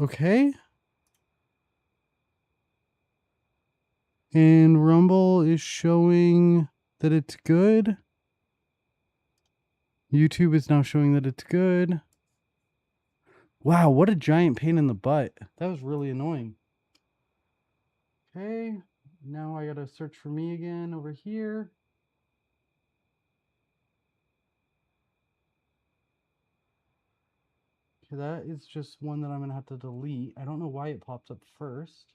Okay. And Rumble is showing that it's good. YouTube is now showing that it's good. Wow, what a giant pain in the butt. That was really annoying. Okay, now I gotta search for me again over here. Okay, that is just one that I'm gonna have to delete. I don't know why it pops up first.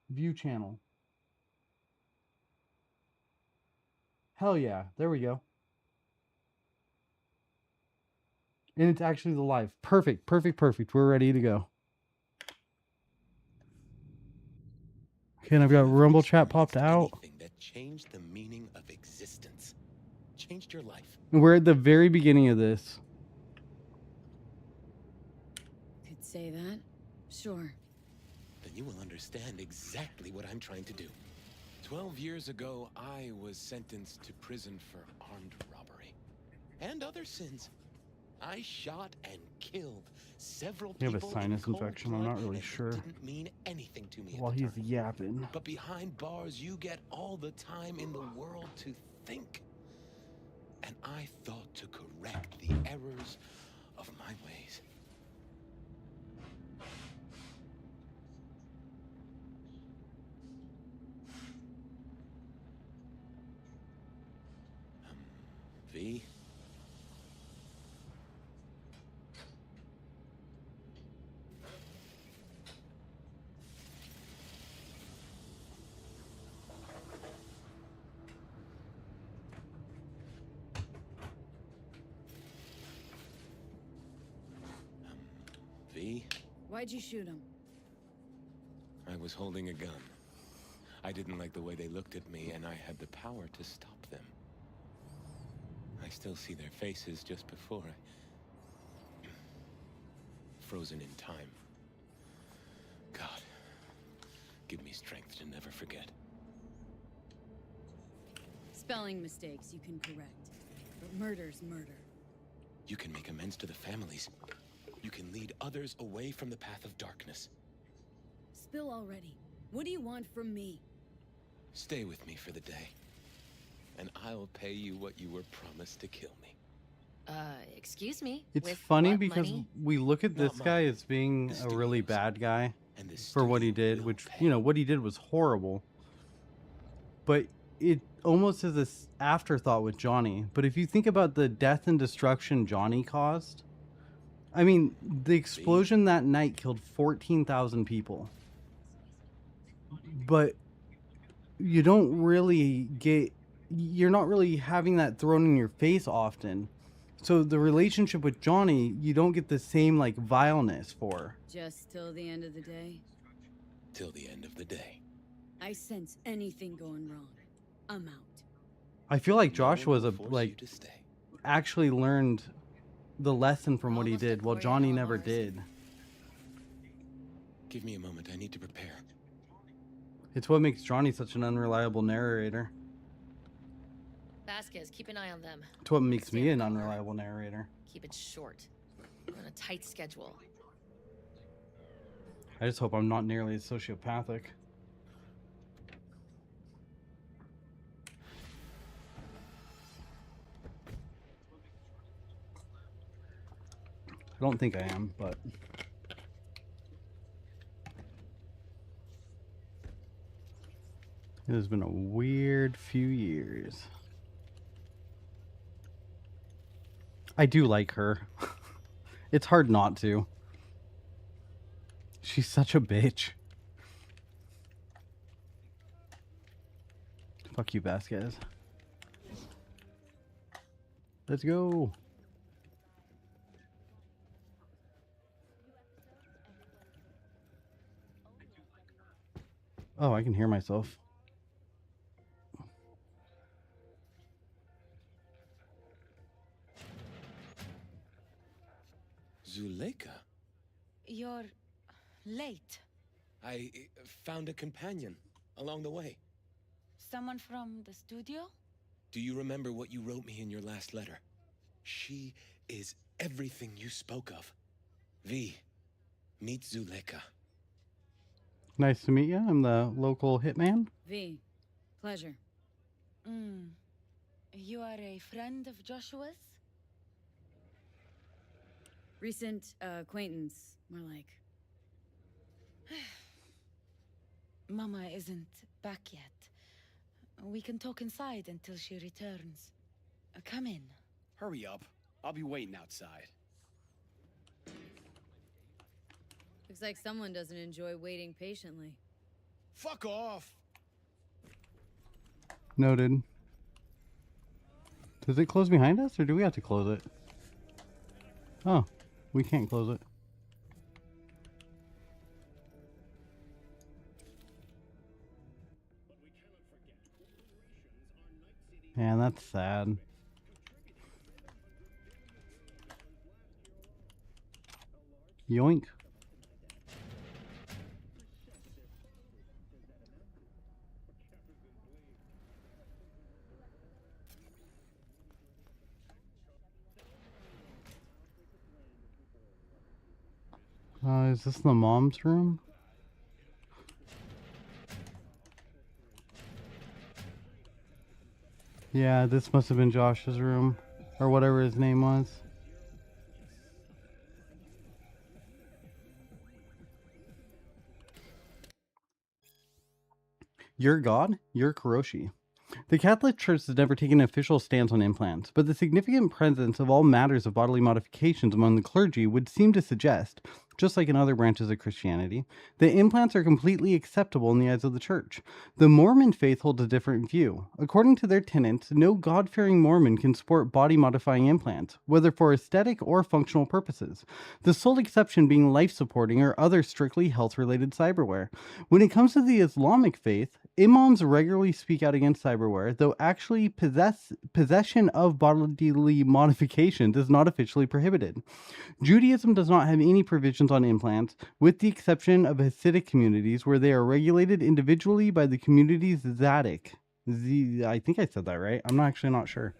View channel. Hell yeah, there we go. And it's actually the live. Perfect, perfect, perfect. We're ready to go. Okay, and I've got Rumble chat popped out. That changed the meaning of existence. Changed your life. And we're at the very beginning of this. Could say that. Sure. Then you will understand exactly what I'm trying to do. 12 years ago, I was sentenced to prison for armed robbery. And other sins. I shot and killed several people. You have a sinus infection, I'm not really sure. It didn't mean anything to me While at the he's time. yapping. But behind bars, you get all the time in the world to think. And I thought to correct the errors of my ways. V? V? Why'd you shoot him? I was holding a gun. I didn't like the way they looked at me, and I had the power to stop them. I still see their faces just before I... frozen in time. God, give me strength to never forget. Spelling mistakes you can correct, but murder's murder. You can make amends to the families. You can lead others away from the path of darkness. Spill already. What do you want from me? Stay with me for the day, and I'll pay you what you were promised to kill me. Excuse me? It's With funny what because money? we look at this Not guy mine. as being The a really studio's. bad guy And this for what he studio did, will which, pay. you know, what he did was horrible. But it almost is this afterthought with Johnny. But if you think about the death and destruction Johnny caused, I mean, the explosion that night killed 14,000 people. But you don't really you're not really having that thrown in your face often. So the relationship with Johnny, you don't get the same, like, vileness for. Just till the end of the day? Till the end of the day. I sense anything going wrong. I'm out. I feel like No one Joshua's will force you like to stay. actually learned the lesson from what he Almost did, a while quarter Johnny hour never bars. did. Give me a moment. I need to prepare. It's what makes Johnny such an unreliable narrator. Vasquez, keep an eye on them. It's what makes me an Stand guard. unreliable narrator. Keep it short. We're on a tight schedule. I just hope I'm not nearly as sociopathic. I don't think I am, but... It has been a weird few years. I do like her. It's hard not to. She's such a bitch. Fuck you, Vasquez. Let's go. Oh, I can hear myself. Zuleika? You're late. I found a companion along the way. Someone from the studio? Do you remember what you wrote me in your last letter? She is everything you spoke of. V, meet Zuleka. Nice to meet you. I'm the local hitman. V, pleasure. You are a friend of Joshua's? Recent acquaintance, more like. Mama isn't back yet. We can talk inside until she returns. Come in. Hurry up. I'll be waiting outside. Looks like someone doesn't enjoy waiting patiently. Fuck off! Noted. Does it close behind us, or do we have to close it? Oh, we can't close it. Man, that's sad. Yoink. Is this the mom's room? Yeah, this must have been Josh's room, or whatever his name was. You're God? You're Kuroshi. The Catholic Church has never taken an official stance on implants, but the significant presence of all matters of bodily modifications among the clergy would seem to suggest, just like in other branches of Christianity, that implants are completely acceptable in the eyes of the Church. The Mormon faith holds a different view. According to their tenets, no God-fearing Mormon can sport body-modifying implants, whether for aesthetic or functional purposes, the sole exception being life-supporting or other strictly health-related cyberware. When it comes to the Islamic faith, imams regularly speak out against cyberware, though actually possession of bodily modifications is not officially prohibited. Judaism does not have any provisions on implants, with the exception of Hasidic communities where they are regulated individually by the community's Zadok. I think I said that right. I'm actually not sure.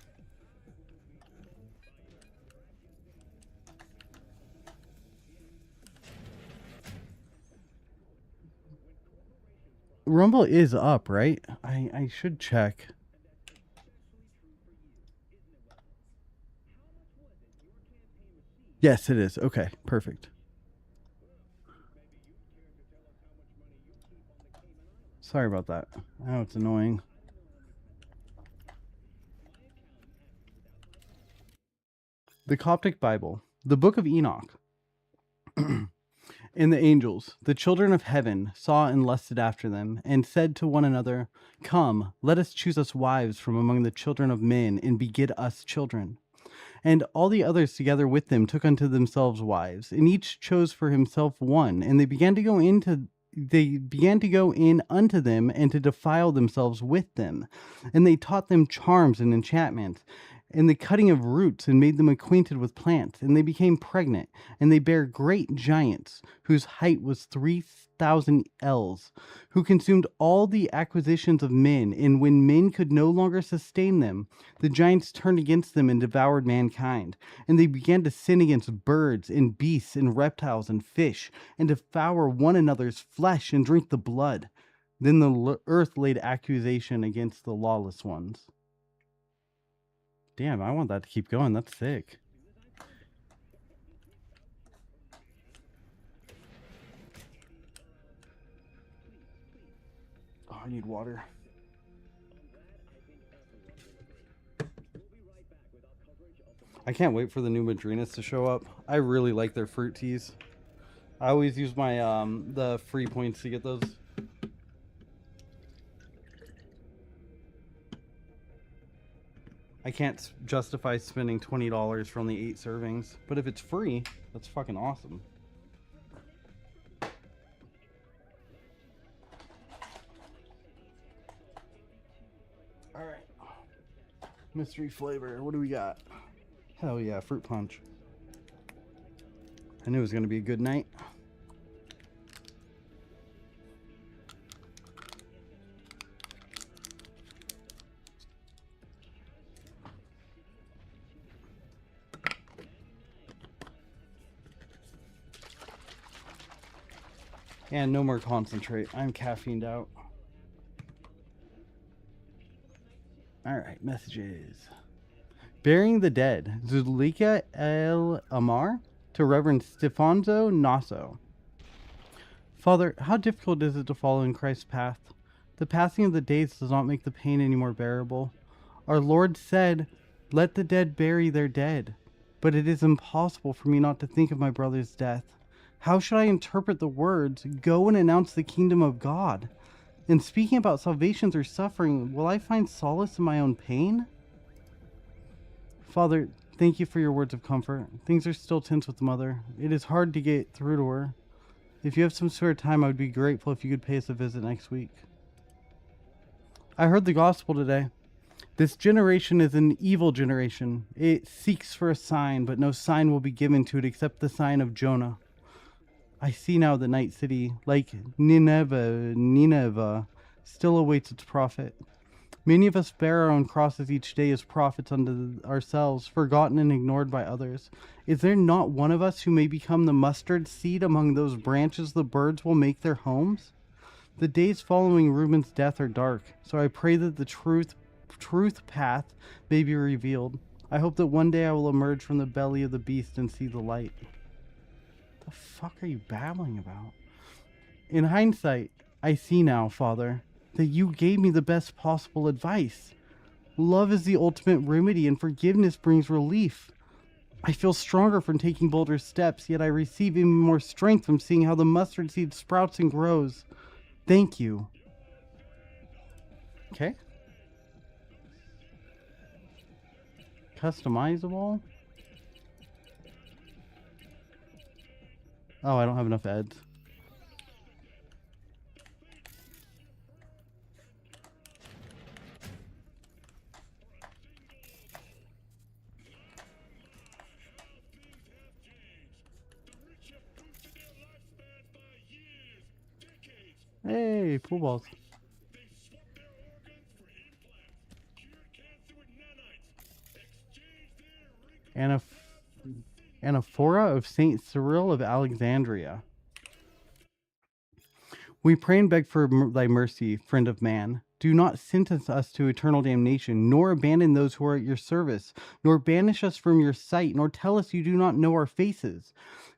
Rumble is up, right? I should check. Yes, it is. Okay, perfect. Sorry about that. I know it's annoying. The Coptic Bible, the Book of Enoch. And the angels, the children of heaven, saw and lusted after them, and said to one another, Come, let us choose us wives from among the children of men, and beget us children. And all the others together with them took unto themselves wives, and each chose for himself one, and they began to go in unto them, and to defile themselves with them. And they taught them charms and enchantments, and the cutting of roots, and made them acquainted with plants, and they became pregnant, and they bare great giants, whose height was 3,000 ells, who consumed all the acquisitions of men, and when men could no longer sustain them, the giants turned against them and devoured mankind, and they began to sin against birds, and beasts, and reptiles, and fish, and devour one another's flesh, and drink the blood. Then the earth laid accusation against the lawless ones. Damn, I want that to keep going. That's sick. Oh, I need water. I can't wait for the new Madrinas to show up. I really like their fruit teas. I always use my the free points to get those. I can't justify spending $20 for only 8 servings, but if it's free, that's fucking awesome. All right. Mystery flavor. What do we got? Hell yeah, fruit punch. I knew it was going to be a good night. And no more concentrate. I'm caffeined out. Alright, messages. Burying the Dead. Zulika El Amar to Reverend Stefanzo Nasso. Father, how difficult is it to follow in Christ's path? The passing of the days does not make the pain any more bearable. Our Lord said, "Let the dead bury their dead." But it is impossible for me not to think of my brother's death. How should I interpret the words, "Go and announce the kingdom of God"? In speaking about salvation through suffering, will I find solace in my own pain? Father, thank you for your words of comfort. Things are still tense with Mother. It is hard to get through to her. If you have some spare time, I would be grateful if you could pay us a visit next week. I heard the gospel today. This generation is an evil generation. It seeks for a sign, but no sign will be given to it except the sign of Jonah. I see now the night city, like Nineveh, still awaits its prophet. Many of us bear our own crosses each day as prophets unto ourselves, forgotten and ignored by others. Is there not one of us who may become the mustard seed among those branches the birds will make their homes? The days following Reuben's death are dark, so I pray that the truth path may be revealed. I hope that one day I will emerge from the belly of the beast and see the light. The fuck are you babbling about? In hindsight, I see now, Father, that you gave me the best possible advice. Love is the ultimate remedy, and forgiveness brings relief. I feel stronger from taking bolder steps, yet I receive even more strength from seeing how the mustard seed sprouts and grows. Thank you. Okay. Customizable. Oh, I don't have enough eds. Hey, pool balls. Anaphora of Saint Cyril of Alexandria. We pray and beg for thy mercy, friend of man. Do not sentence us to eternal damnation, nor abandon those who are at your service, nor banish us from your sight, nor tell us you do not know our faces.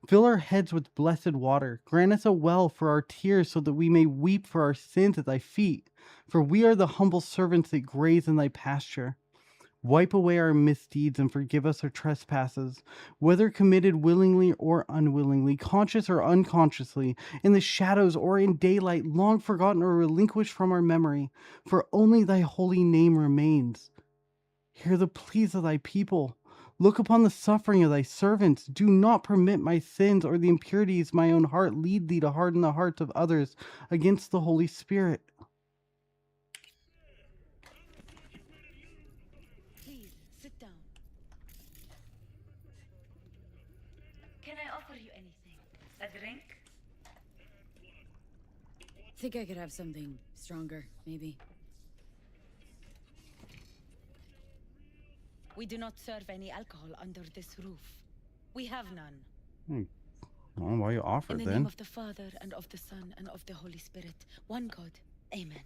Fill our heads with blessed water. Grant us a well for our tears, so that we may weep for our sins at thy feet. For we are the humble servants that graze in thy pasture. Wipe away our misdeeds and forgive us our trespasses, whether committed willingly or unwillingly, conscious or unconsciously, in the shadows or in daylight, long forgotten or relinquished from our memory, for only thy holy name remains. Hear the pleas of thy people. Look upon the suffering of thy servants. Do not permit my sins or the impurities of my own heart lead thee to harden the hearts of others against the Holy Spirit. Sit down. Can I offer you anything? A drink? Think I could have something stronger, maybe. We do not serve any alcohol under this roof. We have none. Well, why you offer In the then? name of the Father, and of the Son, and of the Holy Spirit, one God. Amen.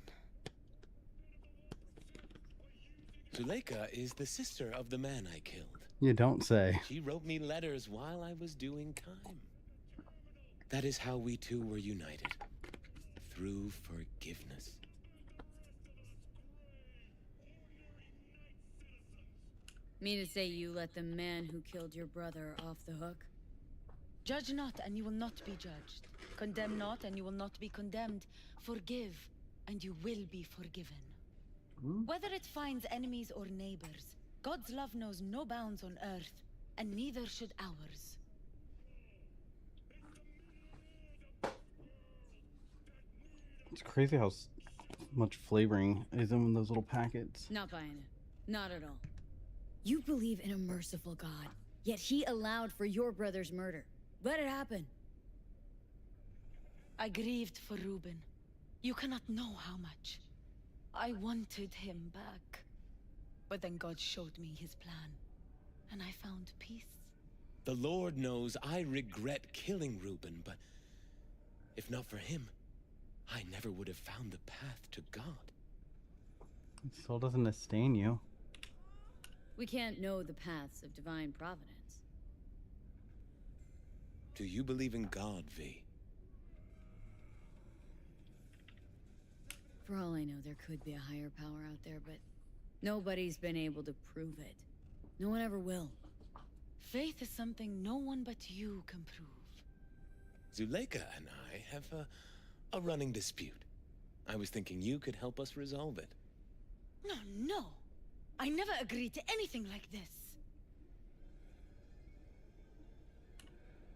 Zuleika is the sister of the man I killed. You don't say. She wrote me letters while I was doing time. That is how we two were united. Through forgiveness. Mean to say you let the man who killed your brother off the hook? Judge not, and you will not be judged. Condemn not, and you will not be condemned. Forgive, and you will be forgiven. Whether it finds enemies or neighbors, God's love knows no bounds on earth, and neither should ours. It's crazy how much flavoring is in those little packets. Not buying it. Not at all. You believe in a merciful God, yet he allowed for your brother's murder. Let it happen. I grieved for Reuben. You cannot know how much. I wanted him back. But then God showed me his plan, and I found peace. The Lord knows I regret killing Reuben, but If not for him, I never would have found the path to God. It still doesn't sustain you. We can't know the paths of divine providence. Do you believe in God, V? For all I know, there could be a higher power out there, but nobody's been able to prove it. No one ever will. Faith is something no one but you can prove. Zuleika and I have a running dispute. I was thinking you could help us resolve it. No, no. I never agreed to anything like this.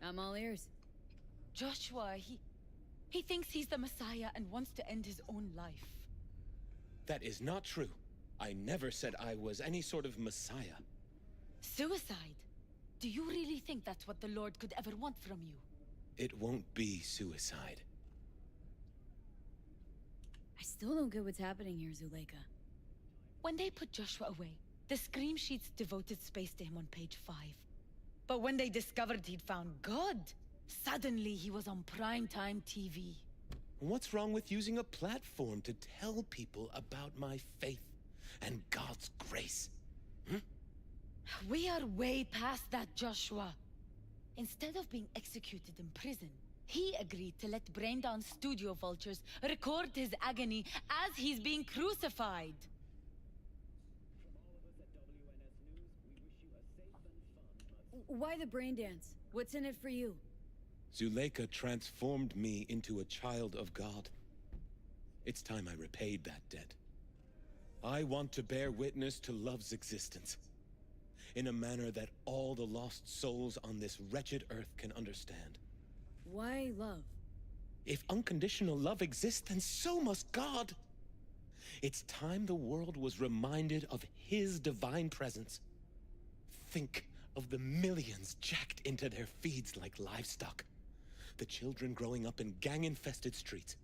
I'm all ears. Joshua, he thinks he's the Messiah and wants to end his own life. That is not true. I never said I was any sort of Messiah. Suicide? Do you really think that's what the Lord could ever want from you? It won't be suicide. I still don't get what's happening here, Zuleika. When they put Joshua away, the scream sheets devoted space to him on page 5. But when they discovered he'd found God, suddenly he was on primetime TV. What's wrong with using a platform to tell people about my faith and God's grace? We are way past that, Joshua. Instead of being executed in prison, he agreed to let brain-down studio vultures record his agony as he's being crucified. Why the brain dance? What's in it for you? Zuleika transformed me into a child of God. It's time I repaid that debt. I want to bear witness to love's existence in a manner that all the lost souls on this wretched earth can understand. Why love? If unconditional love exists, then so must God. It's time the world was reminded of His divine presence. Think of the millions jacked into their feeds like livestock. The children growing up in gang-infested streets.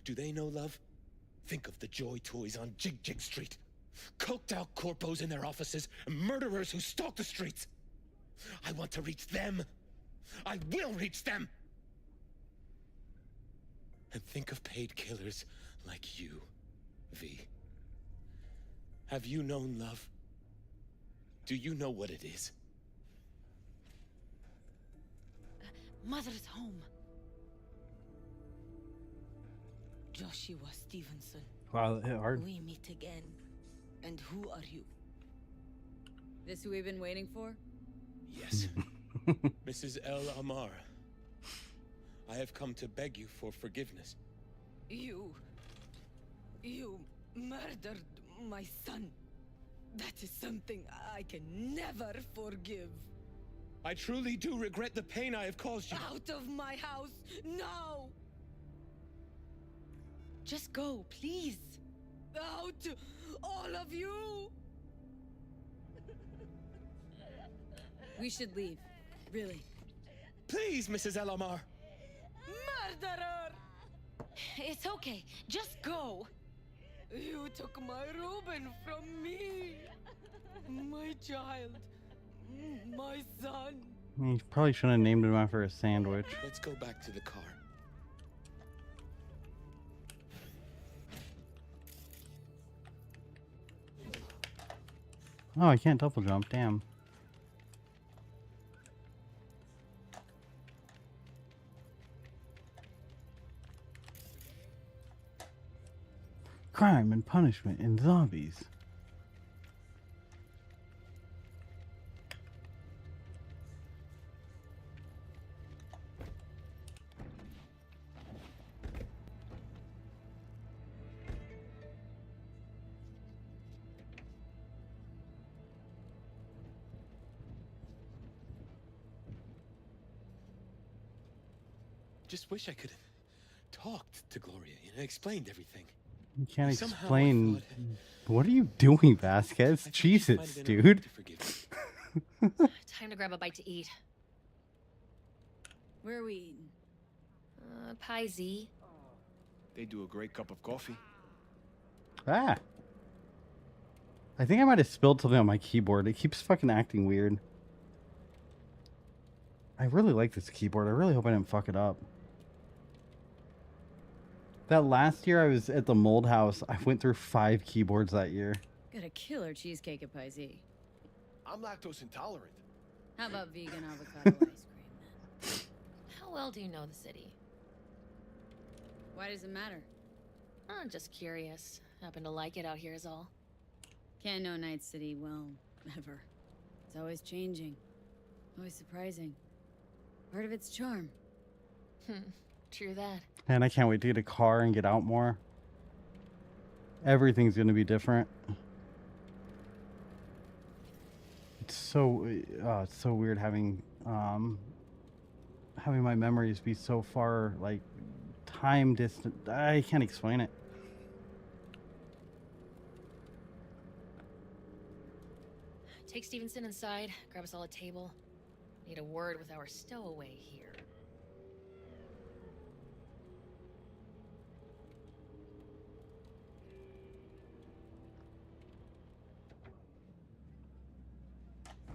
Do they know love? Think of the joy toys on Jig Jig Street. Coked-out corpos in their offices, and murderers who stalk the streets. I want to reach them. I will reach them. And think of paid killers like you, V. Have you known love? Do you know what it is? Mother's home. Joshua Stevenson. Wow, that hit hard. We meet again. And who are you? This who we've been waiting for? Yes. Mrs. El Amar. I have come to beg you for forgiveness. You murdered my son. That is something I can never forgive. I truly do regret the pain I have caused you. Out of my house, now! Just go, please. Out, all of you! We should leave. Really. Please, Mrs. El Amar. Murderer! It's okay, just go. You took my Reuben from me. My child. My son. You probably shouldn't have named him after a sandwich. Let's go back to the car. Oh, I can't double jump. Damn. Crime and punishment in zombies. Just wish I could have talked to Gloria and explained everything. You can't Somehow I explain. thought- What are you doing, Vasquez? I thought she might Jesus, have been able dude. to forgive me. Time to grab a bite to eat. Where are we eating? Pie Z. They do a great cup of coffee. Ah. I think I might have spilled something on my keyboard. It keeps fucking acting weird. I really like this keyboard. I really hope I didn't fuck it up. That last year I was at the Mold House, I went through 5 keyboards that year. Got a killer cheesecake at Paizy. I'm lactose intolerant. How about vegan avocado ice cream then? How well do you know the city? Why does it matter? I'm just curious. Happen to like it out here is all. Can't know Night City well, ever. It's always changing. Always surprising. Part of its charm. True that. And I can't wait to get a car and get out more. Everything's going to be different. It's so weird having my memories be so far, like, time distant. I can't explain it. Take Stevenson inside, grab us all a table. Need a word with our stowaway here.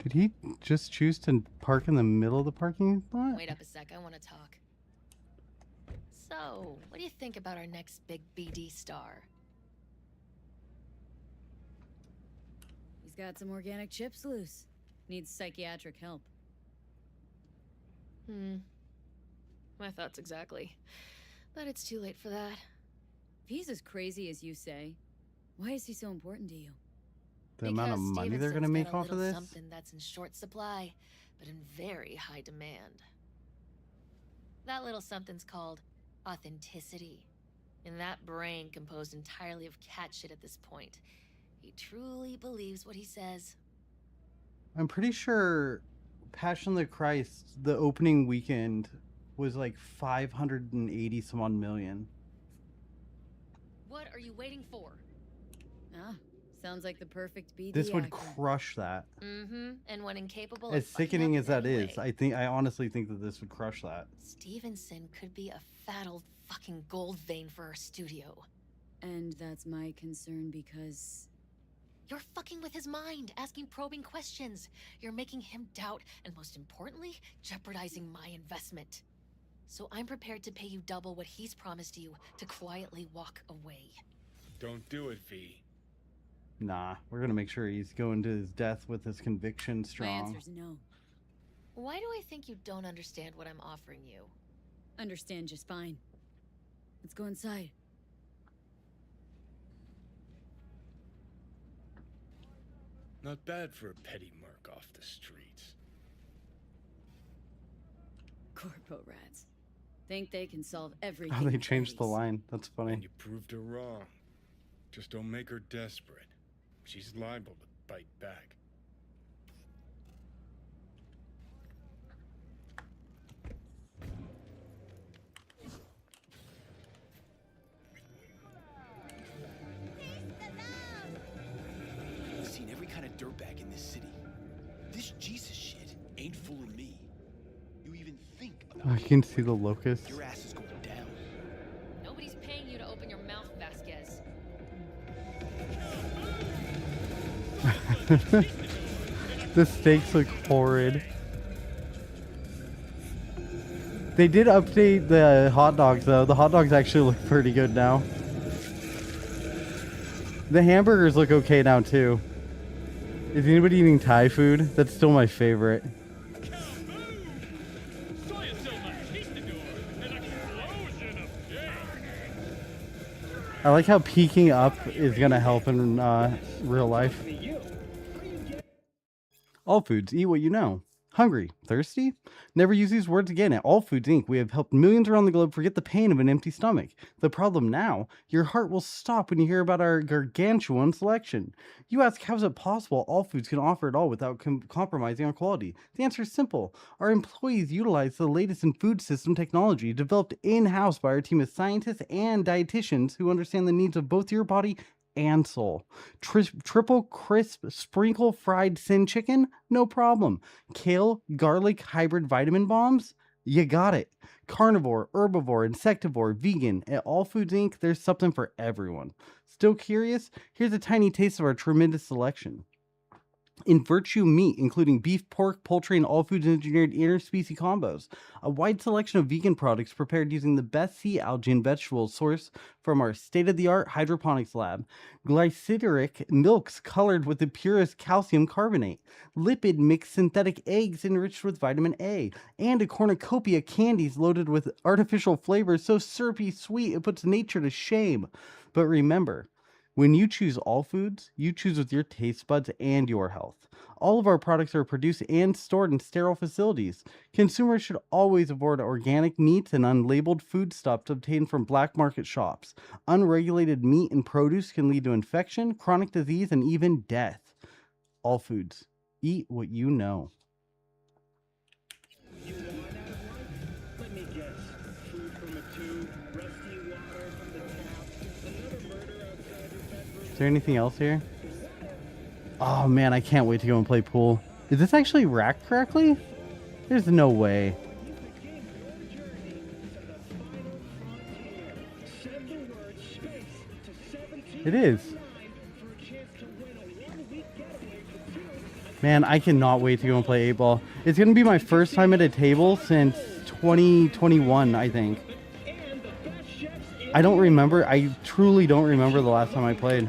Did he just choose to park in the middle of the parking lot? Wait up a sec, I want to talk. So, what do you think about our next big BD star? He's got some organic chips loose. Needs psychiatric help. My thoughts exactly. But it's too late for that. If he's as crazy as you say, why is he so important to you? The amount of money they're going to make off of this? Something that's in short supply, but in very high demand. That little something's called authenticity. And that brain composed entirely of cat shit at this point. He truly believes what he says. I'm pretty sure Passion of the Christ, the opening weekend, was like 580 some odd million. What are you waiting for? Ah, sounds like the perfect BD This would actor. crush that. And when incapable As of fucking sickening up as that anyway. is, I honestly think that this would crush that. Stevenson could be a fat old fucking gold vein for our studio. And that's my concern because... You're fucking with his mind, asking probing questions. You're making him doubt, and most importantly, jeopardizing my investment. So I'm prepared to pay you double what he's promised you to quietly walk away. Don't do it, V. Nah, we're going to make sure he's going to his death with his conviction My strong. answer's no. Why do I think you don't understand what I'm offering you? Understand just fine. Let's go inside. Not bad for a petty merc off the streets. Corpo rats. Think they can solve everything. Oh, they with changed the buddies. line. That's funny. And you proved her wrong. Just don't make her desperate. She's liable to bite back. I've seen every kind of dirtbag in this city. This Jesus shit ain't fooling me. You even think about I can see the locust. your ass is going down. Nobody's paying you to open your mouth, Vasquez. The steaks look horrid. They did update the hot dogs, though. The hot dogs actually look pretty good now. The hamburgers look okay now, too. Is anybody eating Thai food? That's still my favorite. I like how peeking up is going to help in real life. All Foods, eat what you know. Hungry? Thirsty? Never use these words again. At All Foods Inc., we have helped millions around the globe forget the pain of an empty stomach. The problem now, your heart will stop when you hear about our gargantuan selection. You ask, how is it possible All Foods can offer it all without compromising on quality? The answer is simple. Our employees utilize the latest in food system technology developed in-house by our team of scientists and dietitians who understand the needs of both your body and soul. Triple crisp sprinkle fried sin chicken? No problem. Kale garlic hybrid vitamin bombs? You got it. Carnivore, herbivore, insectivore, vegan. At All Foods Inc., there's something for everyone. Still curious? Here's a tiny taste of our tremendous selection. in Virtue meat, including beef, pork, poultry, and all foods engineered interspecies combos. A wide selection of vegan products prepared using the best sea algae and vegetables sourced from our state-of-the-art hydroponics lab. Glyceric milks colored with the purest calcium carbonate. Lipid mixed synthetic eggs enriched with vitamin A. And a cornucopia candies loaded with artificial flavors so syrupy sweet it puts nature to shame. But remember, when you choose all foods, you choose with your taste buds and your health. All of our products are produced and stored in sterile facilities. Consumers should always avoid organic meats and unlabeled foodstuffs obtained from black market shops. Unregulated meat and produce can lead to infection, chronic disease, and even death. All foods. Eat what you know. Let me guess. Food from a tube, rusty water from the tap, another murder outside your bedroom. Is there anything else here? Oh man, I can't wait to go and play pool. Is this actually racked correctly? There's no way. It is. Man, I cannot wait to go and play 8-ball. It's going to be my first time at a table since 2021, I think. I don't remember. I truly don't remember the last time I played.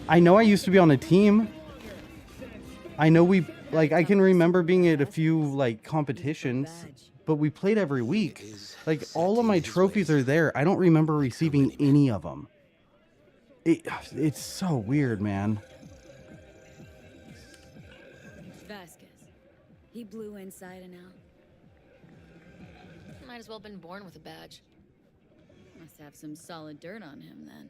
I know I used to be on a team. I know I can remember being at a few, like, competitions, but we played every week. Like, all of my trophies are there. I don't remember receiving any of them. It's so weird, man. Vasquez. He blew inside and out. Might as well have been born with a badge. Must have some solid dirt on him then.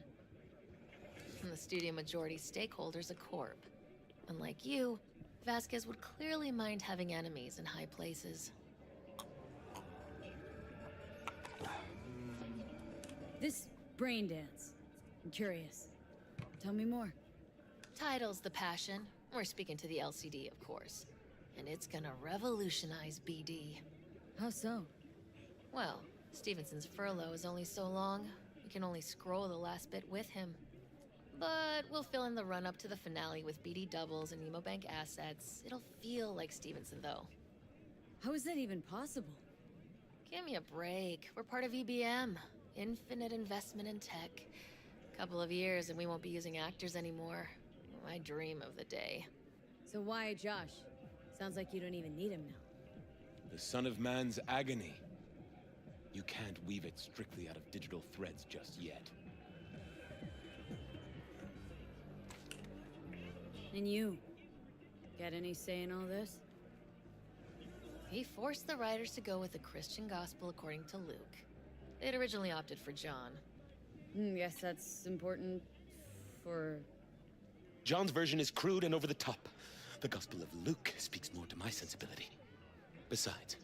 And the studio majority stakeholder's a corp. Unlike you, Vasquez would clearly mind having enemies in high places. This brain dance. I'm curious. Tell me more. Title's the passion. We're speaking to the LCD, of course. And it's gonna revolutionize BD. How so? Well, Stevenson's furlough is only so long. We can only scroll the last bit with him. But we'll fill in the run-up to the finale with BD doubles and Emobank assets. It'll feel like Stevenson, though. How is that even possible? Give me a break. We're part of EBM. Infinite investment in tech. Couple of years and we won't be using actors anymore. I dream of the day. So why Josh? Sounds like you don't even need him now. The son of man's agony. You can't weave it strictly out of digital threads just yet. And you? Got any say in all this? He forced the writers to go with the Christian gospel according to Luke. They'd originally opted for John. Guess that's important for... John's version is crude and over the top. The Gospel of Luke speaks more to my sensibility. Besides,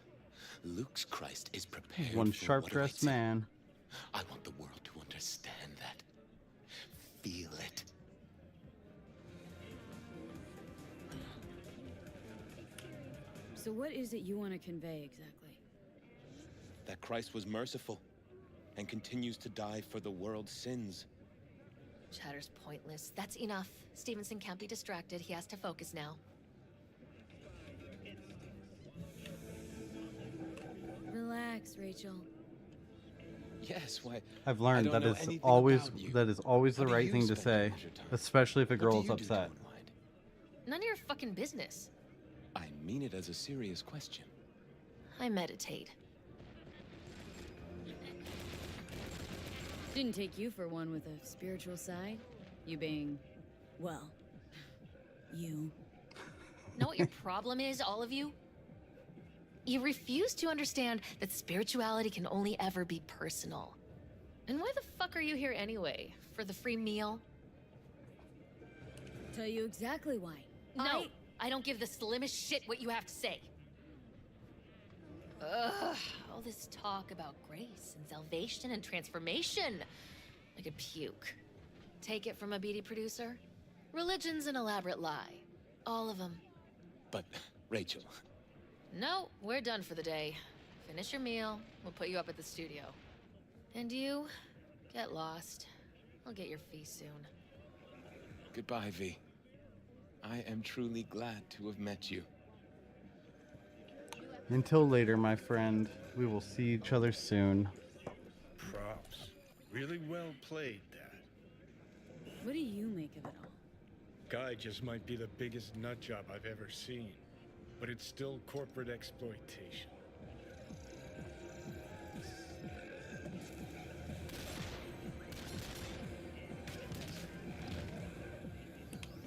Luke's Christ is prepared One for sharp-dressed what awaits him. man. I want the world to understand that. Feel it. So what is it you want to convey exactly? That Christ was merciful and continues to die for the world's sins. Chatter's pointless. That's enough. Stevenson can't be distracted. He has to focus now. Relax, Rachel. Yes, why? I've learned I don't that know is anything always about you. that is always How the do right you thing to spend say, your leisure time? especially if a What girl do is you do to upset. unwind? None of your fucking business. I mean it as a serious question. I meditate. Didn't take you for one with a spiritual side. You being, well, you. Know what your problem is, all of you? You refuse to understand that spirituality can only ever be personal. And why the fuck are you here anyway? For the free meal? Tell you exactly why. No, I don't give the slimmest shit what you have to say. Ugh, all this talk about grace and salvation and transformation. I could puke. Take it from a BD producer? Religion's an elaborate lie. All of them. But, Rachel, No, we're done for the day. Finish your meal, we'll put you up at the studio. And you, get lost. I'll get your fee soon. goodbye, V. I am truly glad to have met you. Until later, my friend. We will see each other soon. Props. Really well played, Dad. What do you make of it all? Guy just might be the biggest nut job I've ever seen, but it's still corporate exploitation.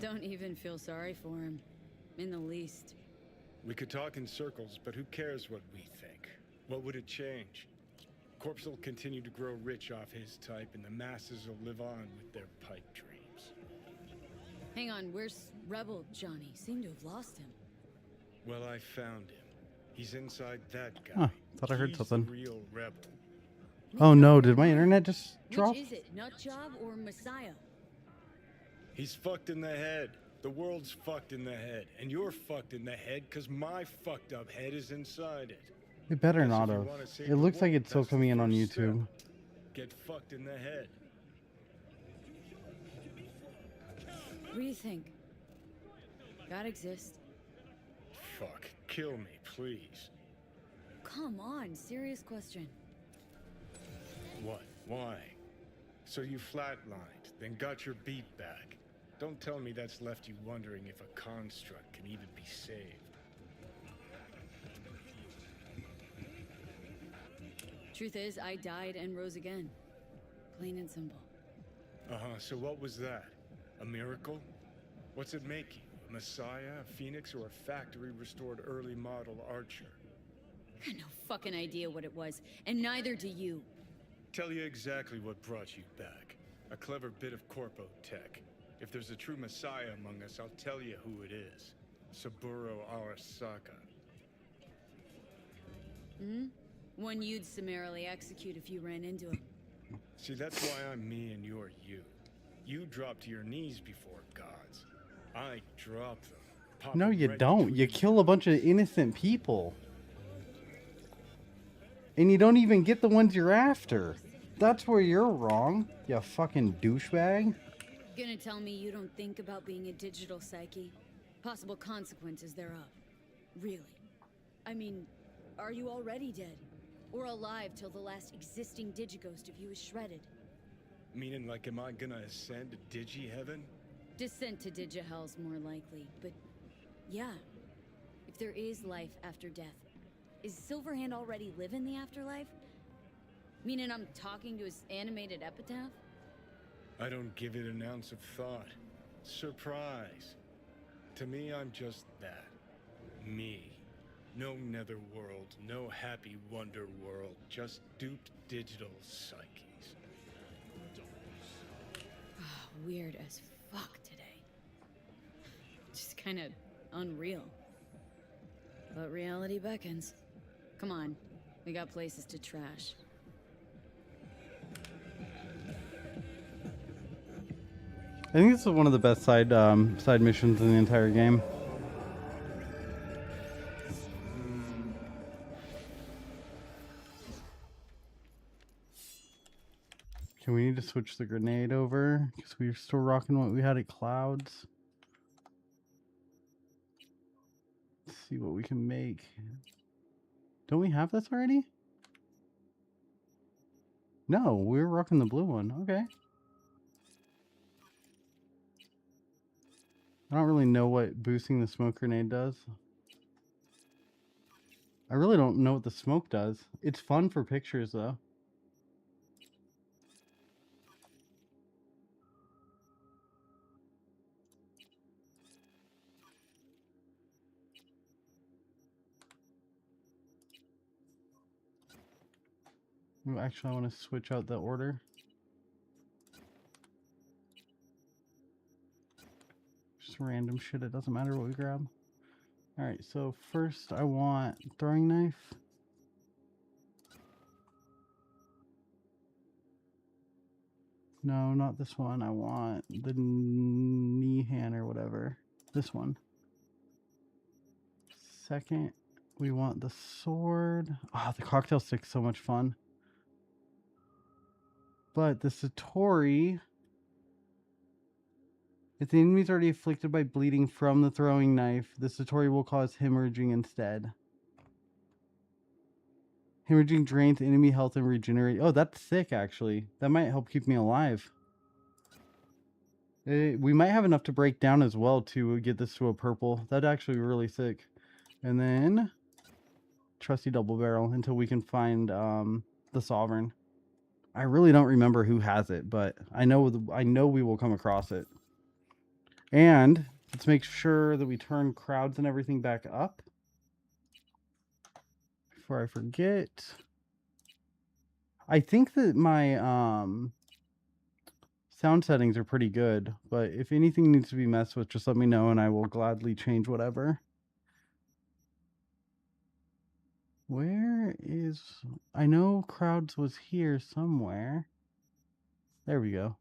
Don't even feel sorry for him. In the least. We could talk in circles, but who cares what we think? What would it change? Corpse will continue to grow rich off his type, and the masses will live on with their pipe dreams. Hang on, where's Rebel Johnny? Seem to have lost him. Well, I found him. He's inside that guy. Huh, thought I heard He's something. the real rebel. Oh no, did my internet just drop? Which is it, Nutjob or Messiah? He's fucked in the head. The world's fucked in the head. And you're fucked in the head because my fucked up head is inside it. It better Guess not if you have. wanna save It the looks like world, it's still that's the coming in on first step. YouTube. Get fucked in the head. What do you think? God exists? Fuck. Kill me, please. Come on, serious question. What? Why? So you flatlined, then got your beat back. Don't tell me that's left you wondering if a construct can even be saved. Truth is, I died and rose again. Plain and simple. Uh-huh, so what was that? A miracle? What's it make you? A messiah, a phoenix, or a factory-restored early model archer? I got no fucking idea what it was, and neither do you. Tell you exactly what brought you back. A clever bit of corpo tech. If there's a true messiah among us, I'll tell you who it is. Saburo Arasaka. Hmm? One you'd summarily execute if you ran into him. See, that's why I'm me and you're you. You drop to your knees before gods. I drop them. Pop No, them you right don't. between You kill a bunch of innocent people. And you don't even get the ones you're after. That's where you're wrong, you fucking douchebag. Gonna tell me you don't think about being a digital psyche? Possible consequences thereof. Really? I mean, are you already dead? Or alive till the last existing digighost of you is shredded? Meaning, like, am I gonna ascend to digi-heaven? Descent to digihell's more likely, but yeah. If there is life after death, is Silverhand already living the afterlife? Meaning I'm talking to his animated epitaph? I don't give it an ounce of thought. Surprise. To me, I'm just that. Me. No netherworld, no happy wonder world, just duped digital psyches. Weird as fuck today. Just kind of unreal. But reality beckons. Come on, we got places to trash. I think this is one of the best side missions in the entire game. Okay, we need to switch the grenade over because we're still rocking what we had at Clouds. Let's see what we can make. Don't we have this already? No, we're rocking the blue one. Okay. I don't really know what boosting the smoke grenade does. I really don't know what the smoke does. It's fun for pictures, though. Ooh, actually, I want to switch out the order. Just random shit. It doesn't matter what we grab. Alright, so first I want throwing knife. No, not this one. I want the knee hand or whatever. This one. Second, we want the sword. Ah, the cocktail stick's so much fun. But the Satori If the enemy is already afflicted by bleeding from the throwing knife, the Satori will cause hemorrhaging instead. Hemorrhaging drains enemy health and regenerate. Oh, that's sick, actually. That might help keep me alive. We might have enough to break down as well to get this to a purple. That'd actually be really sick. And then trusty double barrel until we can find the Sovereign. I really don't remember who has it, but I know we will come across it. And let's make sure that we turn crowds and everything back up before I forget. I think that my sound settings are pretty good, but if anything needs to be messed with, just let me know and I will gladly change whatever. Where is... I know crowds was here somewhere. There we go.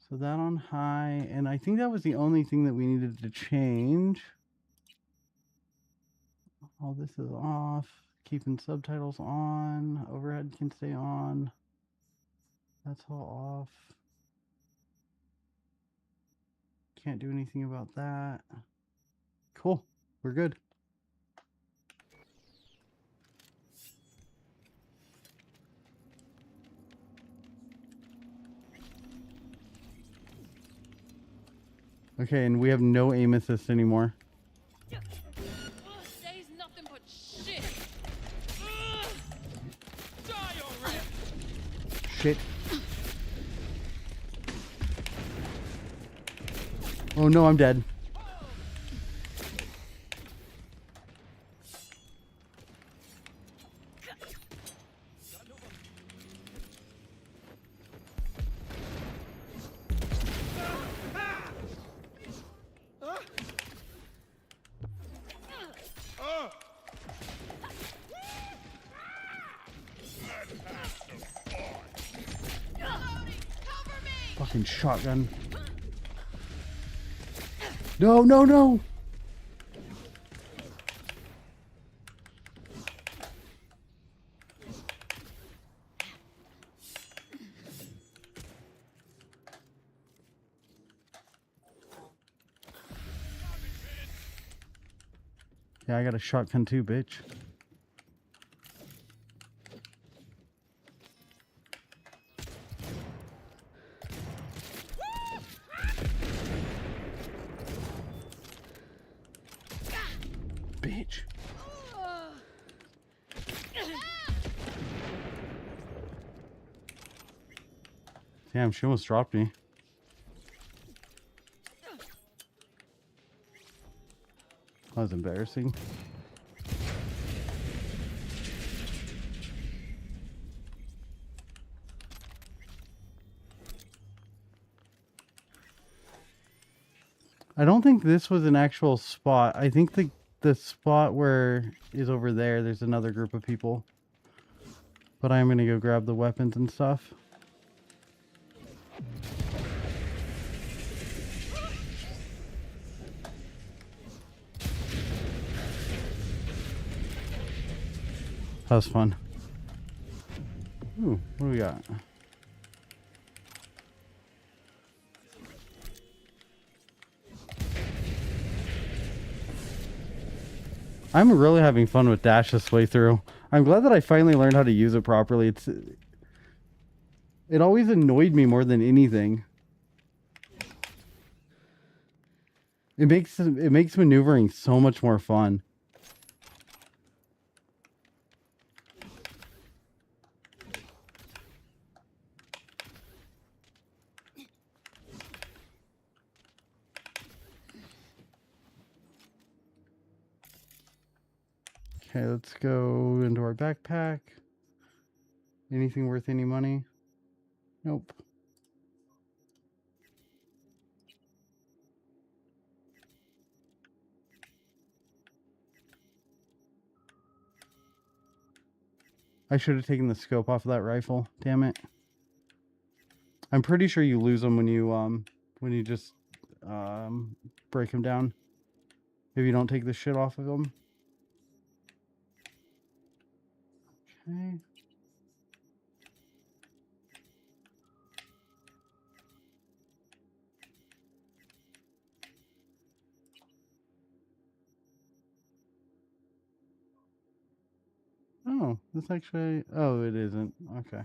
So that on high, and I think that was the only thing that we needed to change. All this is off. Keeping subtitles on. Overhead can stay on. That's all off. Can't do anything about that. Cool. We're good. Okay, and we have no aim assist anymore. Say's nothing but shit. Die already. Shit. Oh no, I'm dead. Fucking shotgun. No, no, no! Yeah, I got a shotgun too, bitch. Bitch. Damn, she almost dropped me. That was embarrassing. I don't think this was an actual spot. I think the spot where is over there. There's another group of people. But I'm going to go grab the weapons and stuff. That was fun. Ooh, what do we got? I'm really having fun with Dash this way through. I'm glad that I finally learned how to use it properly. It always annoyed me more than anything. It makes maneuvering so much more fun. Okay, let's go into our backpack. Anything worth any money? Nope. I should have taken the scope off of that rifle. Damn it. I'm pretty sure you lose them when you just break them down. If you don't take the shit off of them. Okay. Oh, this actually... Oh, it isn't. Okay.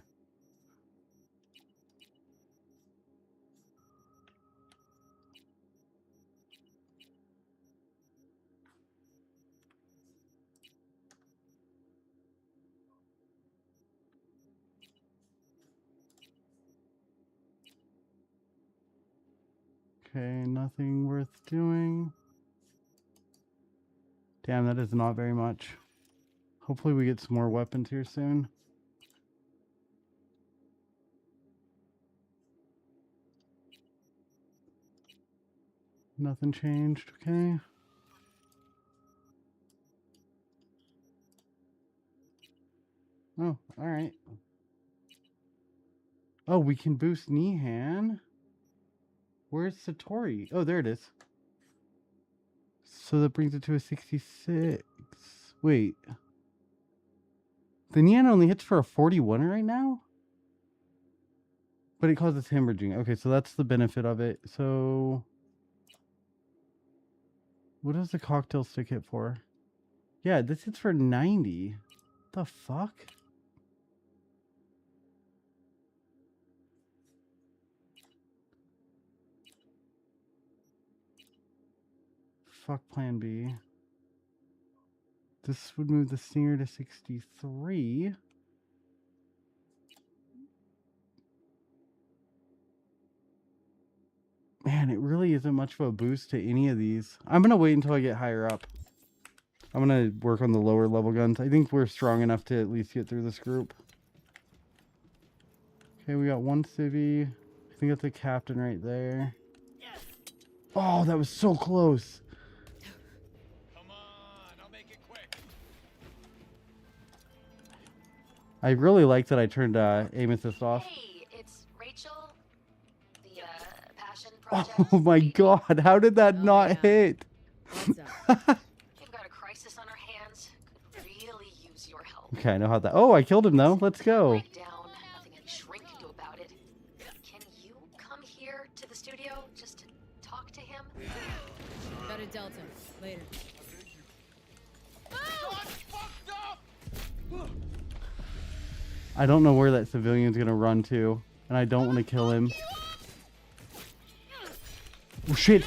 Okay, nothing worth doing. Damn, that is not very much. Hopefully we get some more weapons here soon. Nothing changed, okay. Oh, alright. Oh, we can boost Nihan. Where's Satori? Oh, there it is. So that brings it to a 66. Wait. The Nihan only hits for a 41 right now? But it causes hemorrhaging. Okay, so that's the benefit of it. So... What does the cocktail stick hit for? Yeah, this hits for 90. The fuck? Fuck plan B. This would move the Stinger to 63. Man, it really isn't much of a boost to any of these. I'm going to wait until I get higher up. I'm going to work on the lower level guns. I think we're strong enough to at least get through this group. Okay, we got one civvy. I think that's a captain right there. Oh, that was so close. Come on, I'll make it quick. I really like that I turned aim assist off. Hey, it's Rachel. The passion project. Oh my god, how did that not yeah. hit? What's up? We've got a crisis on our hands. Could really use your help. Okay, I know how that... Oh, I killed him though. Let's go. Break down. Nothing any shrink can do about it. Can you come here to the studio just to talk to him? Got a Delta. Later. I don't know where that civilian's gonna run to, and I don't want to kill him. Oh shit!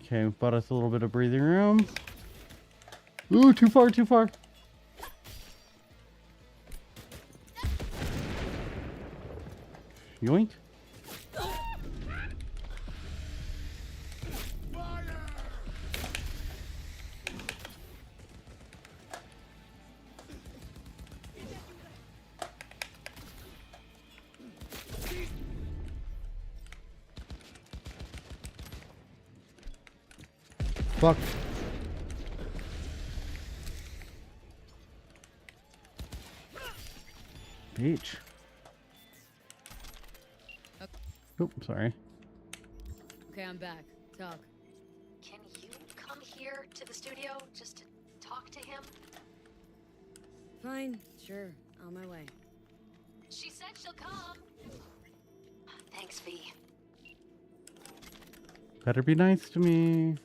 Okay, bought us a little bit of breathing room. Ooh, too far, too far. Yoink. Fuck. Bitch. Oop, sorry. Okay, I'm back. Talk. Can you come here to the studio just to talk to him? Fine. Sure. On my way. She said she'll come. Thanks, V. Better be nice to me.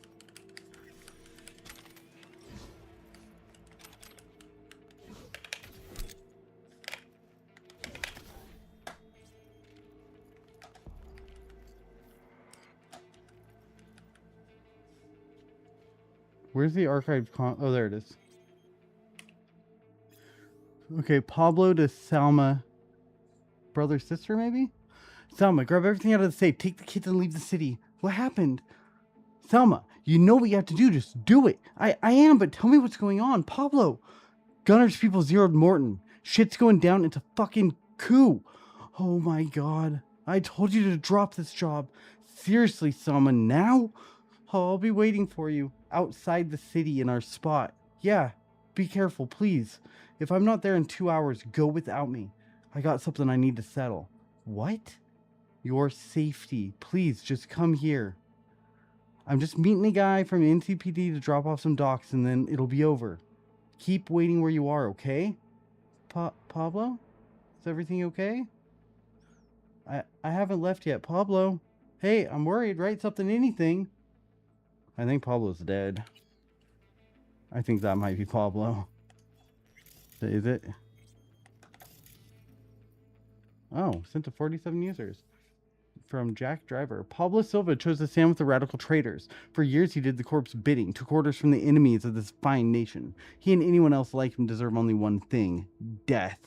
Where's the archived oh, there it is. Okay, Pablo to Salma. Brother, sister, maybe? Salma, grab everything out of the safe. Take the kids and leave the city. What happened? Salma, you know what you have to do. Just do it. I am, but tell me what's going on. Pablo. Gunner's people zeroed Morton. Shit's going down. It's a fucking coup. Oh my god. I told you to drop this job. Seriously, Salma, now? Oh, I'll be waiting for you outside the city in our spot. Yeah, be careful, please. If I'm not there in 2 hours, go without me. I got something I need to settle. What? Your safety. Please, just come here. I'm just meeting a guy from NCPD to drop off some docs and then it'll be over. Keep waiting where you are, okay? Pablo? Is everything okay? I haven't left yet. Pablo? Hey, I'm worried. Write something, anything. I think Pablo's dead. I think that might be Pablo. Is it? Oh, sent to 47 users. From Jack Driver. Pablo Silva chose to stand with the radical traitors. For years he did the corp's bidding, took orders from the enemies of this fine nation. He and anyone else like him deserve only one thing. Death.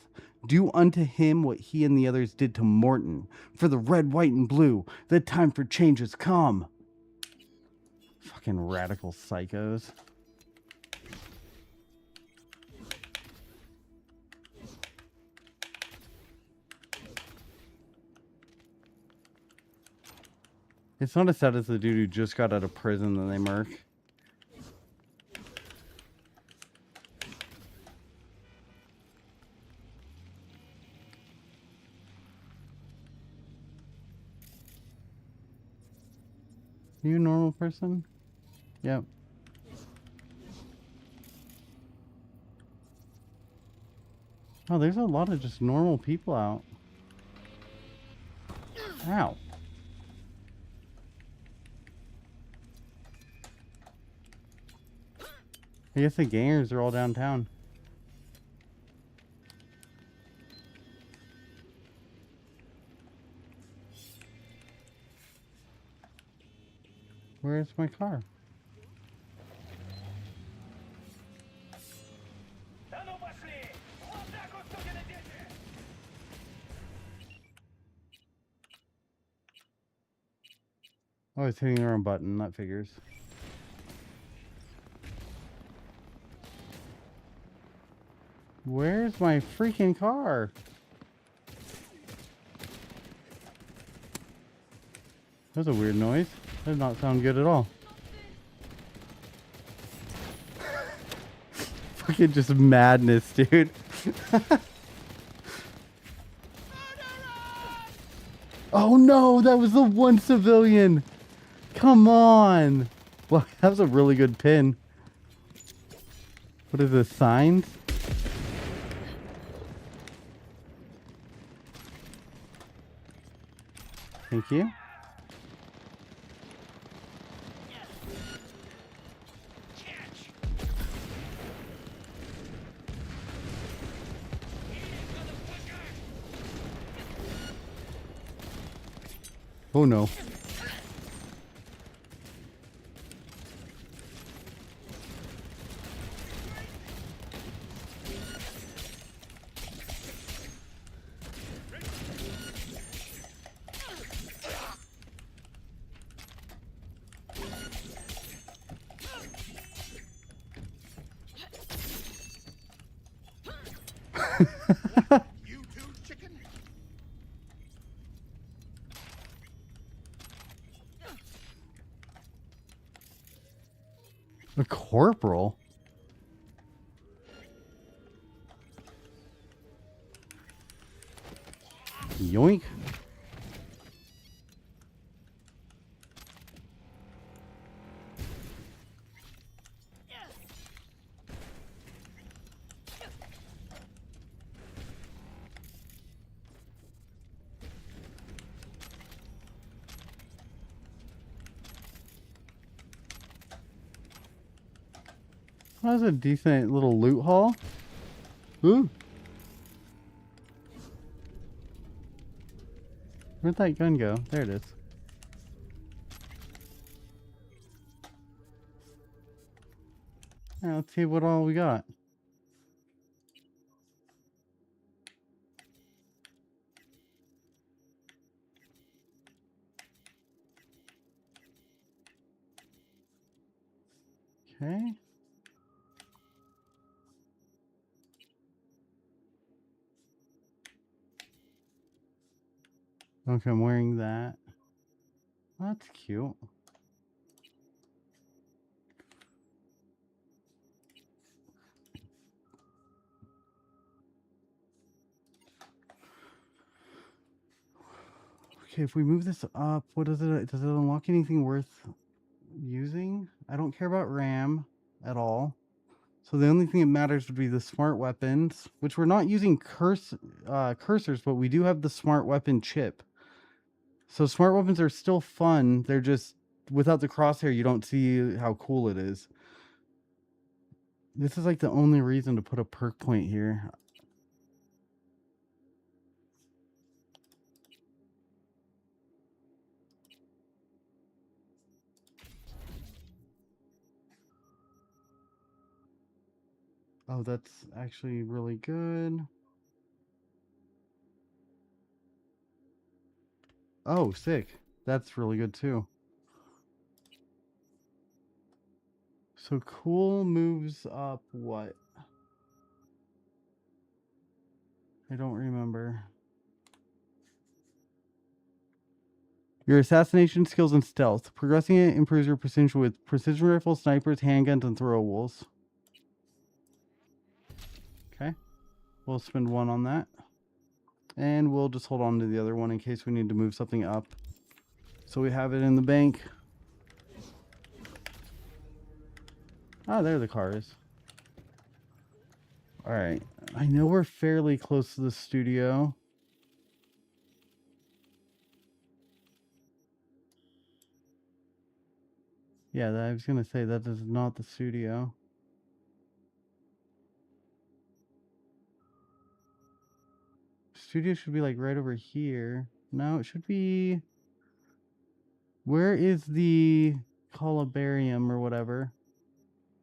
Do unto him what he and the others did to Morton. For the red, white, and blue, the time for change has come. Fucking radical psychos. It's not as sad as the dude who just got out of prison that they murk. You a normal person? Yep. Oh, there's a lot of just normal people out. Ow. I guess the gangers are all downtown. Where's my car? Oh, it's hitting the wrong button. That figures. Where's my freaking car? That was a weird noise. That did not sound good at all. Fucking just madness, dude. Oh no, that was the one civilian. Come on. Well, that was a really good pin. What is this, signs? Thank you. Oh no. You too, chicken? A corporal? Yoink. That was a decent little loot haul. Ooh. Where'd that gun go? There it is. Now let's see what all we got. Okay. Okay, I'm wearing that. That's cute. Okay, if we move this up, what does it unlock anything worth using? I don't care about RAM at all. So the only thing that matters would be the smart weapons, which we're not using cursors, but we do have the smart weapon chip. So smart weapons are still fun. They're just without the crosshair, you don't see how cool it is. This is like the only reason to put a perk point here. Oh, that's actually really good. Oh, sick. That's really good too. So cool moves up what? I don't remember. Your assassination skills and stealth. Progressing it improves your precision with precision rifles, snipers, handguns, and throwables. Okay. We'll spend 1 on that. And we'll just hold on to the other one in case we need to move something up. So we have it in the bank. Ah, there the car is. Alright. I know we're fairly close to the studio. Yeah, I was going to say that is not the studio. Studio should be like right over here. No, it should be... Where is the columbarium or whatever?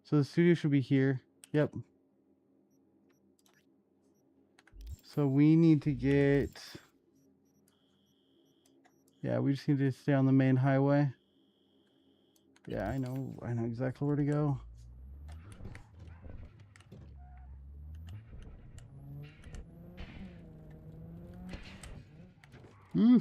So the studio should be here. Yep. So we need to get... Yeah, we just need to stay on the main highway. Yeah, I know exactly where to go. Hmm.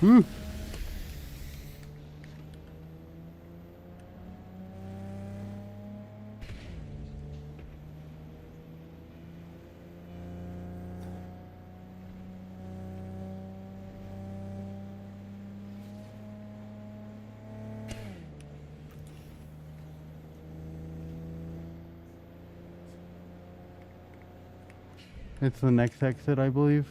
Hmm. It's the next exit, I believe.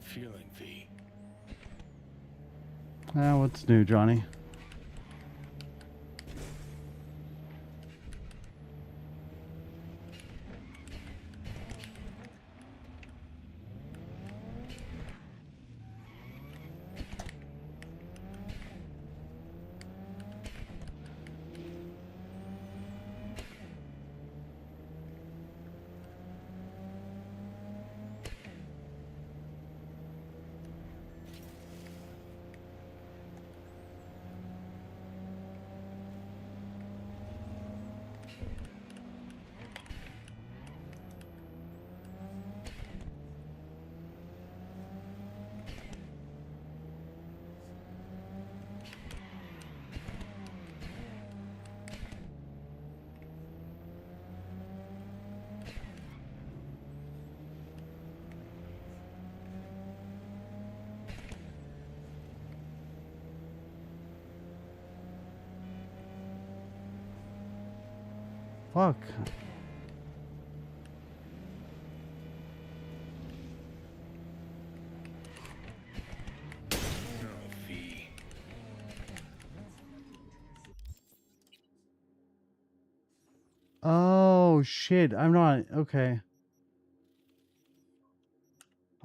Feeling, V. What's new, Johnny? Fuck. Oh shit, I'm not okay.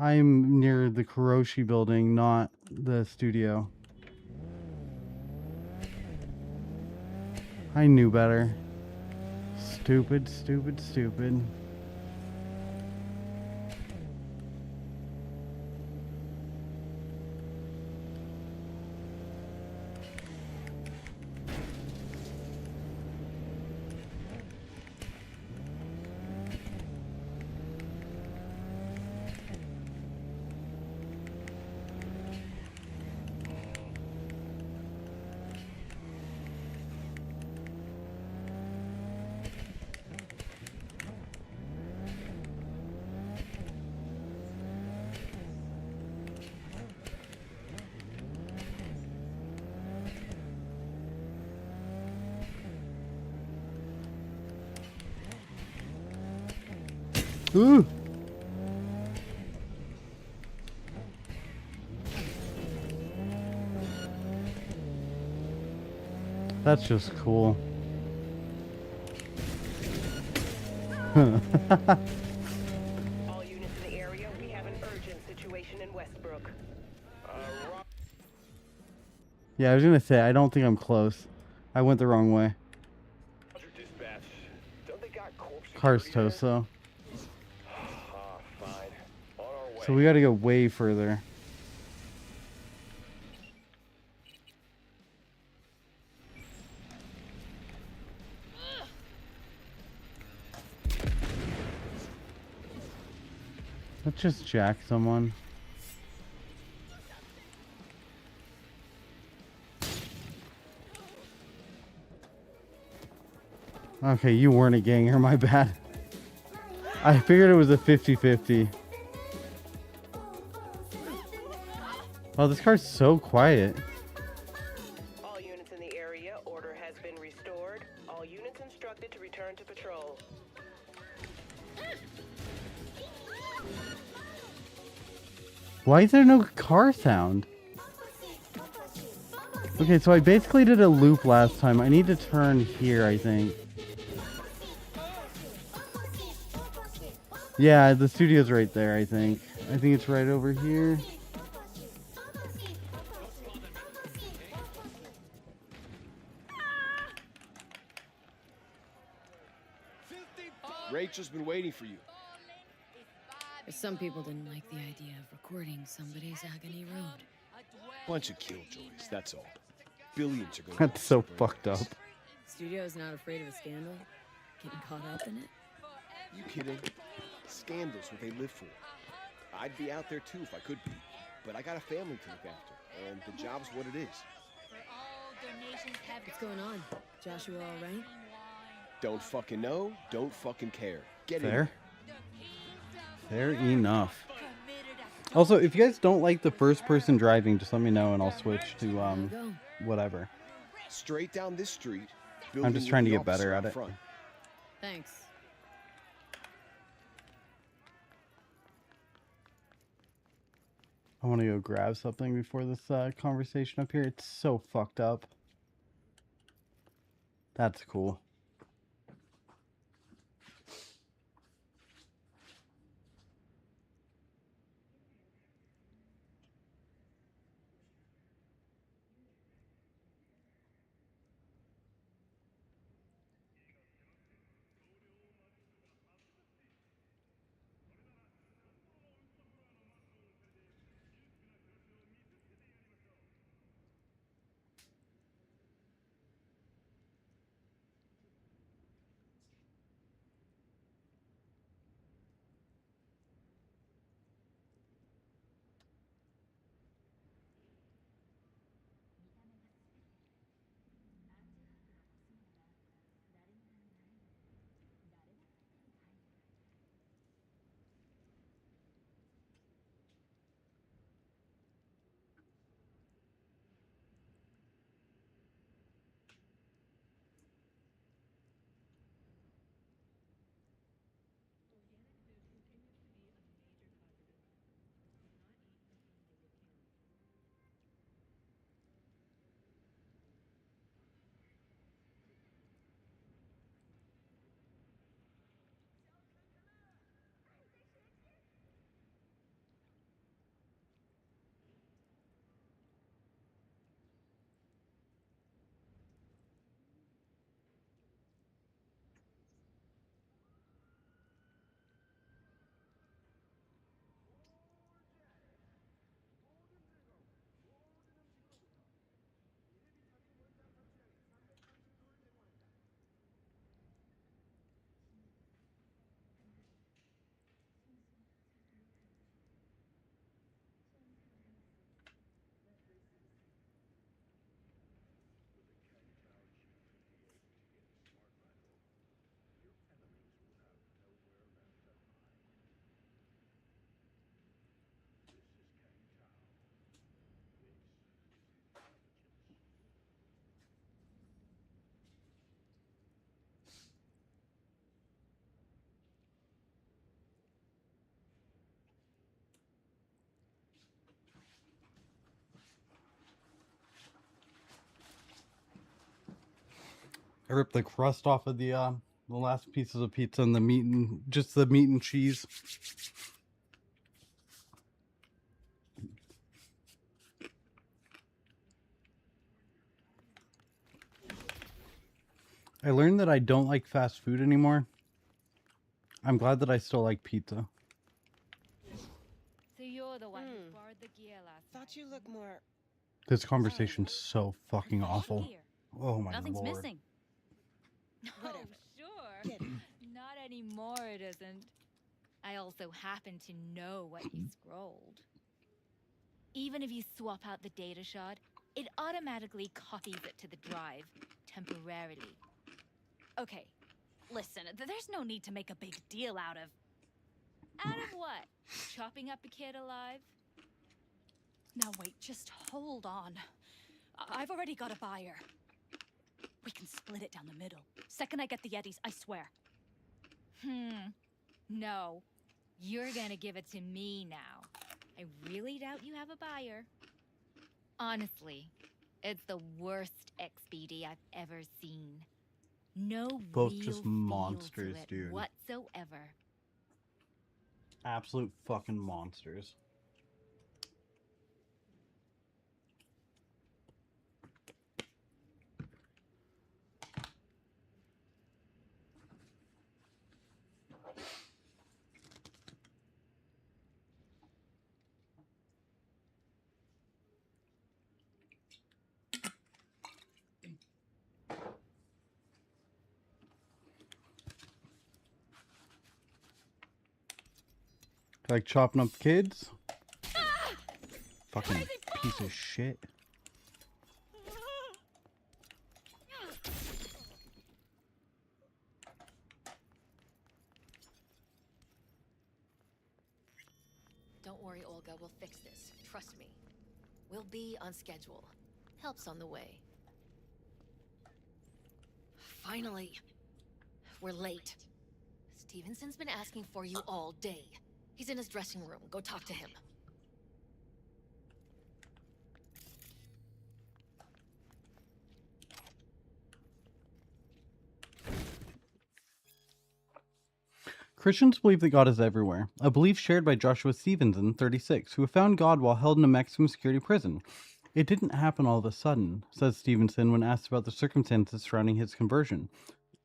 I'm near the Kuroshi building, not the studio. I knew better. Stupid, stupid, stupid. Ooh. That's just cool. All units in the area, we have an urgent situation in Westbrook. Yeah, I was gonna say, I don't think I'm close. I went the wrong way. Car's toast, though. So we gotta go way further. Let's just jack someone. Okay, you weren't a ganger, my bad. I figured it was a 50-50. Oh, this car's so quiet. All units in the area, order has been restored. All units instructed to return to patrol. Why is there no car sound? Okay, so I basically did a loop last time. I need to turn here, I think. Yeah, the studio's right there, I think. I think it's right over here. Rachel's been waiting for you. Some people didn't like the idea of recording somebody's agony road. Bunch of killjoys, that's all. Billions are going. That's so fucked up. Studio's not afraid of a scandal? Getting caught up in it? You kidding? Scandal's what they live for. I'd be out there too if I could be, but I got a family to look after, and the job's what it is. What's going on? Joshua all right? Don't fucking know, don't fucking care. Get in. Fair. Fair enough. Also, if you guys don't like the first person driving, just let me know and I'll switch to whatever. Straight down this street. I'm just trying to get better at it. Thanks. I want to go grab something before this conversation up here. It's so fucked up. That's cool. I ripped the crust off of the last pieces of pizza and the meat and just the meat and cheese. I learned that I don't like fast food anymore. I'm glad that I still like pizza. So you're the one who borrowed the gear last Thought you looked more. This conversation's so fucking awful. Gear. Oh my Nothing's lord. missing. Whatever. Oh, sure. Not anymore, it isn't. I also happen to know what you scrolled. Even if you swap out the data shard, it automatically copies it to the drive, temporarily. Okay, listen, there's no need to make a big deal out of... Out of what? Chopping up a kid alive? Now wait, just hold on. I've already got a buyer. We can split it down the middle. Second I get the Yetis, I swear. No. You're gonna give it to me now. I really doubt you have a buyer. Honestly, it's the worst XBD I've ever seen. No Both real just feel monsters, to it dude. whatsoever. Absolute fucking monsters. Like chopping up kids? Fucking piece of shit. Don't worry, Olga. We'll fix this. Trust me. We'll be on schedule. Help's on the way. Finally. We're late. Stevenson's been asking for you all day. He's in his dressing room. Go talk to him. Christians believe that God is everywhere, a belief shared by Joshua Stevenson, 36, who found God while held in a maximum security prison. It didn't happen all of a sudden, says Stevenson when asked about the circumstances surrounding his conversion.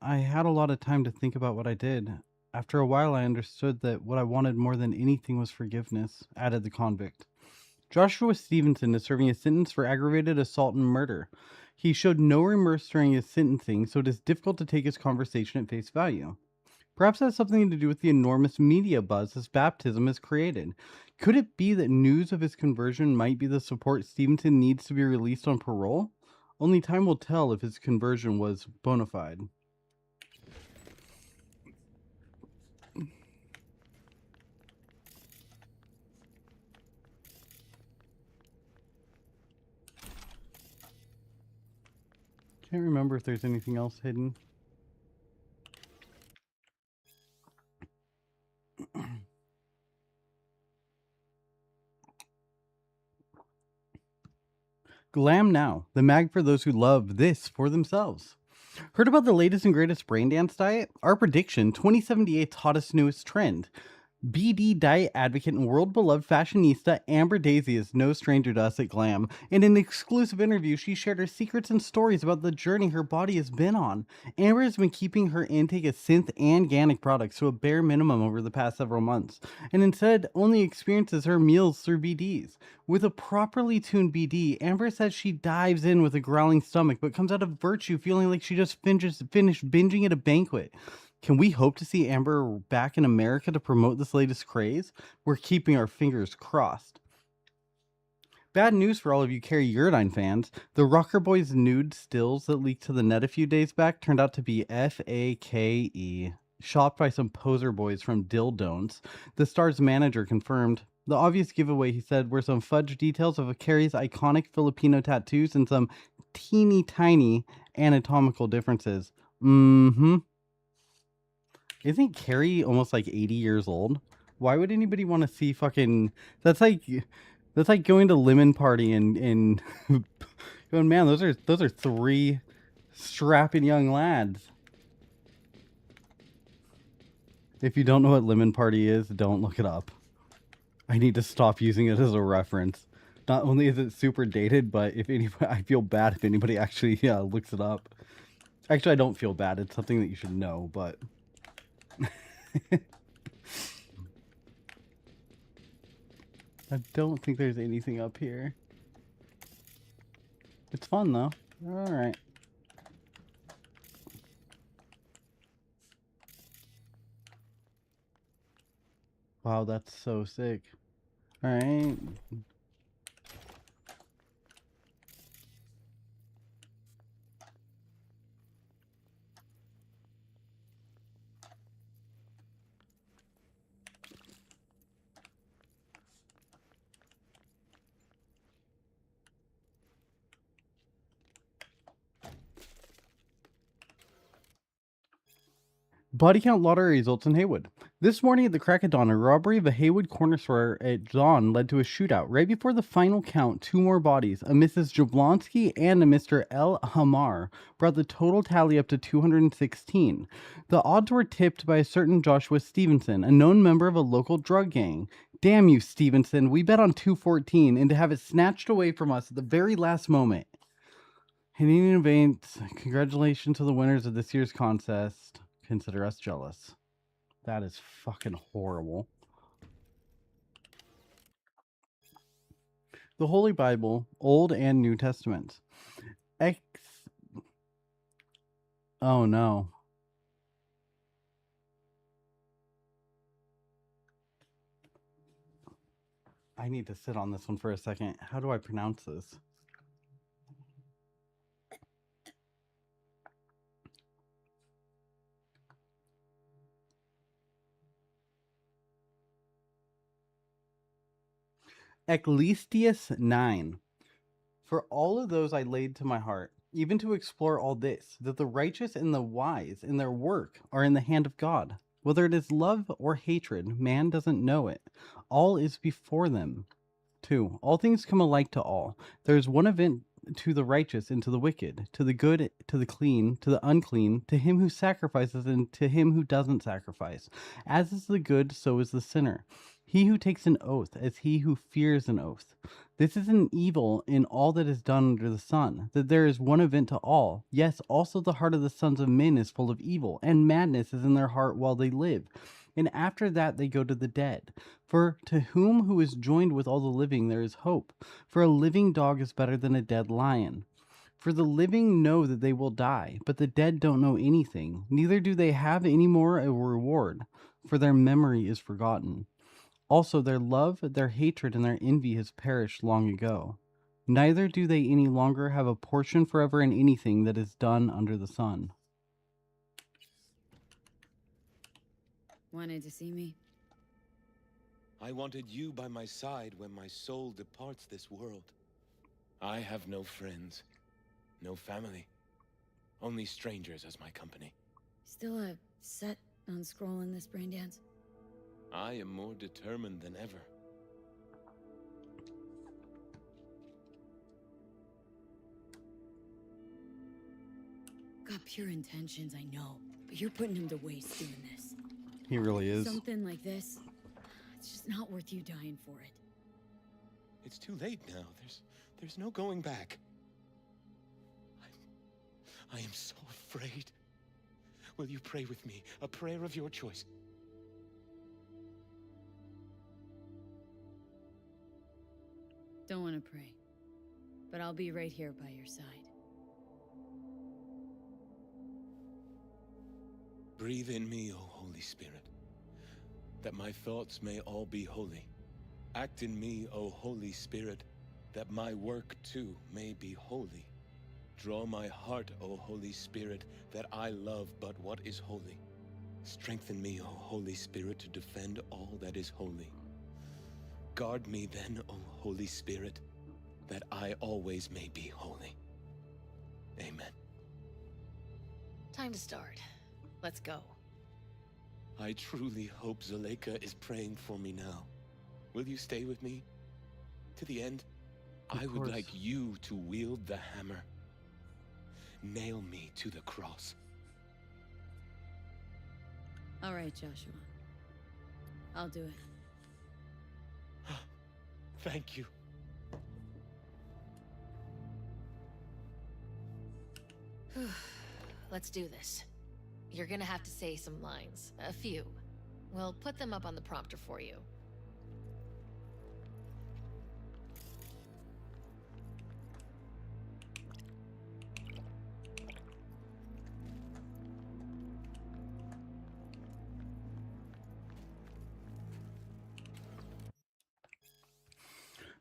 I had a lot of time to think about what I did. After a while, I understood that what I wanted more than anything was forgiveness, added the convict. Joshua Stevenson is serving a sentence for aggravated assault and murder. He showed no remorse during his sentencing, so it is difficult to take his conversation at face value. Perhaps that has something to do with the enormous media buzz his baptism has created. Could it be that news of his conversion might be the support Stevenson needs to be released on parole? Only time will tell if his conversion was bona fide. Can't remember if there's anything else hidden. Glam Now, the mag for those who love this for themselves. Heard about the latest and greatest brain dance diet? Our prediction, 2078's hottest newest trend. BD diet advocate and world-beloved fashionista Amber Daisy is no stranger to us at Glam. In an exclusive interview, she shared her secrets and stories about the journey her body has been on. Amber has been keeping her intake of synth and organic products to a bare minimum over the past several months, and instead only experiences her meals through BDs. With a properly tuned BD, Amber says she dives in with a growling stomach, but comes out of virtue feeling like she just finished binging at a banquet. Can we hope to see Amber back in America to promote this latest craze? We're keeping our fingers crossed. Bad news for all of you Carrie Uridine fans. The Rocker Boys nude stills that leaked to the net a few days back turned out to be FAKE, shopped by some poser boys from Dildon'ts. The star's manager confirmed. The obvious giveaway, he said, were some fudge details of Carrie's iconic Filipino tattoos and some teeny tiny anatomical differences. Isn't Carrie almost like 80 years old? Why would anybody want to see fucking... That's like going to Lemon Party and going, man, those are three Strapping young lads. If you don't know what Lemon Party is, don't look it up. I need to stop using it as a reference. Not only is it super dated, but if anybody, I feel bad if anybody actually looks it up. Actually, I don't feel bad. It's something that you should know, but... I don't think there's anything up here. It's fun, though. Alright. Wow, that's so sick. Alright. Body count lottery results in Haywood. This morning at the crack of dawn, a robbery of a Haywood corner store at dawn led to a shootout. Right before the final count, 2 more bodies, a Mrs. Jablonski and a Mr. L. Hamar, brought the total tally up to 216. The odds were tipped by a certain Joshua Stevenson, a known member of a local drug gang. Damn you, Stevenson. We bet on 214, and to have it snatched away from us at the very last moment. Hitting in advance, congratulations to the winners of this year's contest. Consider us jealous. That is fucking horrible. The Holy Bible, Old and New Testaments. Oh no. I need to sit on this one for a second. How do I pronounce this? Ecclesiastes 9. For all of those I laid to my heart, even to explore all this, that the righteous and the wise in their work are in the hand of God. Whether it is love or hatred, man doesn't know it. All is before them. 2. All things come alike to all. There is one event to the righteous and to the wicked, to the good, to the clean, to the unclean, to him who sacrifices and to him who doesn't sacrifice. As is the good, so is the sinner. He who takes an oath, as he who fears an oath. This is an evil in all that is done under the sun, that there is one event to all. Yes, also the heart of the sons of men is full of evil, and madness is in their heart while they live. And after that they go to the dead. For to whom who is joined with all the living there is hope. For a living dog is better than a dead lion. For the living know that they will die, but the dead don't know anything, neither do they have any more a reward, for their memory is forgotten. Also their love, their hatred, and their envy has perished long ago. Neither do they any longer have a portion forever in anything that is done under the sun. Wanted to see me? I wanted you by my side when my soul departs this world. I have no friends, no family, only strangers as my company. Still set on scrolling this brain dance? I am more determined than ever. Got pure intentions, I know, but you're putting him to waste doing this. He really is. Something like this, it's just not worth you dying for it. It's too late now. There's no going back. I am so afraid. Will you pray with me? A prayer of your choice. Don't want to pray, but I'll be right here by your side. Breathe in me, O Holy Spirit, that my thoughts may all be holy. Act in me, O Holy Spirit, that my work too may be holy. Draw my heart, O Holy Spirit, that I love but what is holy. Strengthen me, O Holy Spirit, to defend all that is holy. Guard me then, O Holy Spirit, that I always may be holy. Amen. Time to start. Let's go. I truly hope Zuleika is praying for me now. Will you stay with me? To the end? I would like you to wield the hammer. nail me to the cross. All right, Joshua. I'll do it. Thank you. Let's do this. You're gonna have to say some lines. A few. We'll put them up on the prompter for you.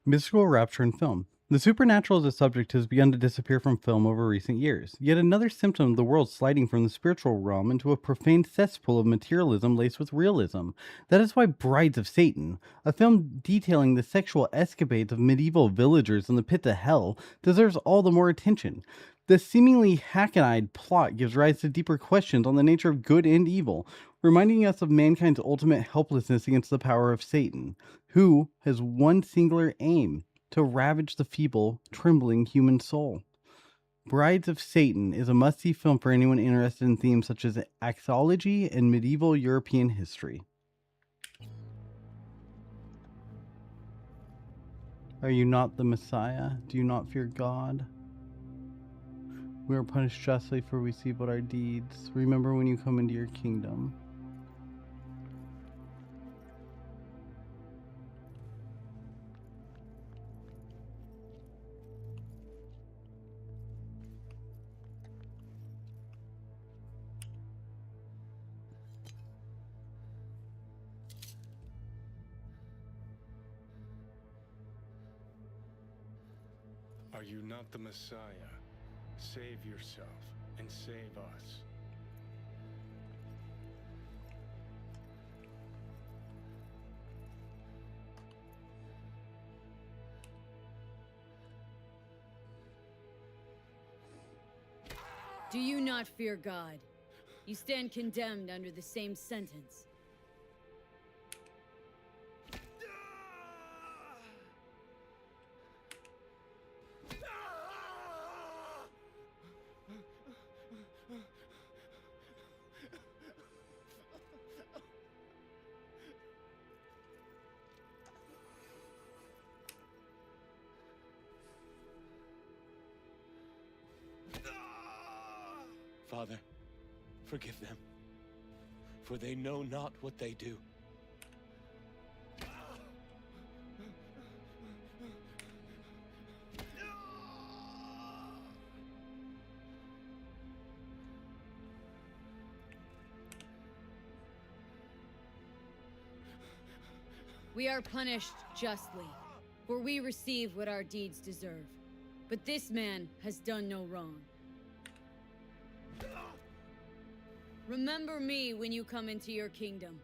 Mystical rapture in film. The supernatural as a subject has begun to disappear from film over recent years, yet another symptom of the world sliding from the spiritual realm into a profane cesspool of materialism laced with realism. That is why Brides of Satan, a film detailing the sexual escapades of medieval villagers in the pit to hell, deserves all the more attention. The seemingly hackneyed plot gives rise to deeper questions on the nature of good and evil, reminding us of mankind's ultimate helplessness against the power of Satan, who has one singular aim: to ravage the feeble, trembling human soul. Brides of Satan is a must-see film for anyone interested in themes such as axology and medieval European history. Are you not the Messiah? Do you not fear God? We are punished justly for we see but our deeds. Remember when you come into your kingdom. Are you not the Messiah? Save yourself and save us. Do you not fear God? You stand condemned under the same sentence. Father, forgive them, for they know not what they do. We are punished justly, for we receive what our deeds deserve. But this man has done no wrong. Remember me when you come into your kingdom.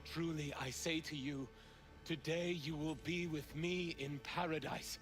Truly, I say to you, today you will be with me in paradise.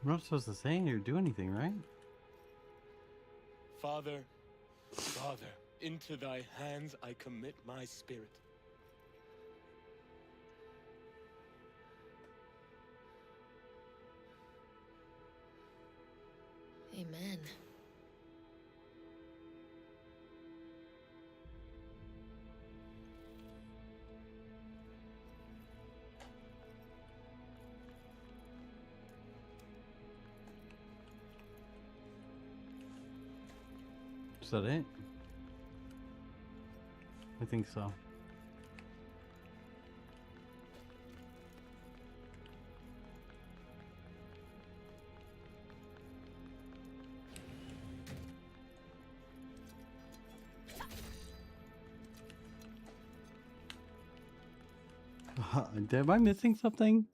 I'm not supposed to say or do anything, right? Father, Father, into thy hands I commit my spirit. Amen. that it? I think so. Am I missing something?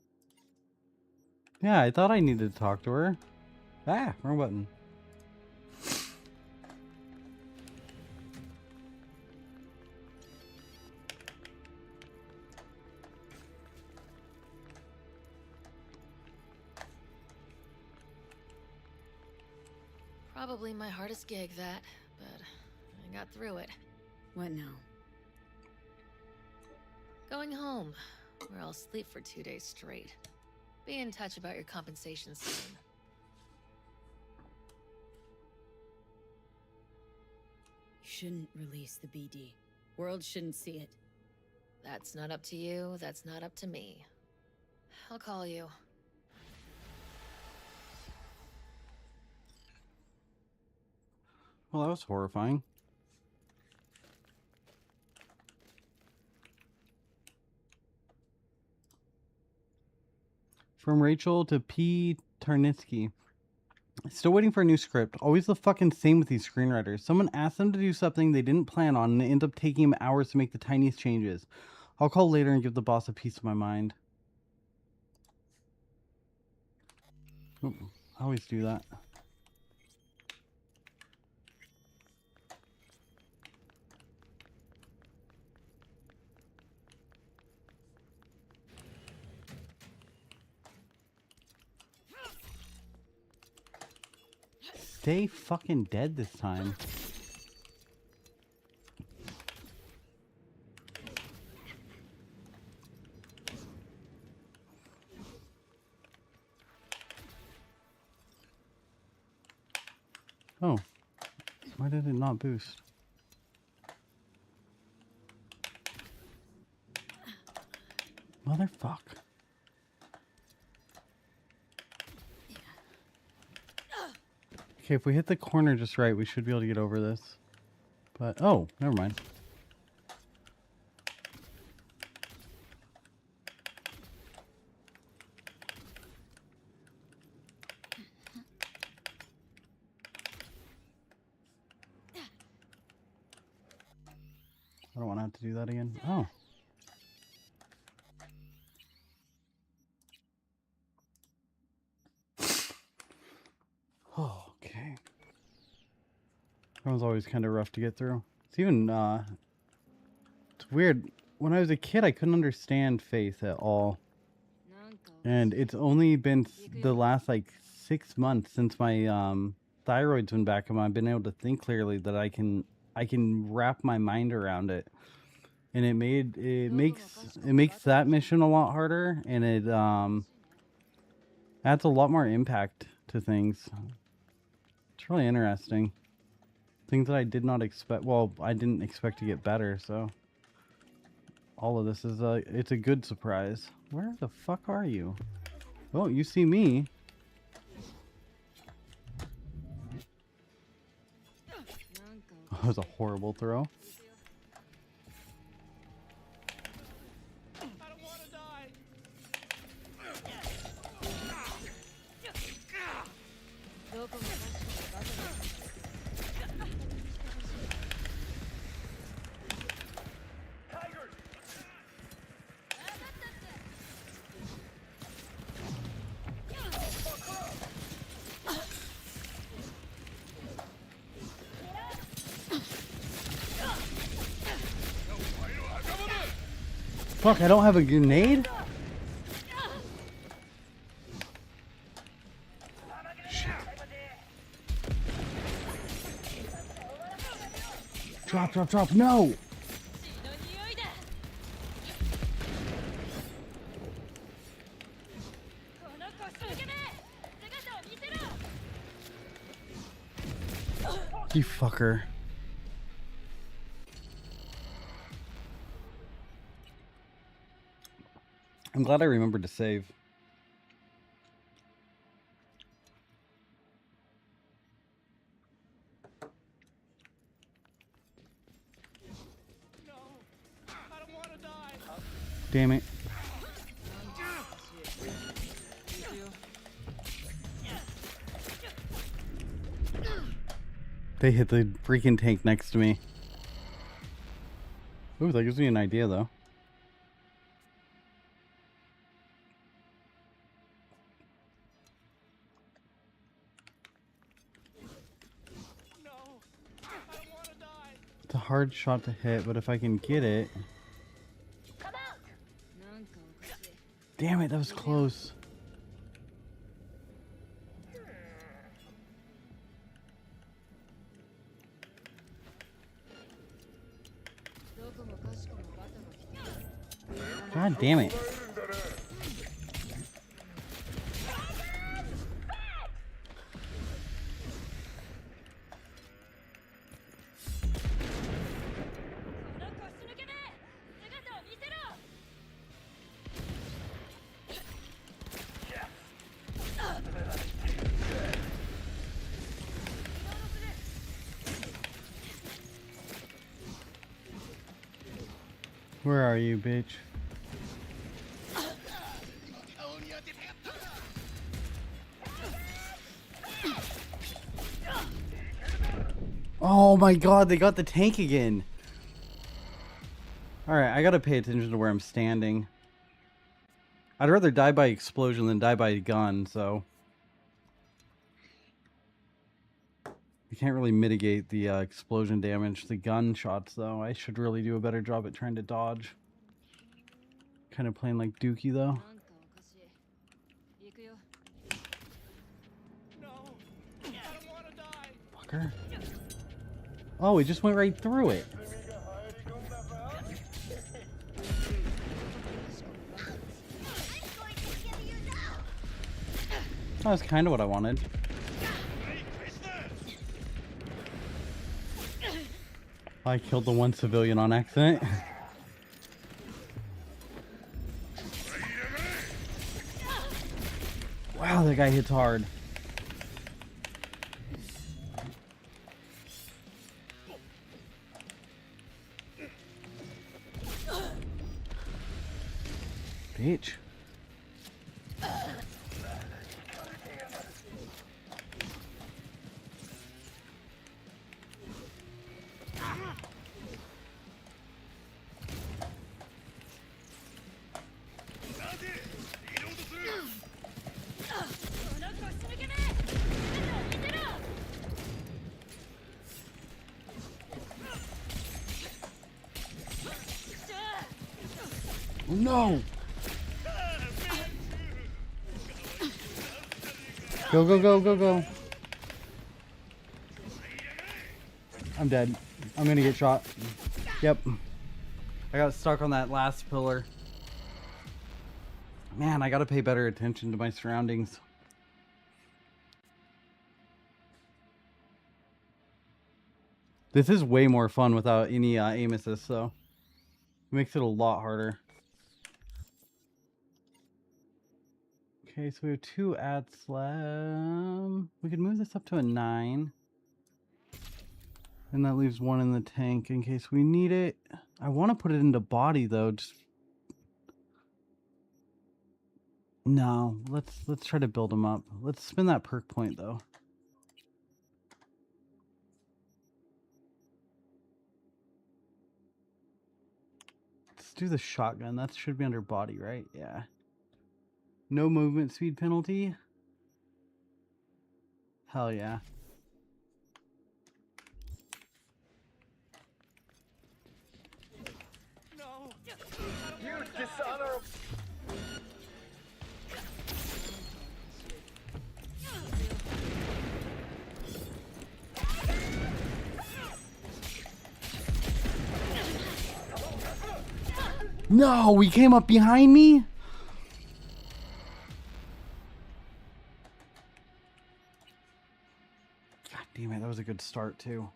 Yeah, I thought I needed to talk to her. Ah, wrong button. Probably my hardest gig, that, but I got through it. What now? Going home, where I'll sleep for 2 days straight. Be in touch about your compensation soon. You shouldn't release the BD. World shouldn't see it. That's not up to you, that's not up to me. I'll call you. Well, that was horrifying. From Rachel to P. Tarnitsky. Still waiting for a new script. Always the fucking same with these screenwriters. Someone asks them to do something they didn't plan on, and it ends up taking them hours to make the tiniest changes. I'll call later and give the boss a piece of my mind. Ooh, I always do that. Stay fucking dead this time. Oh, why did it not boost? Motherfuck. Okay, if we hit the corner just right, we should be able to get over this. But, oh, never mind. I don't want to have to do that again. Oh. Oh, okay. That was always kind of rough to get through. It's even, it's weird. When I was a kid, I couldn't understand faith at all. And it's only been the last, like, 6 months since my, thyroid's been back and I've been able to think clearly that I can wrap my mind around it. And it makes that mission a lot harder, and it, adds a lot more impact to things. It's really interesting. Things that I did not expect. Well, I didn't expect to get better, so all of this is it's a good surprise. Where the fuck are you? Oh, you see me. That was a horrible throw. Fuck, I don't have a grenade? Shit. Drop, drop, drop, no! You fucker. I'm glad I remembered to save. Damn it. They hit the freaking tank next to me. Ooh, that gives me an idea, though. It's a hard shot to hit, but if I can get it... Damn it, that was close. God damn it. Where are you, bitch? Oh my god, they got the tank again. Alright, I gotta pay attention to where I'm standing. I'd rather die by explosion than die by gun, so... You can't really mitigate the explosion damage. The gunshots, though, I should really do a better job at trying to dodge. Kind of playing like Dookie, though. Fucker. Oh, it just went right through it. That was kind of what I wanted. I killed the one civilian on accident. Wow, that guy hits hard. Bitch. No! Go, go, go, go, go. I'm dead. I'm gonna get shot. Yep. I got stuck on that last pillar. Man, I gotta pay better attention to my surroundings. This is way more fun without any aim assist, though. It makes it a lot harder. Okay, so we have 2 ats left. We could move this up to a 9. And that leaves 1 in the tank in case we need it. I want to put it into body though. Just no. Let's try to build them up. Let's spin that perk point though. Let's do the shotgun. That should be under body, right? Yeah. No movement speed penalty. Hell yeah. No. You dishonorable. No, he came up behind me. God damn it, that was a good start too.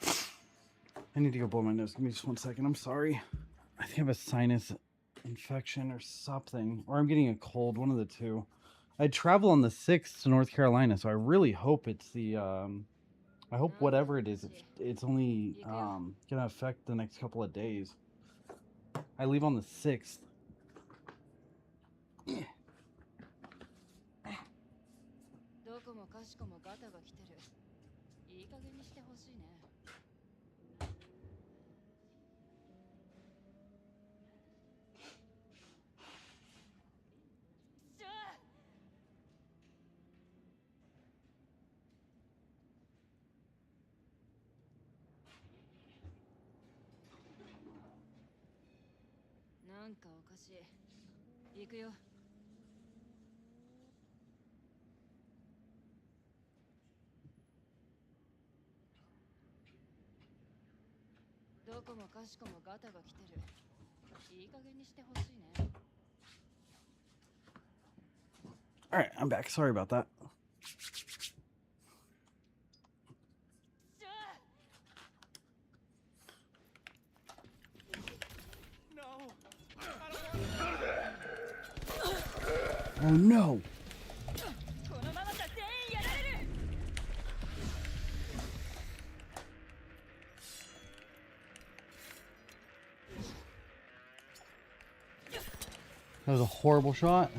I need to go blow my nose. Give me just 1 second. I'm sorry. I think I have a sinus infection or something. Or I'm getting a cold, one of the two. I travel on the 6th to North Carolina, so I really hope it's the... I hope whatever it is, it's only going to affect the next couple of days. I leave on the 6th. どこもかしこもガタが来てる。いい加減にしてほしいね。なんかおかしい。行くよ。どこもかしこもガタが来てる。いい加減にしてほしいね。All right, I'm back. Sorry about that. Oh no! That was a horrible shot.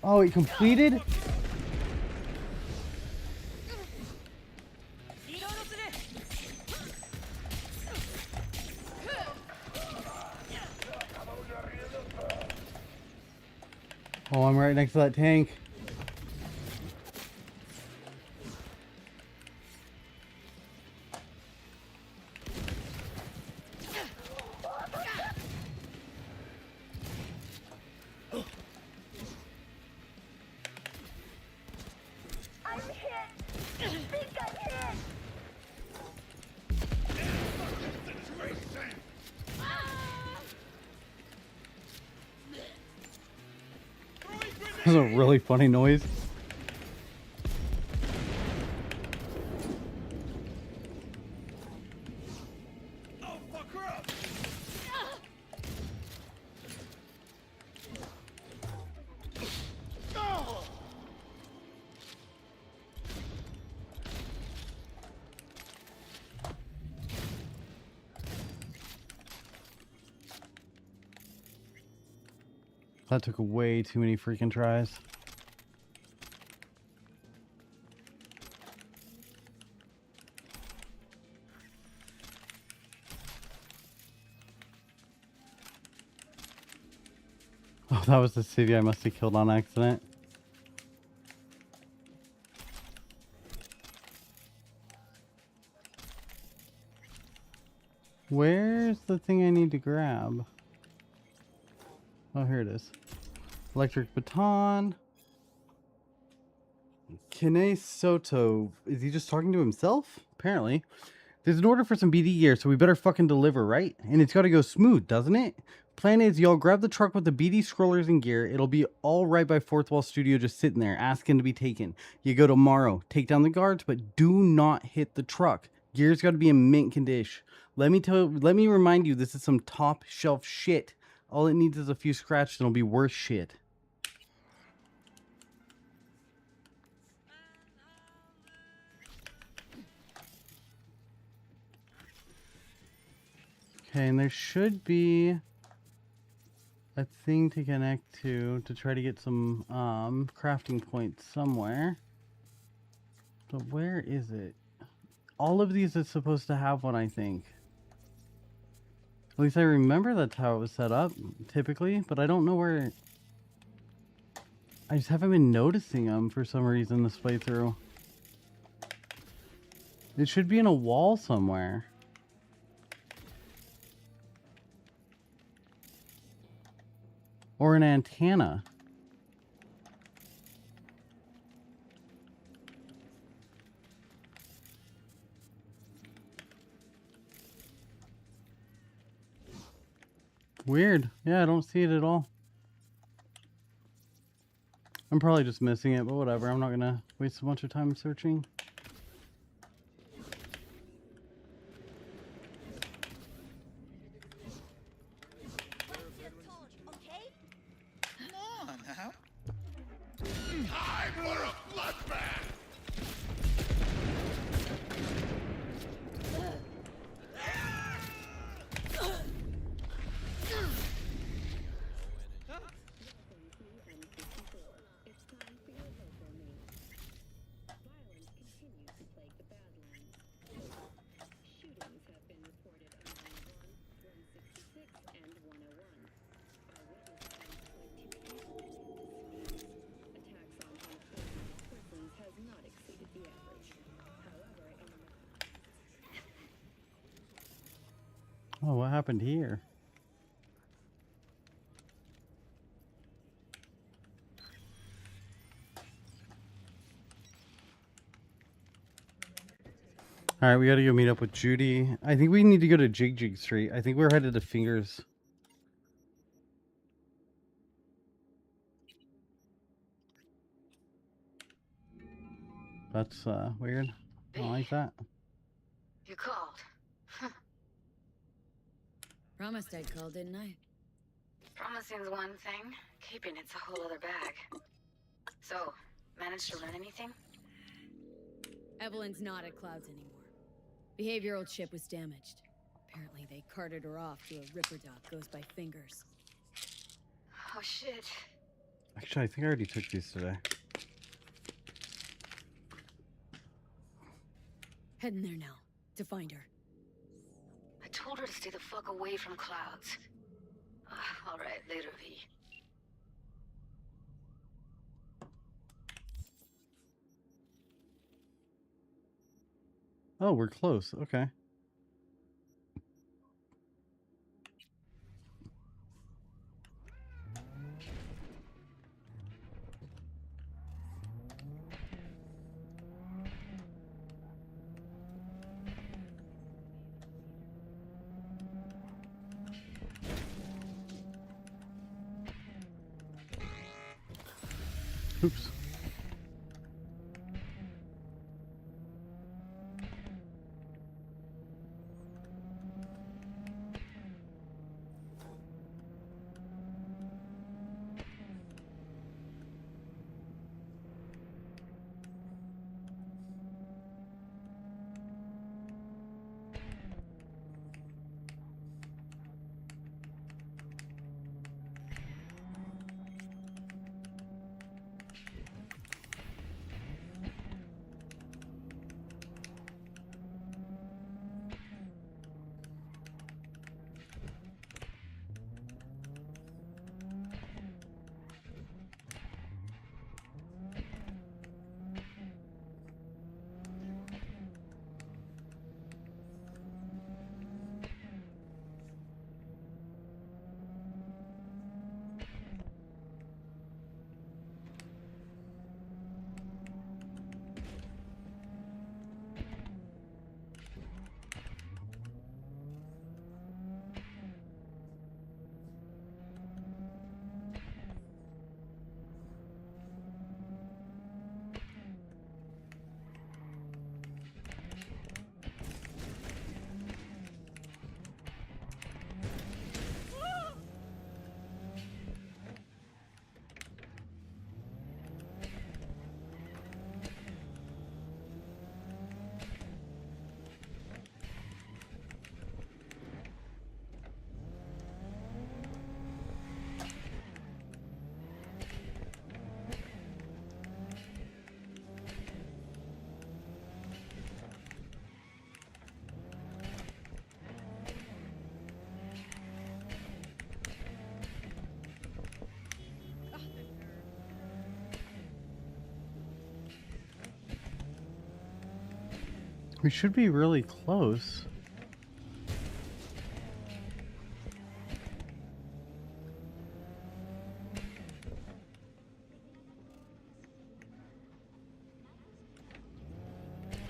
Oh, it completed? Oh, I'm right next to that tank. That was a really funny noise. That took way too many freaking tries. Oh, that was the civvy I must have killed on accident. Where's the thing I need to grab? Oh, here it is. Electric baton. Kine Soto. Is he just talking to himself? Apparently. There's an order for some BD gear, so we better fucking deliver, right? And it's got to go smooth, doesn't it? Plan is y'all grab the truck with the BD scrollers and gear. It'll be all right by Fourth Wall Studio just sitting there, asking to be taken. You go tomorrow. Take down the guards, but do not hit the truck. Gear's got to be in mint condition. Let me remind you, this is some top shelf shit. All it needs is a few scratches and it'll be worth shit. Okay, and there should be a thing to connect to try to get some crafting points somewhere. But where is it? All of these are supposed to have one, I think. At least I remember that's how it was set up, typically, but I don't know where... I just haven't been noticing them for some reason this playthrough. It should be in a wall somewhere. Or an antenna. Weird. Yeah, I don't see it at all. I'm probably just missing it, but whatever. I'm not gonna waste a bunch of time searching. Come on now. Time for a bloodbath! Oh, what happened here? All right, we got to go meet up with Judy. I think we need to go to Jig Street. I think we're headed to Fingers. That's weird. I don't like that. You called. Promised I'd call, didn't I? Promising's one thing, keeping it's a whole other bag. So, managed to run anything? Evelyn's not at Clouds anymore. Behavioral chip was damaged. Apparently they carted her off to a Ripper dock, goes by Fingers. Oh shit. Actually, I think I already took these today. Heading there now, to find her. I told her to stay the fuck away from Clouds. Alright, later, V. Oh, we're close. Okay. Oops. We should be really close.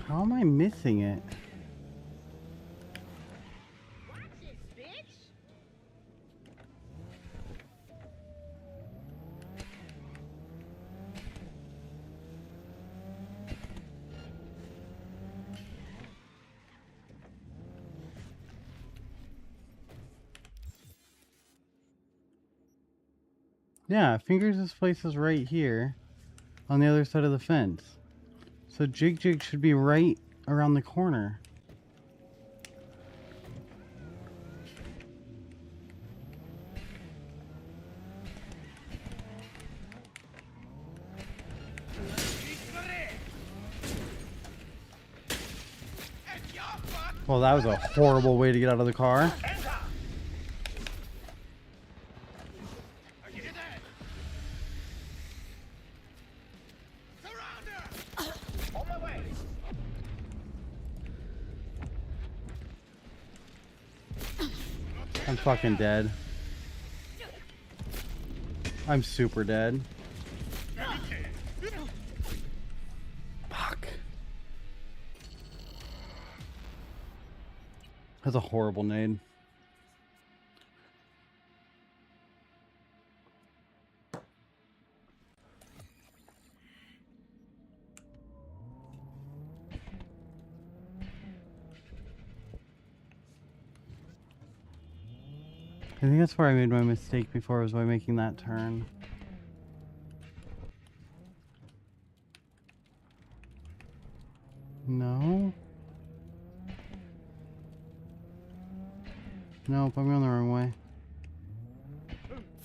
How am I missing it? Yeah, Fingers' place is right here on the other side of the fence. So Jig should be right around the corner. Well, that was a horrible way to get out of the car. I'm fucking dead. I'm super dead. Fuck. That's a horrible nade. I think that's where I made my mistake before, was by making that turn. No? Nope, I'm going the wrong way.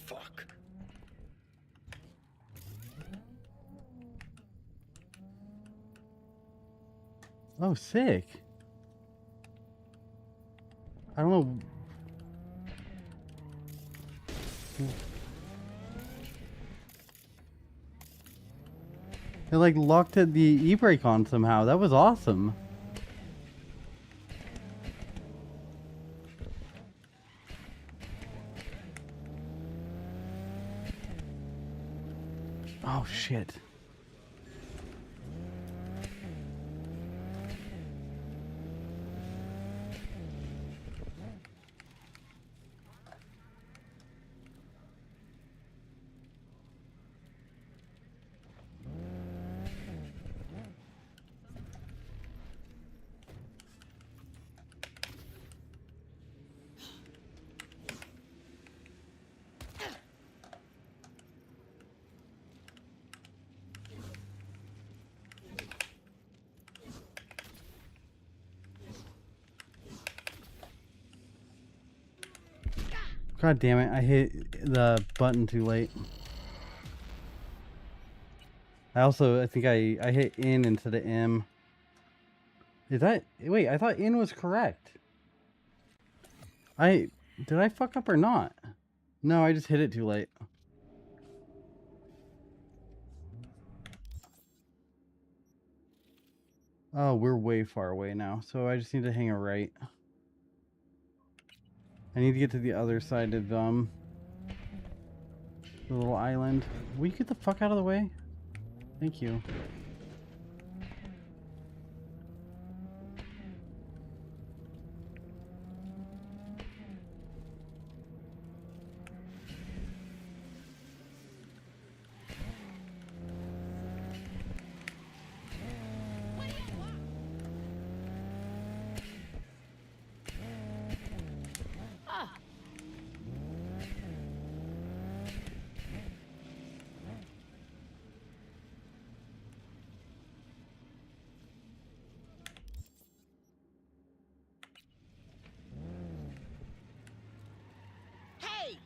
Fuck. Oh, sick. I don't know. It like locked the e-brake on somehow. That was awesome. Oh shit. God damn it, I hit the button too late. I think I hit N instead of M. Is that... Wait, I thought N was correct. Did I fuck up or not? No, I just hit it too late. Oh, we're way far away now, so I just need to hang a right. I need to get to the other side of the little island. Will you get the fuck out of the way? Thank you.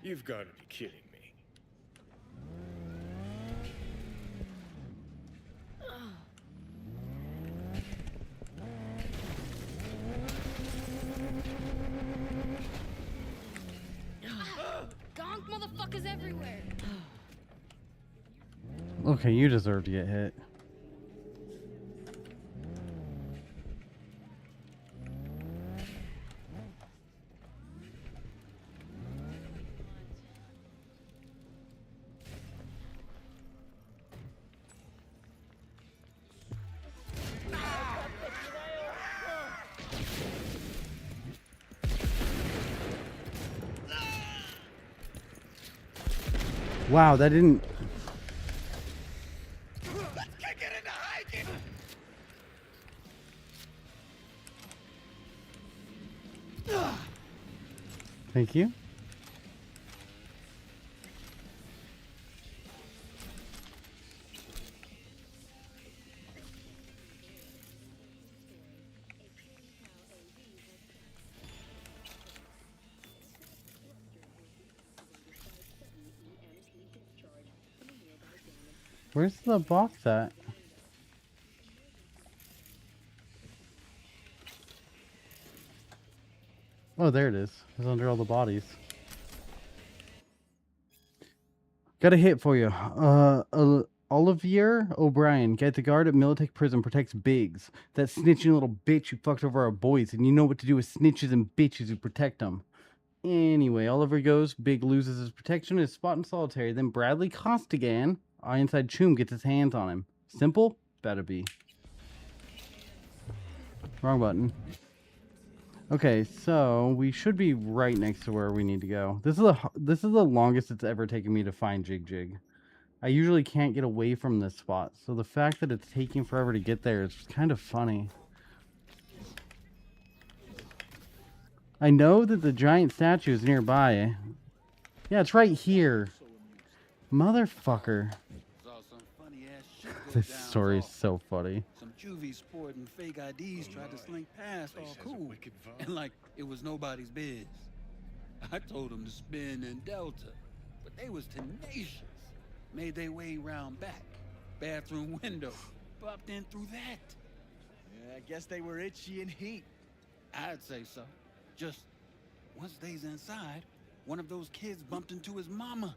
You've got to be kidding me. Gonk motherfuckers everywhere. Okay, you deserve to get hit. Wow, that didn't... Thank you. Where's the box at? Oh, there it is. It's under all the bodies. Got a hit for you. Olivier O'Brien, get the guard at Militech Prison, protects Biggs. That snitching little bitch who fucked over our boys, and you know what to do with snitches and bitches who protect them. Anyway, Oliver goes, Big loses his protection, is spot in solitary. Then Bradley Costigan, eye inside Choom, gets his hands on him. Simple? Better be. Wrong button. Okay, so we should be right next to where we need to go. This is the longest it's ever taken me to find Jig. I usually can't get away from this spot, so the fact that it's taking forever to get there is kind of funny. I know that the giant statue is nearby. Yeah, it's right here. Motherfucker. This story is so funny. Some juvie sporting fake IDs tried to slink past all cool. And like it was nobody's biz. I told them to spin in Delta, but they was tenacious. Made their way round back. Bathroom window. Popped in through that. Yeah, I guess they were itchy and heat. I'd say so. Just once they's inside, one of those kids bumped into his mama.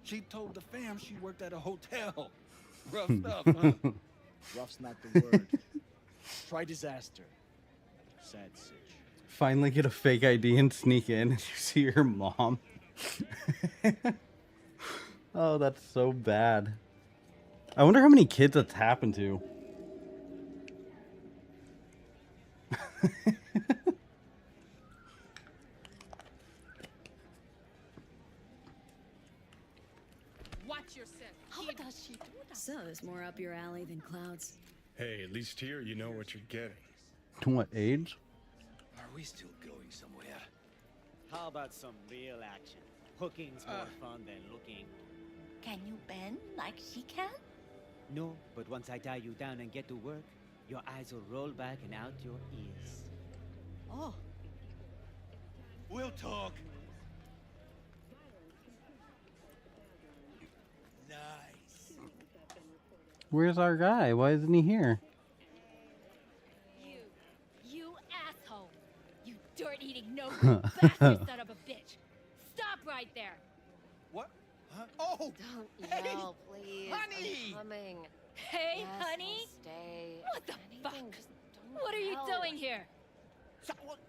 She told the fam she worked at a hotel. Rough stuff, huh? Rough's not the word. Try disaster. Sad sitch. Finally get a fake ID and sneak in and you see your mom. Oh, that's so bad. I wonder how many kids that's happened to. Watch yourself. How does she do that? So it's more up your alley than Cloud's. Hey, at least here you know what you're getting. To what age? Are we still going somewhere? How about some real action? Hooking's more fun than looking. Can you bend like she can? No, but once I tie you down and get to work, your eyes will roll back and out your ears. Oh. We'll talk. Nice. Where's our guy? Why isn't he here? You asshole! You dirt-eating no-good bastard son of a bitch! Stop right there! What? Huh? Oh! Don't yell, please. Honey! I'm coming. Hey, Yes, honey! I'll stay. What the fuck? Just don't What are you yell. doing here?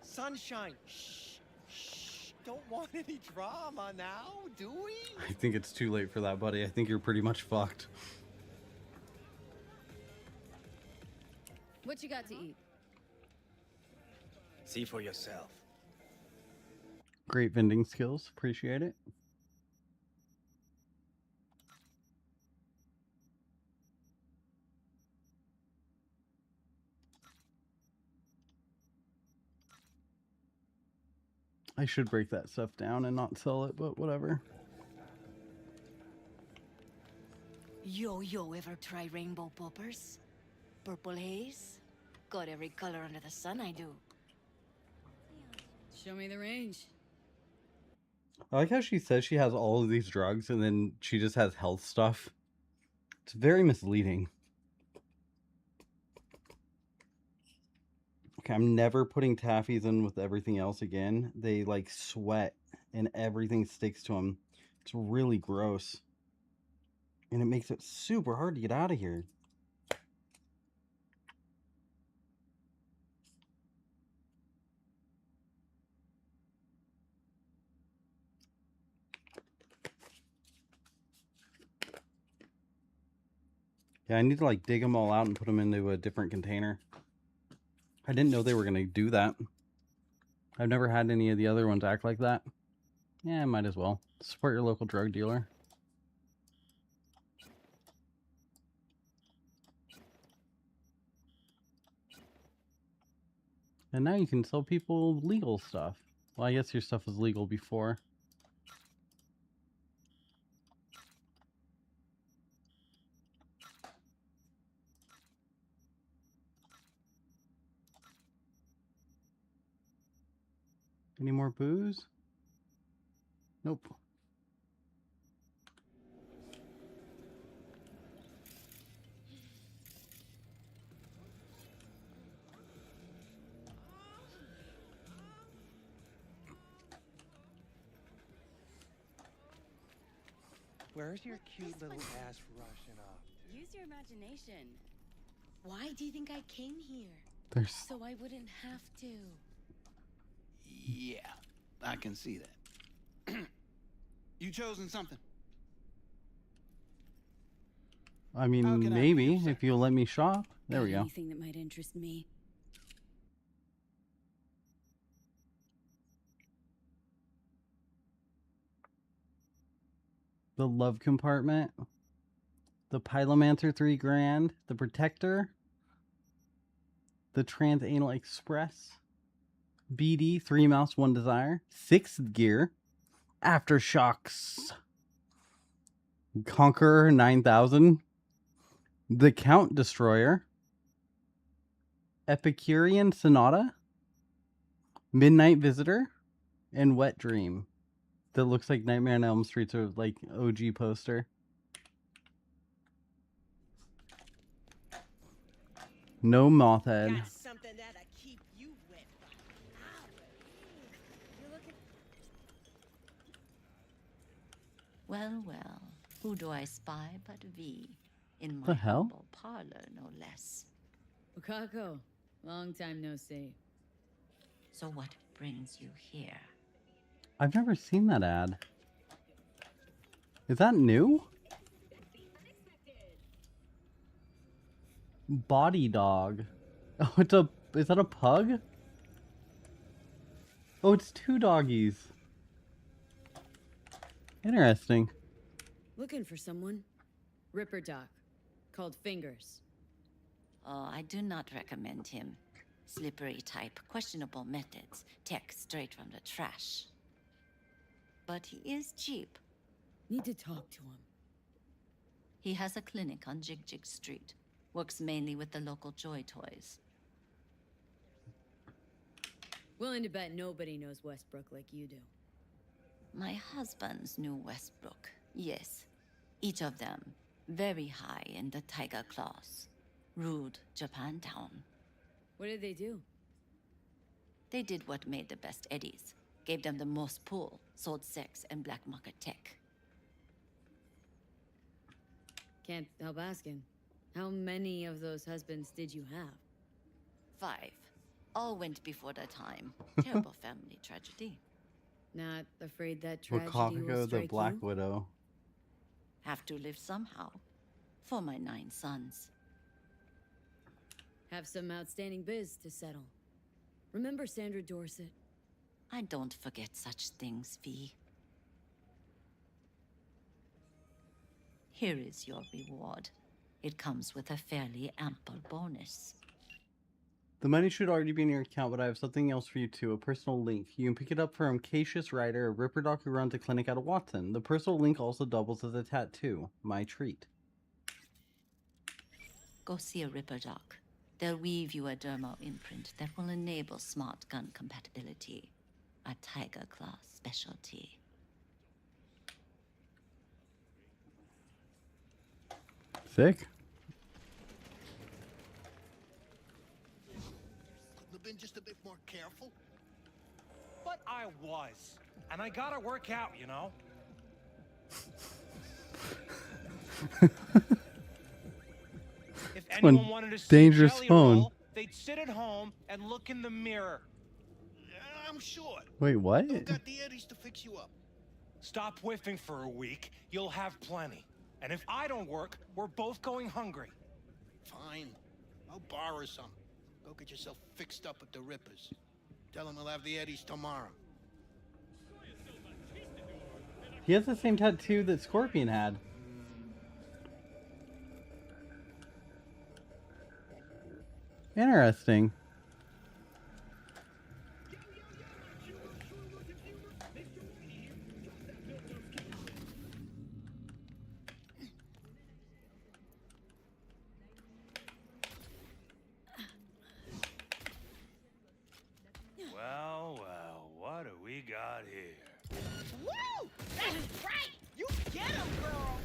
Sunshine. Shh. Shh. Don't want any drama now, do we? I think it's too late for that, buddy. I think you're pretty much fucked. What you got to eat? See for yourself. Great vending skills. Appreciate it. I should break that stuff down and not sell it, but whatever. Yo, ever try rainbow poppers? Purple haze? Got every color under the sun, I do. Show me the range. I like how she says she has all of these drugs and then she just has health stuff. It's very misleading. Okay, I'm never putting taffies in with everything else again. They like sweat and everything sticks to them. It's really gross. And it makes it super hard to get out of here. Yeah, I need to like dig them all out and put them into a different container. I didn't know they were going to do that. I've never had any of the other ones act like that. Yeah, might as well. Support your local drug dealer. And now you can sell people legal stuff. Well, I guess your stuff was legal before. Any more booze? Nope. Where's your cute little ass rushing off? Use your imagination. Why do you think I came here? There's So I wouldn't have to. Yeah, I can see that. You chosen something? I mean, maybe if you'll let me shop. There we go. Anything that might interest me. The Love Compartment, the Pylomancer 3 grand, the Protector, the Transanal Express, BD 3 mouse 1 desire, 6th gear, Aftershocks, Conqueror 9000, the Count Destroyer, Epicurean Sonata, Midnight Visitor, and Wet Dream. That looks like Nightmare on Elm Street's or like OG poster. No Mothhead. Got something that'll keep you wet. Well, well, who do I spy but V? In my The hell? humble parlor, no less. Wakako, long time no see. So what brings you here? I've never seen that ad. Is that new? Body Dog. Oh, is that a pug? Oh, it's 2 doggies. Interesting. Looking for someone? Ripper Doc, called Fingers. Oh, I do not recommend him. Slippery type, questionable methods, tech straight from the trash. But he is cheap. Need to talk to him. He has a clinic on Jig Street. Works mainly with the local Joy Toys. Willing to bet nobody knows Westbrook like you do. My husbands knew Westbrook, yes. Each of them very high in the Tiger Claws. Ruled Japantown. What did they do? They did what made the best eddies. Gave them the most pull, sold sex and black market tech. Can't help asking. How many of those husbands did you have? 5. All went before their time. Terrible family tragedy. Not afraid that tragedy will Wakako the strike Black you? Widow. Have to live somehow. For my 9 sons. Have some outstanding biz to settle. Remember Sandra Dorset? I don't forget such things, V. Here is your reward. It comes with a fairly ample bonus. The money should already be in your account, but I have something else for you too. A personal link. You can pick it up from Cassius Ryder, a Ripper Doc who runs a clinic out of Watson. The personal link also doubles as a tattoo. My treat. Go see a Ripper Doc. They'll weave you a dermo imprint that will enable smart gun compatibility. A Tiger Claw specialty. Sick. Couldn't have been just a bit more careful. But I was. And I gotta work out, you know? If anyone wanted to see dangerous Jelly phone. Roll, they'd sit at home and look in the mirror. I'm sure. Wait, what? Don't got the eddies to fix you up. Stop whiffing for a week, you'll have plenty. And if I don't work, we're both going hungry. Fine. I'll borrow some. Go get yourself fixed up at the Rippers. Tell them we'll have the eddies tomorrow. He has the same tattoo that Scorpion had. Interesting. Well, what do we got here? Woo! That's right! You get him, girl!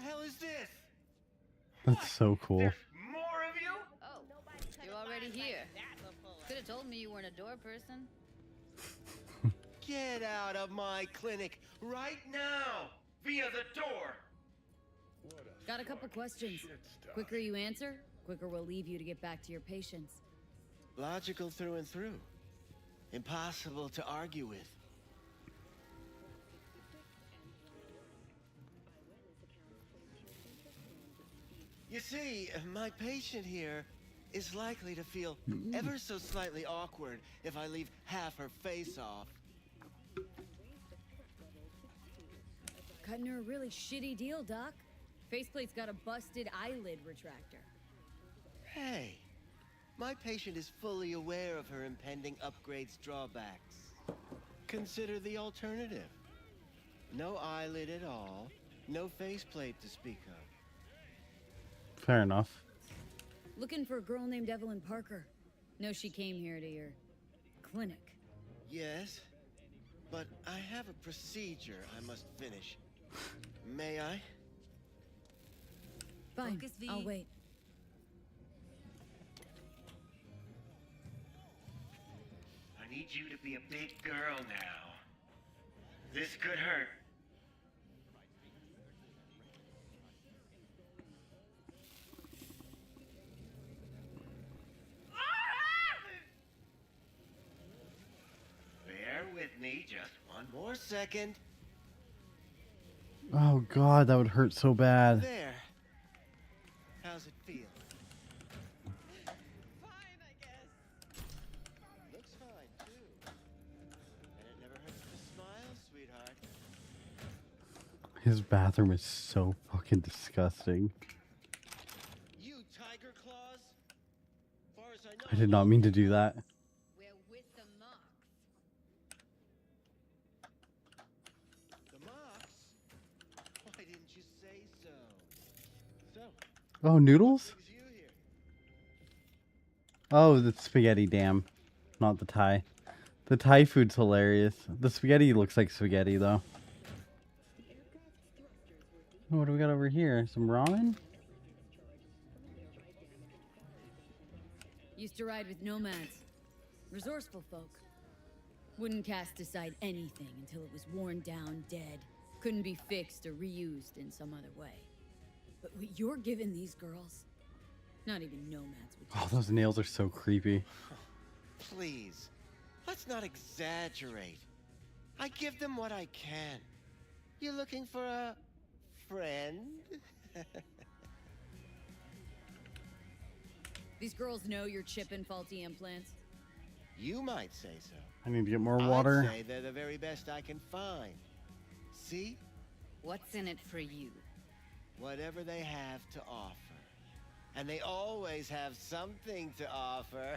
hell is this? That's so cool. More of you? Oh, you're already here. Could have told me you weren't a door person. Get out of my clinic right now! Via the door! Got a couple questions. Quicker you answer, quicker we'll leave you to get back to your patients. Logical through and through. Impossible to argue with. You see, my patient here is likely to feel ever so slightly awkward if I leave half her face off. Cutting her a really shitty deal, Doc. Faceplate's got a busted eyelid retractor. Hey, my patient is fully aware of her impending upgrade's drawbacks. Consider the alternative. No eyelid at all, no faceplate to speak of. Fair enough. Looking for a girl named Evalyn Parker. Know she came here to your clinic. Yes, but I have a procedure I must finish. May I? Fine, I'll wait. I need you to be a big girl now. This could hurt. Bear with me just one more second. Oh god, that would hurt so bad. There. How's it feel? Fine, I guess. Looks fine, too. And it never hurts to smile, sweetheart. His bathroom is so fucking disgusting. You tiger claws? Far as I know, I did not mean to do that. We're with the Mox. The Mox? Why didn't you say so? So, Oh, noodles? Oh, the spaghetti, damn. Not the Thai. The Thai food's hilarious. The spaghetti looks like spaghetti, though. Oh, what do we got over here? Some ramen? Used to ride with nomads. Resourceful folk. Wouldn't cast aside anything until it was worn down, dead. Couldn't be fixed or reused in some other way. But what you're giving these girls, not even nomads would. Oh, those nails are so creepy. please, let's not exaggerate. I give them what I can. You looking for a friend? These girls know you're chipping faulty implants. You might say so. I need to get more water. I'd say they're the very best I can find. See? What's in it for you? Whatever they have to offer. And they always have something to offer.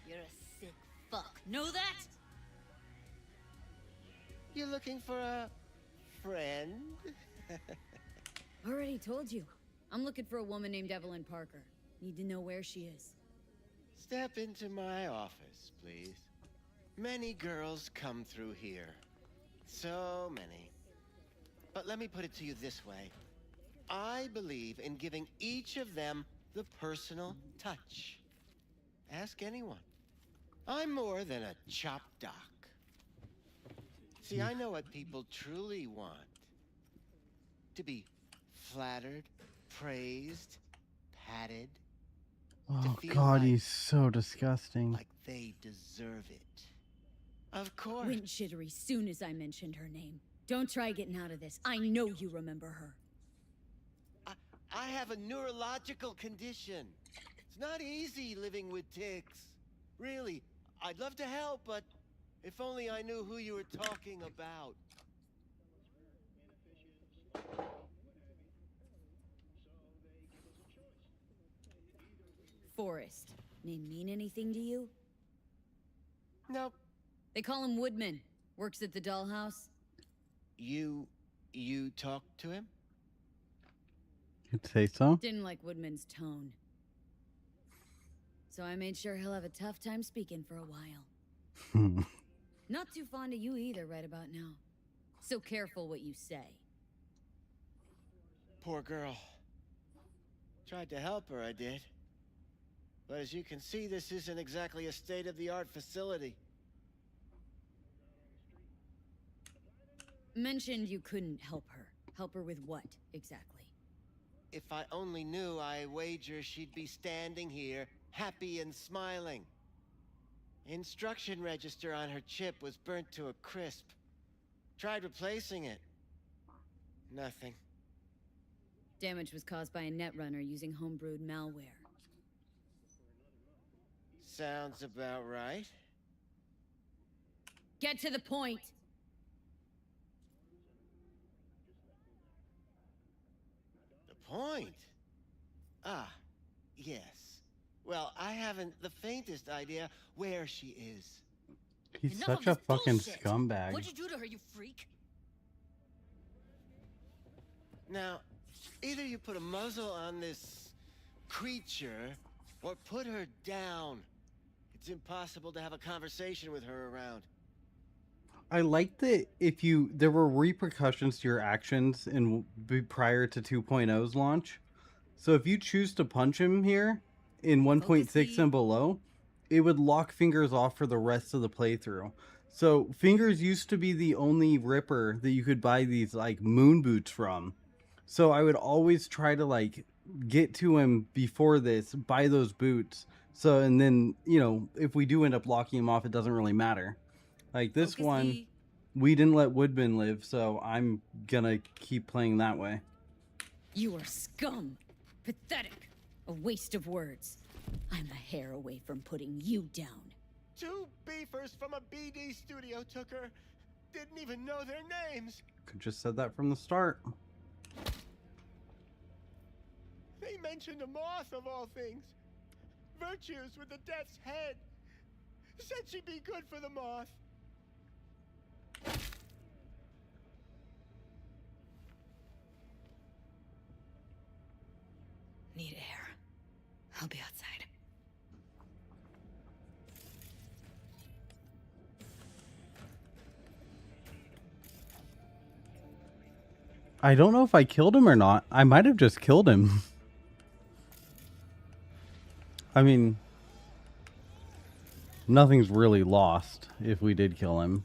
You're a sick fuck. Know that? You looking for a friend? Already told you. I'm looking for a woman named Evalyn Parker. Need to know where she is. Step into my office, please. Many girls come through here. So many. But let me put it to you this way. I believe in giving each of them the personal touch. Ask anyone. I'm more than a chop doc. See, I know what people truly want. To be flattered, praised, patted. Oh feel god, like- he's so disgusting. Like they deserve it. Of course. Went shittery soon as I mentioned her name. Don't try getting out of this. I know you remember her. I have a neurological condition. It's not easy living with tics. Really, I'd love to help, but if only I knew who you were talking about. Forrest. Name mean anything to you? Nope. They call him Woodman. Works at the dollhouse. You talked to him? You'd say so? Didn't like Woodman's tone. So I made sure he'll have a tough time speaking for a while. Not too fond of you either right about now. So careful what you say. poor girl. Tried to help her, I did. But as you can see, this isn't exactly a state-of-the-art facility. Mentioned you couldn't help her. Help her with what, exactly? If I only knew, I wager she'd be standing here, happy and smiling. Instruction register on her chip was burnt to a crisp. Tried replacing it. Nothing. Damage was caused by a netrunner using homebrewed malware. Sounds about right. Get to the point! The point? Ah, yes. Well, I haven't the faintest idea where she is. He's Enough such of a this fucking bullshit. scumbag. What'd you do to her, you freak? Now, either you put a muzzle on this creature, or put her down. It's impossible to have a conversation with her around. I like that there were repercussions to your actions prior to 2.0's launch. So if you choose to punch him here in 1.6 and below, it would lock fingers off for the rest of the playthrough. So fingers used to be the only ripper that you could buy these like moon boots from. So I would always try to like get to him before this, buy those boots. So, and then, you know, if we do end up locking him off, it doesn't really matter. Like this one, we didn't let Woodman live, so I'm gonna keep playing that way. You are scum. Pathetic. A waste of words. I'm a hair away from putting you down. 2 beefers from a BD studio took her. Didn't even know their names. Could just said that from the start. They mentioned a moth of all things. Virtues with the death's head. Said she'd be good for the moth. Need air. I'll be outside. I don't know if I killed him or not. I might have just killed him. I mean, nothing's really lost if we did kill him.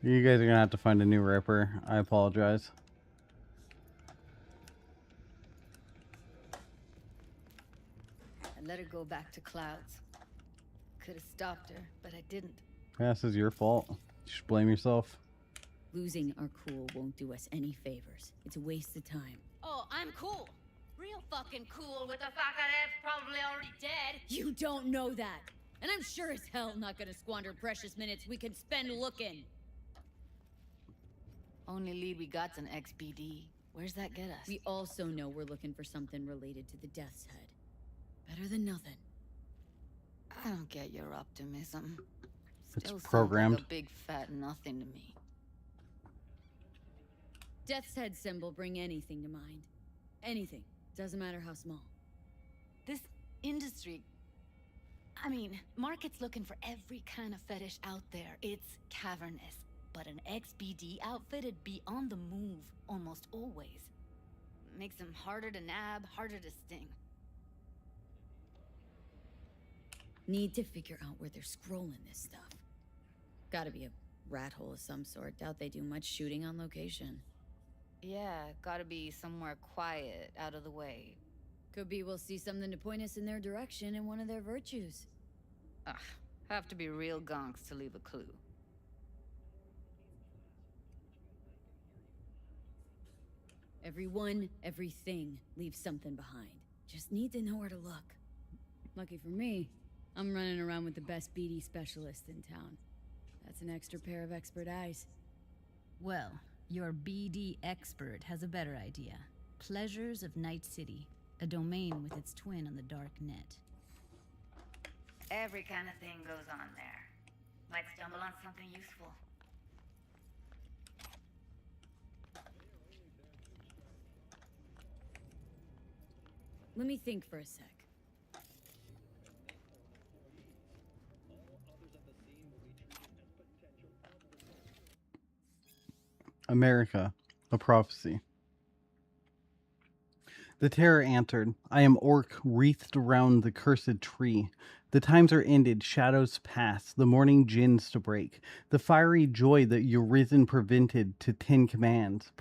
You guys are gonna have to find a new ripper. I apologize. I let her go back to Clouds. Could have stopped her, but I didn't. Yeah, this is your fault. You should blame yourself. Losing our cool won't do us any favors. It's a waste of time. Oh, I'm cool. Real fucking cool with the fact that Ev's probably already dead. You don't know that. And I'm sure as hell not gonna squander precious minutes we could spend looking. Only lead we got's an XBD. Where's that get us? We also know we're looking for something related to the Death's Head. Better than nothing. I don't get your optimism. It's Still programmed. sounds like a big fat nothing to me. Death's Head symbol bring anything to mind. Anything. Doesn't matter how small. This industry... I mean, market's looking for every kind of fetish out there. It's cavernous. But an XBD outfit'd be on the move almost always. Makes them harder to nab, harder to sting. Need to figure out where they're scrolling this stuff. Gotta be a rat hole of some sort. Doubt they do much shooting on location. Yeah, gotta be somewhere quiet, out of the way. Could be we'll see something to point us in their direction in one of their virtues. Ugh, have to be real gonks to leave a clue. Everyone, everything leaves something behind. Just need to know where to look. Lucky for me, I'm running around with the best BD specialist in town. That's an extra pair of expert eyes. Well, your BD expert has a better idea. Pleasures of Night City, a domain with its twin on the dark net. Every kind of thing goes on there. Might stumble on something useful. Let me think for a sec. America, a prophecy. The terror answered, I am Orc wreathed around the cursed tree. The times are ended, shadows pass, the morning gins to break. The fiery joy that Urizen perverted to 10 commands.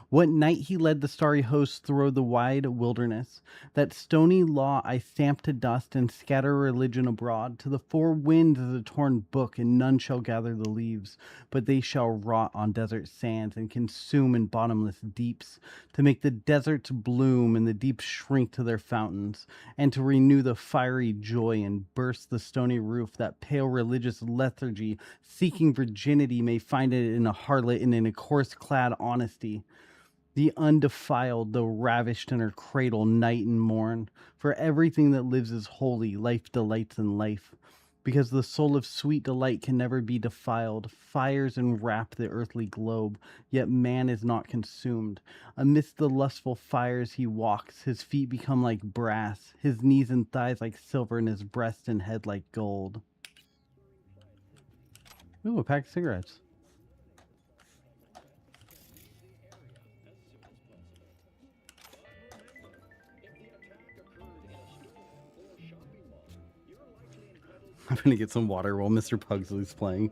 What night he led the starry host through the wide wilderness. That stony law I stamp to dust and scatter religion abroad. To the four winds is a torn book, and none shall gather the leaves, but they shall rot on desert sands and consume in bottomless deeps, to make the deserts bloom and the deeps shrink to their fountains, and to renew the fiery joy and burst the stony roof, that pale religious lethargy seeking virginity may find it in a harlot and in a coarse-clad honesty. The undefiled, though ravished in her cradle night and morn, for everything that lives is holy, life delights in life. Because the soul of sweet delight can never be defiled, fires enwrap the earthly globe, yet man is not consumed. Amidst the lustful fires he walks, his feet become like brass, his knees and thighs like silver, and his breast and head like gold. Ooh, a pack of cigarettes. I'm gonna get some water while Mr. Pugsley's playing.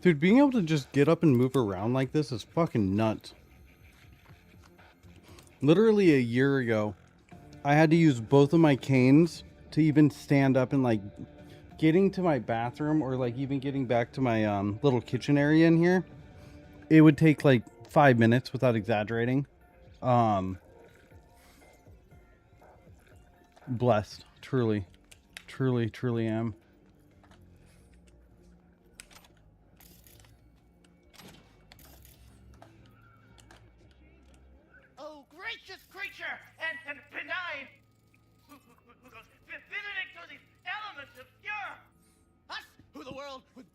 Dude, being able to just get up and move around like this is fucking nuts. Literally a year ago, I had to use both of my canes to even stand up, and like getting to my bathroom or like even getting back to my little kitchen area in here, it would take like 5 minutes without exaggerating. Blessed. Truly. Truly, truly am. Oh, gracious creature and benign, befitting to the elements obscure. Us, who the world with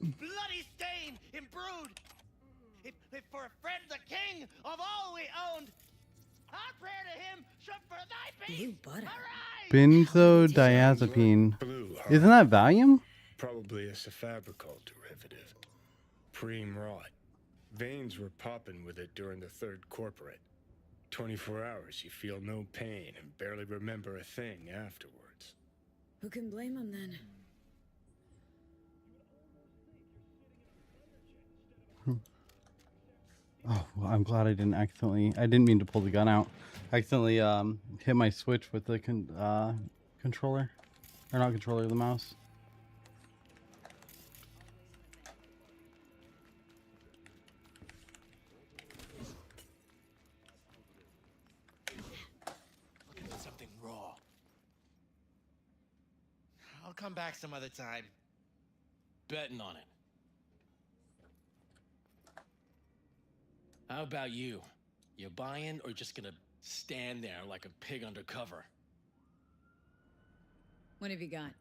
bloody stain imbrued. If for a friend the king of all we owned, our prayer to him should for thy peace arise. Benzodiazepine. Isn't that Valium? Probably a Cefabricol derivative. Preem rot. Veins were popping with it during the third corporate. 24 hours, you feel no pain and barely remember a thing afterwards. Who can blame him then? Oh, well, I'm glad I didn't accidentally. I didn't mean to pull the gun out. I accidentally hit my switch with the controller, or not controller, the mouse. Looking for something raw. I'll come back some other time. Betting on it. How about you? You buying or just gonna stand there like a pig undercover? What have you got?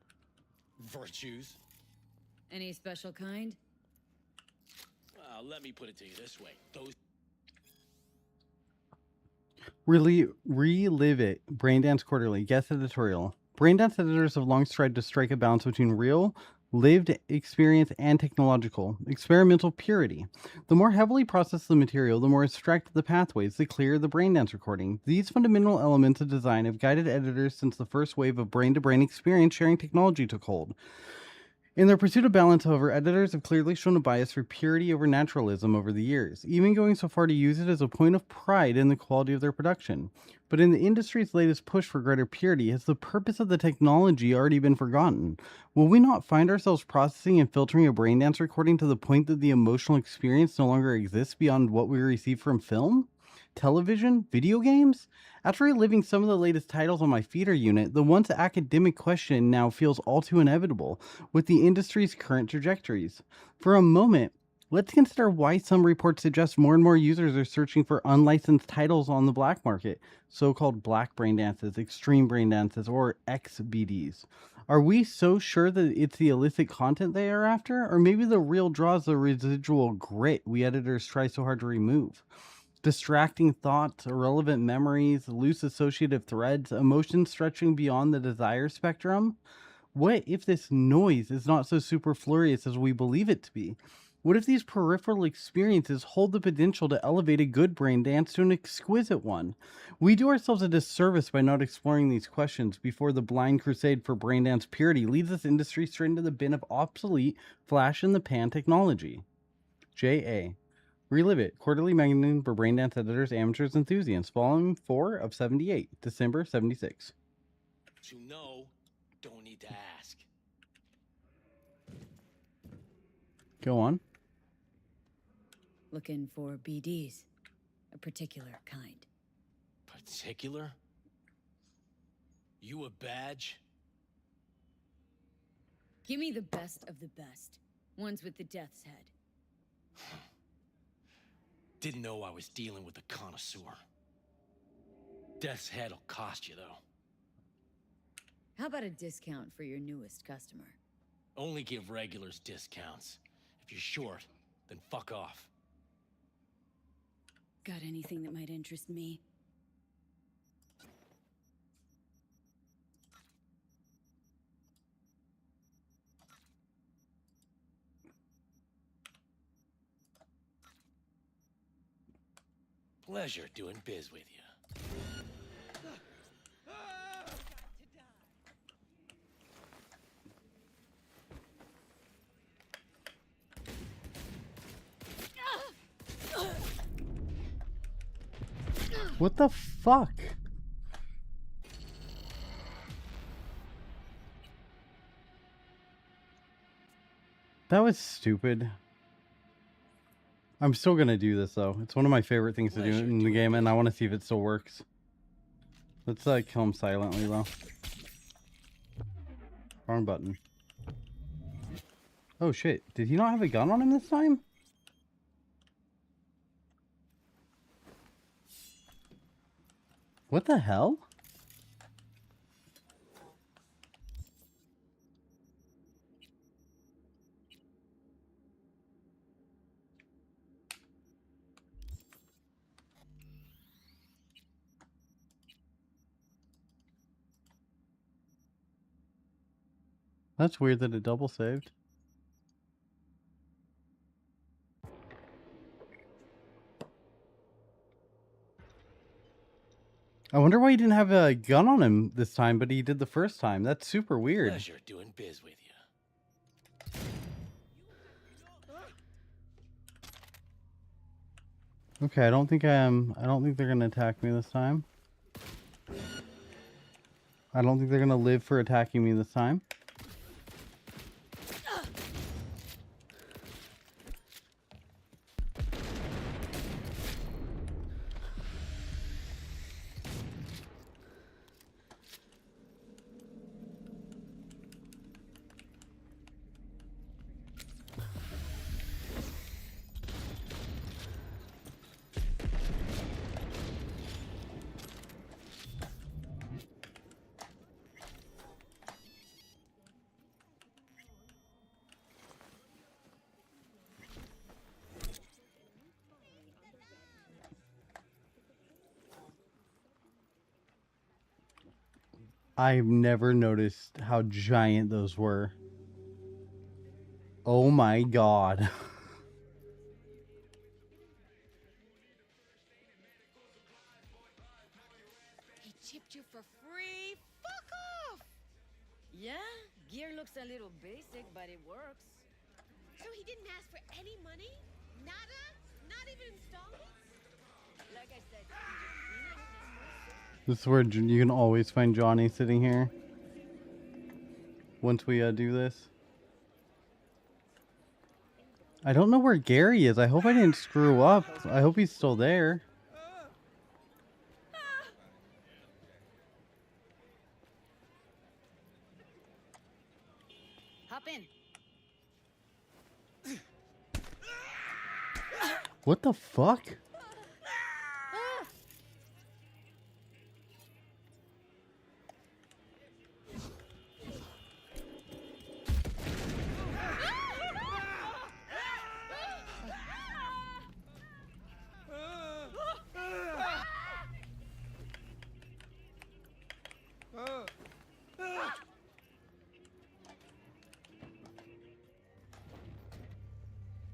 Virtues? Any special kind? Let me put it to you this way. Those... Relive it. Braindance Quarterly. Guest editorial. Braindance editors have long tried to strike a balance between real, lived experience and technological, experimental purity. The more heavily processed the material, the more abstract the pathways, the clearer the Braindance recording. These fundamental elements of design have guided editors since the first wave of brain-to-brain experience sharing technology took hold. In their pursuit of balance, however, editors have clearly shown a bias for purity over naturalism over the years, even going so far to use it as a point of pride in the quality of their production. But in the industry's latest push for greater purity, has the purpose of the technology already been forgotten? Will we not find ourselves processing and filtering a Braindance recording to the point that the emotional experience no longer exists beyond what we receive from film, television, video games? After reliving some of the latest titles on my feeder unit, the once academic question now feels all too inevitable with the industry's current trajectories. For a moment, let's consider why some reports suggest more and more users are searching for unlicensed titles on the black market, so-called black braindances, extreme braindances, or XBDs. Are we so sure that it's the illicit content they are after, or maybe the real draw is the residual grit we editors try so hard to remove? Distracting thoughts, irrelevant memories, loose associative threads, emotions stretching beyond the desire spectrum? What if this noise is not so superfluous as we believe it to be? What if these peripheral experiences hold the potential to elevate a good brain dance to an exquisite one? We do ourselves a disservice by not exploring these questions before the blind crusade for brain dance purity leads this industry straight into the bin of obsolete, flash-in-the-pan technology. J.A. Relive It, quarterly magazine for braindance editors, amateurs, enthusiasts. Volume 4 of 78, December 76. You know, don't need to ask. Go on. Looking for BDs. A particular kind. Particular? You a badge? Give me the best of the best. Ones with the death's head. Didn't know I was dealing with a connoisseur. Death's head'll cost you, though. How about a discount for your newest customer? Only give regulars discounts. If you're short, then fuck off. Got anything that might interest me? Pleasure doing biz with you. What the fuck? That was stupid. I'm still gonna do this though. It's one of my favorite things to do in the game, and I want to see if it still works. Let's kill him silently though. Wrong button. Oh shit! Did he not have a gun on him this time? What the hell? That's weird that it double saved. I wonder why he didn't have a gun on him this time, but he did the first time. That's super weird. Pleasure doing biz with you. Okay, I don't think they're gonna attack me this time. I don't think they're gonna live for attacking me this time. I've never noticed how giant those were. Oh my god. He chipped you for free? Fuck off! Yeah, gear looks a little basic, but it works. So he didn't ask for any money? Nada? Not even installments? Like I said, This is where you can always find Johnny sitting here. Once we do this. I don't know where Gary is. I hope I didn't screw up. I hope he's still there. hop in. What the fuck?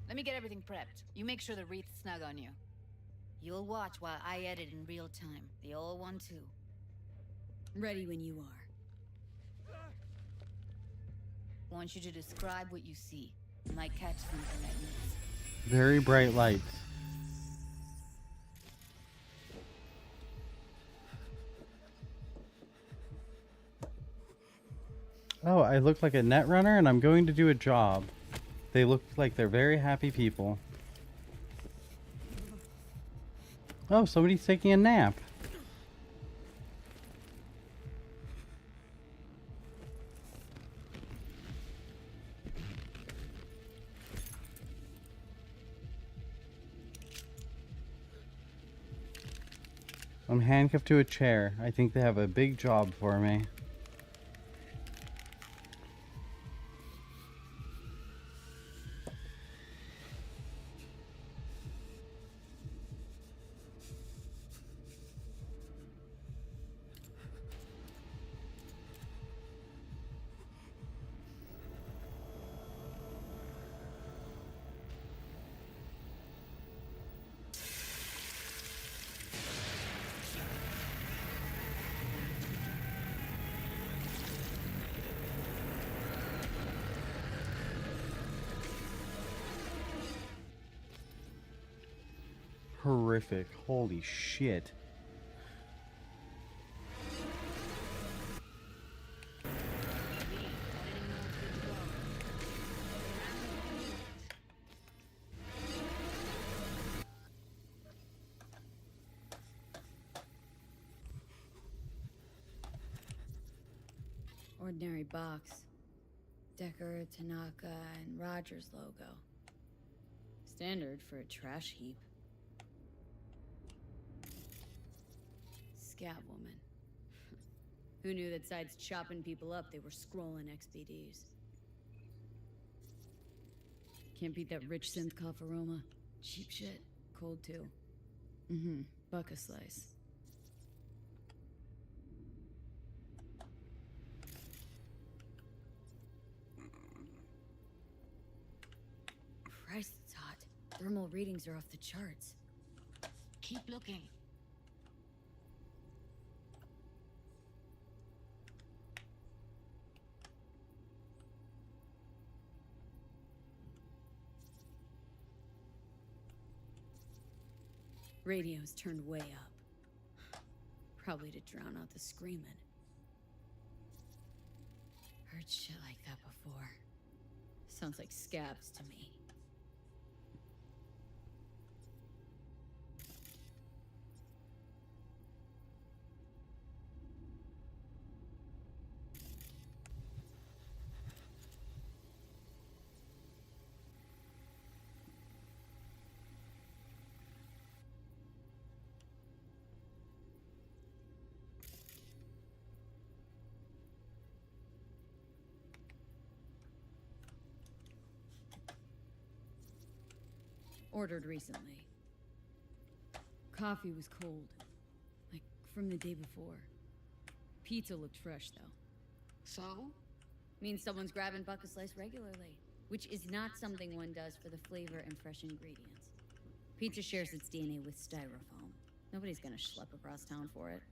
Let me get everything prepped. You make sure the wreath's snug on you. You'll watch while I edit in real time. The old one, too. Ready when you are. Want you to describe what you see. You might catch something I missed. Very bright lights. Oh, I look like a net runner and I'm going to do a job. They look like they're very happy people. Oh, somebody's taking a nap. I'm handcuffed to a chair. I think they have a big job for me. Horrific. Holy shit. Ordinary box. Decker, Tanaka, and Rogers logo. Standard for a trash heap. Scab woman. Who knew that besides chopping people up, they were scrolling XBDs? Can't beat that rich synth cough aroma. Cheap shit. Cold too. Mm-hmm. Buck a slice. Christ, it's hot. Thermal readings are off the charts. Keep looking. Radio's turned way up. Probably to drown out the screaming. Heard shit like that before. Sounds like scabs to me. Ordered recently. Coffee was cold. Like from the day before. Pizza looked fresh though. So? Means someone's grabbing bucket slice regularly. Which is not something one does for the flavor and fresh ingredients. Pizza shares its DNA with styrofoam. Nobody's gonna schlep across town for it.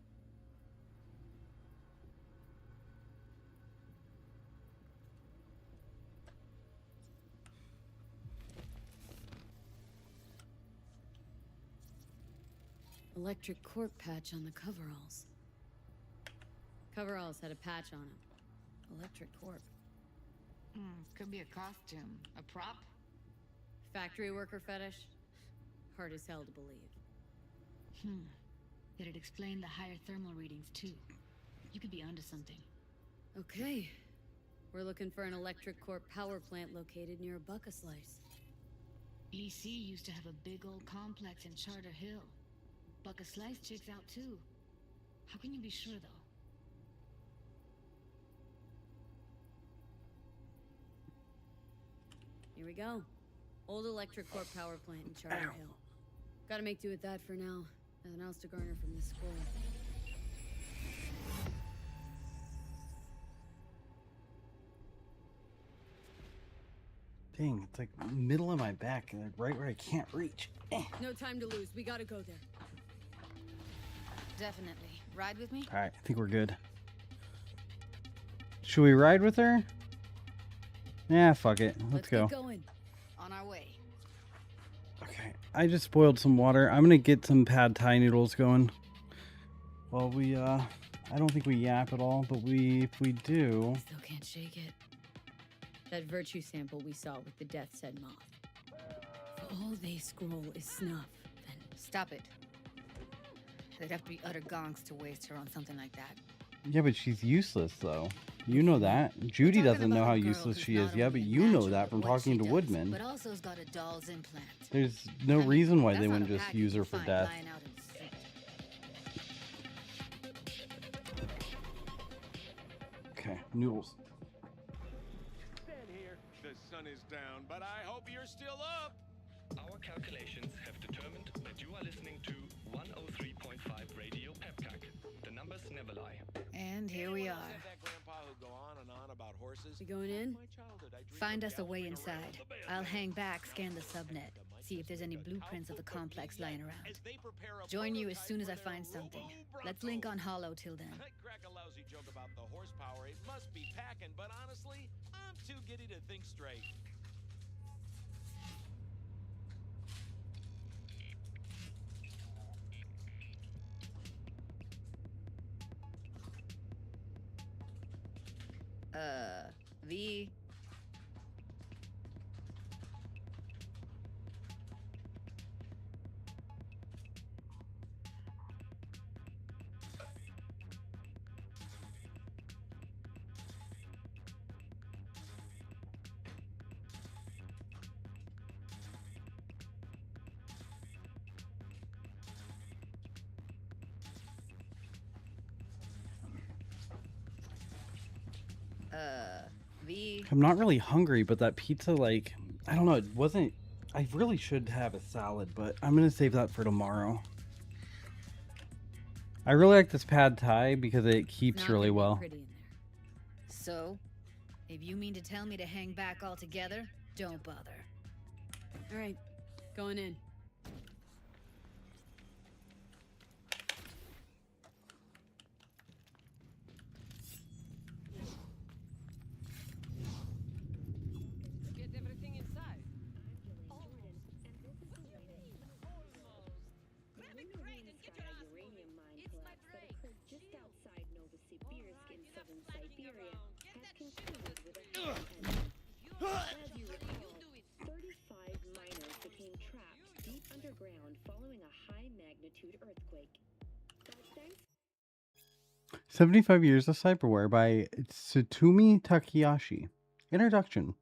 Electric cork patch on the coveralls. Coveralls had a patch on them. Electric cork. Could be a costume. A prop? Factory worker fetish? Hard as hell to believe. Did it explain the higher thermal readings too? You could be onto something. Okay. We're looking for an electric corp power plant located near a bucket slice. EC used to have a big old complex in Charter Hill. Bucket Slice checks out too. How can you be sure though? Here we go. Old electric corp power plant in Charter Hill. Gotta make do with that for now. Nothing else to garner from this scroll. Dang, it's like middle of my back, like right where I can't reach. No time to lose. We gotta go there. Definitely. Ride with me? Alright, I think we're good. Should we ride with her? Yeah, fuck it. Let's go. Get going. On our way. Okay, I just spoiled some water. I'm gonna get some pad thai noodles going. Well, I don't think we yap at all, but if we do... Still can't shake it. That virtue sample we saw with the Death's Head moth. If all they scroll is snuff, then... Stop it. They'd have to be utter gonks to waste her on something like that. Yeah, but she's useless, though. You know that. Judy doesn't know how useless she is. Yeah, but you know that from talking to Woodman. But also's got a doll's implant. There's no reason why they wouldn't just use her for death. Okay, noodles. Stand here. The sun is down, but I hope you're still up. Our calculations have determined that you are listening to 103.5 Radio Pepcac. The numbers never lie. And here we are. We going in? Find us a way inside. I'll hang back, scan the subnet, see if there's any blueprints of the complex lying around. Join you as soon as I find something. Let's link on Hollow till then. I crack a lousy joke about the horsepower. It must be packing, but honestly, I'm too giddy to think straight. V. V. I'm not really hungry, but that pizza, like, I don't know, it wasn't... I really should have a salad, but I'm going to save that for tomorrow. I really like this pad thai because it keeps really well. So, if you mean to tell me to hang back altogether, don't bother. All right, going in. As you recall, 35 miners became trapped deep underground following a high-magnitude earthquake. But thanks 75 Years of Cyberware by Tsutumi Takayashi. Introduction.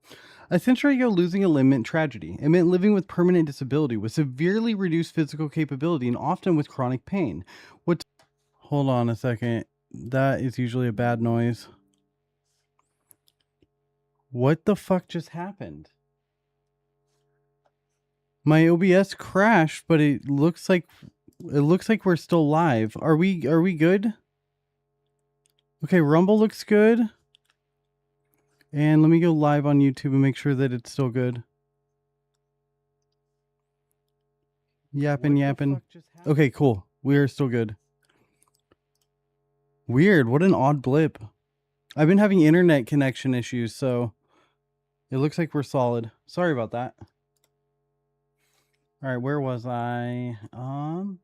A century ago, losing a limb meant tragedy. It meant living with permanent disability, with severely reduced physical capability, and often with chronic pain. Hold on a second. That is usually a bad noise. What the fuck just happened? My OBS crashed, but it looks like we're still live. Are we good? Okay, Rumble looks good. And let me go live on YouTube and make sure that it's still good. Yapping. Okay, cool. We are still good. Weird. What an odd blip. I've been having internet connection issues, so it looks like we're solid. Sorry about that. All right, where was I? I'll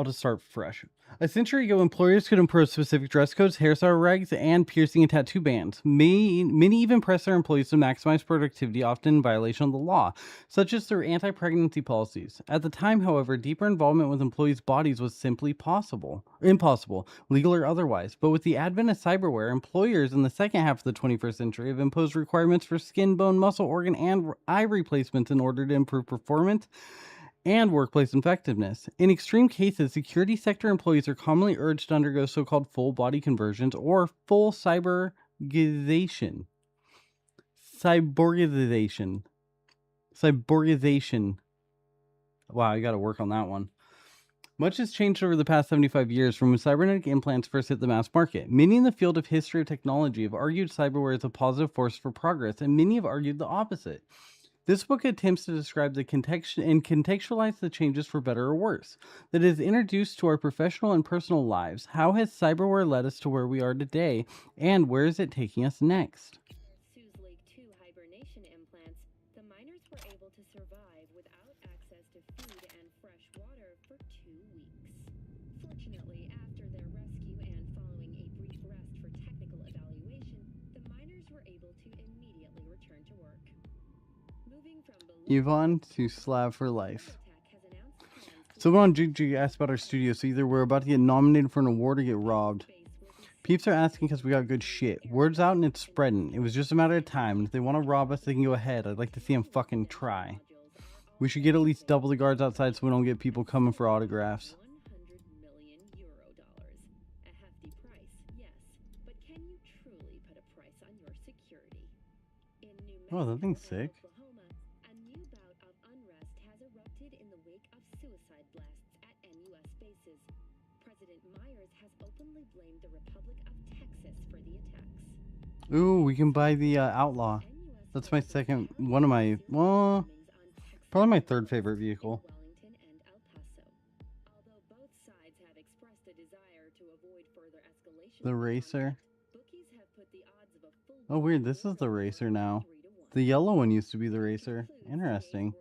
just start fresh. A century ago, employers could impose specific dress codes, hairstyle regs, and piercing and tattoo bans. Many even press their employees to maximize productivity, often in violation of the law, such as through anti-pregnancy policies. At the time, however, deeper involvement with employees' bodies was simply impossible, legal or otherwise. But with the advent of cyberware, employers in the second half of the 21st century have imposed requirements for skin, bone, muscle, organ, and eye replacements in order to improve performance and workplace effectiveness. In extreme cases, security sector employees are commonly urged to undergo so-called full body conversions or full cyborgization. Wow, I gotta work on that one. Much has changed over the past 75 years from when cybernetic implants first hit the mass market. Many in the field of history of technology have argued cyberware is a positive force for progress, and many have argued the opposite. This book attempts to describe the contextualize the changes for better or worse that is introduced to our professional and personal lives. How has cyberware led us to where we are today, and where is it taking us next? Sue's Lake 2 hibernation implants, the miners were able to survive without access to food and fresh water for 2 weeks. Fortunately, after their rescue and following a brief rest for technical evaluation, the miners were able to immediately return to work. Yvonne to Slav for life. Someone on GG asked about our studio, so either we're about to get nominated for an award or get robbed. Peeps are asking because we got good shit. Word's out and it's spreading. It was just a matter of time, and if they want to rob us, they can go ahead. I'd like to see them fucking try. We should get at least double the guards outside so we don't get people coming for autographs. Oh, that thing's sick. Ooh, we can buy the Outlaw. That's my second, well, probably my third favorite vehicle. The Racer. Oh, weird, this is the Racer now. The yellow one used to be the Racer. Interesting.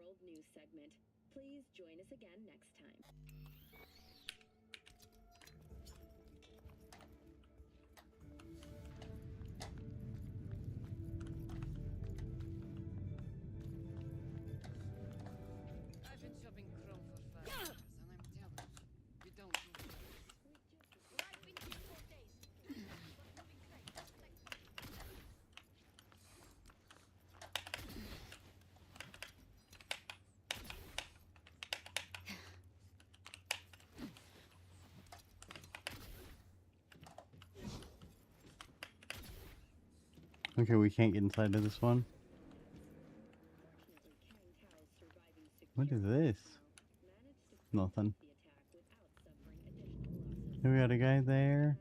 Okay, we can't get inside of this one. What is this? Nothing. We got a guy there.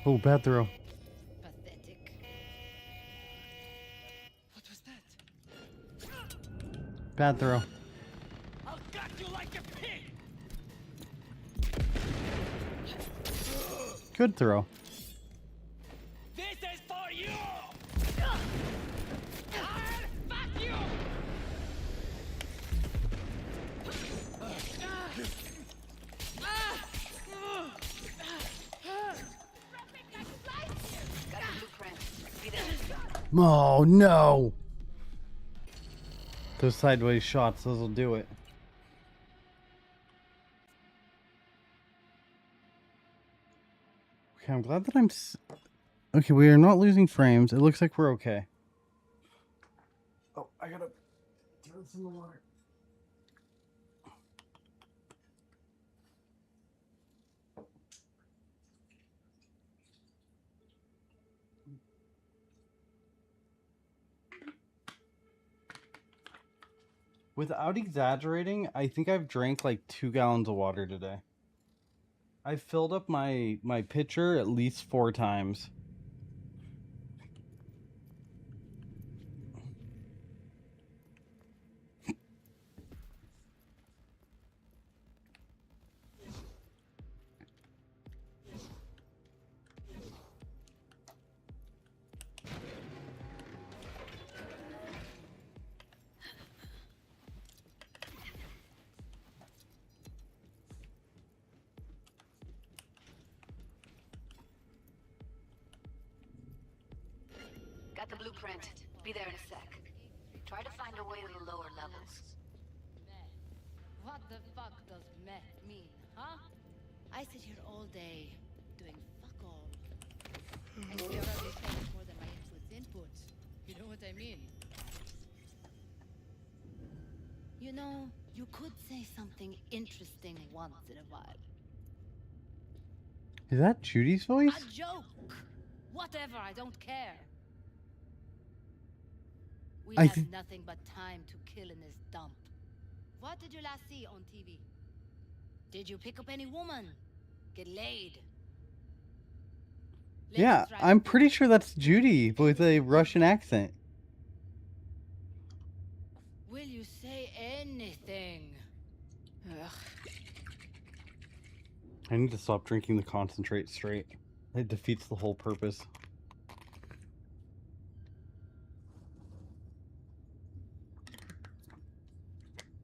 Oh, bad throw. Pathetic. What was that? Bad throw. I'll gut you like a pig! Good throw. This is for you! I'll fuck you! Got the blueprint. Be there. Oh, no. Those sideways shots, those will do it. Okay, I'm glad that okay, we are not losing frames. It looks like we're okay. Oh, I gotta throw this in the water. Without exaggerating, I think I've drank like 2 gallons of water today. I filled up my pitcher at least 4 times. Got the blueprint. Be there in a sec. Try to find a way to the lower levels. What the fuck does meh mean, huh? I sit here all day, doing fuck all. And theoretically takes more than my input. You know what I mean? You know, you could say something interesting once in a while. Is that Judy's voice? A joke! Whatever, I don't care. We I have nothing but time to kill in this dump. What did you last see on TV? Did you pick up any woman? Get laid? Yeah, I'm pretty sure that's Judy, but with a Russian accent. Will you say anything? Ugh. I need to stop drinking the concentrate straight. It defeats the whole purpose.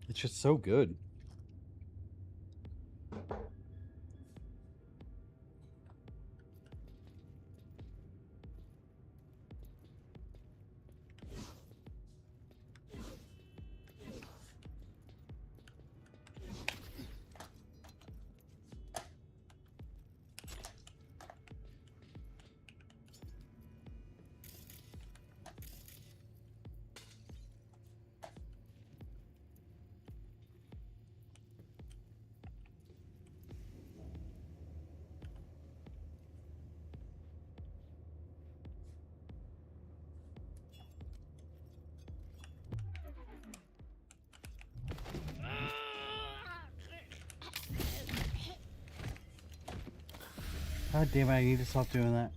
It's just so good. God damn it, I need to stop doing that.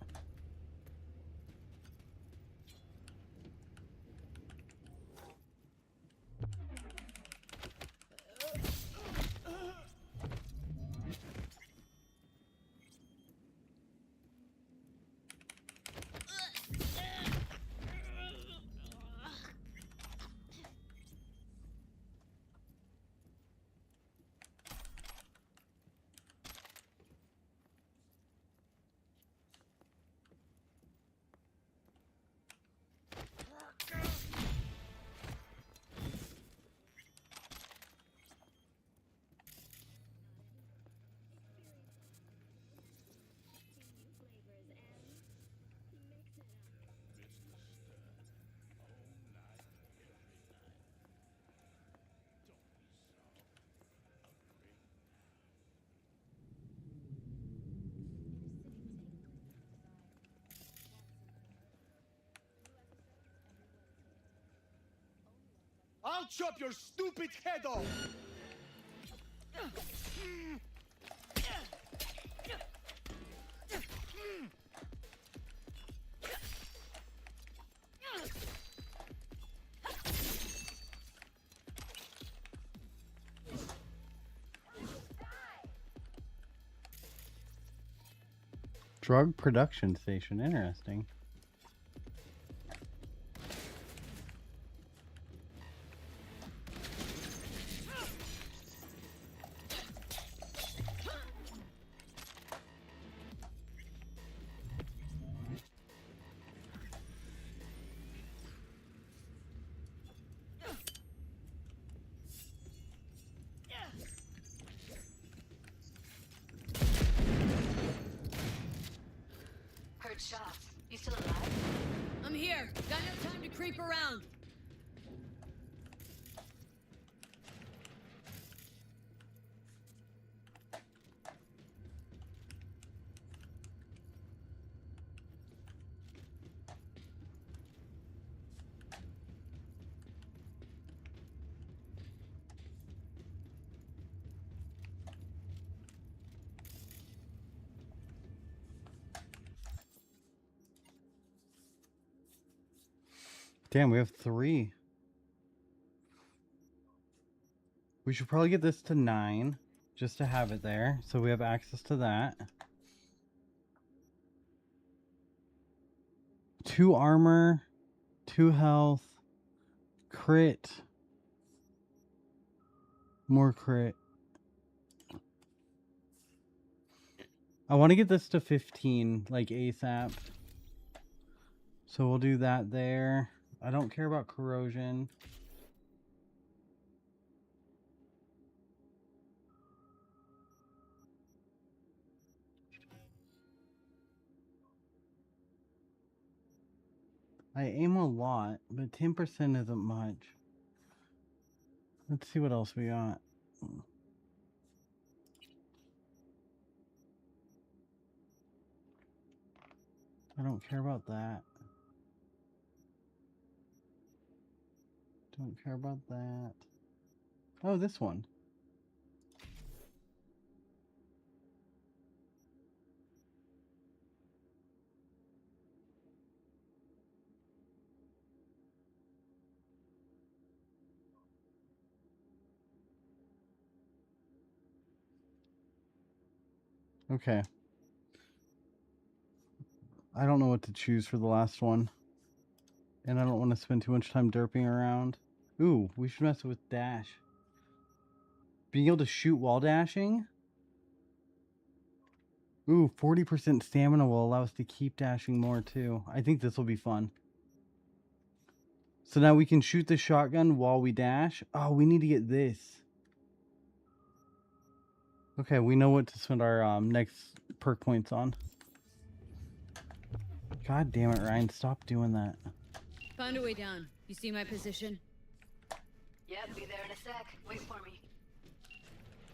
I'll chop your stupid head off! Drug production station. Interesting. Heard shots. You still alive? I'm here. Got enough time to creep around. Damn, we have 3. We should probably get this to 9 just to have it there so we have access to that. 2 armor, 2 health, crit, more crit. I want to get this to 15 like ASAP. So we'll do that there. I don't care about corrosion. I aim a lot, but 10% isn't much. Let's see what else we got. I don't care about that. Don't care about that. Oh, this one. Okay. I don't know what to choose for the last one. And I don't want to spend too much time derping around. Ooh, we should mess with dash. Being able to shoot while dashing? Ooh, 40% stamina will allow us to keep dashing more too. I think this will be fun. So now we can shoot the shotgun while we dash. Oh, we need to get this. Okay, we know what to spend our next perk points on. God damn it, Ryan. Stop doing that. Found a way down. You see my position? Yep, be there in a sec. Wait for me.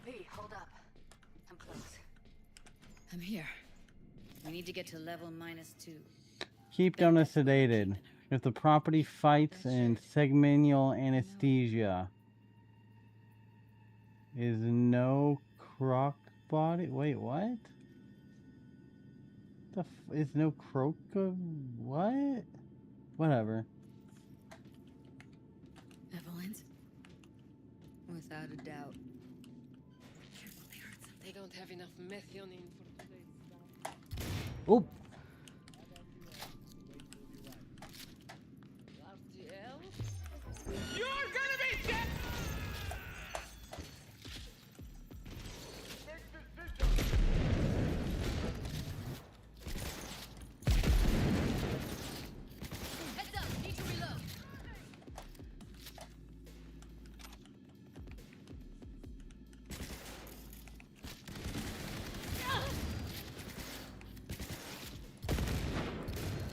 Hey, hold up. I'm close. I'm here. We need to get to level -2. Keep Donna sedated. If the property fights in segmental anesthesia. Is no croc body. Wait, what? Is no croc. What? Whatever. Evalyn's? Without a doubt. They don't have enough methionine for today's. Oh. You're gonna be dead! Heads up! Need to reload!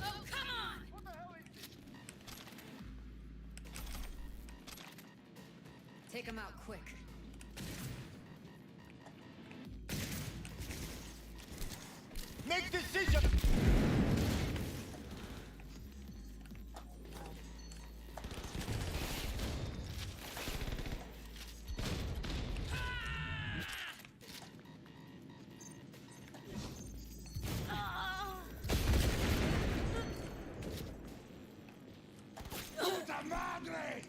Oh, come on! What the hell is this? Take him out quick. Make decision! Puta madre!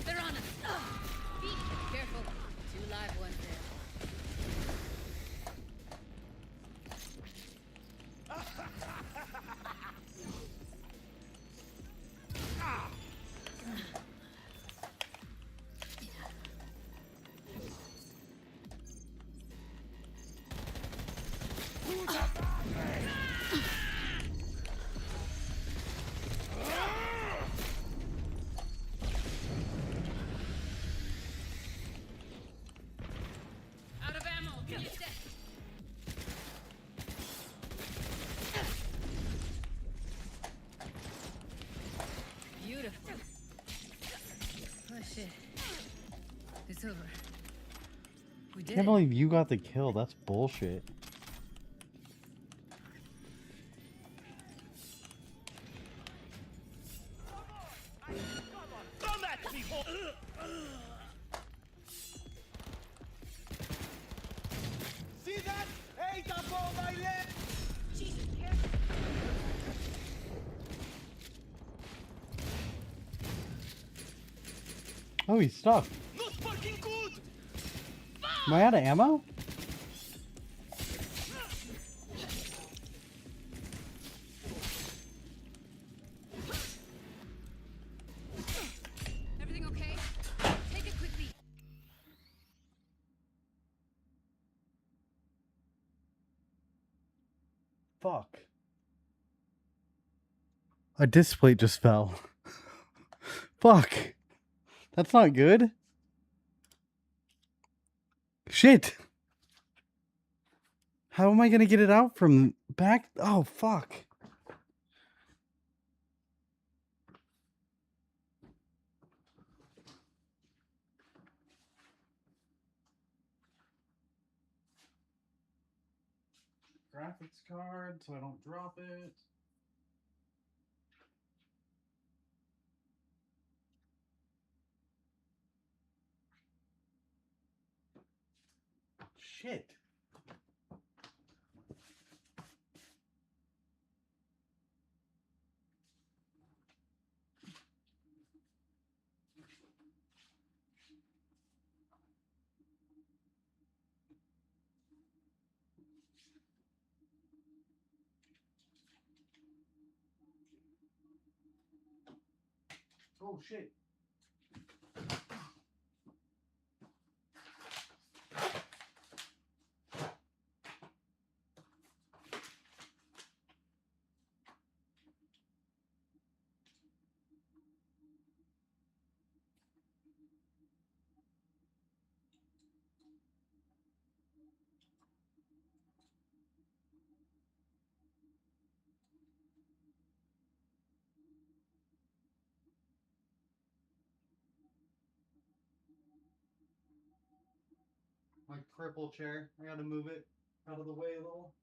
They're on us! It's over. We did Can't it. believe you got the kill. That's bullshit. Don't let me hold. See that? Hey, up on my leg! Jesus, careful. Oh, he's stuck. Not fucking good! Am I out of ammo? Everything okay? Take it quickly. Fuck. A display just fell. Fuck. That's not good. Shit. How am I gonna get it out from back? Oh, fuck. Graphics card so I don't drop it. Shit. Oh, shit. My cripple chair. I gotta move it out of the way a little.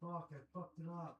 Fuck, I fucked it up.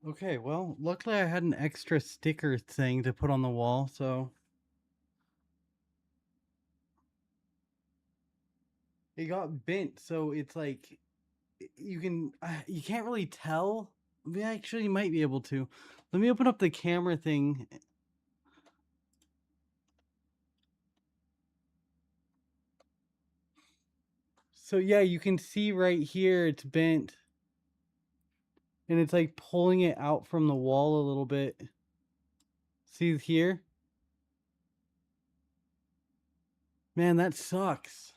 Okay, well, luckily I had an extra sticker thing to put on the wall, so it got bent, so it's like you can't really tell. Actually, you might be able to. Let me open up the camera thing. So yeah, you can see right here it's bent. And it's like pulling it out from the wall a little bit. See here? Man, that sucks.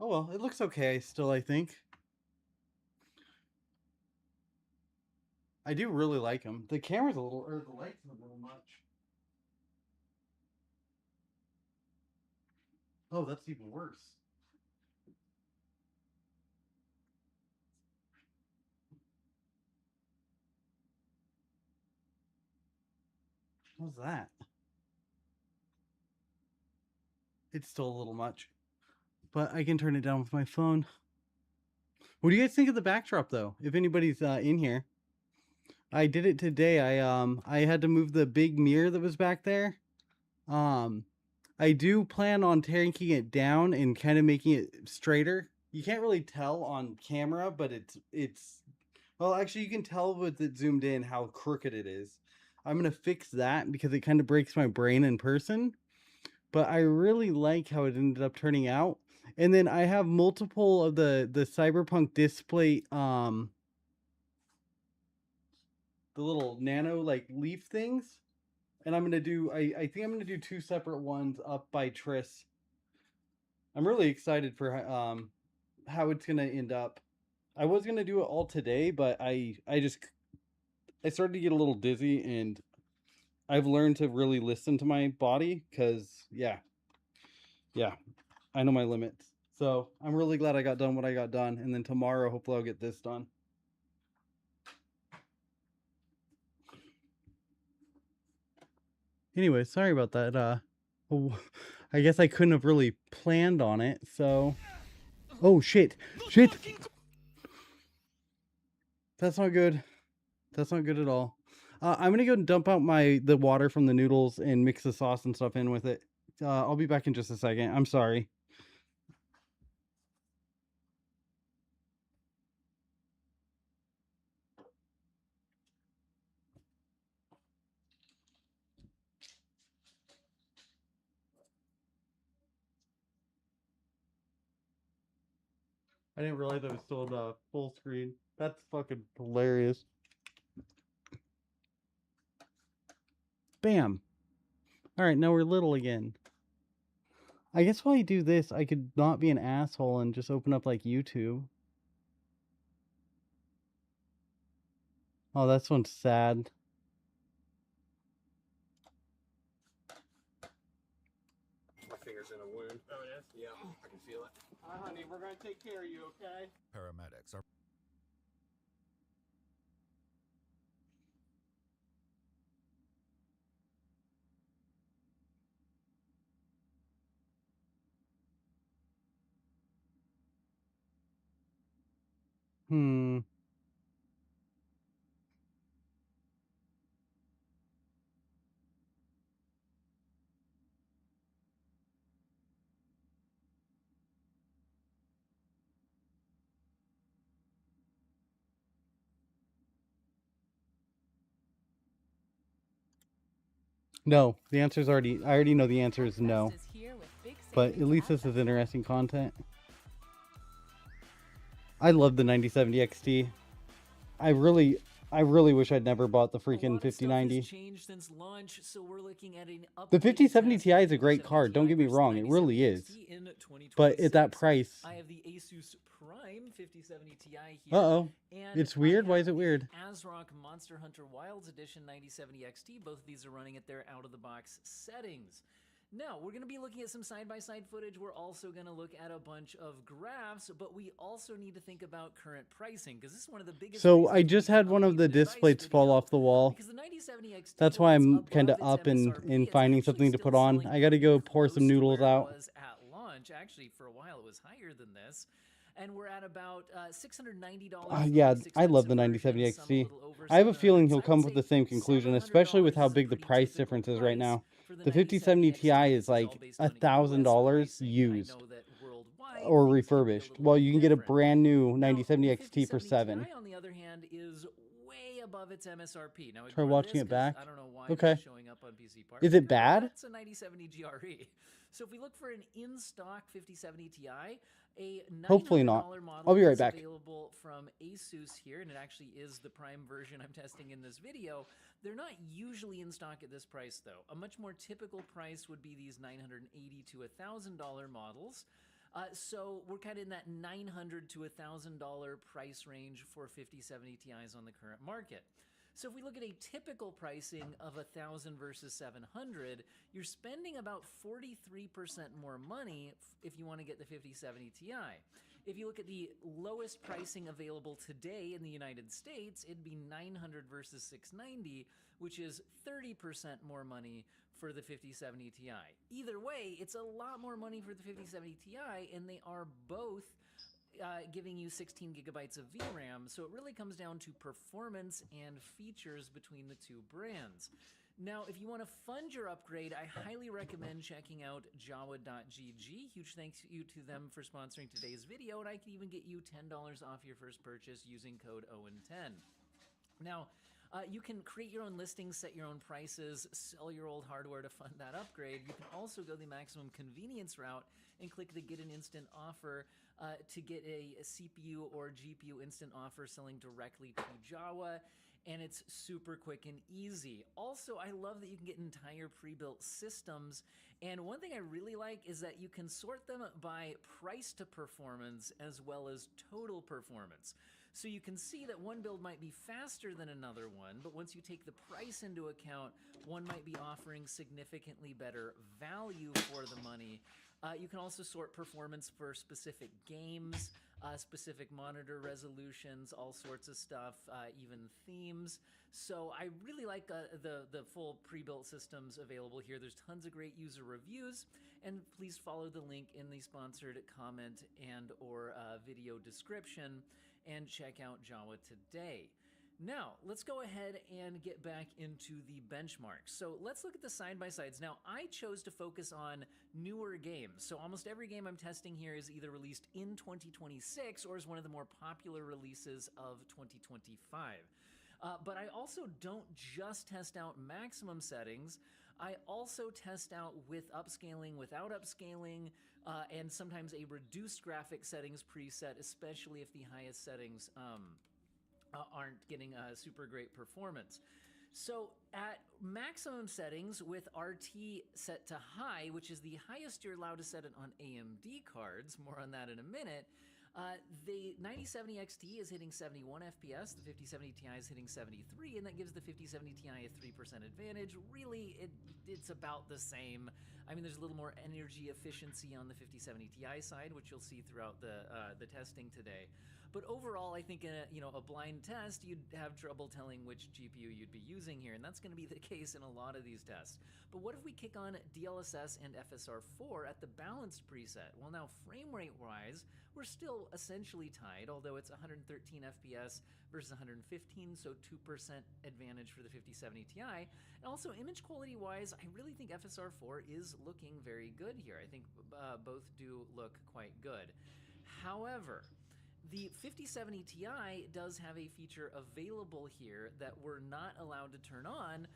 Oh well, it looks okay still, I think. I do really like them. The camera's a little, or the light's a little much. Oh, that's even worse. What's that? It's still a little much, but I can turn it down with my phone. What do you guys think of the backdrop, though? If anybody's in here, I did it today. I had to move the big mirror that was back there. I do plan on taking it down and kind of making it straighter. You can't really tell on camera, but it's well, actually you can tell with it zoomed in how crooked it is. I'm gonna fix that because it kind of breaks my brain in person. But I really like how it ended up turning out. And then I have multiple of the Cyberpunk display, the little nano like leaf things. And I'm gonna do I think I'm gonna do 2 separate ones up by Triss. I'm really excited for how it's gonna end up. I was gonna do it all today, but I started to get a little dizzy, and I've learned to really listen to my body because yeah, I know my limits. So I'm really glad I got done what I got done, and then tomorrow hopefully I'll get this done. Anyway, sorry about that. I guess I couldn't have really planned on it, so... Oh, shit! Shit! That's not good. That's not good at all. I'm gonna go and dump out the water from the noodles and mix the sauce and stuff in with it. I'll be back in just a second. I'm sorry. I didn't realize I was still in the full screen. That's fucking hilarious. Bam. Alright, now we're little again. I guess while I do this, I could not be an asshole and just open up like YouTube. Oh, this one's sad. My finger's in a wound. Oh, it is? Yeah, I can feel it. Hi, honey, we're gonna take care of you, okay? Paramedics are... Hmm. No, the answer is I already know the answer is no. But at least this is interesting content. I love the 9070 XT. I really wish I'd never bought the freaking 5090. Since launch, so we're looking at an The 5070 Ti is a great card, don't get me wrong, it really is. But at that price... I have the Asus Prime 5070 Ti here. Uh-oh. And It's weird? Why is it weird? ASRock Monster Hunter Wilds Edition 9070 XT. Both of these are running at their out-of-the-box settings. Now, we're going to be looking at some side-by-side footage. We're also going to look at a bunch of graphs, but we also need to think about current pricing, because this is one of the biggest So reasons I just had one of the disc plates fall off the wall. because the 9070 XT, That's while why it's I'm above kind of its up in MSRP, finding it's something to actually put still on. selling I got to go pour close some to noodles where it out. was at launch. Actually, for a while, it was higher than this. And we're at about $690 for the Yeah, least I love the expensive 9070 version, some a XT. little over I have a 700. feeling So he'll I come would with the say same conclusion, especially with $700 how is a big the pretty price typical difference is right price now. for the The 5070 9070 Ti XT. is This is all like based on US $1,000 pricing. I used know that worldwide or things can be a refurbished. little Well, bit you can get a different. brand new Now, 9070 the XT for 5070 $7. Ti, on the other hand, is way above its MSRP. Now, Try ignore watching this, it 'cause back. I don't know why Okay. this is showing up on PC Parts. Is it Because bad? that's a 9070 GRE. So if we look for an in-stock 5070 Ti, a Hopefully not. $900 model I'll be right is back. available from Asus here, and it actually is the prime version I'm testing in this video. They're not usually in stock at this price, though. A much more typical price would be these $980 to $1,000 models. So we're kind of in that $900 to $1,000 price range for 5070 Ti's on the current market. So if we look at a typical pricing of 1,000 versus 700, you're spending about 43% more money if you want to get the 5070 Ti. If you look at the lowest pricing available today in the United States, it'd be 900 versus 690, which is 30% more money for the 5070 Ti. Either way, it's a lot more money for the 5070 Ti, and they are both giving you 16 gigabytes of VRAM, so it really comes down to performance and features between the two brands. Now, if you want to fund your upgrade, I highly recommend checking out Jawa.gg. Huge thanks you to them for sponsoring today's video, and I can even get you $10 off your first purchase using code OWEN10. Now, you can create your own listings, set your own prices, sell your old hardware to fund that upgrade. You can also go the maximum convenience route and click the Get an Instant Offer to get a CPU or GPU instant offer selling directly to Jawa. And it's super quick and easy. Also, I love that you can get entire pre-built systems. And one thing I really like is that you can sort them by price to performance as well as total performance. So you can see that one build might be faster than another one, but once you take the price into account, one might be offering significantly better value for the money. You can also sort performance for specific games, specific monitor resolutions, all sorts of stuff, even themes. So I really like the full pre-built systems available here. There's tons of great user reviews, and please follow the link in the sponsored comment and or video description and check out Jawa today. Now, let's go ahead and get back into the benchmarks. So let's look at the side-by-sides. Now, I chose to focus on newer games. So almost every game I'm testing here is either released in 2026 or is one of the more popular releases of 2025. But I also don't just test out maximum settings. I also test out with upscaling, without upscaling, and sometimes a reduced graphic settings preset, especially if the highest settings aren't getting super great performance. So at maximum settings with RT set to high, which is the highest you're allowed to set it on AMD cards, more on that in a minute, the 9070 XT is hitting 71 FPS, the 5070 Ti is hitting 73, and that gives the 5070 Ti a 3% advantage. Really, it's about the same. I mean, there's a little more energy efficiency on the 5070 Ti side, which you'll see throughout the testing today. But overall, I think in a blind test, you'd have trouble telling which GPU you'd be using here, and that's going to be the case in a lot of these tests. But what if we kick on DLSS and FSR4 at the balanced preset? Well, now frame rate-wise, we're still essentially tied, although it's 113 FPS versus 115, so 2% advantage for the 5070 Ti. And also image quality-wise, I really think FSR4 is looking very good here. I think both do look quite good. However, the 5070 Ti does have a feature available here that we're not allowed to turn on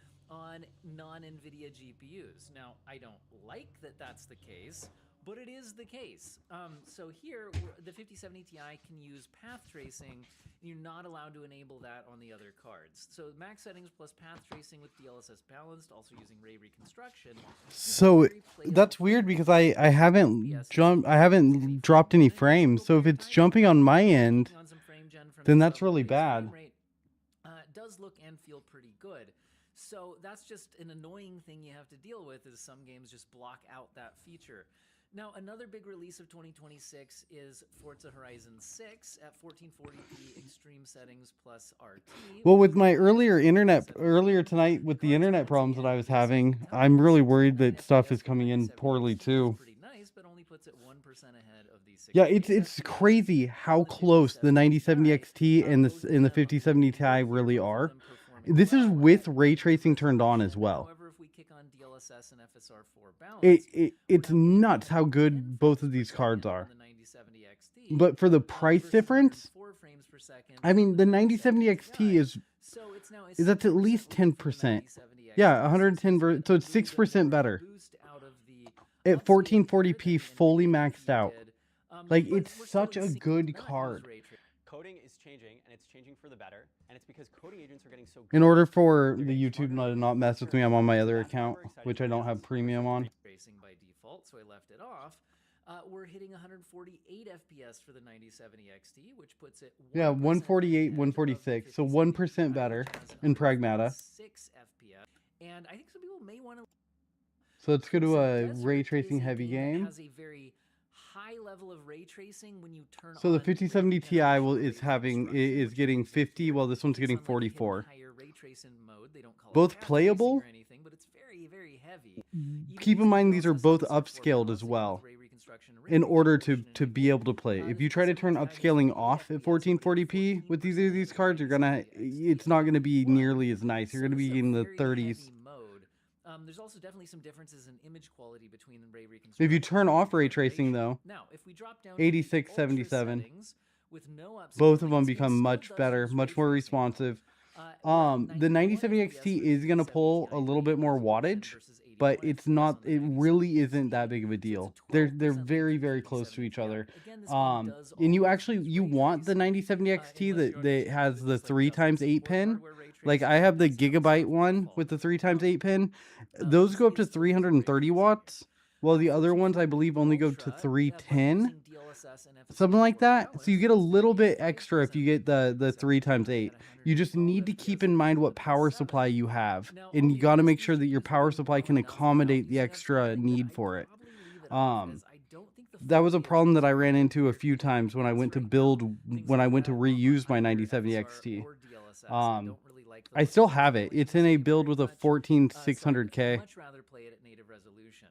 non-NVIDIA GPUs. Now, I don't like that that's the case, but it is the case. So here, the 5070 Ti can use path tracing. You're not allowed to enable that on the other cards. So max settings plus path tracing with DLSS balanced, also using ray reconstruction. So that's weird because I haven't dropped any frames. So if it's jumping on my end, then that's really bad. Does look and feel pretty good. So that's just an annoying thing you have to deal with, is some games just block out that feature. Now, another big release of 2026 is Forza Horizon 6 at 1440p extreme settings plus RT. Well, with my earlier tonight with the internet problems that I was having, I'm really worried that stuff is coming in poorly too. Pretty nice, but only puts it 1% ahead of the 60. Yeah, it's crazy how close the 9070 XT and the 5070 Ti really are. This is with ray tracing turned on as well. However, if we kick on DLSS and FSR4 balance, It's nuts how good both of these cards are. But for the price difference, I mean, the 9070 XT is that's at least 10%. Yeah, 110, so it's 6% better. At 1440p fully maxed out. Like, it's such a good card. Coding is changing, and it's changing for the better, and it's because coding agents are getting so good. In order for the YouTube to not mess with me, I'm on my other account, which I don't have premium on. Racing by default, so I left it off. We're hitting 148 FPS for the 9070 XT, which puts it Yeah, 148, 146, so 1% better in Pragmata. 6 FPS, and I think some people may want to. So let's go to a ray tracing heavy game. Has a very high level of ray tracing when you turn So the on 5070 Ti is getting 50, while this one's getting 44. higher ray tracing mode. They don't call it Both path playable. tracing or anything, but it's very, very heavy. Keep in mind these are both upscaled as well, in order to be able to play. If you try to turn upscaling off at 1440p with these cards, it's not gonna be nearly as nice. You're gonna be in the 30s. There's also definitely some differences in image quality between the ray reconstruction. If you turn off ray tracing though, Now, if we drop down to 86, ultra 77, settings with no both of upscaling, them it's become still much does better, use much ray more tracing. responsive. The 9070 XT is gonna pull a little bit more wattage, but it really isn't that big of a deal. They're very, very close to each other. And you want the 9070 XT that has the 3x8 pin. Like, I have the Gigabyte one with the 3x8 pin. Those go up to 330 watts, while the other ones I believe only go to 310. Something like that. So you get a little bit extra if you get the 3x8. You just need to keep in mind what power supply you have, and you got to make sure that your power supply can accommodate the extra need for it. That was a problem that I ran into a few times when I went to reuse my 9070 XT. I still have it. It's in a build with a 14600K. Much rather play it at native resolution.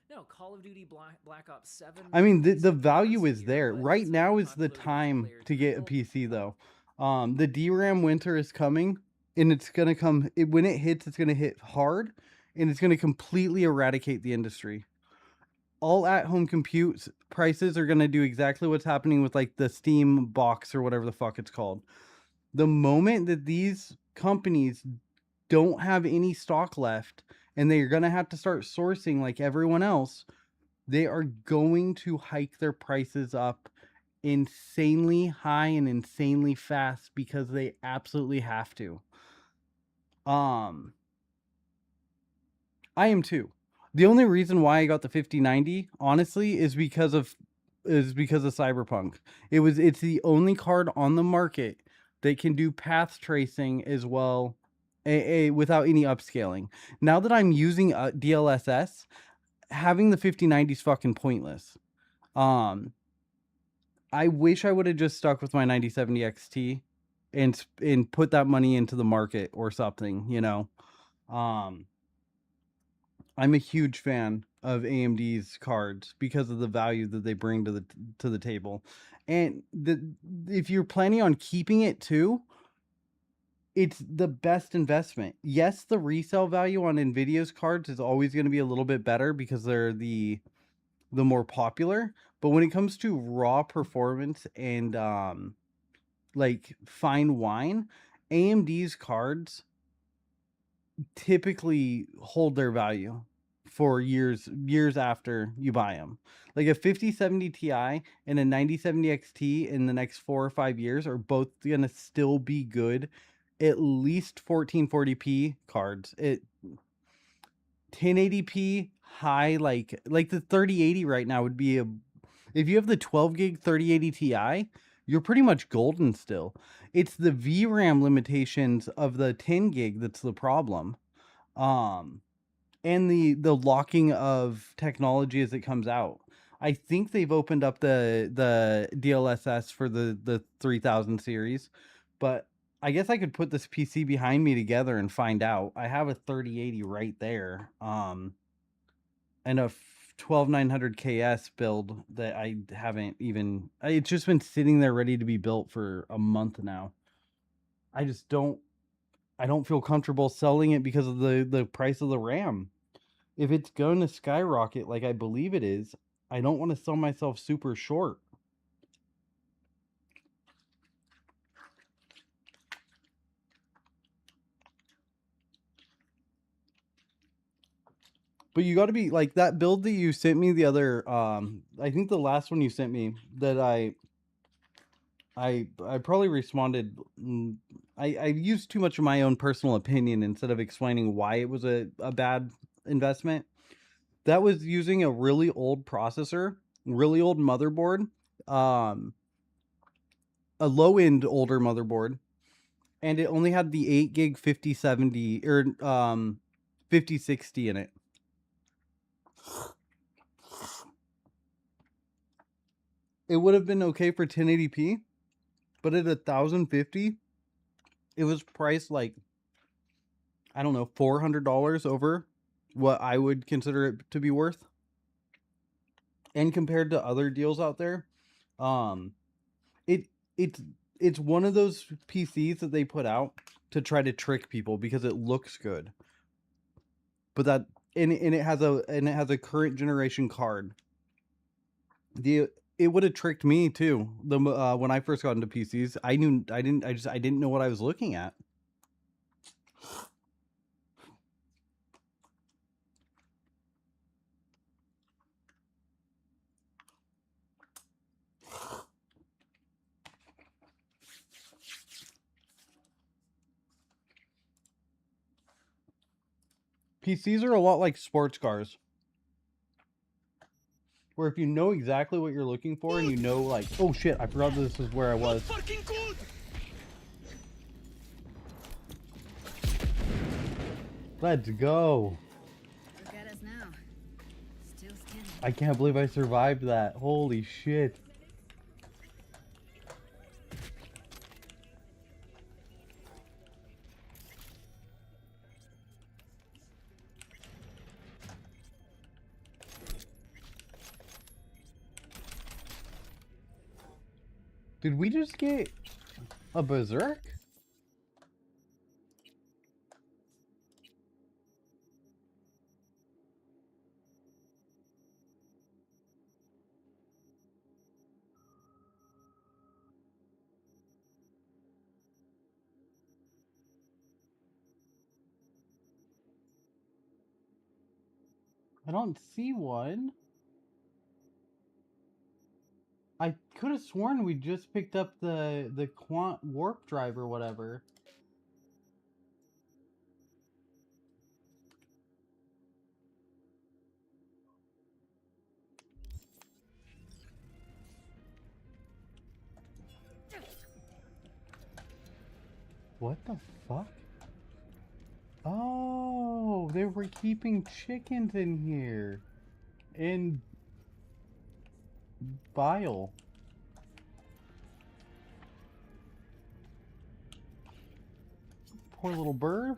No, Call of Duty Black Ops 7. I mean, the value is there. Right now is the time to get a PC, though. The DRAM winter is coming, and it's going to come... when it hits, it's going to hit hard, and it's going to completely eradicate the industry. All at-home compute prices are going to do exactly what's happening with, like, the Steam box or whatever the fuck it's called. The moment that these companies don't have any stock left, and they're going to have to start sourcing like everyone else, they are going to hike their prices up insanely high and insanely fast because they absolutely have to. I am too. The only reason why I got the 5090, honestly, is because of Cyberpunk. It's the only card on the market that can do path tracing as well, without any upscaling. Now that I'm using DLSS, having the 5090 is fucking pointless. I wish I would have just stuck with my 9070 XT and put that money into the market or something, you know. I'm a huge fan of AMD's cards because of the value that they bring to the table. And if you're planning on keeping it too, it's the best investment. Yes, the resale value on Nvidia's cards is always going to be a little bit better because they're the more popular. But when it comes to raw performance and like fine wine, AMD's cards typically hold their value for years after you buy them. Like a 5070 Ti and a 9070 XT in the next 4 or 5 years are both gonna still be good. At least 1440p cards. 1080p high, like the 3080 right now would be if you have the 12 gig 3080 Ti, you're pretty much golden still. It's the VRAM limitations of the 10 gig that's the problem. And the locking of technology as it comes out. I think they've opened up the DLSS for the 3000 series, but I guess I could put this PC behind me together and find out. I have a 3080 right there, and a 12900 KS build that I haven't even. It's just been sitting there ready to be built for a month now. I just don't. I don't feel comfortable selling it because of the price of the RAM. If it's going to skyrocket like I believe it is, I don't want to sell myself super short. But you got to be like that build that you sent me the other I think the last one you sent me that I probably responded I used too much of my own personal opinion instead of explaining why it was a bad investment. That was using a really old processor, really old motherboard, a low-end older motherboard, and it only had the 8 gig 5070 or 5060 in it. It would have been okay for 1080p, but at 1050, it was priced like, I don't know, $400 over what I would consider it to be worth. And compared to other deals out there, it's one of those PCs that they put out to try to trick people because it looks good. But that and it has a current generation card. It would have tricked me too. When I first got into PCs, I didn't know what I was looking at. PCs are a lot like sports cars, where if you know exactly what you're looking for and you know, like, oh shit, I forgot this is where I was. Let's go. Look at us now. Still standing. I can't believe I survived that. Holy shit. Did we just get a berserk? I don't see one. I could have sworn we just picked up the quant warp drive or whatever. What the fuck? Oh, they were keeping chickens in here. In bile. Poor little bird.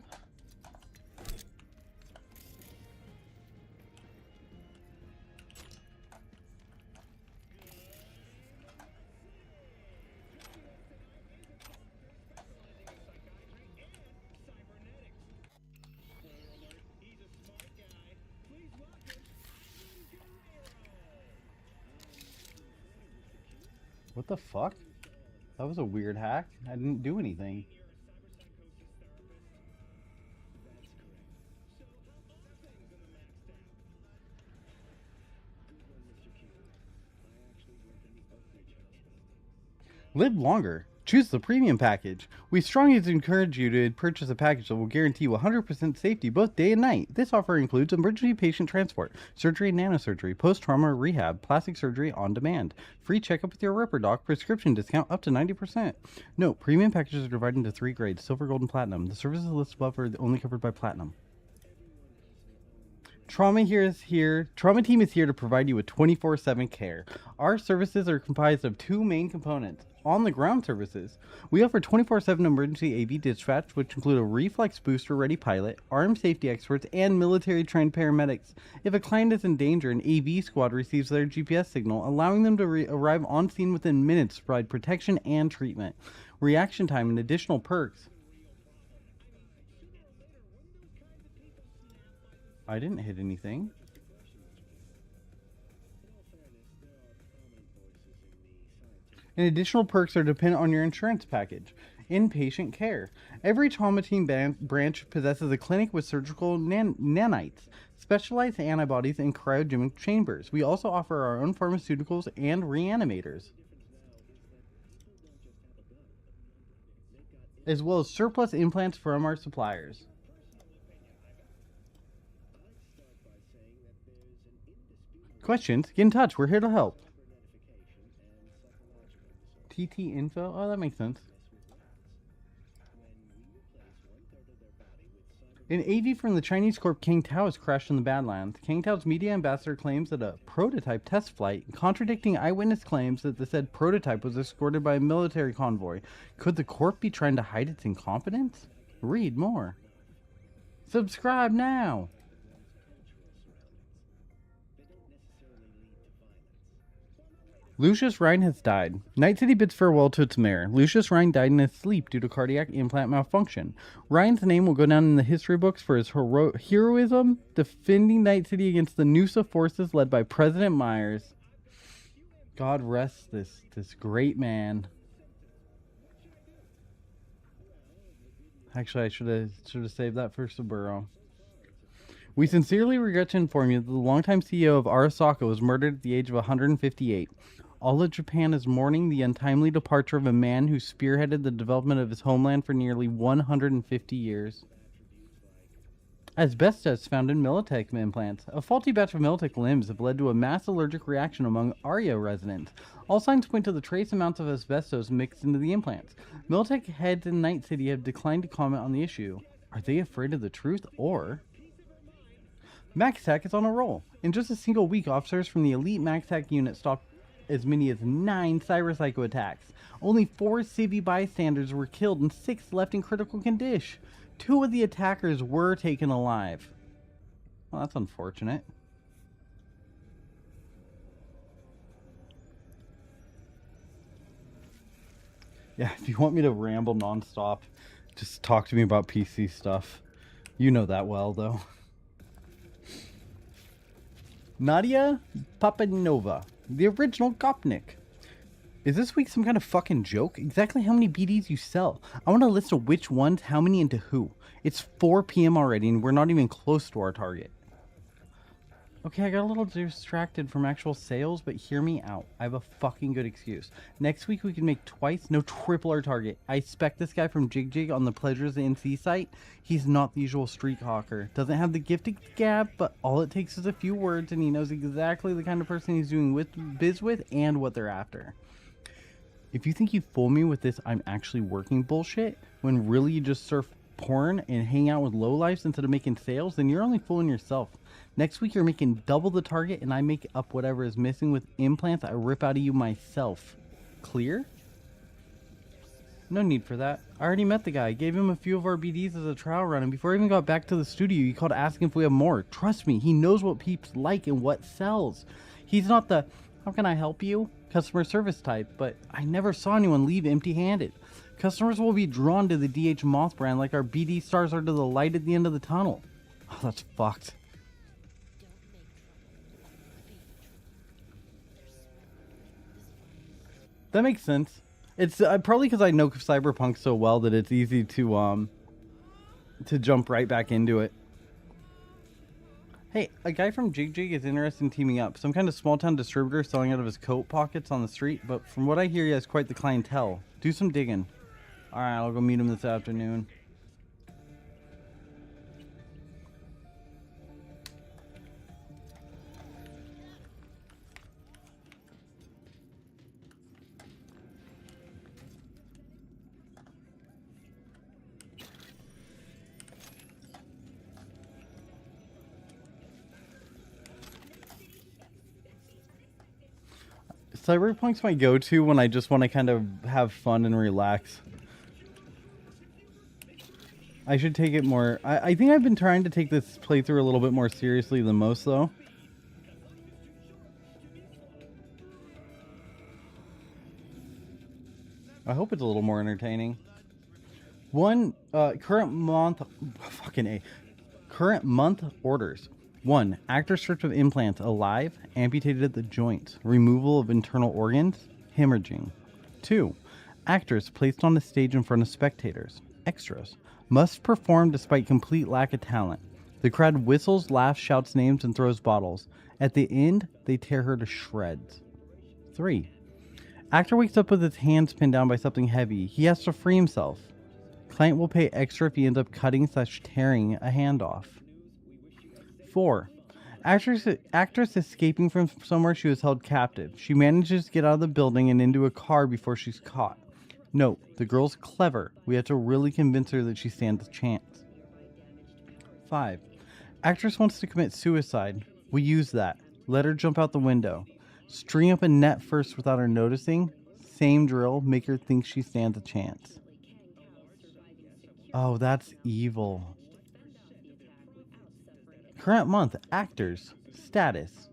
What the fuck? That was a weird hack. I didn't do anything. Live longer. Choose the premium package. We strongly encourage you to purchase a package that will guarantee you 100% safety both day and night. This offer includes emergency patient transport, surgery and nanosurgery, post-trauma rehab, plastic surgery on demand, free checkup with your Ripper Doc, prescription discount up to 90%. Note, premium packages are divided into 3 grades, silver, gold, and platinum. The services listed above are only covered by platinum. Trauma team is here to provide you with 24/7 care. Our services are comprised of two main components. On the ground services, we offer 24/7 emergency AV dispatch, which include a reflex booster ready pilot, armed safety experts, and military trained paramedics. If a client is in danger, an AV squad receives their GPS signal, allowing them to arrive on scene within minutes to provide protection and treatment. Reaction time and additional perks. I didn't hit anything. And additional perks are dependent on your insurance package. Inpatient care. Every trauma team branch possesses a clinic with surgical nanites, specialized antibodies, and cryogenic chambers. We also offer our own pharmaceuticals and reanimators, as well as surplus implants from our suppliers. Questions? Get in touch. We're here to help. TT info? Oh, that makes sense. An AV from the Chinese corp King Tao has crashed in the Badlands. King Tao's media ambassador claims that a prototype test flight, contradicting eyewitness claims that the said prototype was escorted by a military convoy. Could the corp be trying to hide its incompetence? Read more. Subscribe now! Lucius Rhine has died. Night City bids farewell to its mayor. Lucius Rhine died in his sleep due to cardiac implant malfunction. Rhine's name will go down in the history books for his heroism defending Night City against the Noosa forces led by President Myers. God rest this great man. Actually, I should have saved that for Saburo. We sincerely regret to inform you that the longtime CEO of Arasaka was murdered at the age of 158. All of Japan is mourning the untimely departure of a man who spearheaded the development of his homeland for nearly 150 years. Asbestos found in Militech implants. A faulty batch of Militech limbs have led to a mass allergic reaction among ARIA residents. All signs point to the trace amounts of asbestos mixed into the implants. Militech heads in Night City have declined to comment on the issue. Are they afraid of the truth, or... MaxTac is on a roll. In just a single week, officers from the elite MaxTac unit stopped as many as 9 cyberpsycho attacks. Only 4 civvy bystanders were killed and 6 left in critical condition. 2 of the attackers were taken alive. Well, that's unfortunate. Yeah, if you want me to ramble nonstop, just talk to me about PC stuff. You know that well, though. Nadia Papanova, the original Gopnik. Is this week some kind of fucking joke? Exactly how many BDs you sell? I want a list of which ones, how many, and to who. It's 4 p.m. already and we're not even close to our target. Okay, I got a little distracted from actual sales, but hear me out. I have a fucking good excuse. Next week we can make twice, no, triple our target. I spec this guy from Jig on the Pleasures NC site. He's not the usual street hawker. Doesn't have the gifted gab, but all it takes is a few words and he knows exactly the kind of person he's doing biz with and what they're after. If you think you fool me with this I'm actually working bullshit, when really you just surf porn and hang out with lowlifes instead of making sales, then you're only fooling yourself. Next week you're making double the target and I make up whatever is missing with implants I rip out of you myself. Clear? No need for that. I already met the guy. Gave him a few of our BDs as a trial run, and before I even got back to the studio he called asking if we have more. Trust me, he knows what peeps like and what sells. He's not the "how can I help you?" customer service type, but I never saw anyone leave empty-handed. Customers will be drawn to the DH Moth brand like our BD stars are to the light at the end of the tunnel. Oh, that's fucked. That makes sense. It's probably because I know Cyberpunk so well that it's easy to jump right back into it. Hey, a guy from Jig is interested in teaming up. Some kind of small-town distributor selling out of his coat pockets on the street, but from what I hear he has quite the clientele. Do some digging. Alright, I'll go meet him this afternoon. Cyberpunk's my go-to when I just want to kind of have fun and relax. I should take it more... I think I've been trying to take this playthrough a little bit more seriously than most, though. I hope it's a little more entertaining. Current month... Fucking A. Current month orders. 1. Actor stripped of implants, alive, amputated at the joints, removal of internal organs, hemorrhaging. 2. Actors placed on the stage in front of spectators, extras, must perform despite complete lack of talent. The crowd whistles, laughs, shouts names, and throws bottles. At the end, they tear her to shreds. 3. Actor wakes up with his hands pinned down by something heavy. He has to free himself. Client will pay extra if he ends up cutting/tearing a hand off. 4. Actress escaping from somewhere she was held captive. She manages to get out of the building and into a car before she's caught. Note, the girl's clever. We have to really convince her that she stands a chance. 5. Actress wants to commit suicide. We use that. Let her jump out the window. String up a net first without her noticing. Same drill. Make her think she stands a chance. Oh, that's evil. Current month, actors, status.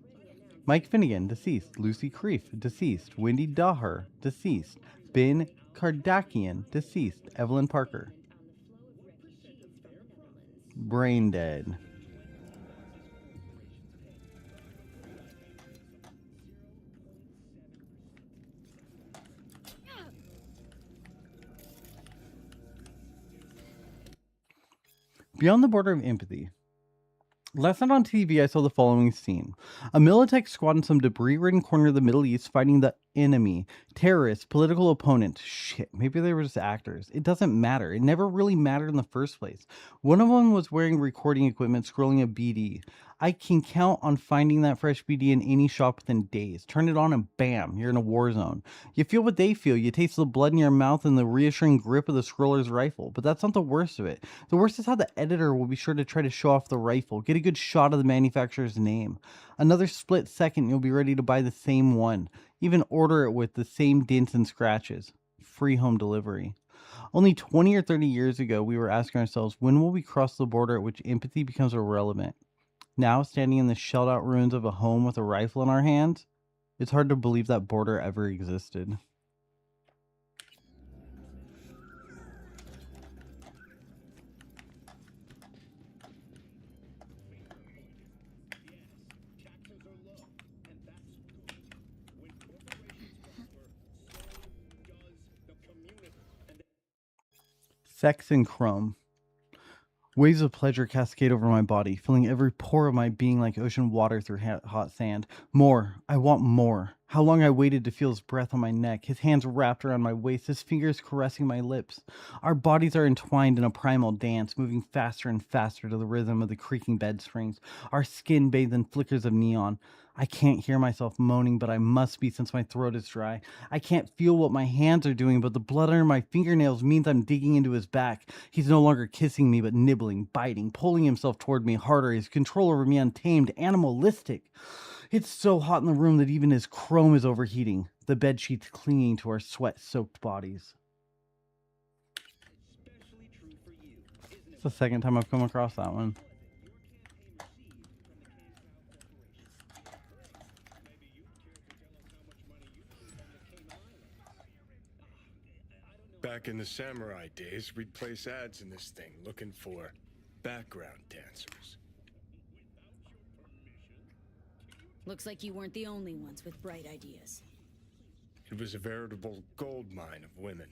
Mike Finnegan, deceased. Lucy Creef, deceased. Wendy Daher, deceased. Ben Kardakian, deceased. Evalyn Parker. Brain dead. Beyond the border of empathy. Last night on TV, I saw the following scene. A Militech squad in some debris-ridden corner of the Middle East fighting the enemy, terrorists, political opponents. Shit, maybe they were just actors. It doesn't matter. It never really mattered in the first place. One of them was wearing recording equipment, scrolling a BD. I can count on finding that fresh BD in any shop within days. Turn it on and bam, you're in a war zone. You feel what they feel. You taste the blood in your mouth and the reassuring grip of the scroller's rifle. But that's not the worst of it. The worst is how the editor will be sure to try to show off the rifle. Get a good shot of the manufacturer's name. Another split second, you'll be ready to buy the same one. Even order it with the same dents and scratches. Free home delivery. Only 20 or 30 years ago, we were asking ourselves, when will we cross the border at which empathy becomes irrelevant? Now, standing in the shelled-out ruins of a home with a rifle in our hands, it's hard to believe that border ever existed. Sex and chrome. Waves of pleasure cascade over my body, filling every pore of my being like ocean water through hot sand. More. I want more. How long I waited to feel his breath on my neck, his hands wrapped around my waist, his fingers caressing my lips. Our bodies are entwined in a primal dance, moving faster and faster to the rhythm of the creaking bed springs. Our skin bathed in flickers of neon. I can't hear myself moaning, but I must be since my throat is dry. I can't feel what my hands are doing, but the blood under my fingernails means I'm digging into his back. He's no longer kissing me, but nibbling, biting, pulling himself toward me harder, his control over me untamed, animalistic. It's so hot in the room that even his chrome is overheating, the bedsheets clinging to our sweat-soaked bodies. It's the second time I've come across that one. Back in the samurai days, we'd place ads in this thing looking for background dancers. Looks like you weren't the only ones with bright ideas. It was a veritable gold mine of women.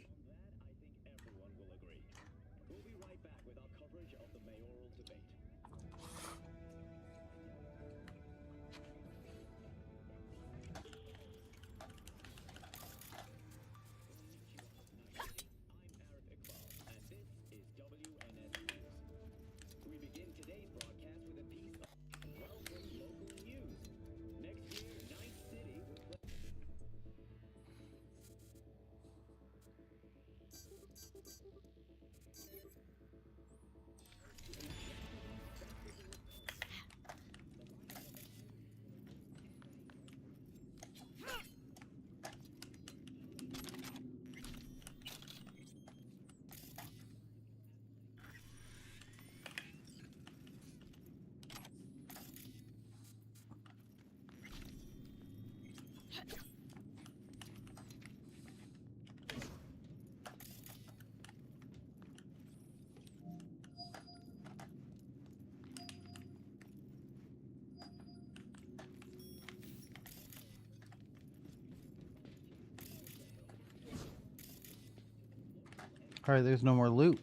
All right, there's no more loot.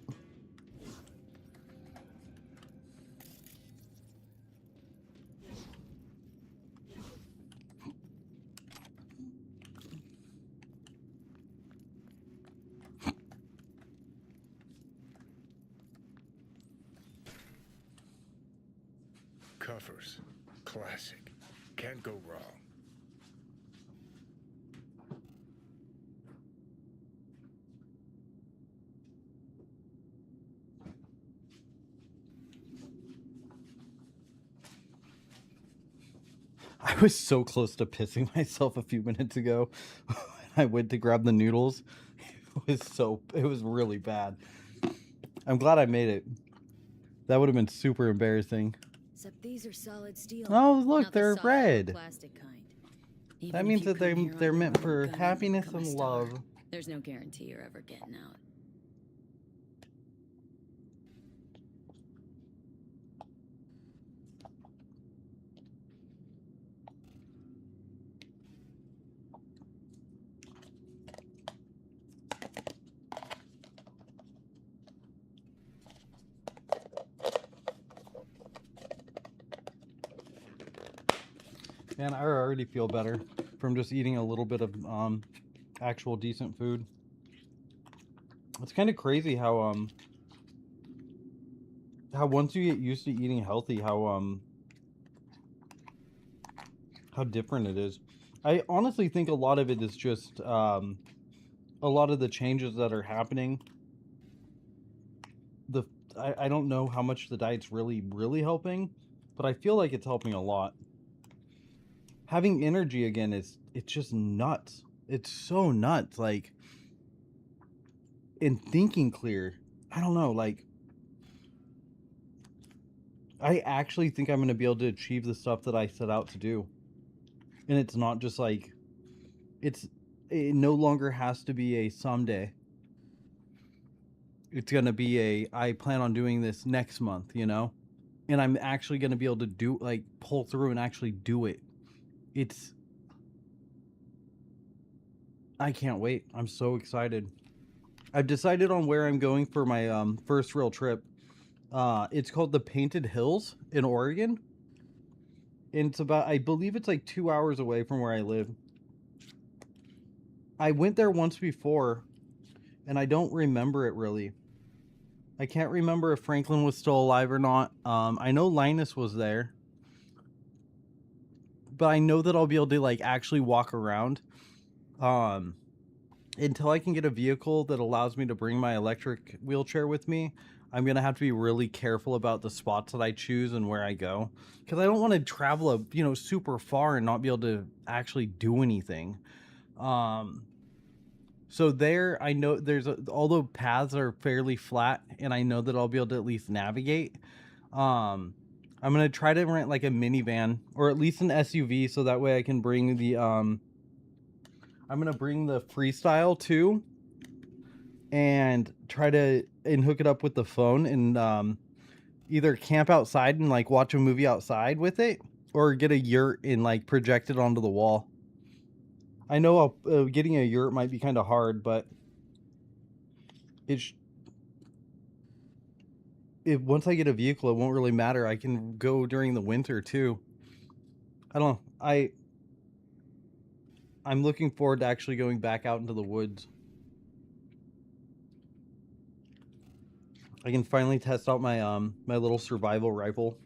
Cuffers. Classic. Can't go wrong. I was so close to pissing myself a few minutes ago. I went to grab the noodles. It was really bad. I'm glad I made it. That would have been super embarrassing. Except these are solid steel. Oh, look, not the they're soft red. Plastic kind. That Even if means you that come here they're on meant your for own gun, happiness become a and star. love. There's no guarantee you're ever getting out. Man, I already feel better from just eating a little bit of actual decent food. It's kind of crazy how once you get used to eating healthy, how different it is. I honestly think a lot of it is just a lot of the changes that are happening. I don't know how much the diet's really helping, but I feel like it's helping a lot. Having energy again it's just nuts. It's so nuts. Like, in thinking clear, I don't know, like, I actually think I'm going to be able to achieve the stuff that I set out to do. And it's not just like, it no longer has to be a someday. It's going to be I plan on doing this next month, you know? And I'm actually going to be able to pull through and actually do it. I can't wait. I'm so excited. I've decided on where I'm going for my first real trip. It's called the Painted Hills in Oregon. And it's I believe it's like 2 hours away from where I live. I went there once before, and I don't remember it really. I can't remember if Franklin was still alive or not. I know Linus was there. But I know that I'll be able to like actually walk around. Until I can get a vehicle that allows me to bring my electric wheelchair with me, I'm going to have to be really careful about the spots that I choose and where I go. Because I don't want to travel super far and not be able to actually do anything. So there, I know although paths are fairly flat, and I know that I'll be able to at least navigate. I'm going to try to rent like a minivan or at least an SUV, so that way I can bring the I'm going to bring the Freestyle too, and try to hook it up with the phone and either camp outside and like watch a movie outside with it, or get a yurt and like project it onto the wall. I know getting a yurt might be kind of hard, but once I get a vehicle, it won't really matter. I can go during the winter too. I don't know. I'm looking forward to actually going back out into the woods. I can finally test out my my little survival rifle.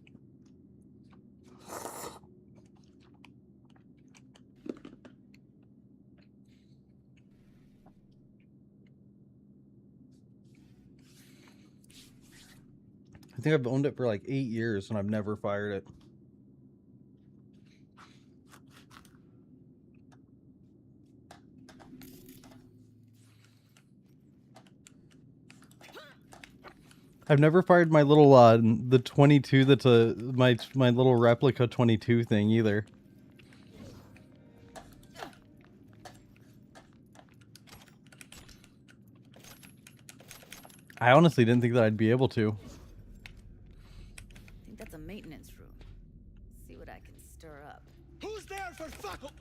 I think I've owned it for like 8 years and I've never fired it. I've never fired my little the 22 that's my little replica 22 thing either. I honestly didn't think that I'd be able to. I think that's a maintenance room. See what I can stir up. Who's there for fuck?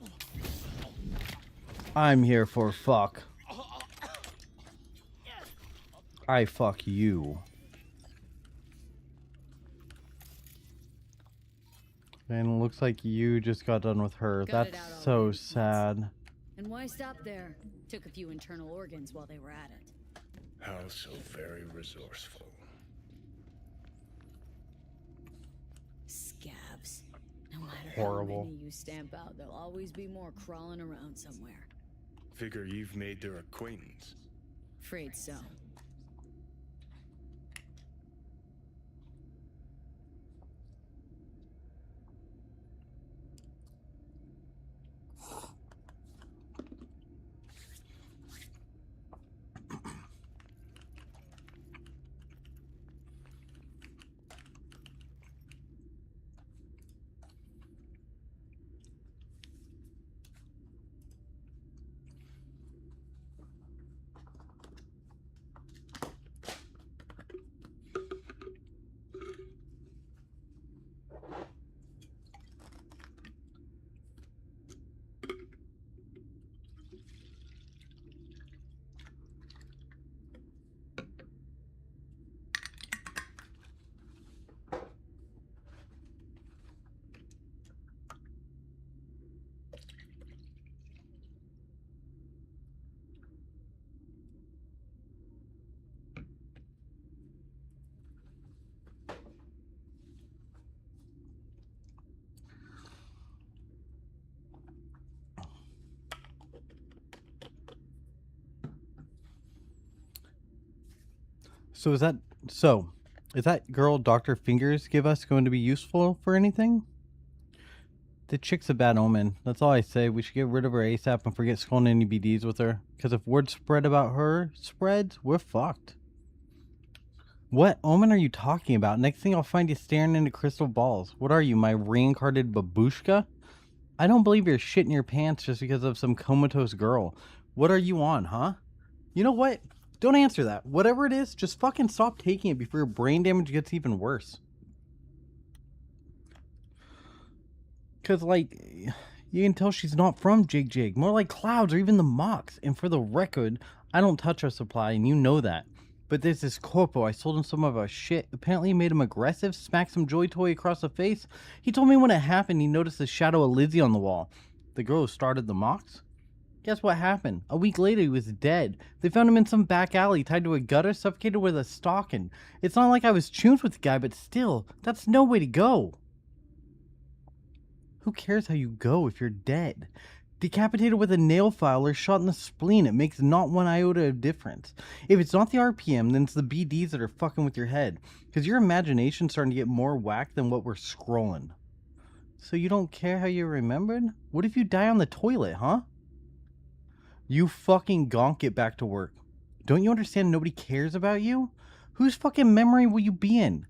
I'm here for fuck. I fuck you. And it looks like you just got done with her. Got it That's out so already. sad. And why stop there? Took a few internal organs while they were at it. How so very resourceful. Scabs. No matter Horrible. how many you stamp out, there'll always be more crawling around somewhere. Figure you've made their acquaintance. Afraid so. So is that girl Dr. Fingers give us going to be useful for anything? The chick's a bad omen. That's all I say. We should get rid of her ASAP and forget sculling any BDs with her. Because if word spread about her spreads, we're fucked. What omen are you talking about? Next thing I'll find you staring into crystal balls. What are you, my reincarnated babushka? I don't believe you're shitting your pants just because of some comatose girl. What are you on, huh? You know what? Don't answer that. Whatever it is, just fucking stop taking it before your brain damage gets even worse. Because, like, you can tell she's not from Jig Jig. More like Clouds or even the Mox. And for the record, I don't touch our supply, and you know that. But there's this corpo. I sold him some of our shit. Apparently it made him aggressive, smacked some Joy Toy across the face. He told me when it happened, he noticed the shadow of Lizzie on the wall. The girl who started the Mox? Guess what happened? A week later, he was dead. They found him in some back alley, tied to a gutter, suffocated with a stocking. It's not like I was tuned with the guy, but still, that's no way to go. Who cares how you go if you're dead? Decapitated with a nail file or shot in the spleen, it makes not one iota of difference. If it's not the RPM, then it's the BDs that are fucking with your head. Because your imagination's starting to get more whack than what we're scrolling. So you don't care how you're remembered? What if you die on the toilet, huh? You fucking gonk, get back to work. Don't you understand nobody cares about you? Whose fucking memory will you be in?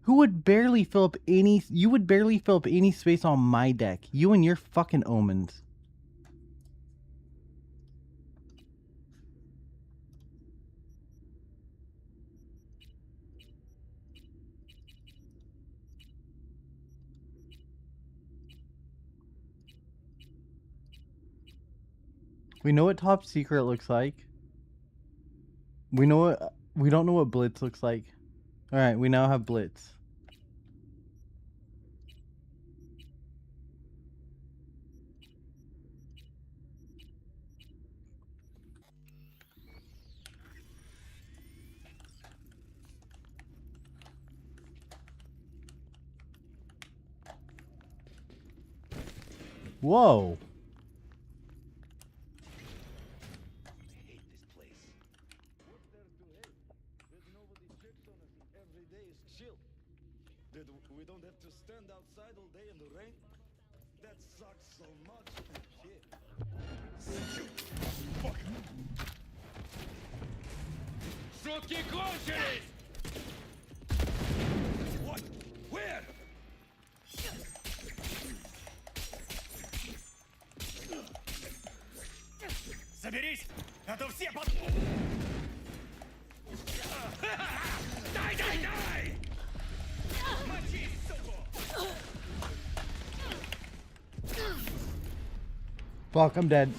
You would barely fill up any space on my deck. You and your fucking omens. We know what Top Secret looks like. We don't know what Blitz looks like. Alright, we now have Blitz. Whoa. We don't have to stand outside all day in the rain. That sucks so much. Shit. Fuck. Шутки кончились! What? Where? Соберись! А то все под... Дай! Мочи, суку! Fuck, I'm dead.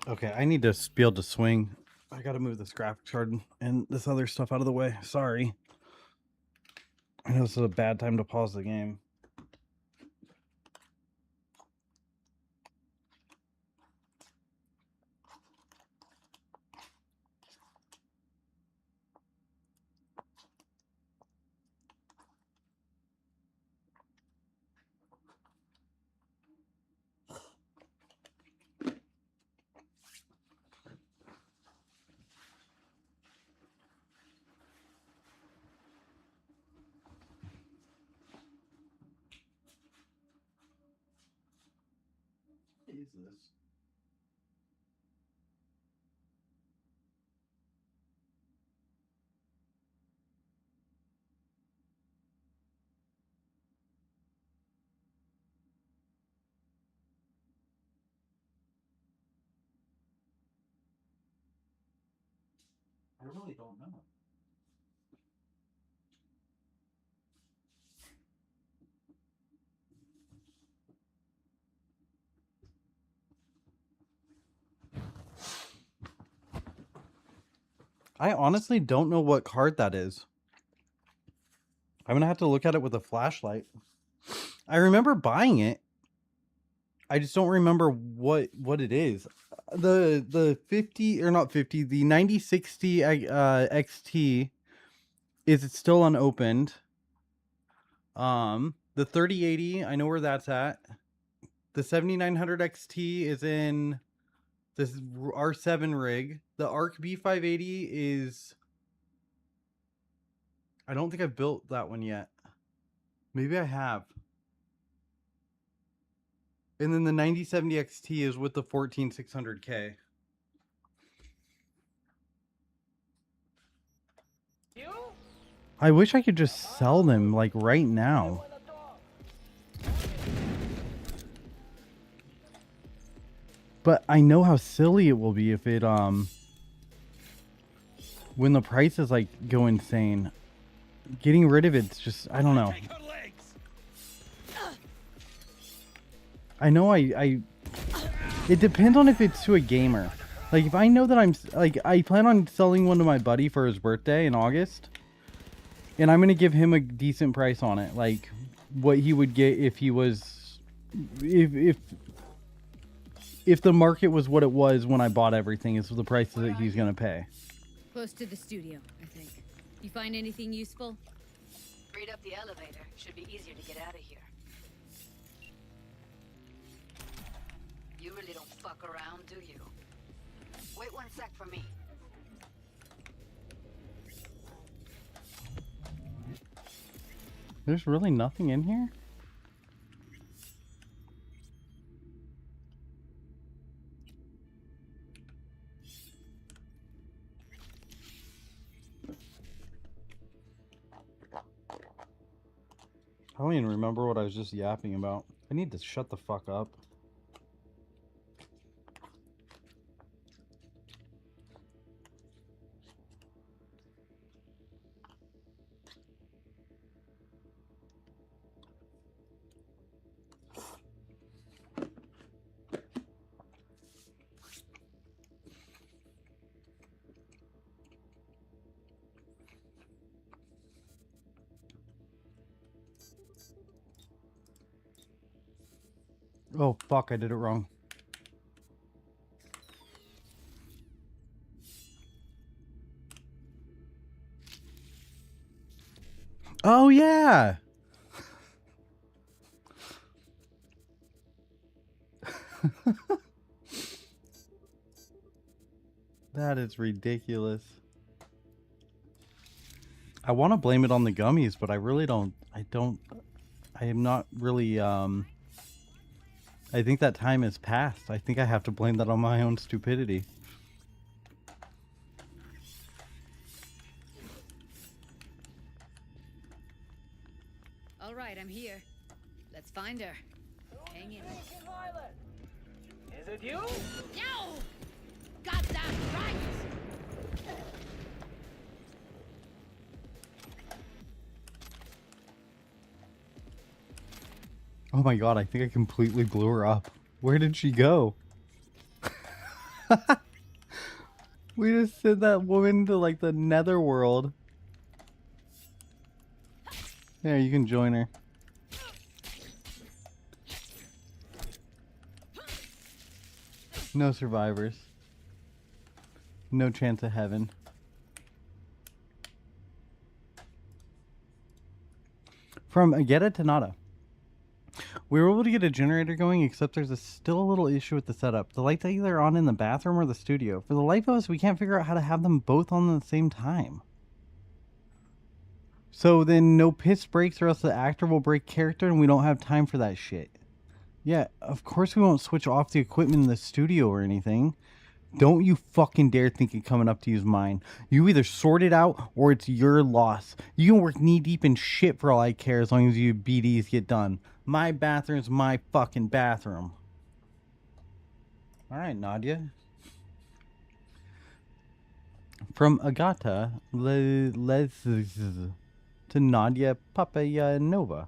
Okay, I need to be able to swing. I gotta move this graphics card and this other stuff out of the way. Sorry. I know this is a bad time to pause the game. What is this? I really don't know. I honestly don't know what card that is. I'm gonna have to look at it with a flashlight. I remember buying it. I just don't remember what it is. The 50 or not 50, the 9060 XT is it still unopened. The 3080, I know where that's at. The 7900 XT is in this R7 rig. The ARC B580 is, I don't think I've built that one yet. Maybe I have. And then the 9070 XT is with the 14600K. I wish I could just sell them like right now. But I know how silly it will be if it when the prices like go insane. Getting rid of it's just, I don't know. I know it depends on if it's to a gamer. Like if I know that I'm like, I plan on selling one to my buddy for his birthday in August. And I'm going to give him a decent price on it. Like what he would get if he was, if the market was what it was when I bought everything is the prices that he's going to pay. Close to the studio, I think. You find anything useful? Read up the elevator. Should be easier to get out of here. You really don't fuck around, do you? Wait one sec for me. There's really nothing in here? I don't even remember what I was just yapping about. I need to shut the fuck up. Oh, fuck, I did it wrong. Oh, yeah! That is ridiculous. I want to blame it on the gummies, but I really don't. I am not really, I think that time has passed. I think I have to blame that on my own stupidity. All right, I'm here. Let's find her. Hang in. Is it you? No! Goddamn right! Oh my god, I think I completely blew her up. Where did she go? We just sent that woman to like the netherworld. Yeah, you can join her. No survivors. No chance of heaven. From Ageta to Nada. We were able to get a generator going, except there's still a little issue with the setup. The lights are either on in the bathroom or the studio. For the life of us, we can't figure out how to have them both on at the same time. So then no piss breaks or else the actor will break character and we don't have time for that shit. Yeah, of course we won't switch off the equipment in the studio or anything. Don't you fucking dare think it coming up to use mine. You either sort it out or it's your loss. You can work knee deep in shit for all I care as long as you BDs get done. My bathroom's my fucking bathroom. Alright, Nadia. From Agata to Nadia Papayanova.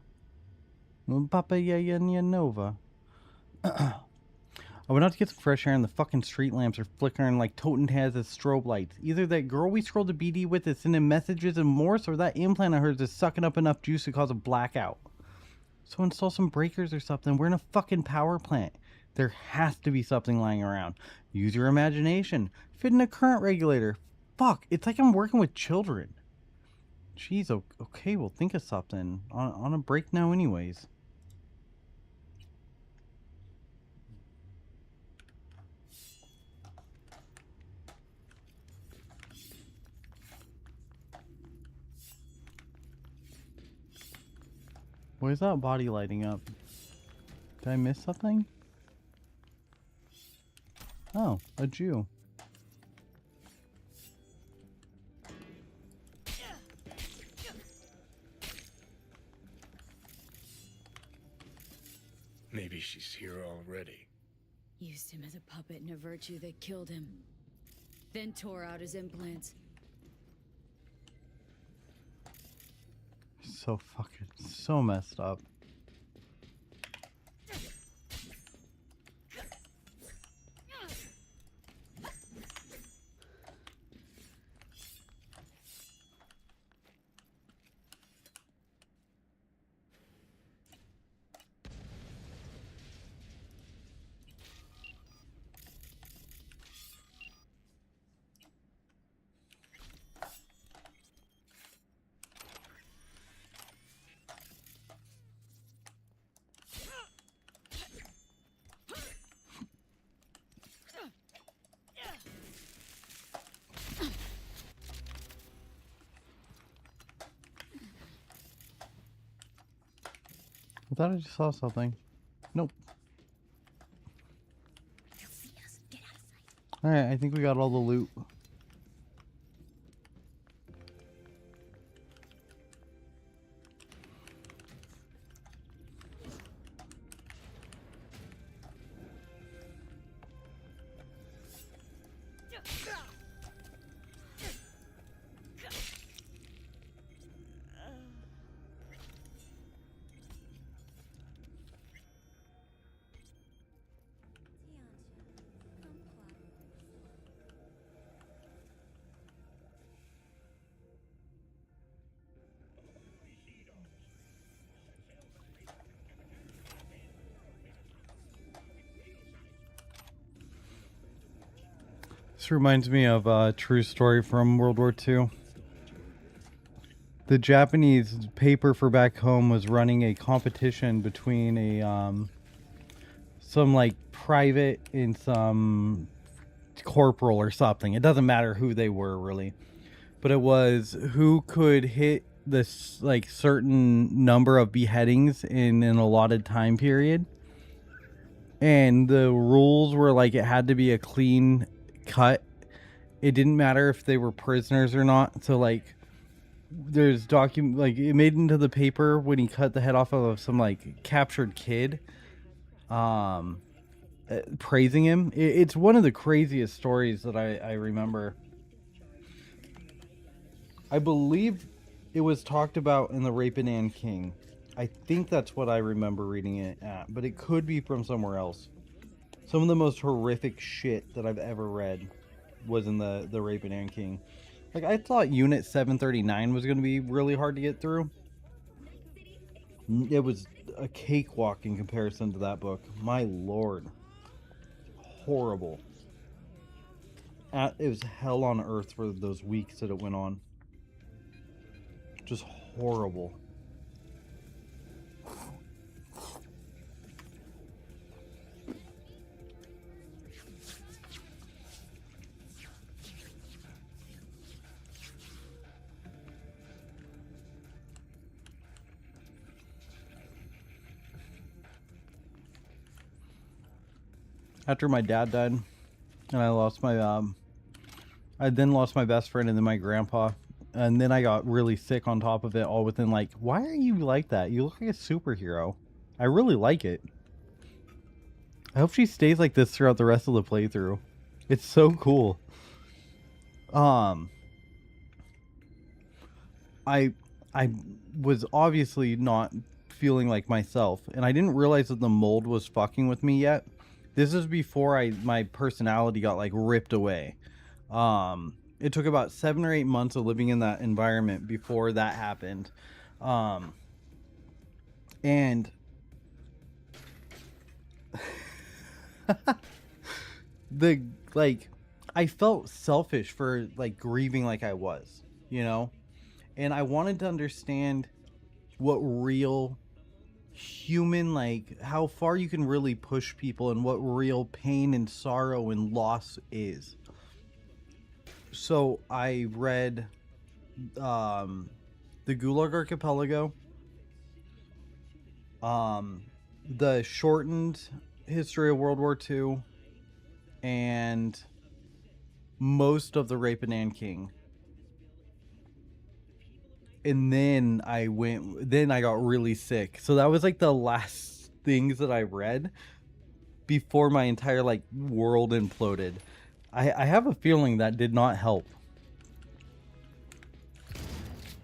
Papayanova. I went out to get some fresh air and the fucking street lamps are flickering like Toten has as strobe lights. Either that girl we scrolled to BD with is sending messages in Morse or that implant of hers is sucking up enough juice to cause a blackout. So install some breakers or something. We're in a fucking power plant. There has to be something lying around. Use your imagination. Fit in a current regulator. Fuck, it's like I'm working with children. Jeez, okay, we'll think of something. On a break now anyways. Why is that body lighting up? Did I miss something? Oh, a Jew. Maybe she's here already. Used him as a puppet in a virtue that killed him. Then tore out his implants. So messed up. I thought I just saw something. Nope. Alright, I think we got all the loot. This reminds me of a true story from World War II. The Japanese paper for back home was running a competition between a some like private and some corporal or something. It doesn't matter who they were really, but it was who could hit this like certain number of beheadings in an allotted time period. And the rules were like it had to be a clean cut. It didn't matter if they were prisoners or not. So like there's like it made into the paper when he cut the head off of some like captured kid, praising him. It's one of the craziest stories that I remember. I believe it was talked about in the Rape and Ann King. I think that's what I remember reading it at, but it could be from somewhere else. Some of the most horrific shit that I've ever read was in the Rape and Ann King. Like, I thought Unit 739 was going to be really hard to get through. It was a cakewalk in comparison to that book. My lord. Horrible. It was hell on earth for those weeks that it went on. Just horrible. After my dad died, and I lost my, I then lost my best friend and then my grandpa. And then I got really sick on top of it all within like, why are you like that? You look like a superhero. I really like it. I hope she stays like this throughout the rest of the playthrough. It's so cool. I was obviously not feeling like myself, and I didn't realize that the mold was fucking with me yet. This is before my personality got like ripped away. It took about 7 or 8 months of living in that environment before that happened. And I felt selfish for like grieving like I was, you know? And I wanted to understand what real human, like how far you can really push people and what real pain and sorrow and loss is. So I read the Gulag Archipelago, the shortened history of World War II, and most of the Rape and Ann King. And then I got really sick. So that was like the last things that I read before my entire like world imploded. I have a feeling that did not help.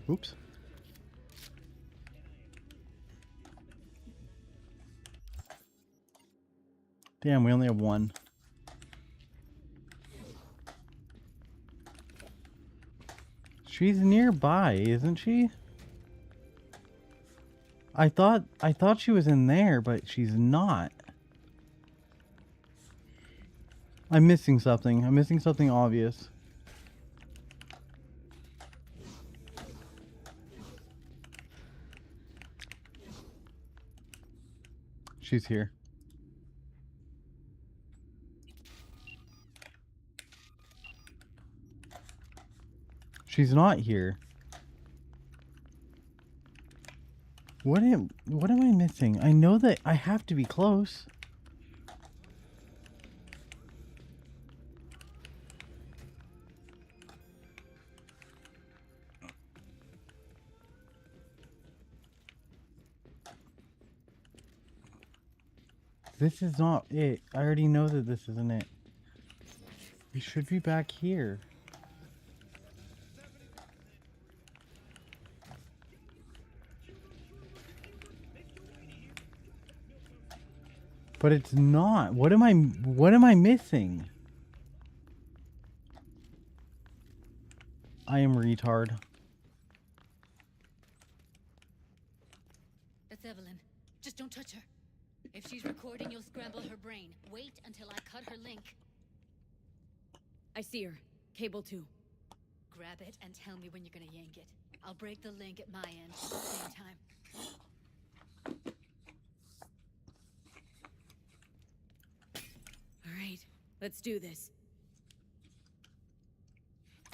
Oops. Damn, we only have one. She's nearby, isn't she? I thought she was in there, but she's not. I'm missing something. I'm missing something obvious. She's here. She's not here. What am I missing? I know that I have to be close. This is not it. I already know that this isn't it. We should be back here. But it's not. What am I missing? I am retard. That's Evalyn. Just don't touch her. If she's recording, you'll scramble her brain. Wait until I cut her link. I see her. Cable 2. Grab it and tell me when you're gonna yank it. I'll break the link at my end at the same time. All right, let's do this.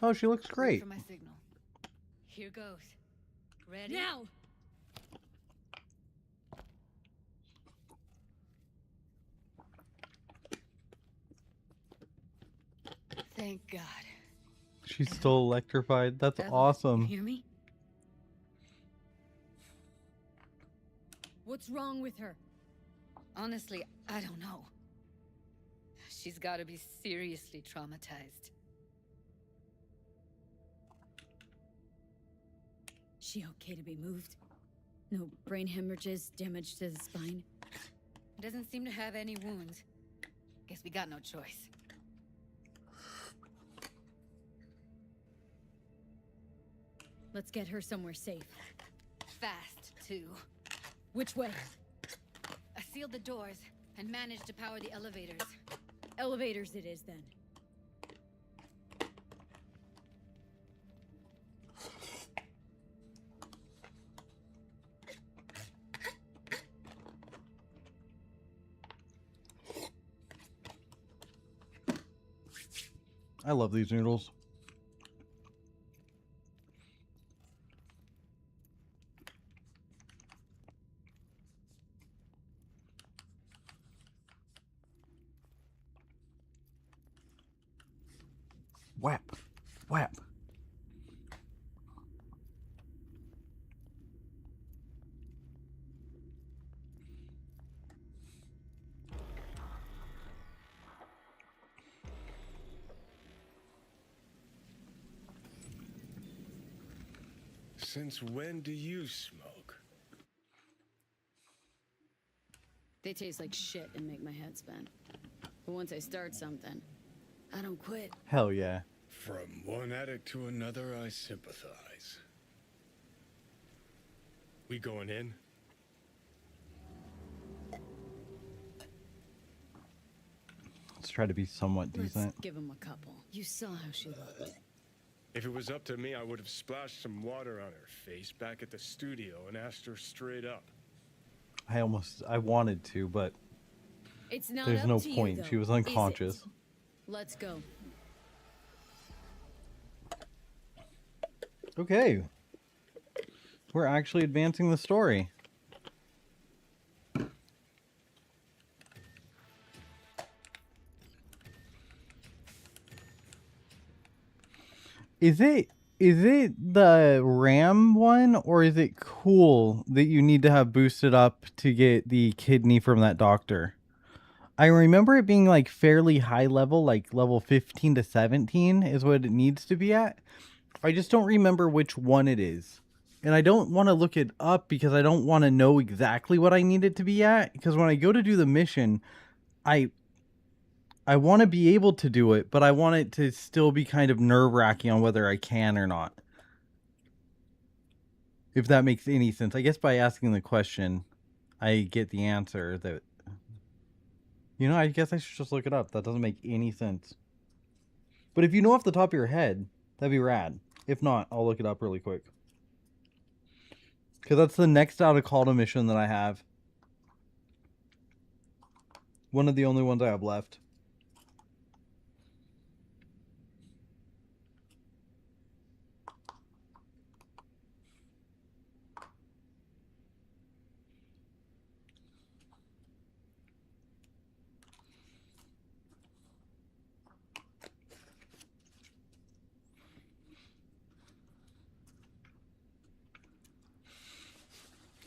Oh, she looks Wait great. for my signal. Here goes. Ready? Now! Thank God. She's still electrified. That's awesome. You hear me? What's wrong with her? Honestly, I don't know. She's gotta be seriously traumatized. She okay to be moved? No brain hemorrhages, damage to the spine? Doesn't seem to have any wounds. Guess we got no choice. Let's get her somewhere safe. Fast, too. Which way? I sealed the doors and managed to power the elevators. Elevators it is, then. I love these noodles. Whap. Whap. Since when do you smoke? They taste like shit and make my head spin. But once I start something, I don't quit. Hell yeah. From one addict to another, I sympathize. We going in? Let's try to be somewhat decent. Let's give him a couple. You saw how she looked. If it was up to me, I would have splashed some water on her face back at the studio and asked her straight up. I wanted to, but It's not there's up no to you, point. though, She was is it? unconscious. Let's go. Okay. We're actually advancing the story. Is it the RAM one, or is it cool that you need to have boosted up to get the kidney from that doctor? I remember it being like fairly high level, like level 15 to 17 is what it needs to be at. I just don't remember which one it is. And I don't want to look it up because I don't want to know exactly what I need it to be at. Because when I go to do the mission, I want to be able to do it, but I want it to still be kind of nerve-wracking on whether I can or not. If that makes any sense. I guess by asking the question, I get the answer that... You know, I guess I should just look it up. That doesn't make any sense. But if you know off the top of your head, that'd be rad. If not, I'll look it up really quick. Because that's the next out of call to mission that I have. One of the only ones I have left.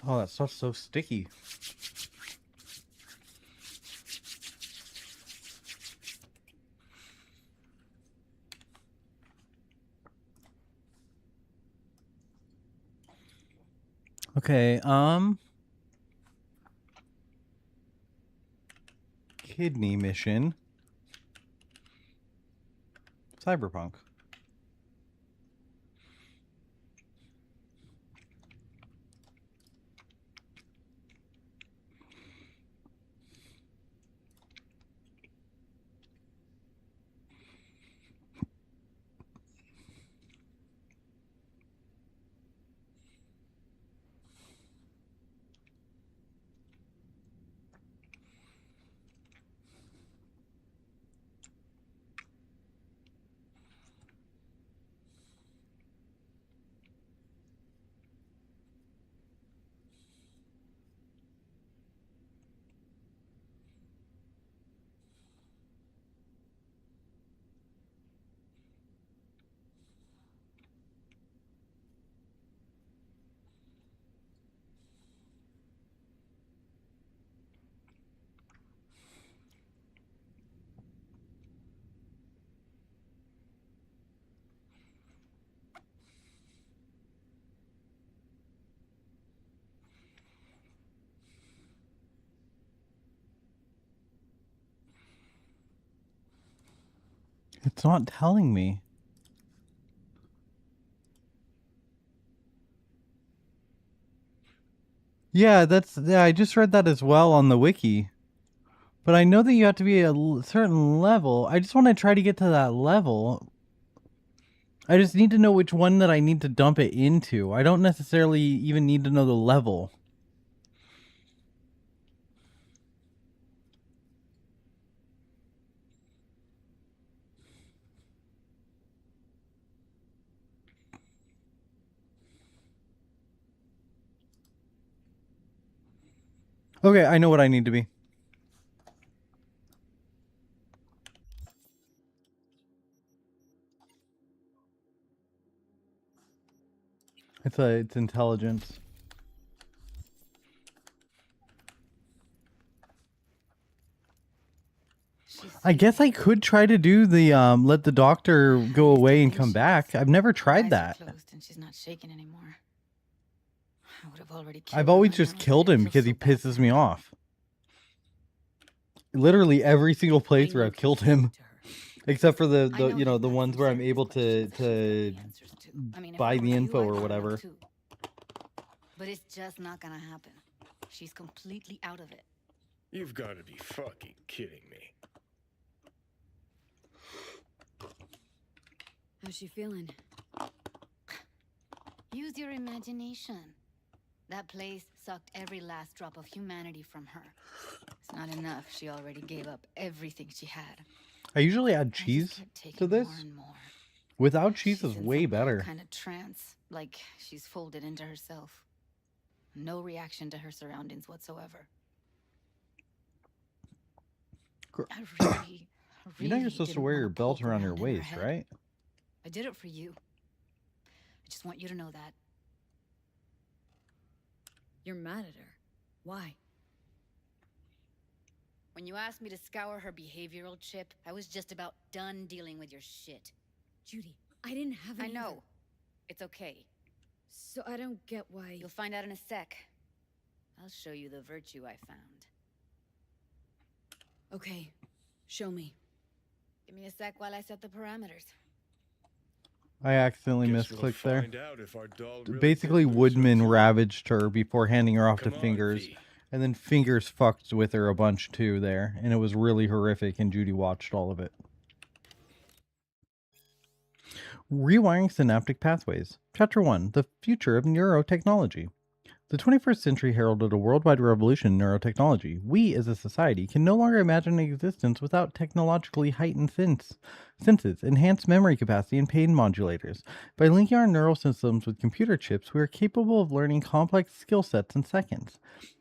Oh, that stuff's so sticky. Okay, kidney mission. Cyberpunk. It's not telling me. Yeah, I just read that as well on the wiki. But I know that you have to be a certain level. I just want to try to get to that level. I just need to know which one that I need to dump it into. I don't necessarily even need to know the level. Okay, I know what I need to be. It's intelligence. I guess I could try to do the let the doctor go away and come back. I've never tried that. Closed and she's not shaking anymore. I would have already I've always just killed him because he pisses me off. Literally every single playthrough I've killed him. Except for the you know, the ones where I'm able to buy the info or whatever. But it's just not gonna happen. She's completely out of it. You've got to be fucking kidding me. How's she feeling? Use your imagination. That place sucked every last drop of humanity from her. It's not enough. She already gave up everything she had. I usually add cheese to this. Without cheese is way better. Kind of trance, like she's folded into herself. No reaction to her surroundings whatsoever. I really you know you're supposed to wear your belt around your waist, right? I did it for you. I just want you to know that. You're mad at her. Why? When you asked me to scour her behavioral chip, I was just about done dealing with your shit. Judy, I didn't have any. I know. It's okay. So I don't get why. You'll find out in a sec. I'll show you the virtue I found. Okay, show me. Give me a sec while I set the parameters. I accidentally misclicked there. Basically, Woodman ravaged her before handing her off to Fingers. And then Fingers fucked with her a bunch too there. And it was really horrific, and Judy watched all of it. Rewiring synaptic pathways. Chapter 1. The future of neurotechnology. The 21st century heralded a worldwide revolution in neurotechnology. We, as a society, can no longer imagine existence without technologically heightened senses, enhanced memory capacity, and pain modulators. By linking our neural systems with computer chips, we are capable of learning complex skill sets in seconds,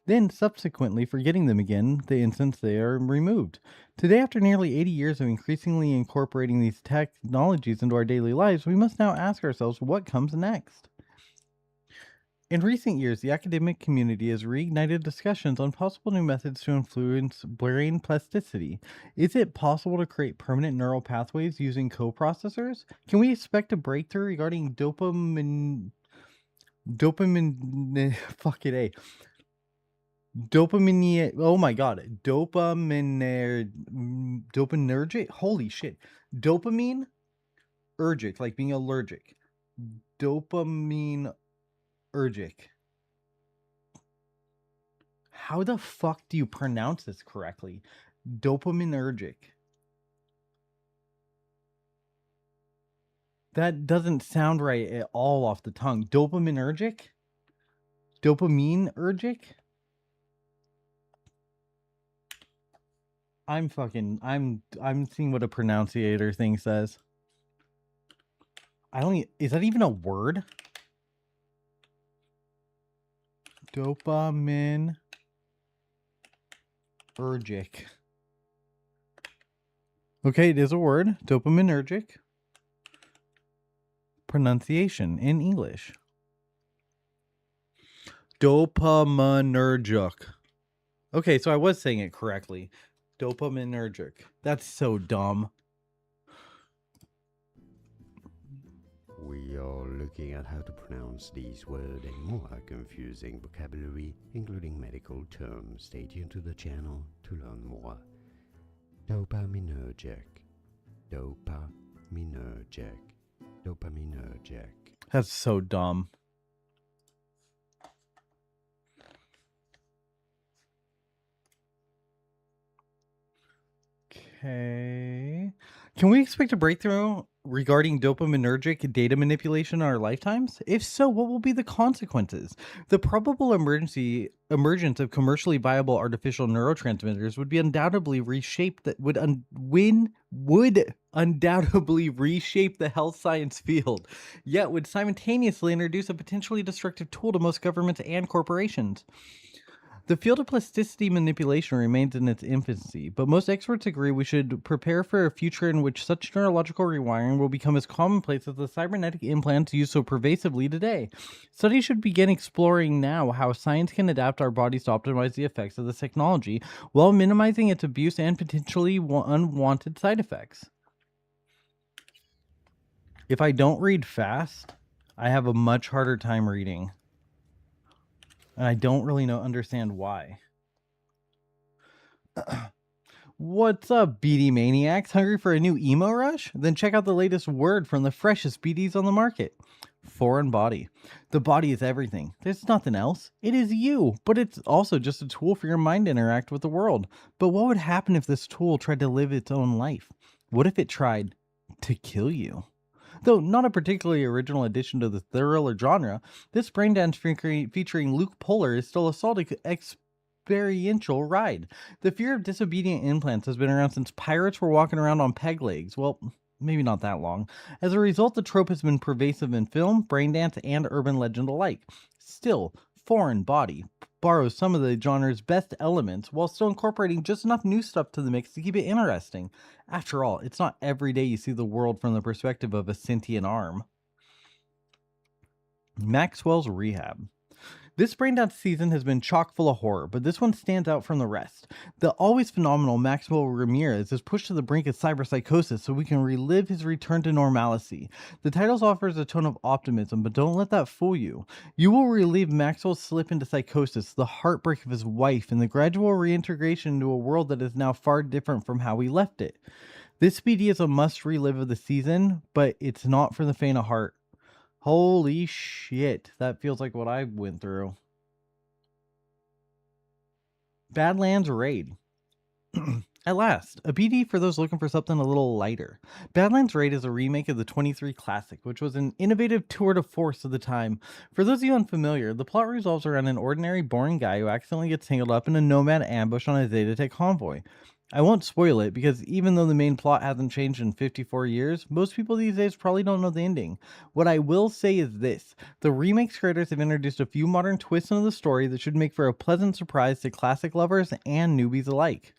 then subsequently forgetting them again the instant they are removed. Today, after nearly 80 years of increasingly incorporating these technologies into our daily lives, we must now ask ourselves what comes next. In recent years, the academic community has reignited discussions on possible new methods to influence brain plasticity. Is it possible to create permanent neural pathways using coprocessors? Can we expect a breakthrough regarding dopaminergic holy shit, dopaminergic, like being allergic, dopaminergic. How the fuck do you pronounce this correctly? Dopaminergic. That doesn't sound right at all off the tongue. Dopaminergic? Dopaminergic? I'm seeing what a pronunciator thing says. Is that even a word? Dopaminergic. Okay, it is a word. Dopaminergic. Pronunciation in English. Dopaminergic. Okay, so I was saying it correctly. Dopaminergic. That's so dumb. We are looking at how to pronounce these words and more confusing vocabulary, including medical terms. Stay tuned to the channel to learn more. Dopaminergic. dopaminergic. Dopaminergic. That's so dumb. Okay. Can we expect a breakthrough regarding dopaminergic data manipulation in our lifetimes? If so, what will be the consequences? The probable emergence of commercially viable artificial neurotransmitters would be undoubtedly would undoubtedly reshape the health science field, yet would simultaneously introduce a potentially destructive tool to most governments and corporations. The field of plasticity manipulation remains in its infancy, but most experts agree we should prepare for a future in which such neurological rewiring will become as commonplace as the cybernetic implants used so pervasively today. Studies should begin exploring now how science can adapt our bodies to optimize the effects of this technology while minimizing its abuse and potentially unwanted side effects. If I don't read fast, I have a much harder time reading. And I don't really understand why. What's up, BD maniacs? Hungry for a new emo rush? Then check out the latest word from the freshest BDs on the market. Foreign body. The body is everything. There's nothing else. It is you, but it's also just a tool for your mind to interact with the world. But what would happen if this tool tried to live its own life? What if it tried to kill you? Though not a particularly original addition to the thriller genre, this braindance featuring Luke Polar is still a solid experiential ride. The fear of disobedient implants has been around since pirates were walking around on peg legs. Well, maybe not that long. As a result, the trope has been pervasive in film, braindance, and urban legend alike. Still, Foreign Body borrows some of the genre's best elements while still incorporating just enough new stuff to the mix to keep it interesting. After all, it's not every day you see the world from the perspective of a sentient arm. Maxwell's Rehab. This Braindance season has been chock full of horror, but this one stands out from the rest. The always phenomenal Maxwell Ramirez is pushed to the brink of cyberpsychosis so we can relive his return to normalcy. The title offers a tone of optimism, but don't let that fool you. You will relive Maxwell's slip into psychosis, the heartbreak of his wife, and the gradual reintegration into a world that is now far different from how we left it. This BD is a must relive of the season, but it's not for the faint of heart. Holy shit, that feels like what I went through. Badlands Raid. At last, a BD for those looking for something a little lighter. Badlands Raid is a remake of the 23 Classic, which was an innovative tour de force of the time. For those of you unfamiliar, the plot revolves around an ordinary, boring guy who accidentally gets tangled up in a nomad ambush on a Zetatech convoy. I won't spoil it, because even though the main plot hasn't changed in 54 years, most people these days probably don't know the ending. What I will say is this: the remake's creators have introduced a few modern twists into the story that should make for a pleasant surprise to classic lovers and newbies alike.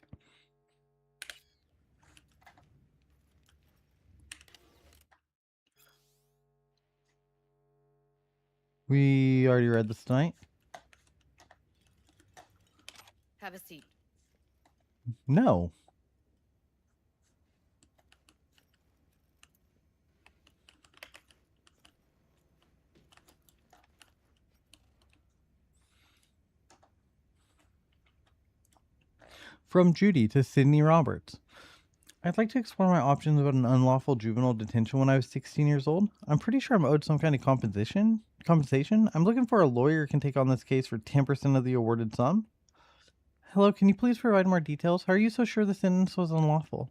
We already read this tonight. Have a seat. No. From Judy to Sydney Roberts. I'd like to explore my options about an unlawful juvenile detention when I was 16 years old. I'm pretty sure I'm owed some kind of compensation. I'm looking for a lawyer who can take on this case for 10% of the awarded sum. Hello, can you please provide more details? How are you so sure the sentence was unlawful?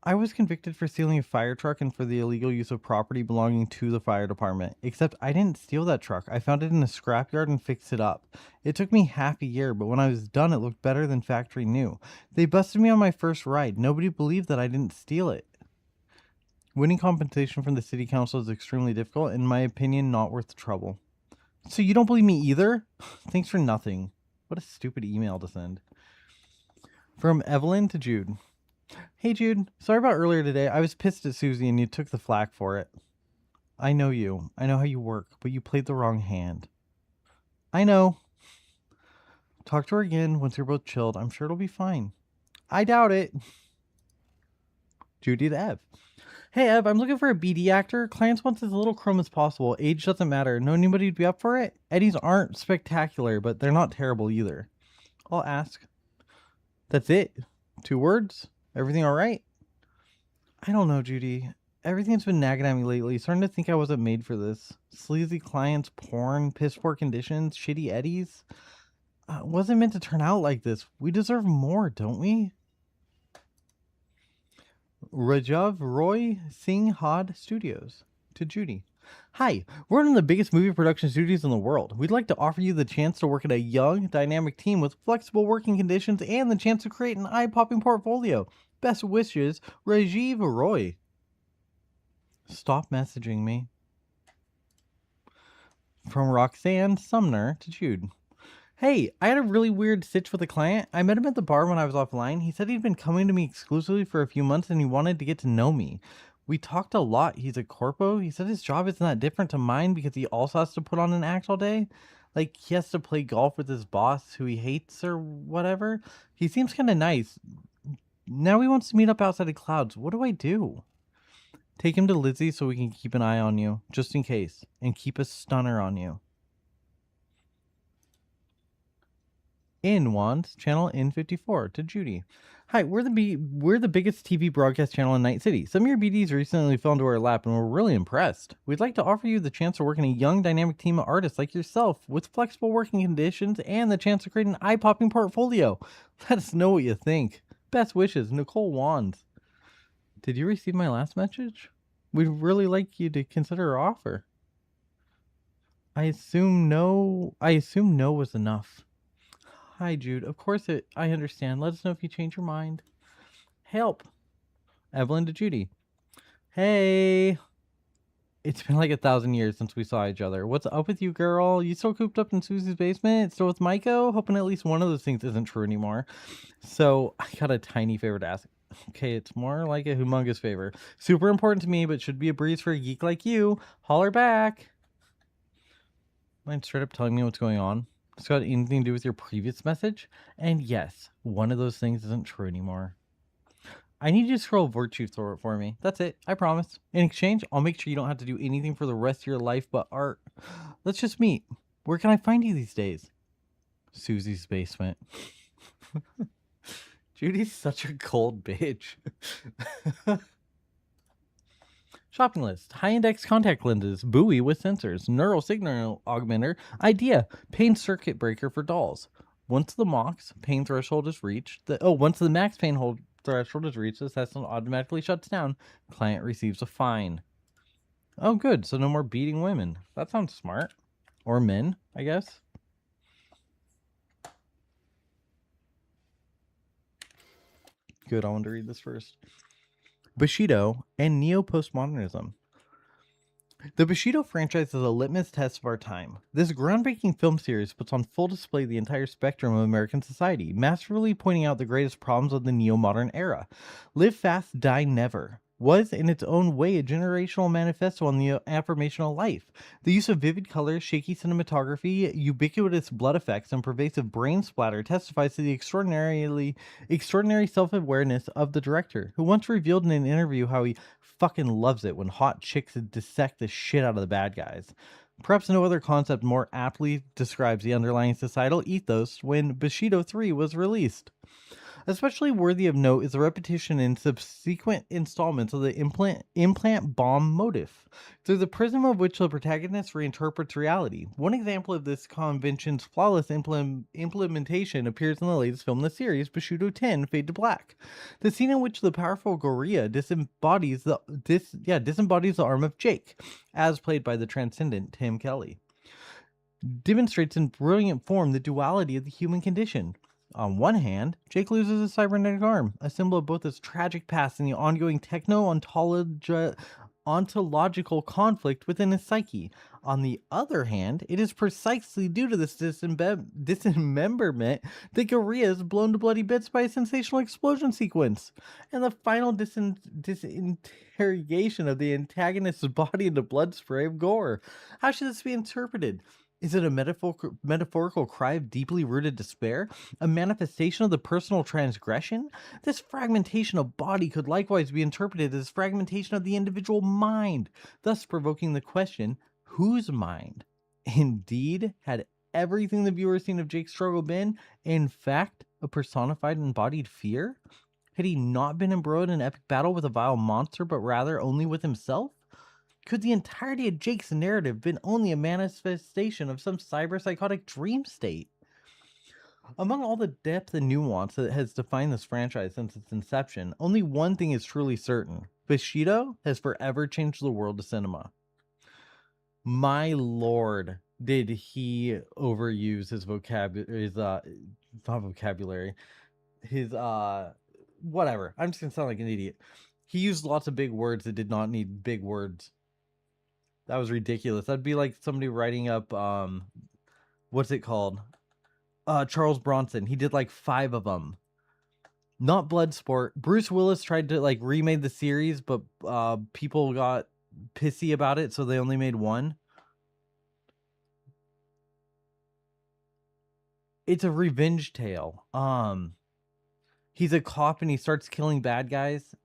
I was convicted for stealing a fire truck and for the illegal use of property belonging to the fire department. Except I didn't steal that truck. I found it in a scrapyard and fixed it up. It took me half a year, but when I was done, it looked better than factory new. They busted me on my first ride. Nobody believed that I didn't steal it. Winning compensation from the city council is extremely difficult, and in my opinion, not worth the trouble. So you don't believe me either? Thanks for nothing. What a stupid email to send. From Evalyn to Jude. Hey Jude, sorry about earlier today. I was pissed at Susie and you took the flak for it. I know you. I know how you work, but you played the wrong hand. I know. Talk to her again once you're both chilled. I'm sure it'll be fine. I doubt it. Judy to Ev. Hey Ev, I'm looking for a BD actor. Clients want as little chrome as possible. Age doesn't matter. Know anybody who'd be up for it? Eddies aren't spectacular, but they're not terrible either. I'll ask. That's it. 2 words? Everything all right? I don't know, Judy. Everything's been nagging at me lately. Starting to think I wasn't made for this. Sleazy clients, porn, piss poor conditions, shitty eddies. Wasn't meant to turn out like this. We deserve more, don't we? Rajav Roy Singh Had Studios. To Judy. Hi, we're one of the biggest movie production studios in the world. We'd like to offer you the chance to work at a young, dynamic team with flexible working conditions and the chance to create an eye-popping portfolio. Best wishes, Rajiv Roy. Stop messaging me. From Roxanne Sumner to Jude. Hey, I had a really weird sitch with a client. I met him at the bar when I was offline. He said he'd been coming to me exclusively for a few months and he wanted to get to know me. We talked a lot. He's a corpo. He said his job isn't that different to mine because he also has to put on an act all day. Like, he has to play golf with his boss who he hates or whatever. He seems kind of nice. Now he wants to meet up outside of Clouds. What do I do? Take him to Lizzie so we can keep an eye on you, just in case. And keep a stunner on you. In Wands, channel N54 to Judy. Hi, we're the biggest TV broadcast channel in Night City. Some of your BDs recently fell into our lap and we're really impressed. We'd like to offer you the chance to work in a young, dynamic team of artists like yourself with flexible working conditions and the chance to create an eye-popping portfolio. Let us know what you think. Best wishes, Nicole Wands. Did you receive my last message? We'd really like you to consider our offer. I assume no was enough. Hi, Jude. Of course I understand. Let us know if you change your mind. Help. Evalyn to Judy. Hey. It's been like 1,000 years since we saw each other. What's up with you, girl? You still cooped up in Susie's basement? Still with Maiko? Hoping at least one of those things isn't true anymore. So, I got a tiny favor to ask. Okay, it's more like a humongous favor. Super important to me, but should be a breeze for a geek like you. Holler back. Mind straight up telling me what's going on? It's got anything to do with your previous message? And yes, one of those things isn't true anymore. I need you to scroll virtue through it for me. That's it. I promise. In exchange, I'll make sure you don't have to do anything for the rest of your life but art. Let's just meet. Where can I find you these days? Susie's basement. Judy's such a cold bitch. Shopping list. High-index contact lenses. Buoy with sensors. Neural signal augmenter. Idea. Pain circuit breaker for dolls. Once the max pain threshold is reached, once the max pain threshold is reached, the system automatically shuts down. Client receives a fine. Oh, good. So no more beating women. That sounds smart. Or men, I guess. Good. I want to read this first. Bushido and neo-postmodernism. The Bushido franchise is a litmus test of our time. This groundbreaking film series puts on full display the entire spectrum of American society, masterfully pointing out the greatest problems of the neo-modern era. Live Fast, Die Never was, in its own way, a generational manifesto on the affirmation of life. The use of vivid colors, shaky cinematography, ubiquitous blood effects, and pervasive brain splatter testifies to the extraordinary self-awareness of the director, who once revealed in an interview how he fucking loves it when hot chicks dissect the shit out of the bad guys. Perhaps no other concept more aptly describes the underlying societal ethos when Bushido 3 was released. Especially worthy of note is the repetition in subsequent installments of the implant bomb motif, through the prism of which the protagonist reinterprets reality. One example of this convention's flawless implementation appears in the latest film in the series, Bushido 10: Fade to Black. The scene in which the powerful gorilla disembodies the arm of Jake, as played by the transcendent Tim Kelly, demonstrates in brilliant form the duality of the human condition. On one hand, Jake loses his cybernetic arm, a symbol of both his tragic past and the ongoing ontological conflict within his psyche. On the other hand, it is precisely due to this dismemberment that Gorilla is blown to bloody bits by a sensational explosion sequence, and the final disinterrogation of the antagonist's body into blood spray of gore. How should this be interpreted? Is it a metaphorical cry of deeply rooted despair? A manifestation of the personal transgression? This fragmentation of body could likewise be interpreted as fragmentation of the individual mind, thus provoking the question, whose mind? Indeed, had everything the viewer seen of Jake's struggle been, in fact, a personified embodied fear? Had he not been embroiled in an epic battle with a vile monster, but rather only with himself? Could the entirety of Jake's narrative been only a manifestation of some cyber-psychotic dream state? Among all the depth and nuance that has defined this franchise since its inception, only one thing is truly certain. Bushido has forever changed the world of cinema. My lord, did he overuse his vocabulary, not vocabulary, his, whatever. I'm just gonna sound like an idiot. He used lots of big words that did not need big words. That was ridiculous. That'd be like somebody writing up, what's it called? Charles Bronson. He did like 5 of them. Not Bloodsport. Bruce Willis tried to like remake the series, but people got pissy about it, so they only made 1. It's a revenge tale. He's a cop and he starts killing bad guys.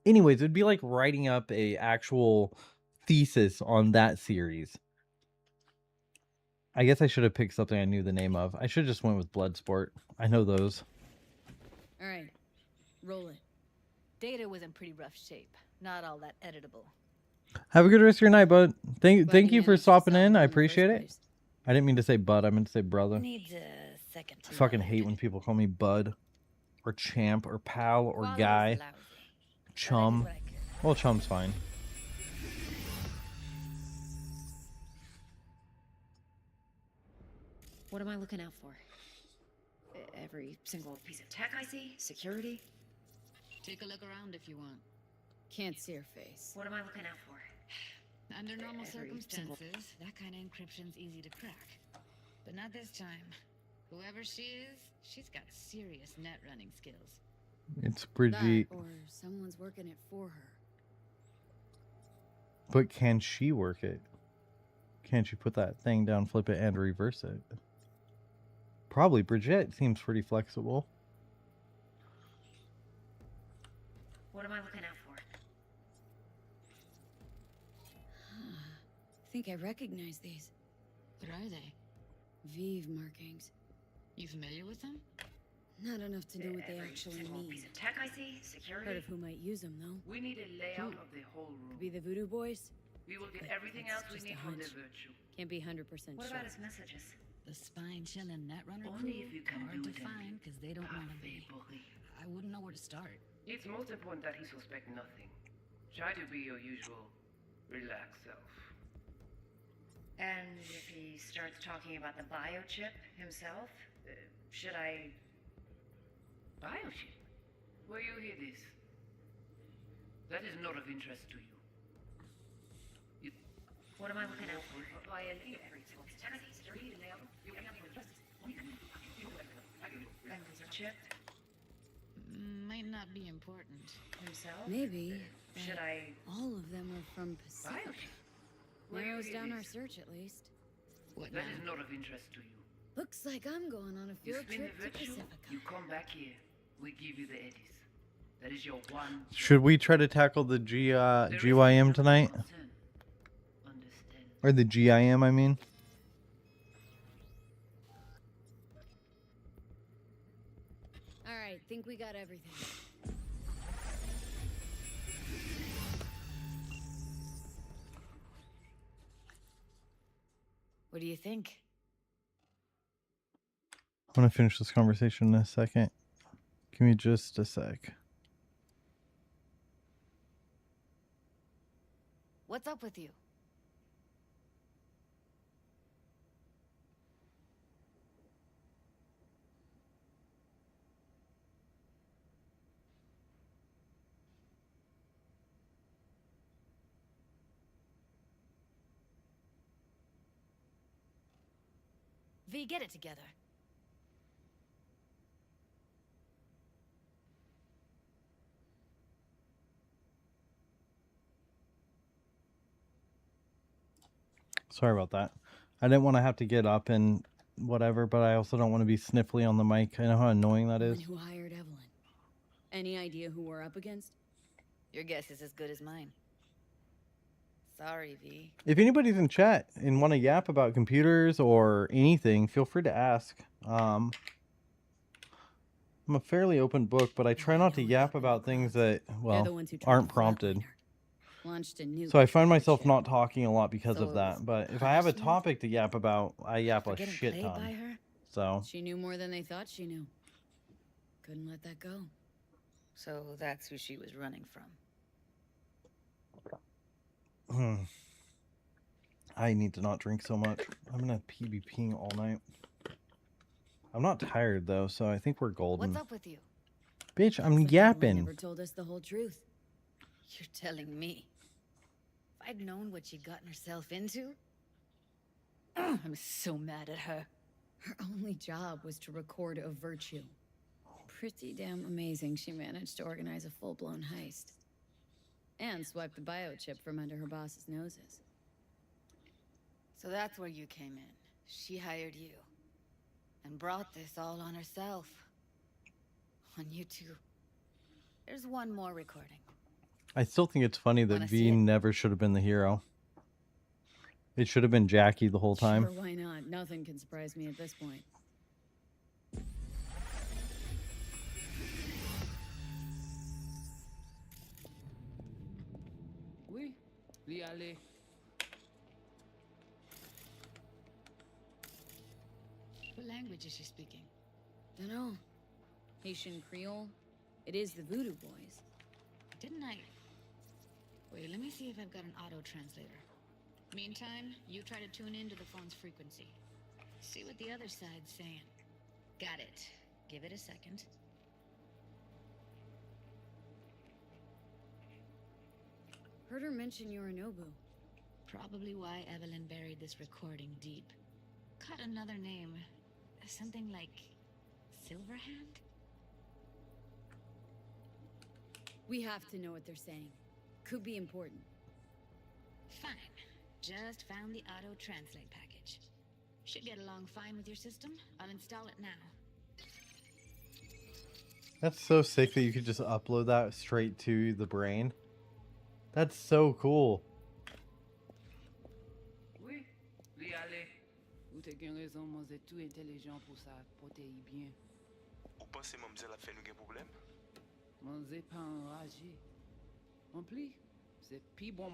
Anyways, it'd be like writing up a actual thesis on that series. I guess I should have picked something I knew the name of. I should have just went with Bloodsport. I know those. All right, roll it. Data was in pretty rough shape. Not all that editable. Have a good rest of your night, bud. Thank you for stopping in. I appreciate it. I didn't mean to say bud. I meant to say brother. Needs a second. I fucking hate when people call me bud, or champ, or pal, or guy. Chum. Well, chum's fine. What am I looking out for? Every single piece of tech I see? Security? Take a look around if you want. Can't see her face. What am I looking out for? Under normal Every circumstances, that kind of encryption's easy to crack. But not this time. Whoever she is, she's got serious net running skills. It's Brigitte. That or someone's working it for her. But can she work it? Can't she put that thing down, flip it, and reverse it? Probably. Brigitte seems pretty flexible. What am I looking out for? I think I recognize these. What are they? Vive markings. You familiar with them? Not enough to know what they actually mean. Piece of tech I see? Security? Heard of who might use them, though. We need a layout of the whole room. Could be the voodoo boys. We will get But everything that's else we just need a from the hunch. virtue. Can't be 100% What sure. about his messages? The spine-chilling netrunner Only crew? if you can Hard do to them. find because they don't want to be. I wouldn't know where to start. It's most important that he suspect nothing. Try to be your usual, relaxed self. And if he starts talking about the biochip himself, should I... Biochip? Where you hear this? That is not of interest to you. What am I looking out for? Chip? Might not be important. Himself? Maybe. Should but I... All of them are from Pacific. Where you Narrows hear down our this? search, at least. That is not of interest to you. Looks like I'm going on a You field spin trip the to virtue, Pacifica. you come back here. We give you the eddies. That is your one... Should we try to tackle the GYM tonight? Or the GIM, I mean? All right, think we got everything. What do you think? I'm gonna finish this conversation in a second. Give me just a sec. What's up with you? V, get it together. Sorry about that. I didn't want to have to get up and whatever, but I also don't want to be sniffly on the mic. I know how annoying that is. And who hired Evalyn? Any idea who we're up against? Your guess is as good as mine. Sorry, V. If anybody's in chat and want to yap about computers or anything, feel free to ask. I'm a fairly open book, but I try not to yap about things that, well, aren't prompted. Launched a nuke. So I find myself not talking a lot because of that. But if I have a topic to yap about, I yap a shit ton. So She knew more than they thought she knew. Couldn't let that go. So that's who she was running from. I need to not drink so much. I'm gonna be peeing all night. I'm not tired though, so I think we're golden. What's up with you? Bitch, I'm yapping. Never told us the whole truth. You're telling me. If I'd known what she'd gotten herself into. I'm so mad at her. Her only job was to record a virtue. Pretty damn amazing she managed to organize a full-blown heist. And swipe the biochip from under her boss's noses. So that's where you came in. She hired you. And brought this all on herself. On you too. There's one more recording. I still think it's funny that V never should have been the hero. It should have been Jackie the whole time. Sure, why not? Nothing can surprise me at this point. Oui, l'y aller. What language is she speaking? Dunno. Haitian Creole? It is the Voodoo Boys. Didn't I? Wait, let me see if I've got an auto translator. Meantime, you try to tune into the phone's frequency. See what the other side's saying. Got it. Give it a second. Heard her mention Yorinobu. Probably why Evalyn buried this recording deep. Caught another name. Something like Silverhand? We have to know what they're saying. Could be important. Fine. Just found the auto translate package. Should get along fine with your system. I'll install it now. That's so sick that you could just upload that straight to the brain. That's so cool. Oui, l'y aller. Ou t'es qu'un raison, moi c'est tout intelligent pour ça, pour te y bien. Ou pensez mademoiselle a fait nous un problème? Moi c'est pas enragé. En plus, c'est pis bon.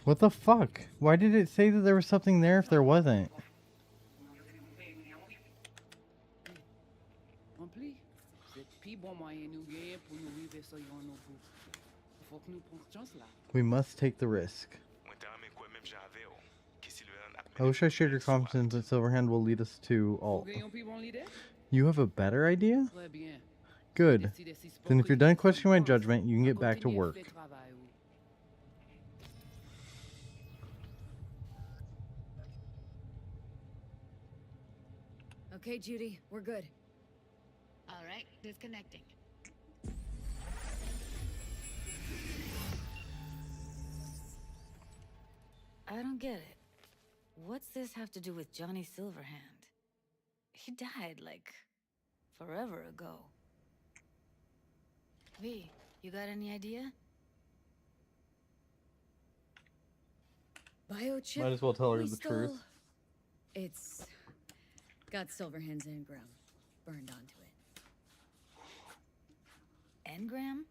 What the fuck? Why did it say that there was something there if there wasn't? En plus, c'est pis bon moyen nous gagner pour nous arriver sur yon au bout. Faut que nous prenions chance là. We must take the risk. I wish I shared your confidence that Silverhand will lead us to alt. You have a better idea? Good. Then if you're done questioning my judgment, you can get back to work. Okay, Judy, we're good. All right, disconnecting. I don't get it. What's this have to do with Johnny Silverhand? He died, like, forever ago. V, you got any idea? Biochip? Might as well tell her the truth. It's got Silverhand's engram burned onto it. Engram?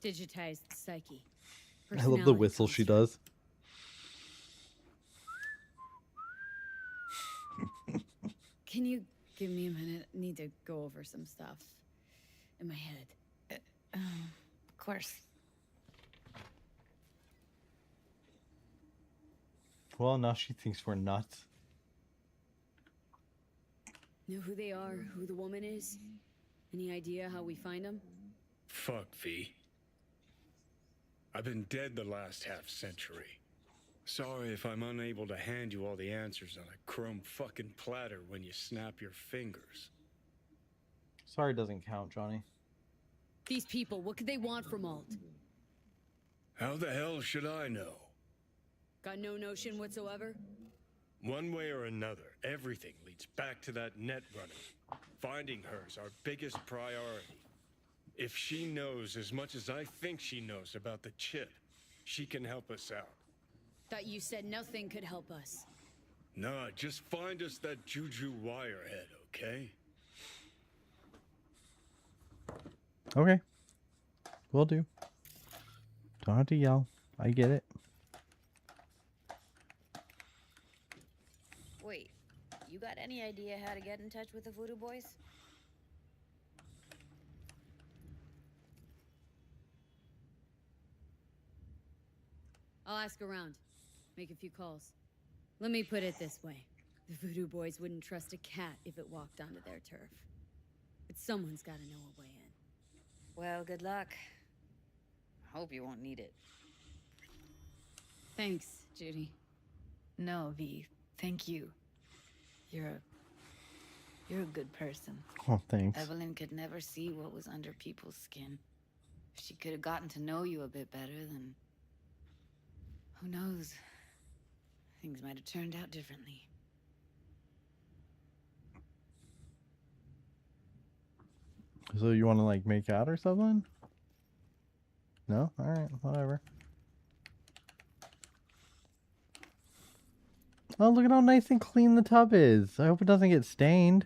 Digitized psyche. I love the whistle she does. Can you give me a minute? I need to go over some stuff in my head. Of course. Well, now she thinks we're nuts. Know who they are, who the woman is? Any idea how we find them? Fuck, V. I've been dead the last half-century. Sorry if I'm unable to hand you all the answers on a chrome fucking platter when you snap your fingers. Sorry doesn't count, Johnny. These people, what could they want from Alt? How the hell should I know? Got no notion whatsoever? One way or another, everything leads back to that net running. Finding her's our biggest priority. If she knows as much as I think she knows about the chip, she can help us out. Thought you said nothing could help us. Nah, just find us that Juju wirehead, okay? Okay. Will do. Don't have to yell. I get it. Wait, you got any idea how to get in touch with the Voodoo Boys? I'll ask around. Make a few calls. Let me put it this way. The Voodoo Boys wouldn't trust a cat if it walked onto their turf. But someone's gotta know a way in. Well, good luck. Hope you won't need it. Thanks, Judy. No, V. Thank you. You're a good person. Oh, thanks. Evalyn could never see what was under people's skin. If she could have gotten to know you a bit better, then who knows? Things might have turned out differently. So you want to like make out or something? No? Alright, whatever. Oh, look at how nice and clean the tub is. I hope it doesn't get stained.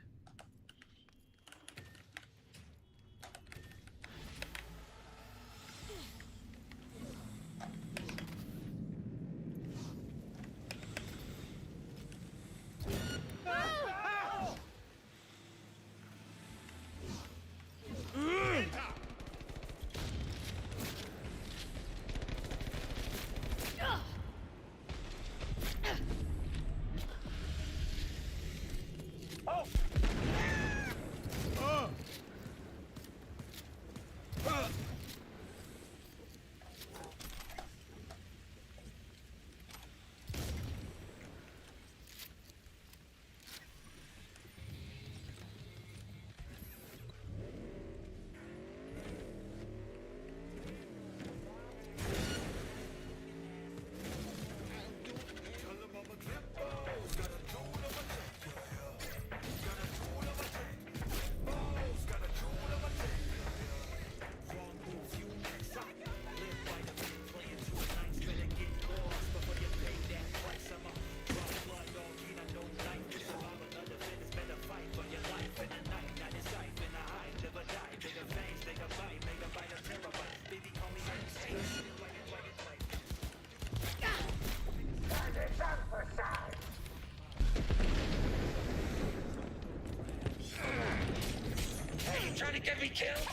Trying to get me killed?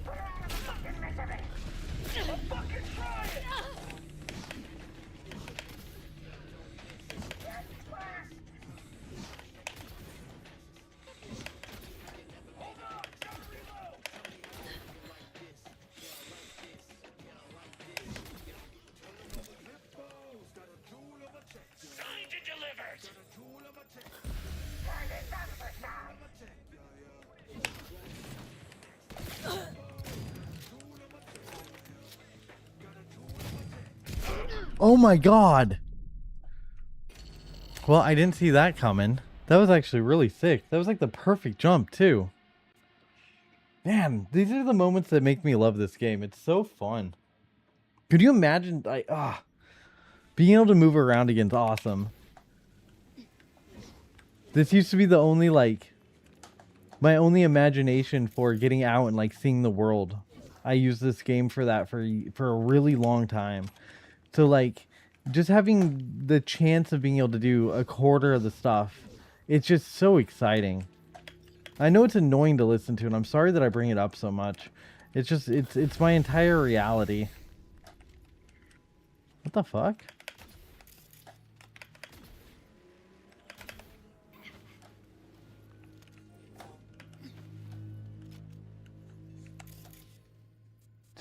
Put her out of fucking misery! I'll fucking try it! Get fast! Hold on! Gotta reload! Signed and delivered! Target done for sound! Oh my god! Well, I didn't see that coming. That was actually really sick. That was like the perfect jump, too. Man, these are the moments that make me love this game. It's so fun. Could you imagine, being able to move around again is awesome. This used to be the only, my only imagination for getting out and, seeing the world. I used this game for that for a really long time. So, just having the chance of being able to do a quarter of the stuff, it's just so exciting. I know it's annoying to listen to, and I'm sorry that I bring it up so much. It's just, it's my entire reality. What the fuck?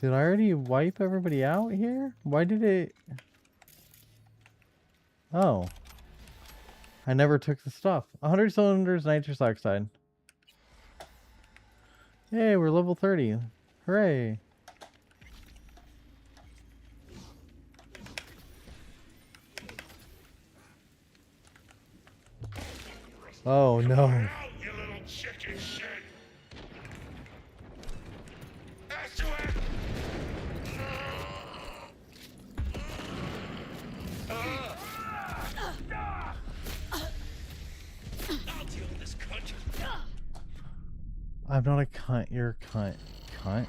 Did I already wipe everybody out here? Why did it... Oh. I never took the stuff. 100 cylinders, nitrous oxide. Hey, we're level 30. Hooray. Oh no. Out, you little chicken shit. SOS! I'll deal with this cunt. I'm not a cunt. You're a cunt. Cunt.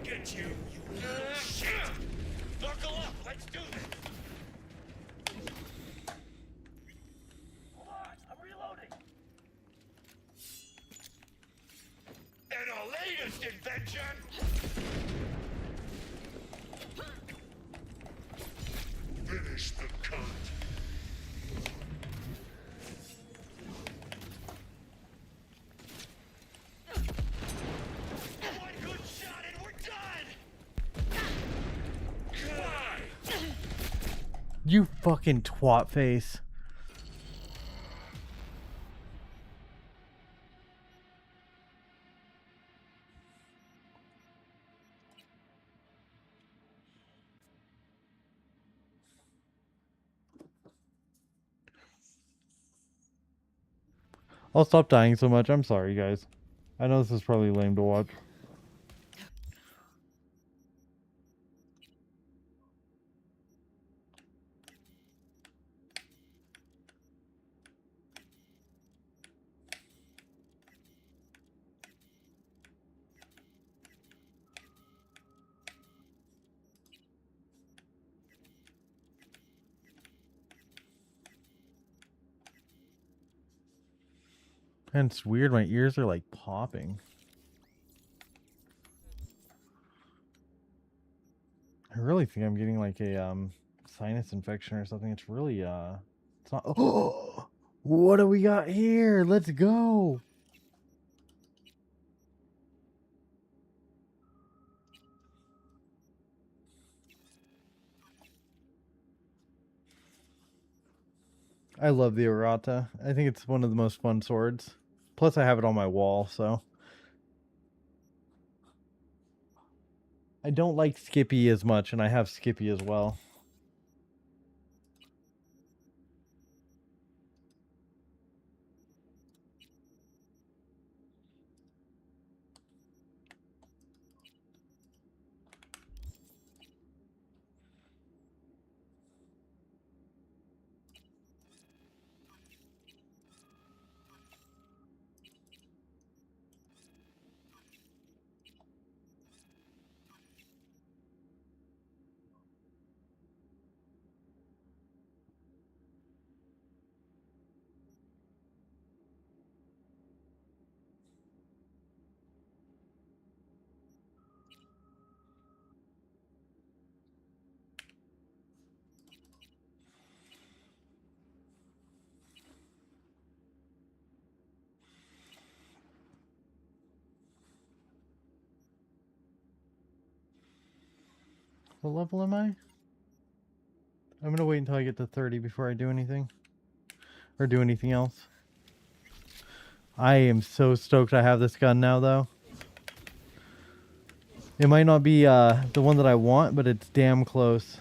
Get you, you little shit! Buckle up, let's do this! Hold on, I'm reloading! And our latest invention! Finish the cunt! One good shot and we're done! You fucking twat face. I'll stop dying so much. I'm sorry, guys. I know this is probably lame to watch. And it's weird, my ears are like popping. I really think I'm getting like a sinus infection or something. It's really it's not. Oh, what do we got here? Let's go. I love the errata. I think it's one of the most fun swords. Plus I have it on my wall, so I don't like Skippy as much, and I have Skippy as well. What level am I? I'm gonna wait until I get to 30 before I do anything. Or do anything else. I am so stoked I have this gun now, though. It might not be the one that I want, but it's damn close.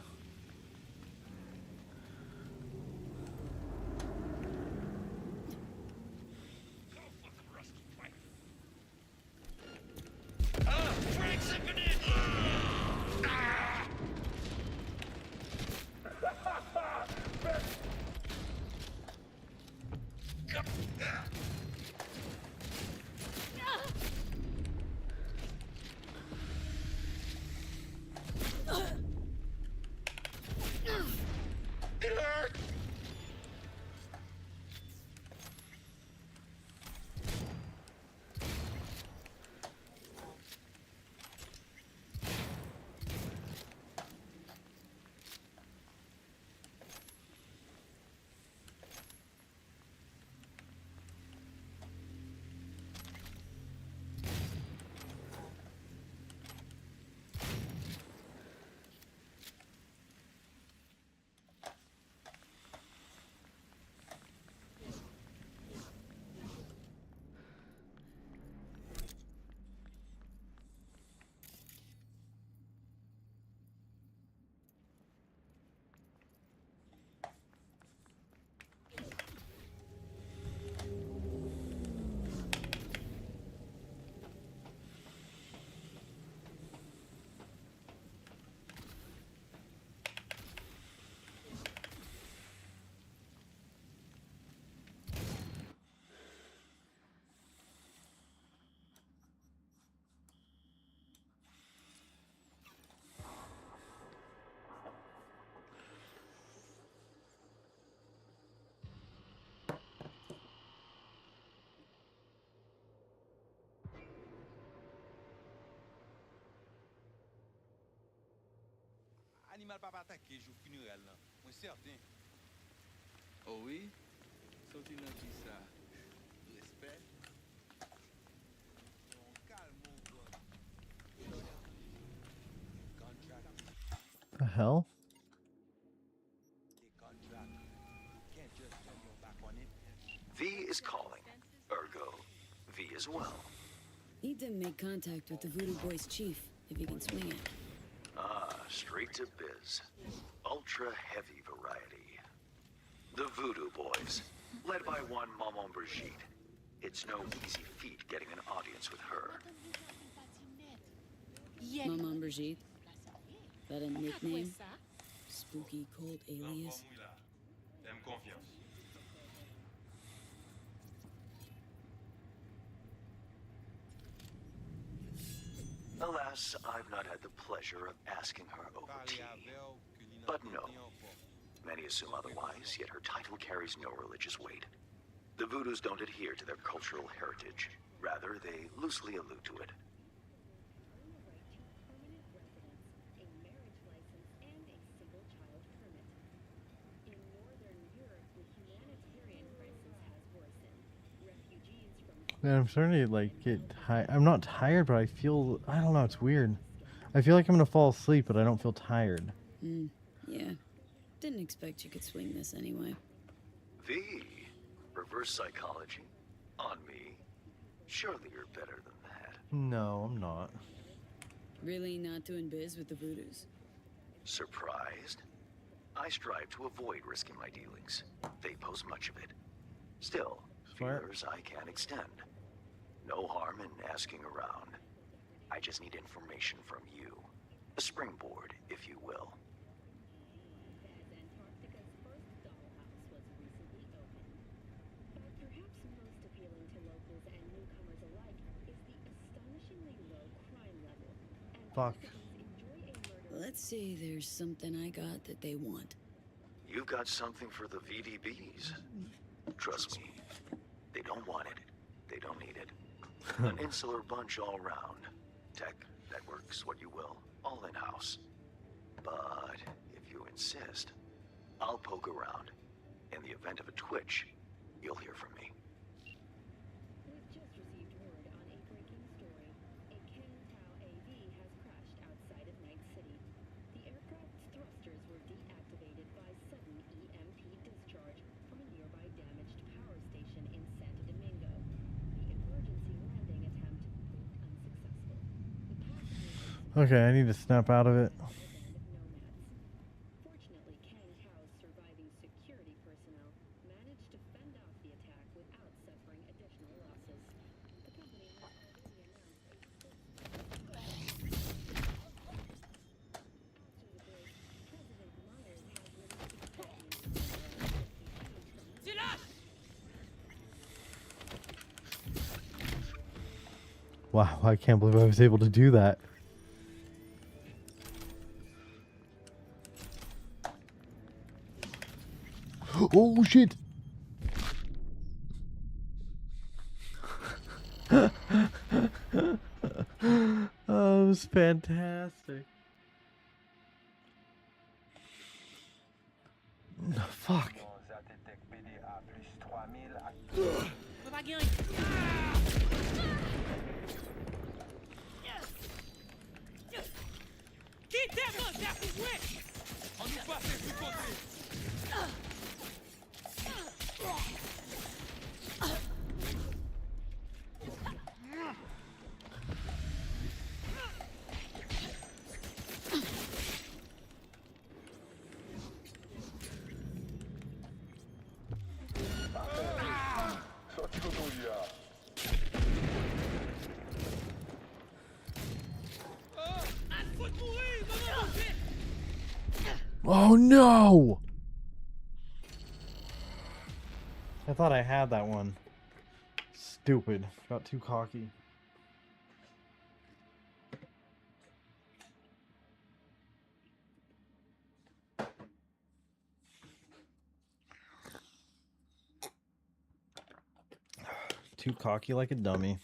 l'animal pas attaquer jour funéraire là. Moi certain. Oh oui? Sorti dans qui ça? Respect? The hell? V is calling. Ergo, V as well. Need to make contact with the Voodoo Boys chief, if you can swing it. Ah, straight to biz. Ultra heavy variety. The Voodoo Boys, led by one Maman Brigitte. It's no easy feat getting an audience with her. Maman Brigitte? That a nickname? Spooky cold alias? Fais-moi confiance. Alas, I've not had the pleasure of asking her over tea. But no. Many assume otherwise, yet her title carries no religious weight. The Voodoos don't adhere to their cultural heritage. Rather, they loosely allude to it. Man, I'm starting to like get tired. I'm not tired, but I feel, I don't know, it's weird. I feel like I'm gonna fall asleep, but I don't feel tired. Yeah. Didn't expect you could swing this anyway. V, reverse psychology, on me. Surely you're better than that. No, I'm not. Really not doing biz with the Voodoos? Surprised? I strive to avoid risking my dealings. They pose much of it. Still, feelers I can extend. No harm in asking around. I just need information from you. A springboard, if you will. Fuck. Let's say there's something I got that they want. You've got something for the VDBs. Trust me, they don't want it. They don't need it. An insular bunch all round. Tech, networks, what you will, all in-house. But if you insist, I'll poke around. In the event of a twitch, you'll hear from me. We've just received word on a breaking story. A Ken Tao AV has crashed outside of Night City. The aircraft's thrusters were deactivated by sudden EMP discharge from a nearby damaged power station in Santo Domingo. The emergency landing attempt proved unsuccessful. The passengers Okay, I need to snap out of it. Fortunately, Kang Tao's surviving security personnel managed to fend off the attack without suffering additional losses. The company has already announced a President Myers has Wow, I can't believe I was able to do that. Oh shit! Oh, it was fantastic. Fuck. Keep that mustache wet! On nous passe du côté! Oh no! I thought I had that one. Stupid. Got too cocky. Too cocky like a dummy.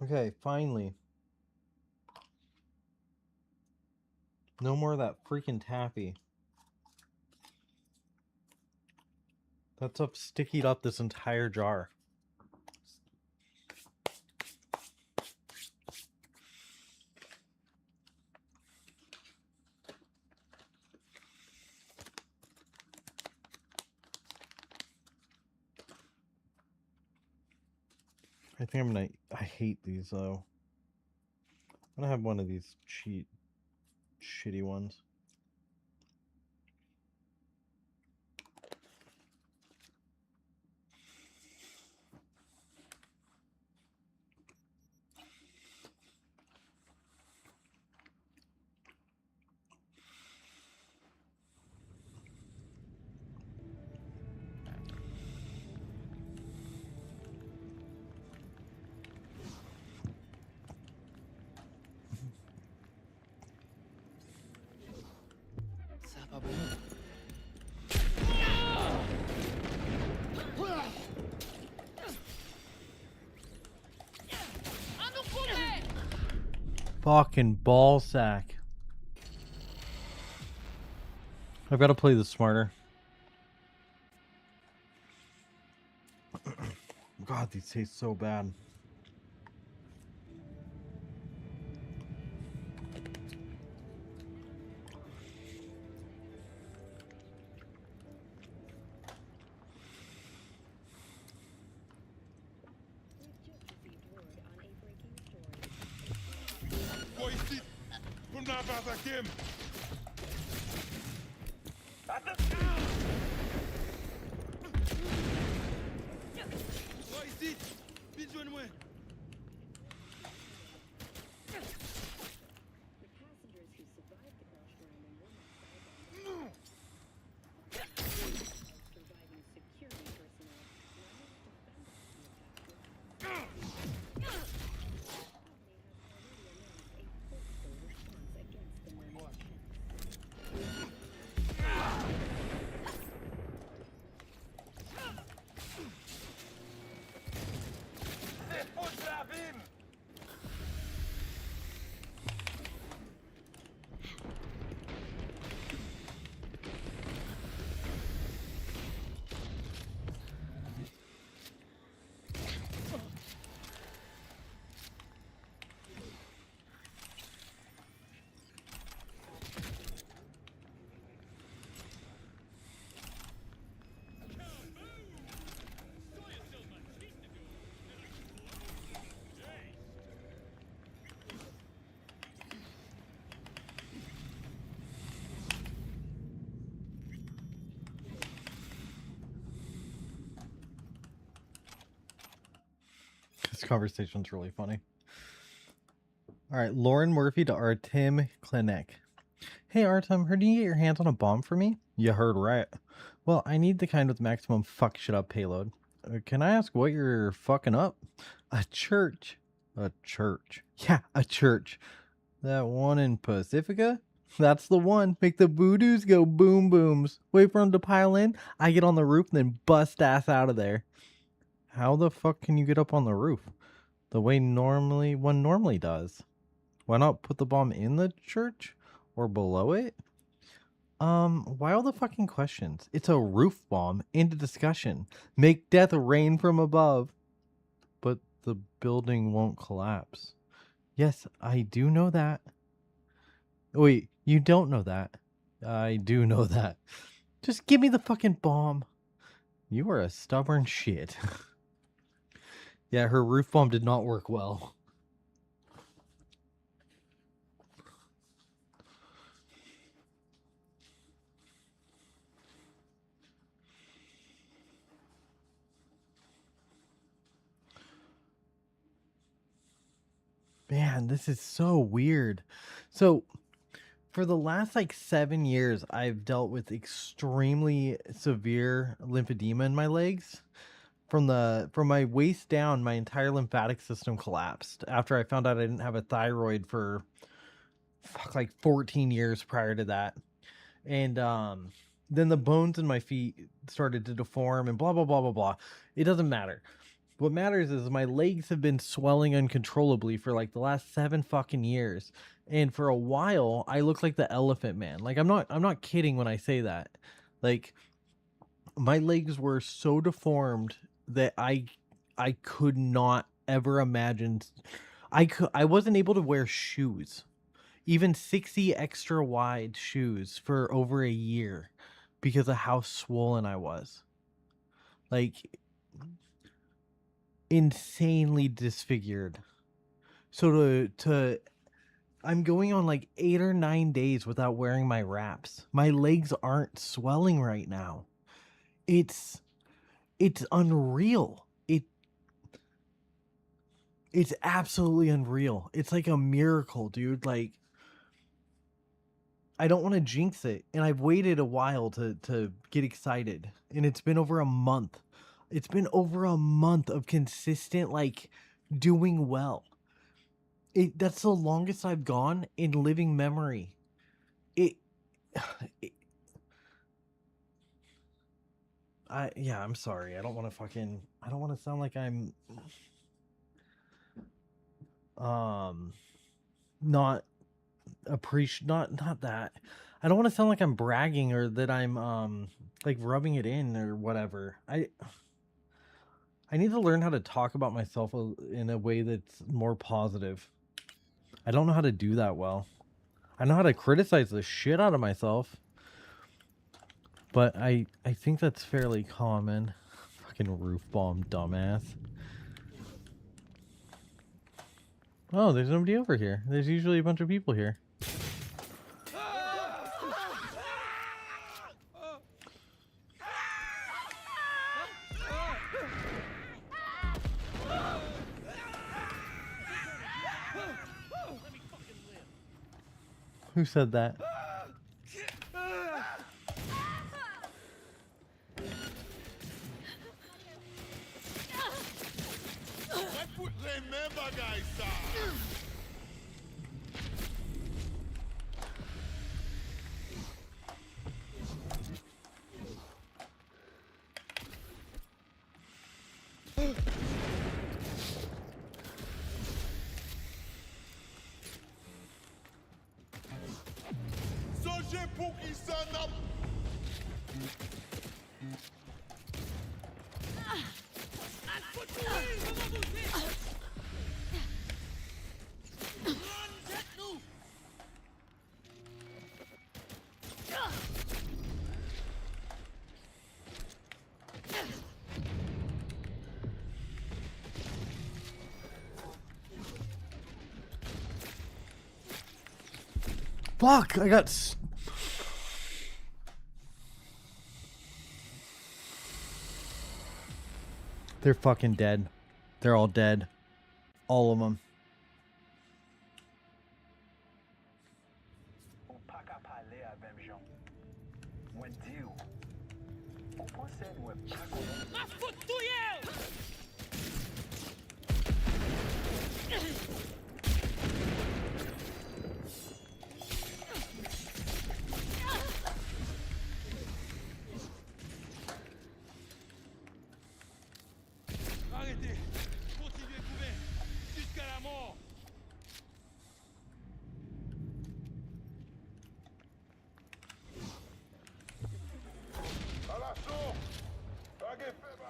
Okay, finally. No more of that freaking taffy. That stuff stickied up this entire jar. I think I'm gonna... I hate these, though. I'm gonna have one of these shitty ones. Fucking ball sack. I've got to play this smarter. God, these taste so bad. Quoi ici? Vous ne m'avez pas attaqué. Quoi ici? Vite, joignez-moi. This conversation's really funny. All right, Lauren Murphy to Artem Klinek. Hey Artem, heard you get your hands on a bomb for me? You heard right. Well, I need the kind with maximum fuck shit up payload. Can I ask what you're fucking up? A church. A church. Yeah, a church. That one in Pacifica? That's the one. Make the voodoos go boom booms. Wait for them to pile in. I get on the roof and then bust ass out of there. How the fuck can you get up on the roof? The way one normally does. Why not put the bomb in the church? Or below it? Why all the fucking questions? It's a roof bomb. Into discussion. Make death rain from above. But the building won't collapse. Yes, I do know that. Wait, you don't know that. I do know that. Just give me the fucking bomb. You are a stubborn shit. Yeah, her roof bomb did not work well. Man, this is so weird. So, for the last like 7 years, I've dealt with extremely severe lymphedema in my legs. From my waist down, my entire lymphatic system collapsed after I found out I didn't have a thyroid for like 14 years prior to that. And then the bones in my feet started to deform and blah blah blah blah blah. It doesn't matter. What matters is my legs have been swelling uncontrollably for like the last 7 fucking years. And for a while, I look like the Elephant Man. Like I'm not kidding when I say that. Like my legs were so deformed that I could not ever imagine I wasn't able to wear shoes. Even 60 extra wide shoes for over a year because of how swollen I was. Like insanely disfigured. So to I'm going on like 8 or 9 days without wearing my wraps. My legs aren't swelling right now. It's unreal. It's absolutely unreal. It's like a miracle, dude. Like I don't want to jinx it, and I've waited a while to get excited, and it's been over a month. It's been over a month of consistent like doing well. That's the longest I've gone in living memory. I'm sorry. I don't want to sound like I'm not not that. I don't want to sound like I'm bragging or that I'm like rubbing it in or whatever. I need to learn how to talk about myself in a way that's more positive. I don't know how to do that well. I know how to criticize the shit out of myself, but I think that's fairly common. Fucking roof bomb, dumbass. Oh, there's nobody over here. There's usually a bunch of people here. Who said that? Fuck, I got... They're fucking dead. They're all dead. All of them. Arrêtez! Continuez couvert! Jusqu'à la mort! À l'assaut! Taguez faible!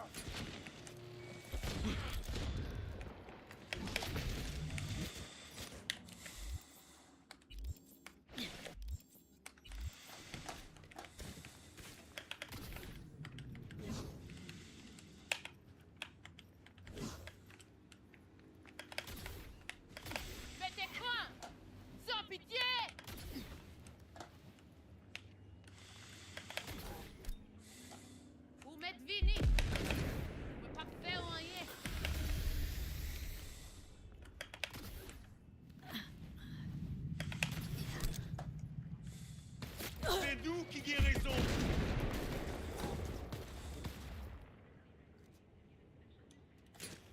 C'est nous qui guérissons!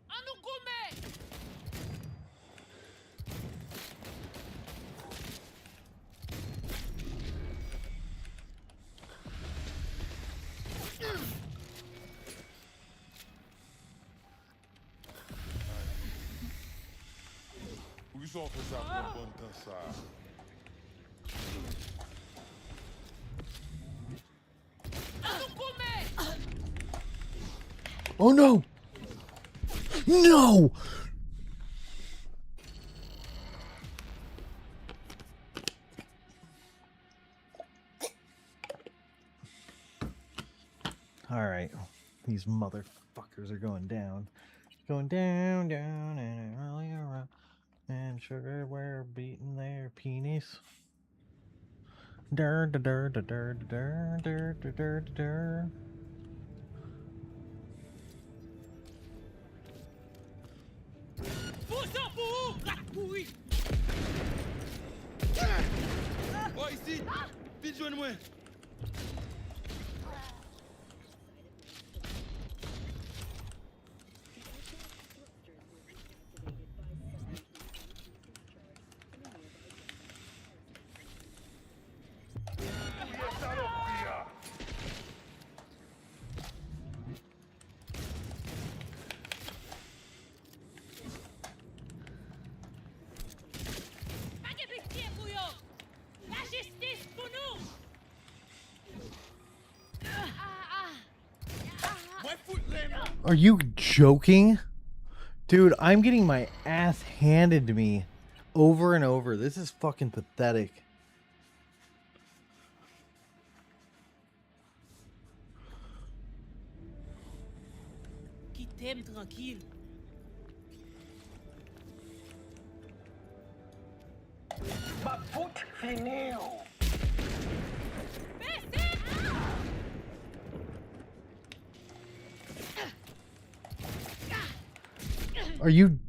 À nous gommer! só fazer a bomba dançar. Oh no! No! Alright. These motherfuckers are going down. Going down, down, and really around. And sugar, we're beating their penis. Dur, dur, dur, dur, dur, dur, dur, dur, dur. Oh, ici! Vite, joigne-moi! Are you joking? Dude, I'm getting my ass handed to me over and over. This is fucking pathetic. Quittez-moi tranquille. Ma voûte finit. Are you...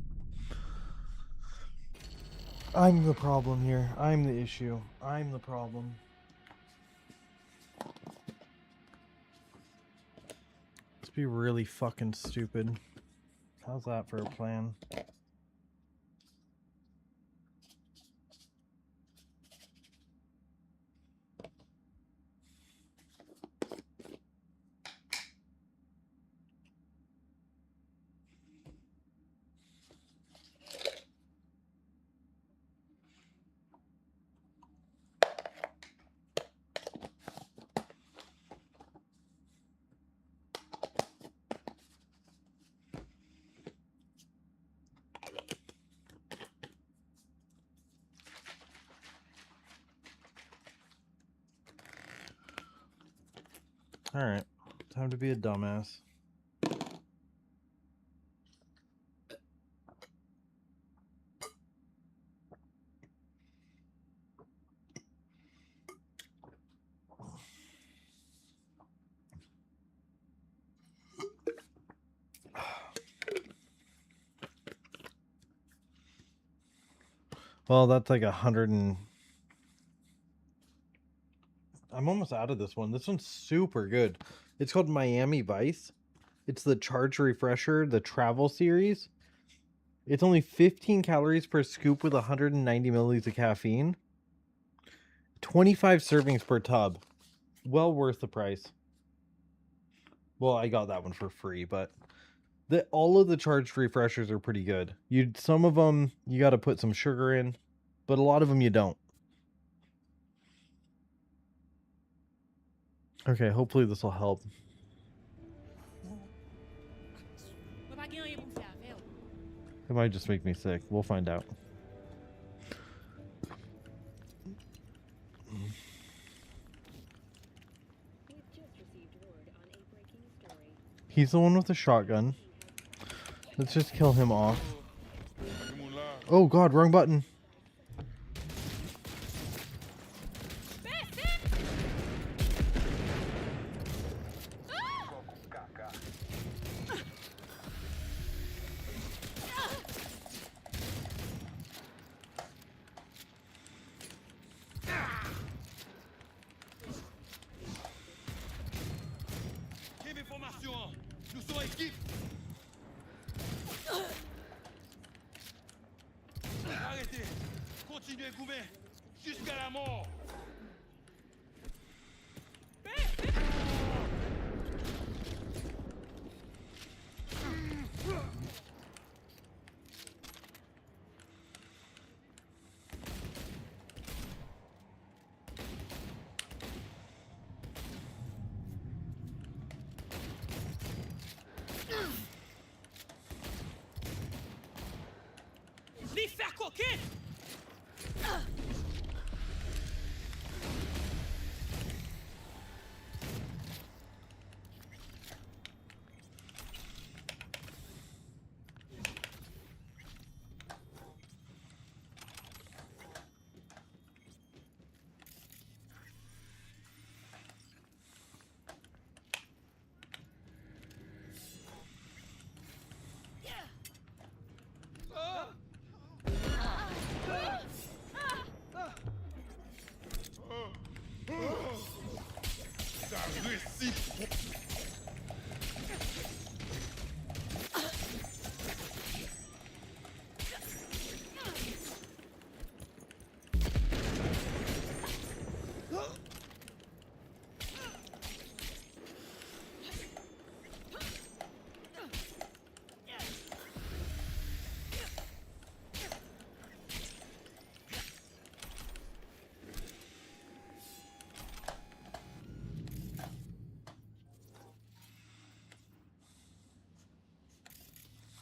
I'm the problem here. I'm the issue. I'm the problem. Let's be really fucking stupid. How's that for a plan? Alright, time to be a dumbass. Well, that's like 100 and... I'm almost out of this one. This one's super good. It's called Miami Vice. It's the Charge Refresher, the travel series. It's only 15 calories per scoop with 190 milliliters of caffeine. 25 servings per tub. Well worth the price. Well, I got that one for free, but all of the charged refreshers are pretty good. Some of them you got to put some sugar in, but a lot of them you don't. Okay, hopefully this will help. It might just make me sick. We'll find out. He's the one with the shotgun. Let's just kill him off. Oh god, wrong button.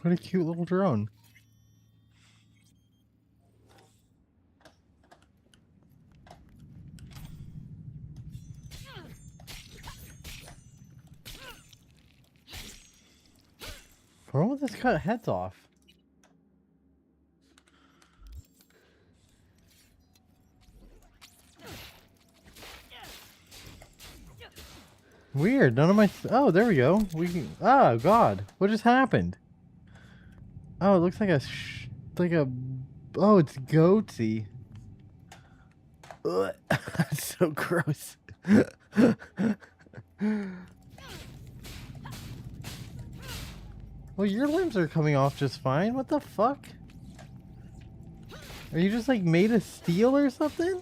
What a cute little drone. Why won't this cut heads off? Weird. None of my... Oh, there we go. We can... Oh, God. What just happened? Oh, it looks like a... Oh, it's goatsy. Ugh. That's so gross. Well, your limbs are coming off just fine. What the fuck? Are you just like made of steel or something?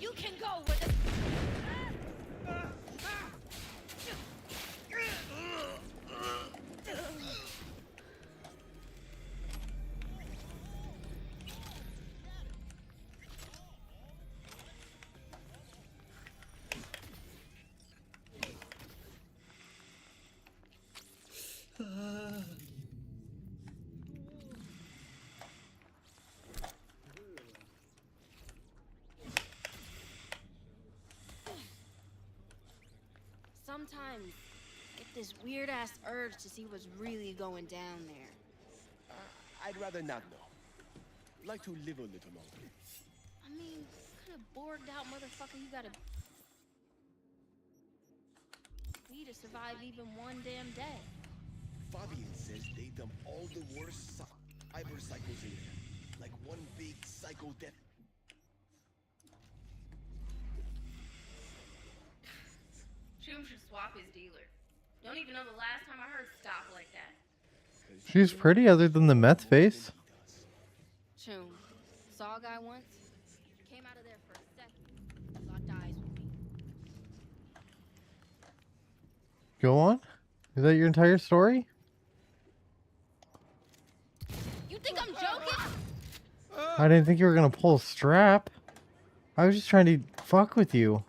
You can go with it. Sometimes get this weird ass urge to see what's really going down there. I'd rather not know. Like to live a little longer. I mean, what kind of borged out motherfucker you gotta be to survive even one damn day? Fabian says they dump all the worst cyber cycles in there. Like one big psycho death. Choom should swap his dealer. Don't even know the last time I heard stuff like that. She's pretty other than the meth face. Choom, saw a guy once, came out of there for a second, locked eyes with me. Go on. Is that your entire story? You think I'm joking? I didn't think you were gonna pull a strap. I was just trying to fuck with you.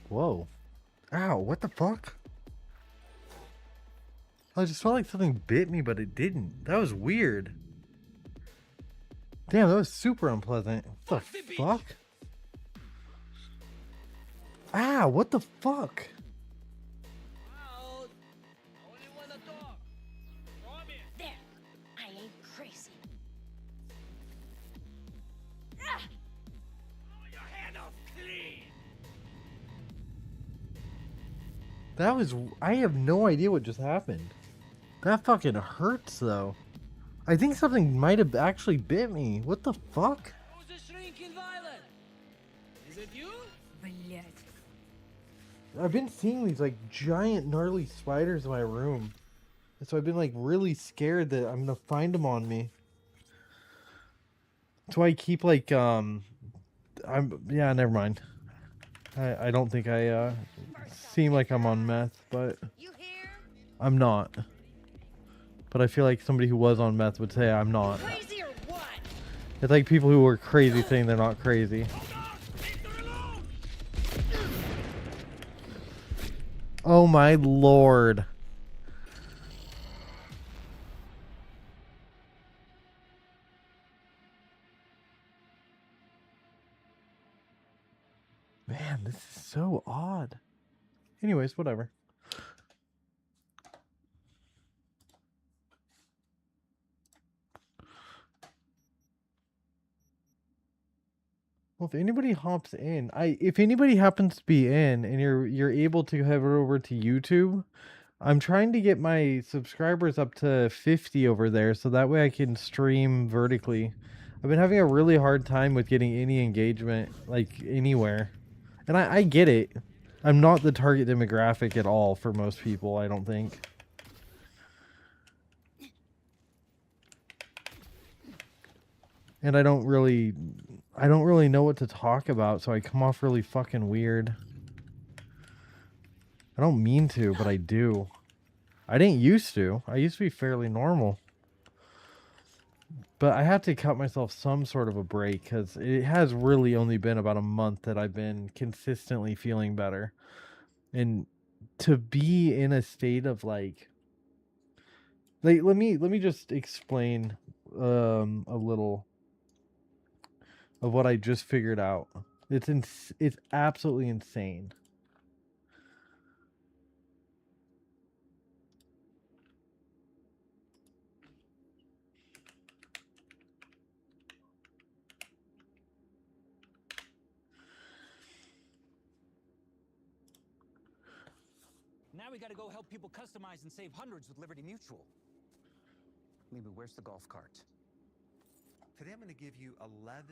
Whoa. Ow, what the fuck? I just felt like something bit me, but it didn't. That was weird. Damn, that was super unpleasant. What the fuck? Ah, what the fuck? There. I ain't crazy. That was... I have no idea what just happened. That fucking hurts, though. I think something might have actually bit me. What the fuck? Who's the shrinking violet? Is it you? I've been seeing these, like, giant, gnarly spiders in my room. And so I've been, like, really scared that I'm gonna find them on me. That's why I keep, like, yeah, never mind. I don't think I, seem like I'm on meth, but I'm not. But I feel like somebody who was on meth would say I'm not. Crazy or what? It's like people who are crazy saying they're not crazy. Oh my lord. Man, this is so odd. Anyways, whatever. Well, if anybody hops in, if anybody happens to be in and you're able to head over to YouTube, I'm trying to get my subscribers up to 50 over there so that way I can stream vertically. I've been having a really hard time with getting any engagement, like, anywhere. And I get it. I'm not the target demographic at all for most people, I don't think. And I don't really know what to talk about, so I come off really fucking weird. I don't mean to, but I do. I didn't used to. I used to be fairly normal. But I have to cut myself some sort of a break because it has really only been about a month that I've been consistently feeling better. And to be in a state of like let me just explain a little of what I just figured out. It's absolutely insane. Now we gotta go help people customize and save hundreds with Liberty Mutual. Maybe where's the golf cart? Today I'm going to give you 11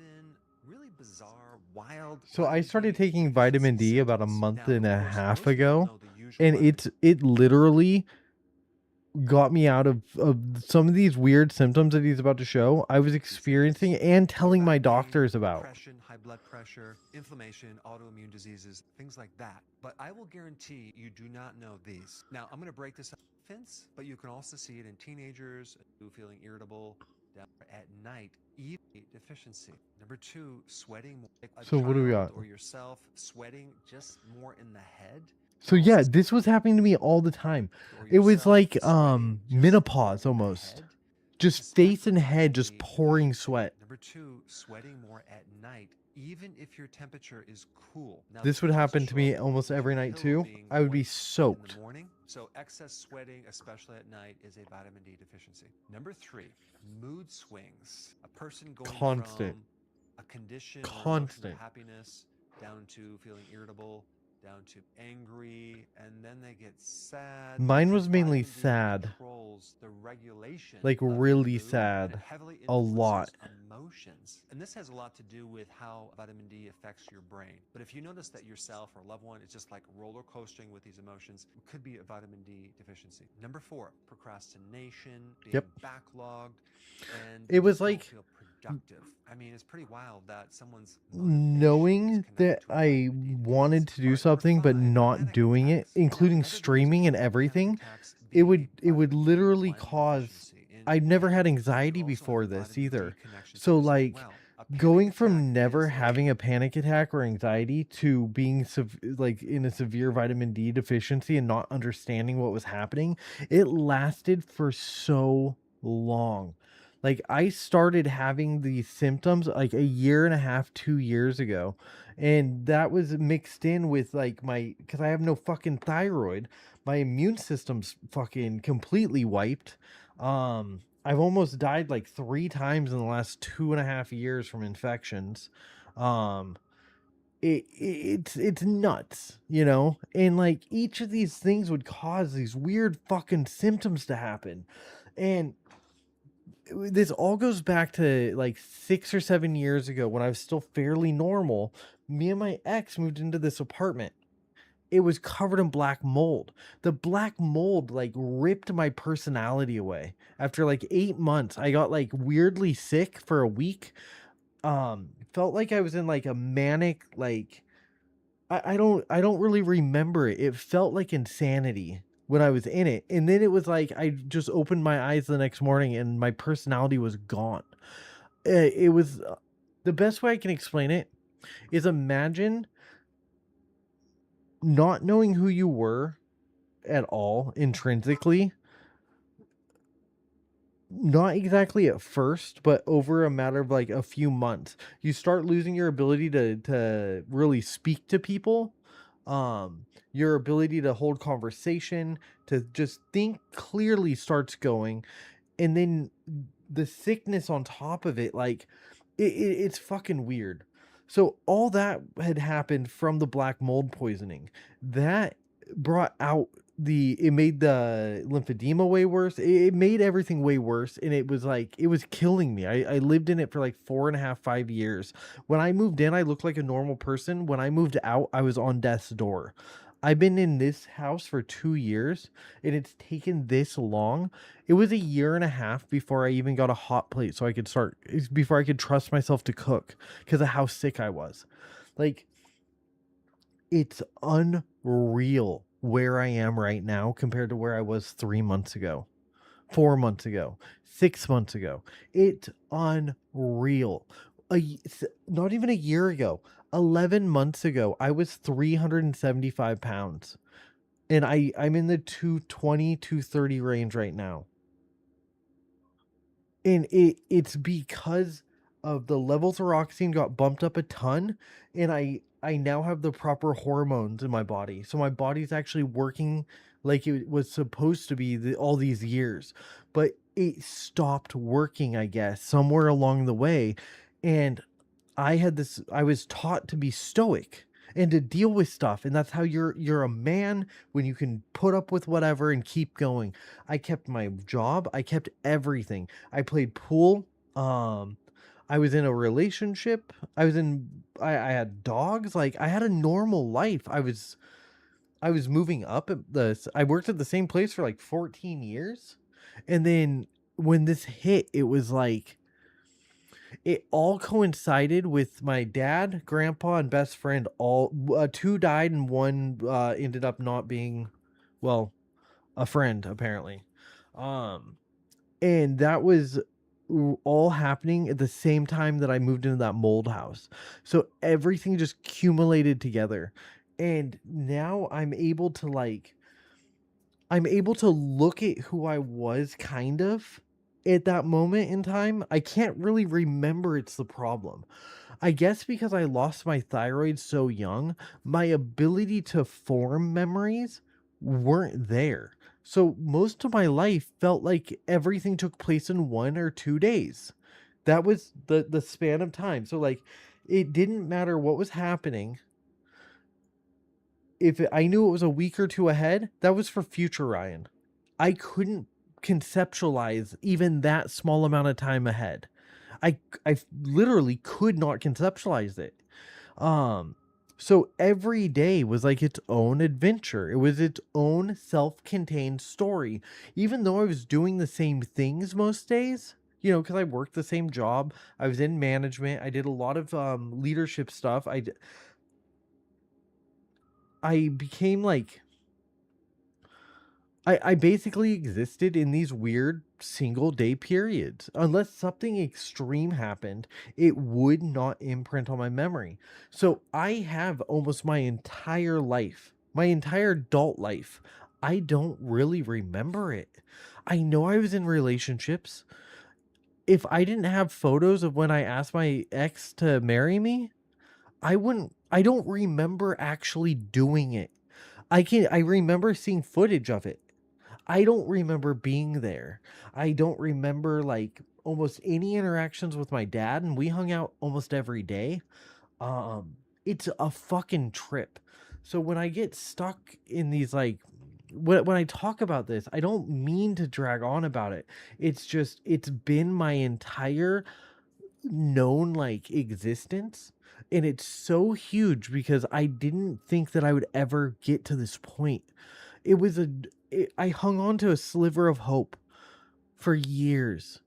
really bizarre, wild... So I started taking vitamin D about a month and a half ago, and it literally got me out of some of these weird symptoms that he's about to show. I was experiencing and telling my doctors about. Depression, high blood pressure, inflammation, autoimmune diseases, things like that. But I will guarantee you do not know these. Now, I'm going to break this up in infants, but you can also see it in teenagers who feeling irritable at night. Eat deficiency. Number 2, sweating more. Like So what do we got? Or yourself sweating just more in the head. So yeah, this was happening to me all the time. It was like menopause almost. Just face and head just pouring sweat. Number 2, sweating more at night, even if your temperature is cool. Now, This would happen to me almost every night too. I would be soaked. in the morning. So excess sweating, especially at night, is a vitamin D deficiency. Number 3, mood swings. A person going Constant. from a condition or emotional Constant. happiness down to feeling irritable, down to angry, and then they get sad. Mine was mainly Vitamin D sad. controls the regulation Like of really mood, and sad. it heavily A lot. influences emotions. And this has a lot to do with how vitamin D affects your brain. But if you notice that yourself or loved one is just like roller coasting with these emotions, it could be a vitamin D deficiency. Number 4, procrastination, being Yep. backlogged, and It was you don't like- feel productive. I mean, it's pretty wild that someone's Knowing that I wanted to do something but not doing it, including streaming and everything, it would literally cause... I've never had anxiety before this either. So like going from never having a panic attack or anxiety to being like in a severe vitamin D deficiency and not understanding what was happening, it lasted for so long. Like I started having these symptoms like a year and a half, 2 years ago. And that was mixed in with like because I have no fucking thyroid. My immune system's fucking completely wiped. I've almost died like 3 times in the last 2.5 years from infections. Um, it's nuts, you know? And like each of these things would cause these weird fucking symptoms to happen. And this all goes back to like 6 or 7 years ago when I was still fairly normal. Me and my ex moved into this apartment. It was covered in black mold. The black mold like ripped my personality away. After like 8 months, I got like weirdly sick for a week. Felt like I was in like a manic, like I don't really remember it. It felt like insanity when I was in it. And then it was like I just opened my eyes the next morning and my personality was gone. It was the best way I can explain it is imagine not knowing who you were at all intrinsically, not exactly at first, but over a matter of like a few months, you start losing your ability to really speak to people, your ability to hold conversation, to just think clearly starts going, and then the sickness on top of it, like it's fucking weird. So all that had happened from the black mold poisoning. That brought out it made the lymphedema way worse. It made everything way worse. And it was like, it was killing me. I lived in it for like 4.5, 5 years. When I moved in, I looked like a normal person. When I moved out, I was on death's door. I've been in this house for 2 years and it's taken this long. It was a year and a half before I even got a hot plate so I could before I could trust myself to cook because of how sick I was. Like, it's unreal where I am right now compared to where I was 3 months ago, 4 months ago, 6 months ago. It's unreal. Not even a year ago, 11 months ago, I was 375 pounds. And I'm in the 220, 230 range right now. And it's because of the levels of oxygen got bumped up a ton, and I now have the proper hormones in my body. So my body's actually working like it was supposed to be all these years. But it stopped working, I guess, somewhere along the way. And I was taught to be stoic and to deal with stuff, and that's how you're a man, when you can put up with whatever and keep going. I kept my job, I kept everything. I played pool, I was in a relationship, I had dogs, like I had a normal life. I was moving up I worked at the same place for like 14 years. And then when this hit, it was like it all coincided with my dad, grandpa, and best friend. All 2 died, and 1 ended up not being, well, a friend apparently. And that was all happening at the same time that I moved into that mold house. So everything just accumulated together, and now I'm able to look at who I was kind of at that moment in time. I can't really remember it's the problem. I guess because I lost my thyroid so young, my ability to form memories weren't there. So most of my life felt like everything took place in 1 or 2 days. That was the span of time. So like it didn't matter what was happening. If I knew it was a week or 2 ahead, that was for future Ryan. I couldn't conceptualize even that small amount of time ahead. I literally could not conceptualize it. So every day was like its own adventure. It was its own self-contained story. Even though I was doing the same things most days, you know, because I worked the same job. I was in management. I did a lot of leadership stuff. I became like I basically existed in these weird single day periods. Unless something extreme happened, it would not imprint on my memory. So I have almost my entire life, my entire adult life, I don't really remember it. I know I was in relationships. If I didn't have photos of when I asked my ex to marry me, I don't remember actually doing it. I remember seeing footage of it. I don't remember being there. I don't remember like almost any interactions with my dad, and we hung out almost every day. It's a fucking trip. So when I get stuck in these like when I talk about this, I don't mean to drag on about it. It's just it's been my entire known like existence, and it's so huge because I didn't think that I would ever get to this point. It was I hung on to a sliver of hope for years,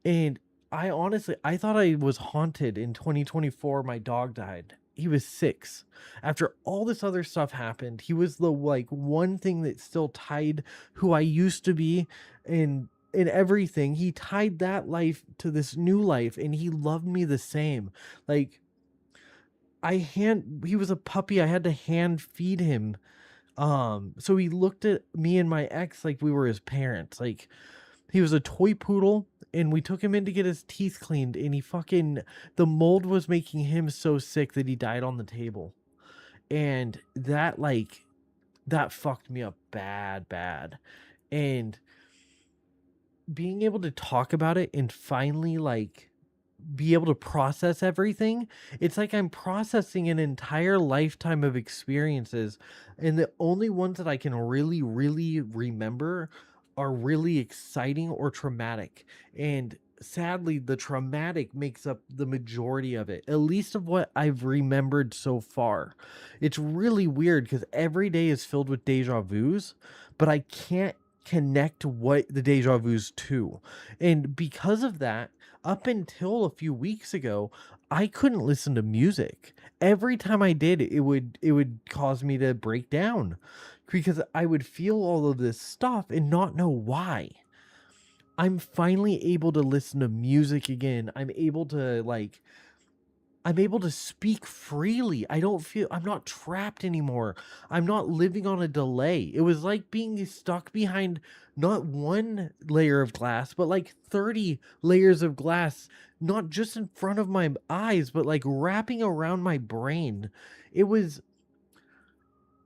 and I honestly I thought I was haunted in 2024. My dog died. He was 6. After all this other stuff happened, he was the like one thing that still tied who I used to be and everything. He tied that life to this new life, and he loved me the same. Like he was a puppy. I had to hand feed him. So he looked at me and my ex like we were his parents. Like he was a toy poodle, and we took him in to get his teeth cleaned, and the mold was making him so sick that he died on the table. And that fucked me up bad. And being able to talk about it and finally like be able to process everything, it's like I'm processing an entire lifetime of experiences, and the only ones that I can really remember are really exciting or traumatic. And sadly, the traumatic makes up the majority of it, at least of what I've remembered so far. It's really weird because every day is filled with deja vus, but I can't connect what the deja vus to. And because of that, up until a few weeks ago, I couldn't listen to music. Every time I did, it would cause me to break down because I would feel all of this stuff and not know why. I'm finally able to listen to music again. I'm able to speak freely. I'm not trapped anymore. I'm not living on a delay. It was like being stuck behind not one layer of glass, but like 30 layers of glass, not just in front of my eyes, but like wrapping around my brain.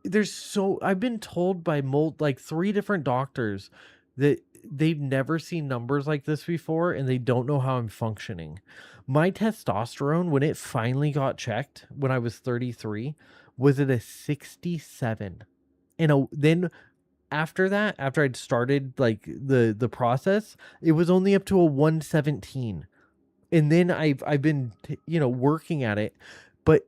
I've been told by like 3 different doctors that they've never seen numbers like this before, and they don't know how I'm functioning. My testosterone, when it finally got checked when I was 33, was at a 67. And then after that, after I'd started like the process, it was only up to a 117. And then I've been working at it, but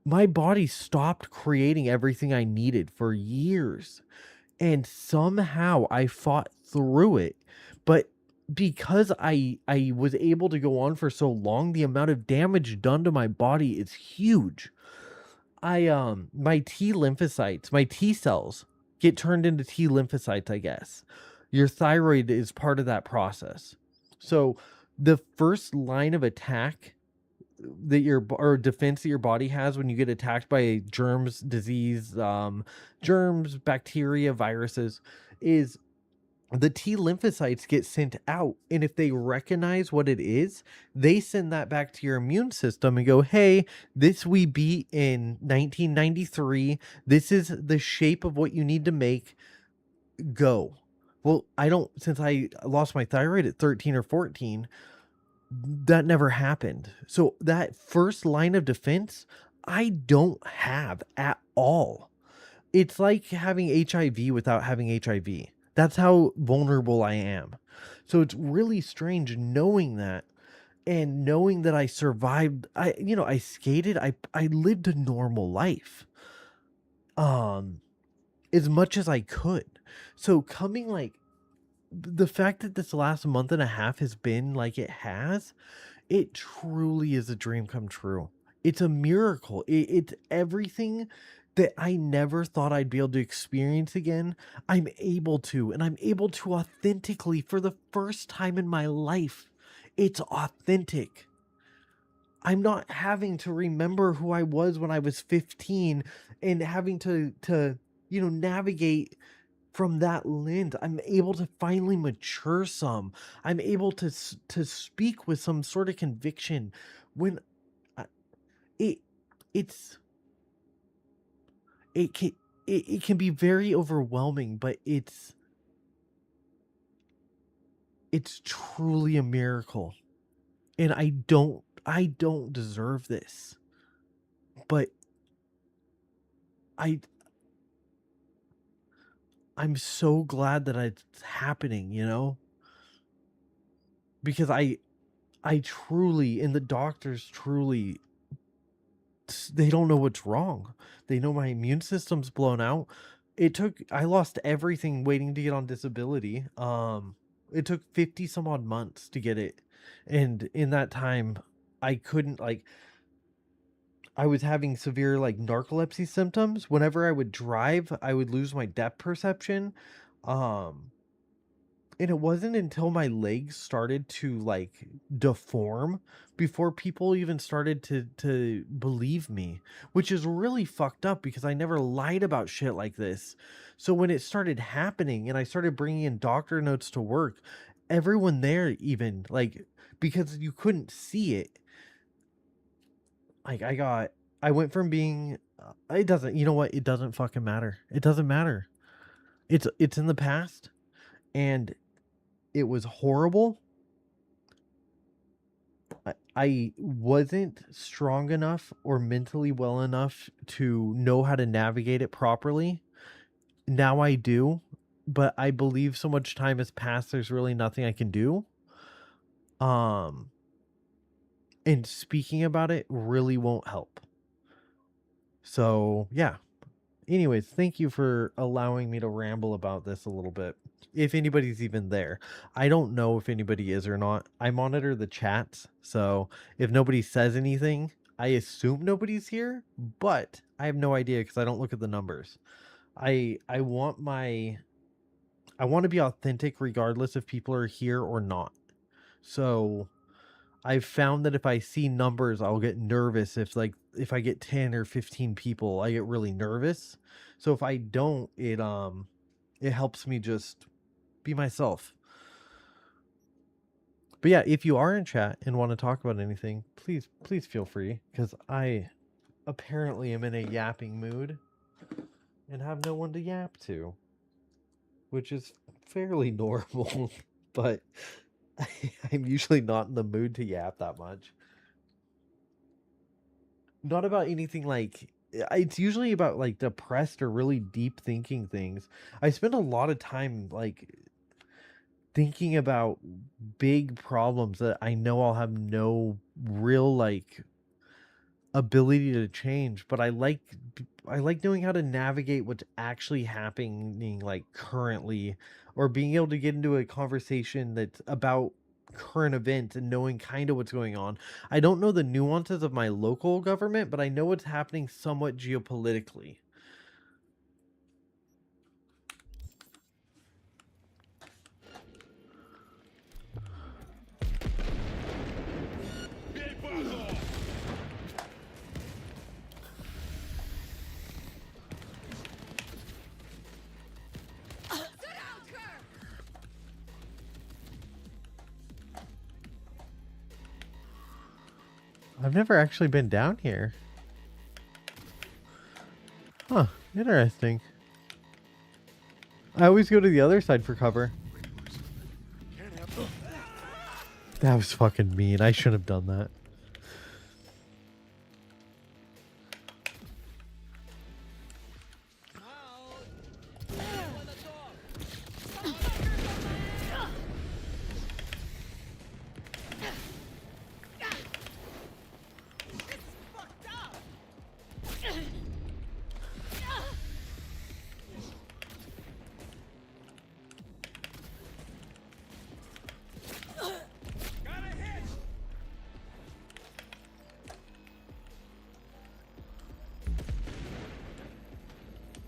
my body stopped creating everything I needed for years. And somehow I fought through it. But because I was able to go on for so long, the amount of damage done to my body is huge. My T lymphocytes, my T cells get turned into T lymphocytes, I guess. Your thyroid is part of that process. So the first line of attack or defense that your body has when you get attacked by germs, disease, germs, bacteria, viruses, is the T lymphocytes get sent out. And if they recognize what it is, they send that back to your immune system and go, hey, this we beat in 1993. This is the shape of what you need to make. Go. Well, since I lost my thyroid at 13 or 14, that never happened. So that first line of defense, I don't have at all. It's like having HIV without having HIV. That's how vulnerable I am. So it's really strange knowing that, and knowing that I survived. I skated. I lived a normal life, as much as I could. So coming like the fact that this last month and a half has been like it has, it truly is a dream come true. It's a miracle. It's everything that I never thought I'd be able to experience again, I'm able to, and I'm able to authentically for the first time in my life. It's authentic. I'm not having to remember who I was when I was 15 and having to navigate from that lens. I'm able to finally mature some. I'm able to speak with some sort of conviction when it's it can be very overwhelming, but it's truly a miracle. And I don't deserve this. But I'm so glad that it's happening, because I truly, and the doctors truly, they don't know what's wrong. They know my immune system's blown out. I lost everything waiting to get on disability. It took 50 some odd months to get it. And in that time, I couldn't, I was having severe narcolepsy symptoms. Whenever I would drive, I would lose my depth perception. And it wasn't until my legs started to deform before people even started to believe me, which is really fucked up because I never lied about shit like this. So when it started happening and I started bringing in doctor notes to work, everyone there even because you couldn't see it. I went from being, it doesn't, you know what? It doesn't fucking matter. It doesn't matter. It's in the past, and it was horrible. I wasn't strong enough or mentally well enough to know how to navigate it properly. Now I do, but I believe so much time has passed, there's really nothing I can do. And speaking about it really won't help. So, yeah. Anyways, thank you for allowing me to ramble about this a little bit. If anybody's even there. I don't know if anybody is or not. I monitor the chats, so if nobody says anything, I assume nobody's here, but I have no idea because I don't look at the numbers. I want to be authentic regardless if people are here or not. So I've found that if I see numbers, I'll get nervous. If I get 10 or 15 people, I get really nervous. So if I don't, it helps me just be myself. But yeah, if you are in chat and want to talk about anything, please feel free, because I apparently am in a yapping mood and have no one to yap to, which is fairly normal, but I'm usually not in the mood to yap that much. Not about anything it's usually about depressed or really deep thinking things. I spend a lot of time thinking about big problems that I know I'll have no real ability to change, but I like knowing how to navigate what's actually happening currently, or being able to get into a conversation that's about current events and knowing kind of what's going on. I don't know the nuances of my local government, but I know what's happening somewhat geopolitically. I've never actually been down here. Huh, interesting. I always go to the other side for cover. That was fucking mean. I shouldn't have done that.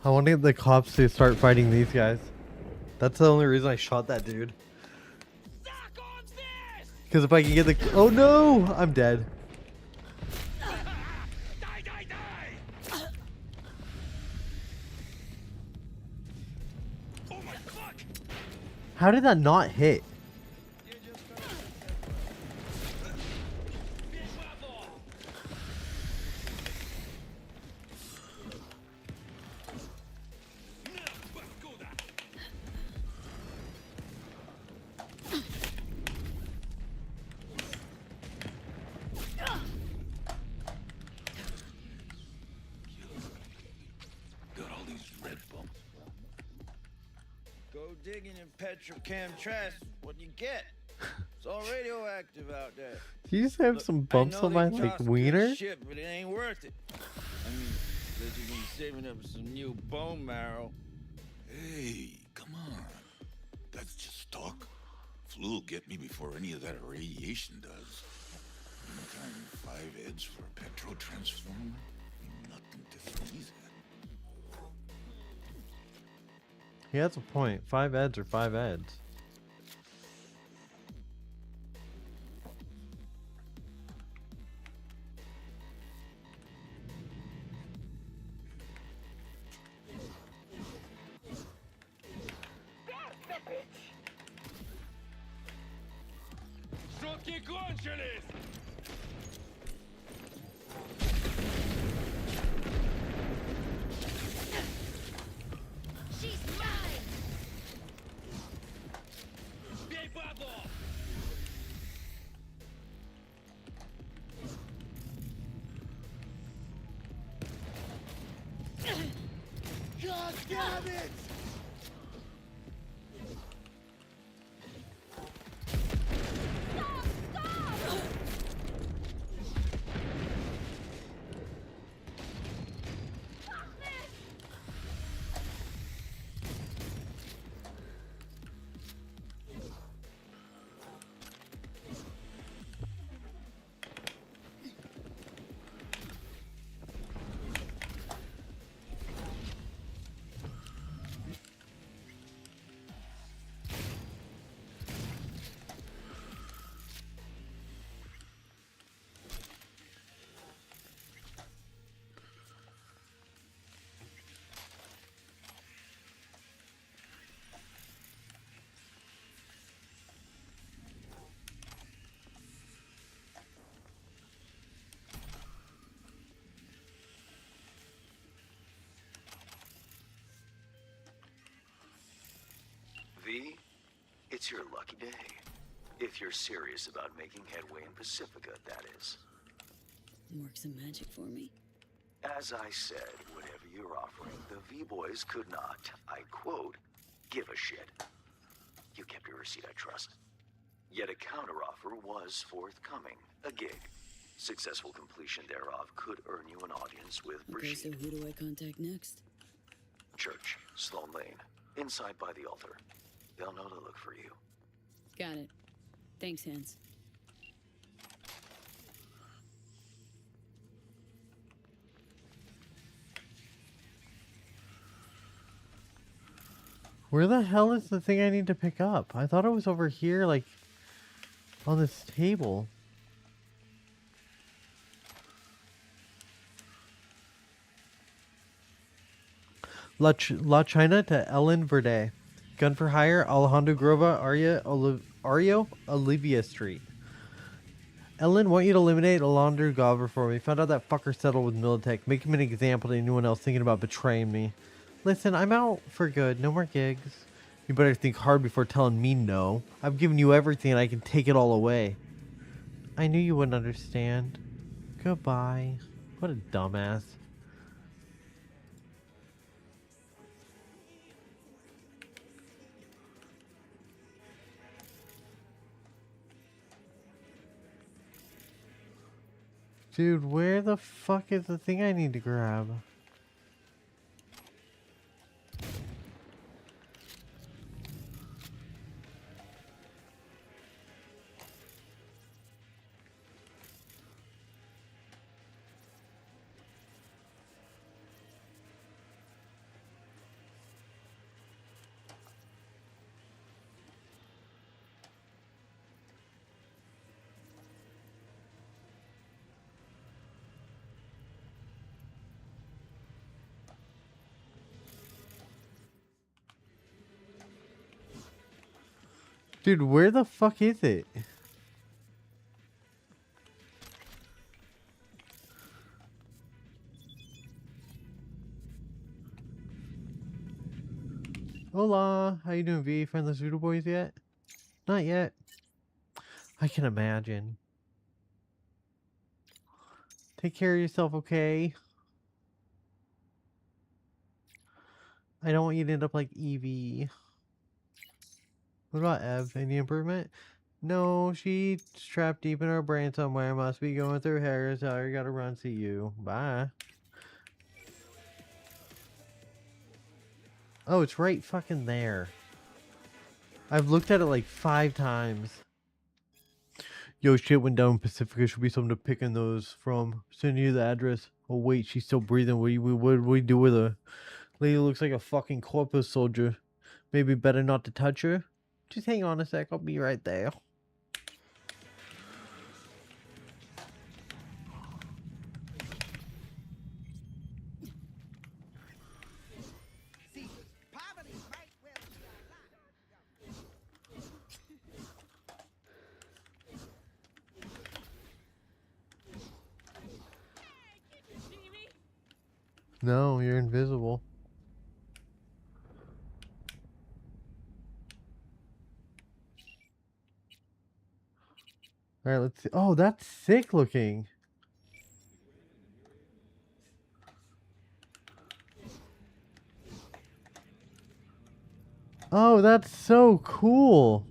I wanted the cops to start fighting these guys. That's the only reason I shot that dude. Because if I can get the... Oh no! I'm dead. How did that not hit? Got all these red bumps. Go digging in petrochem trash. What you get? It's all radioactive out there. Do you just have some bumps on my like wiener? Shit, but it ain't worth it. I mean, that you can be saving up some new bone marrow. Hey, come on. That's just talk. Flu'll get me before any of that radiation does. Meantime, 5 heads for a petro transformer? Nothing to sneeze at. He has a point. 5 eds or 5 eds. Шутки кончились! She's mine! Бей падлу! God damn it! V, it's your lucky day. If you're serious about making headway in Pacifica, that is. Work some magic for me. As I said, whatever you're offering, the V-Boys could not, I quote, give a shit. You kept your receipt, I trust. Yet a counteroffer was forthcoming, a gig. Successful completion thereof could earn you an audience with Okay, so Brigitte. who do I contact next? Church, Sloan Lane, inside by the altar. They'll know to look for you. Got it. Thanks, Hans. Where the hell is the thing I need to pick up? I thought it was over here, like, on this table. La China to Ellen Verde. Gun for hire, Alejandro Grova, Ario, Olivia Street. Ellen, want you to eliminate Alejandro Grova for me. Found out that fucker settled with Militech. Make him an example to anyone else thinking about betraying me. Listen, I'm out for good. No more gigs. You better think hard before telling me no. I've given you everything and I can take it all away. I knew you wouldn't understand. Goodbye. What a dumbass. Dude, where the fuck is the thing I need to grab? Dude, where the fuck is it? Hola, how you doing, V? Find the Zoodle boys yet? Not yet. I can imagine. Take care of yourself, okay? I don't want you to end up like Evie. What about Ev? Any improvement? No, she's trapped deep in her brain somewhere. Must be going through hair. Sorry, gotta run. See you. Bye. Oh, it's right fucking there. I've looked at it like 5 times. Yo, shit went down Pacifica. Should be something to pick in those from. Send you the address. Oh, wait, she's still breathing. What do we do with her? Lady looks like a fucking corpus soldier. Maybe better not to touch her. Just hang on a sec. I'll be right there. No, you're invisible. Alright, let's see. Oh, that's sick looking. Oh, that's so cool.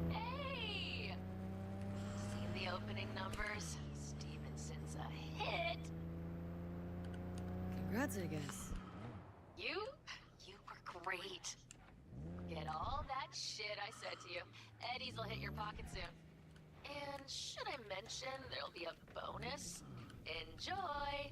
Hey! Seen the opening numbers? Stevenson's a hit. Congrats, I guess. You were great. Get all that shit I said to you. Eddie's will hit your pocket soon. And should I mention there'll be a bonus? Enjoy!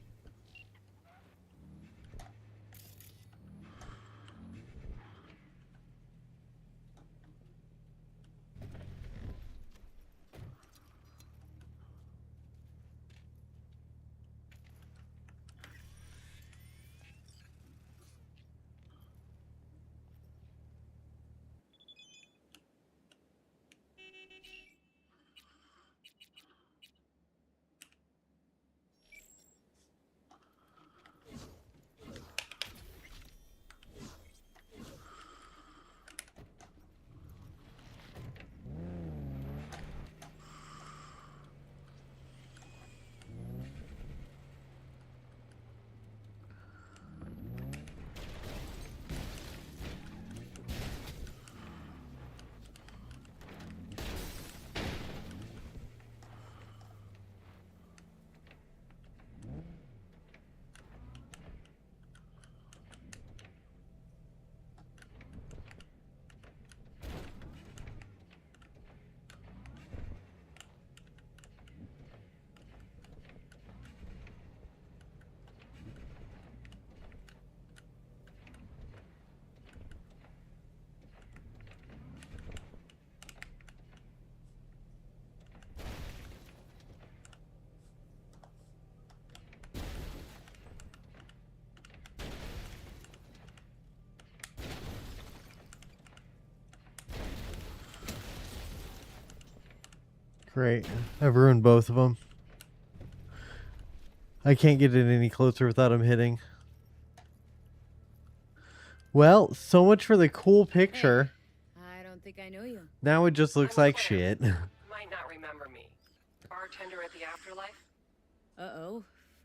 Great. I've ruined both of them. I can't get it any closer without him hitting. Well, so much for the cool picture. I don't think I know you. Now it just looks like shit. Might not remember me. Bartender at the Afterlife? Uh-oh.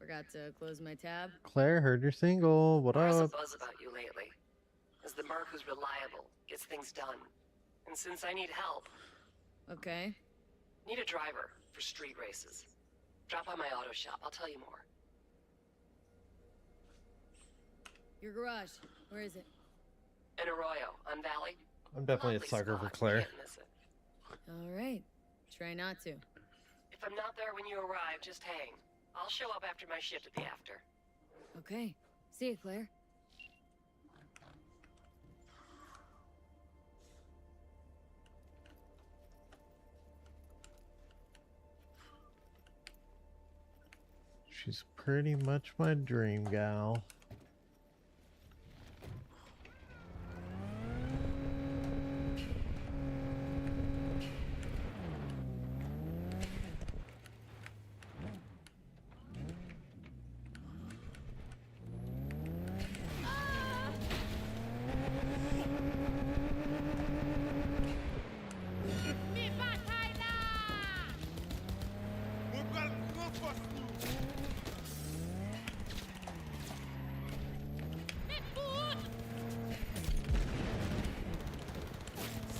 Forgot to close my tab. Claire, heard you're single. What There's a up? buzz about you lately. As the merc who's reliable, gets things done. And since I need help... Okay. Need a driver for street races. Drop by my auto shop, I'll tell you more. Your garage. Where is it? In Arroyo, on Valley. I'm definitely a Lovely sucker for spot, Claire. can't miss it. All right. Try not to. If I'm not there when you arrive, just hang. I'll show up after my shift at the after. Okay. See you, Claire. She's pretty much my dream gal.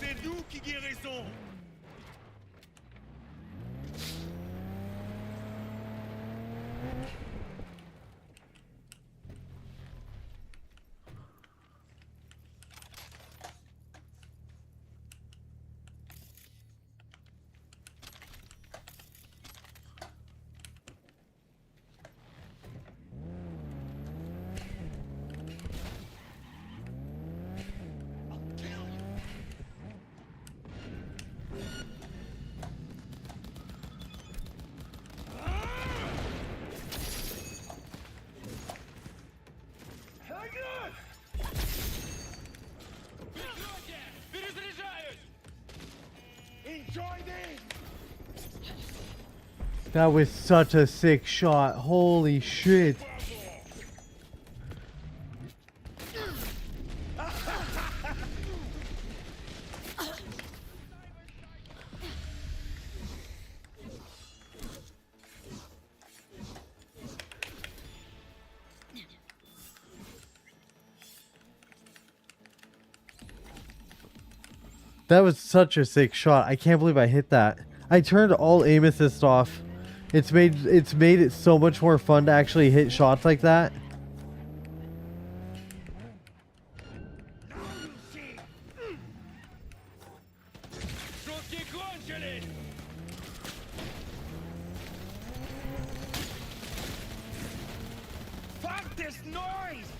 C'est nous qui guérissons. That was such a sick shot. Holy shit. That was such a sick shot. I can't believe I hit that. I turned all aim assist off. It's made it so much more fun to actually hit shots like that. Fuck this noise!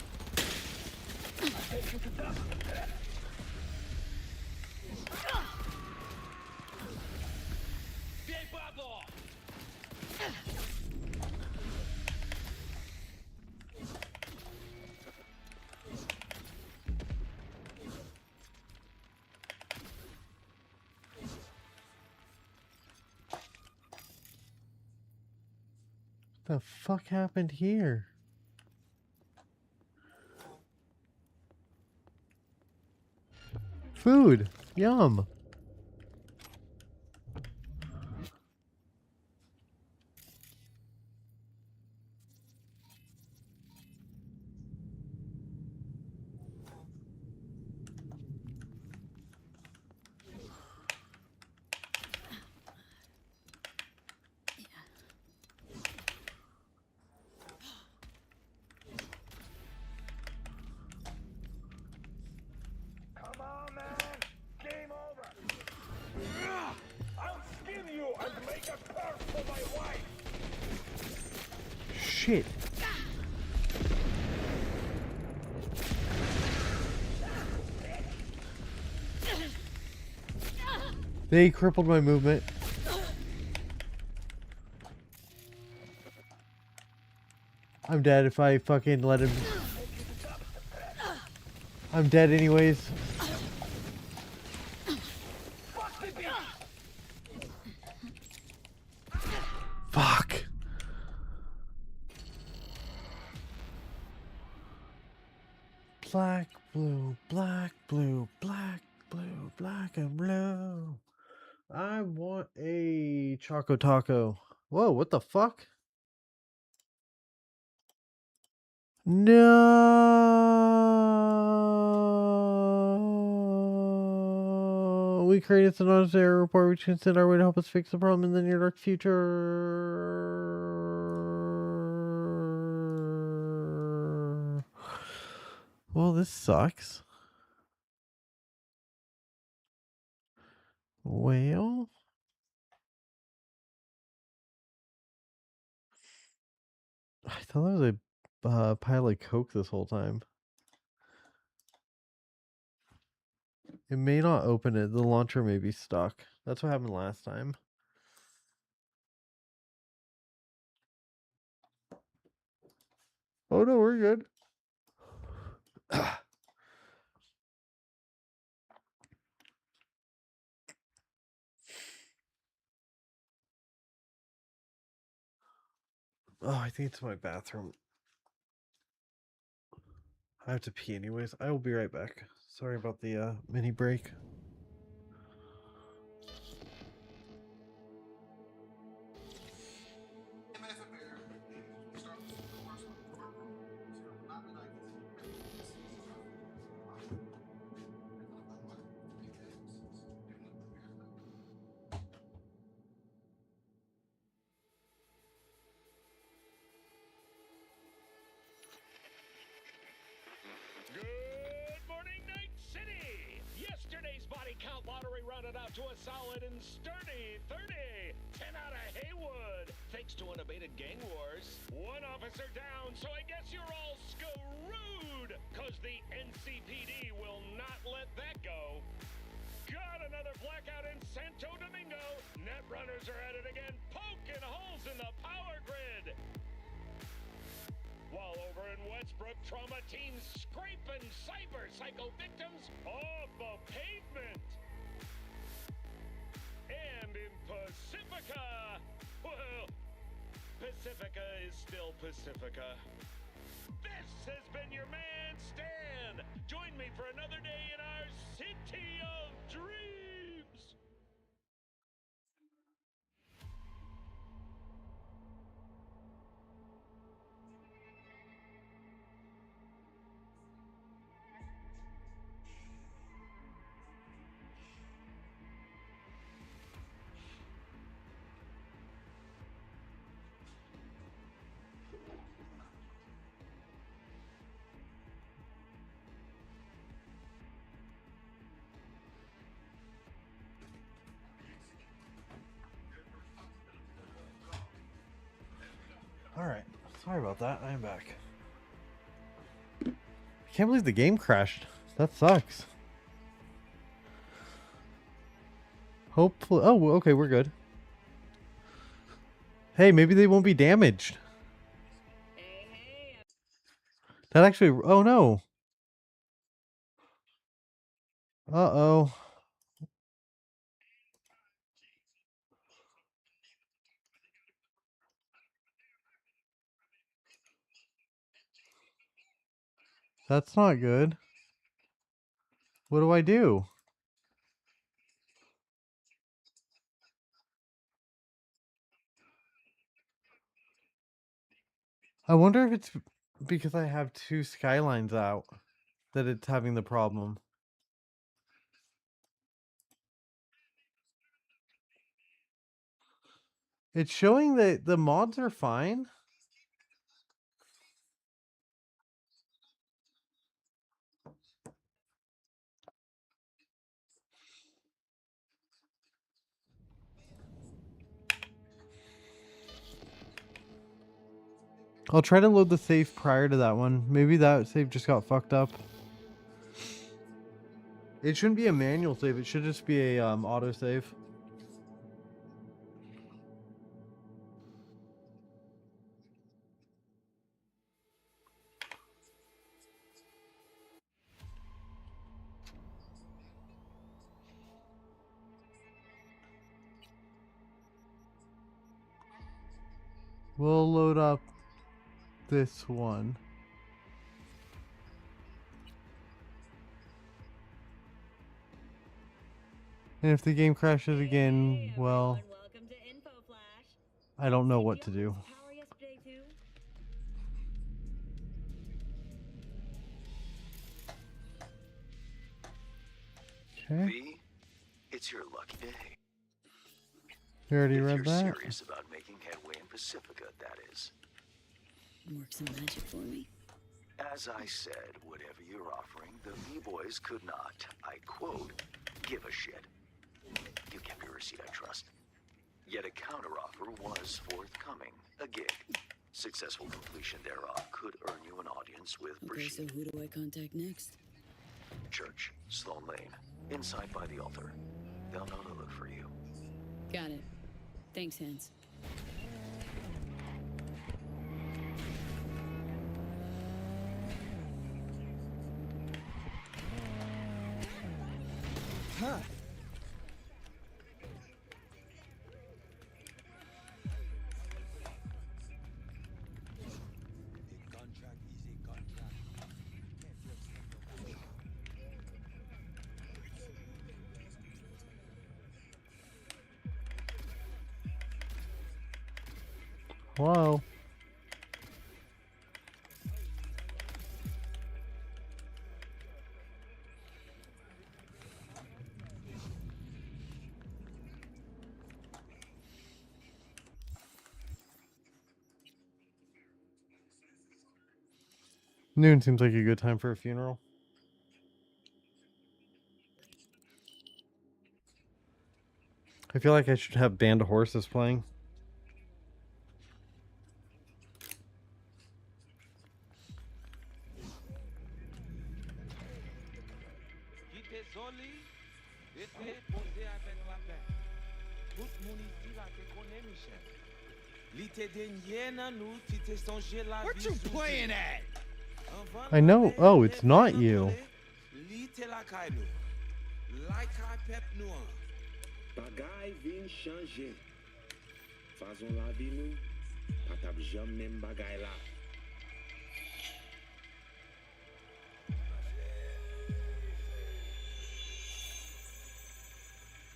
The fuck happened here? Food. Yum. Come on, man! Game over! I'll skin you and make a curse for my wife! Shit. They crippled my movement. I'm dead if I fucking let him. I'm dead anyways. Fuck. Black, blue, black, blue, black, blue, black, and blue. I want a Choco Taco. Whoa, what the fuck? No. We created an honest error report which can send our way to help us fix the problem in the near dark future. Well, this sucks. Well, I thought that was a pile of Coke this whole time. It may not open it. The launcher may be stuck. That's what happened last time. Oh no, we're good. Oh, I think it's my bathroom. I have to pee anyways. I will be right back. Sorry about the mini break. Good morning, Night City! Yesterday's body count lottery rounded out to a solid and sturdy 30. 10 out of Haywood, thanks to unabated gang wars. One officer down, so I guess you're all screwed, cause the NCPD will not let that go. Got another blackout in Santo Domingo. Net runners are at it again, poking holes in the power grid. While over in Westbrook, trauma teams scraping cyber psycho victims off the pavement. And in Pacifica, well, Pacifica is still Pacifica. This has been your man, Stan. Join me for another day in our City of Dreams. Alright. Sorry about that. I am back. I can't believe the game crashed. That sucks. Hopefully. Oh, okay, we're good. Hey, maybe they won't be damaged. That actually. Oh no. Uh-oh. That's not good. What do I do? I wonder if it's because I have two Skylines out that it's having the problem. It's showing that the mods are fine. I'll try to load the save prior to that one. Maybe that save just got fucked up. It shouldn't be a manual save. It should just be a auto save. We'll load up this one. And if the game crashes again, well, I don't know what to do. Okay. V, it's your lucky day. We already If read you're that. serious about making headway in Pacifica, that is. Work some magic for me. As I said, whatever you're offering, the V-Boys could not, I quote, give a shit. You kept your receipt, I trust. Yet a counteroffer was forthcoming. A gig. Successful completion thereof could earn you an audience with Okay, so who do I contact next? Church, Sloan Lane, inside by the altar. They'll know to look for you. Got it. Thanks, Hans. Huh. Hello. Noon seems like a good time for a funeral. I feel like I should have Band of Horses playing. What you playing at? I know. Oh, it's not you. Bagay vin chanje. Fazon la vi nou, patap jam men bagay la.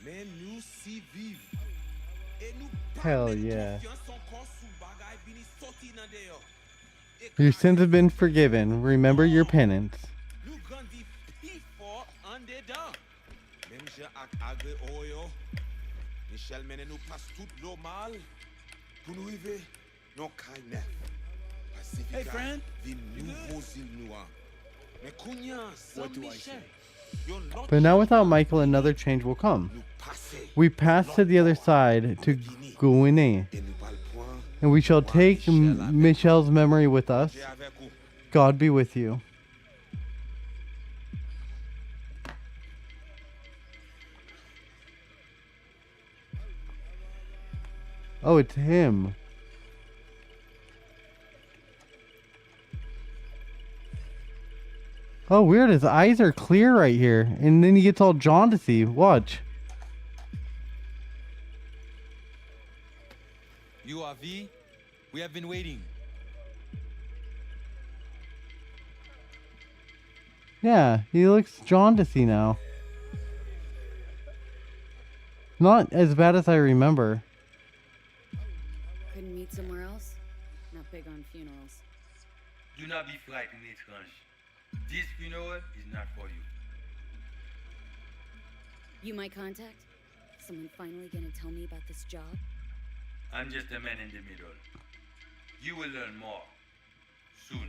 Men nou si viv. Et nou Hell yeah. son kon sou bagay vini soti nan deyo. Your sins have been forgiven. Remember your penance. Nou grandi pi fort an dedan. Mem jan ak agre oyo. Michel mene nou pas tout lo mal. Pou nou rive, non kay nef. Pacifica, hey friend, vi nouvo zil nou an. Men kounya, San Michel. But now without Michael, another change will come. We pass to the other side to Gouine, and we shall take Michel's memory with us. God be with you. Oh, it's him. Oh, weird. His eyes are clear right here. And then he gets all jaundicey. Watch. You are V. We have been waiting. Yeah, he looks jaundicey now. Not as bad as I remember. Couldn't meet somewhere else? Not big on funerals. Do not be frightened, étrange. This funeral is not for you. You my contact? Someone finally gonna tell me about this job? I'm just a man in the middle. You will learn more. Soon.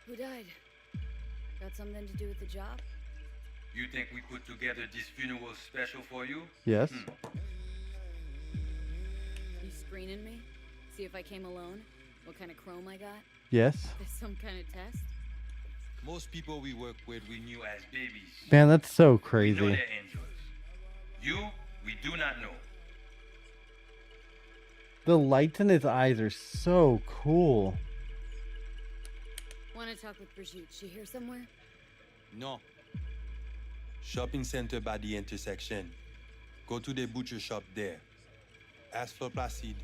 Who died? Got something to do with the job? You think we put together this funeral special for you? Yes. You screening me? See if I came alone? What kind of chrome I got? Yes. Is some kind of test? Most people we work with we knew as babies. Man, that's so We know crazy. they're angels. You, we do not know. The lights in his eyes are so cool. Want to talk with Brigitte? She here somewhere? No. Shopping center by the intersection. Go to the butcher shop there. Ask for Placide.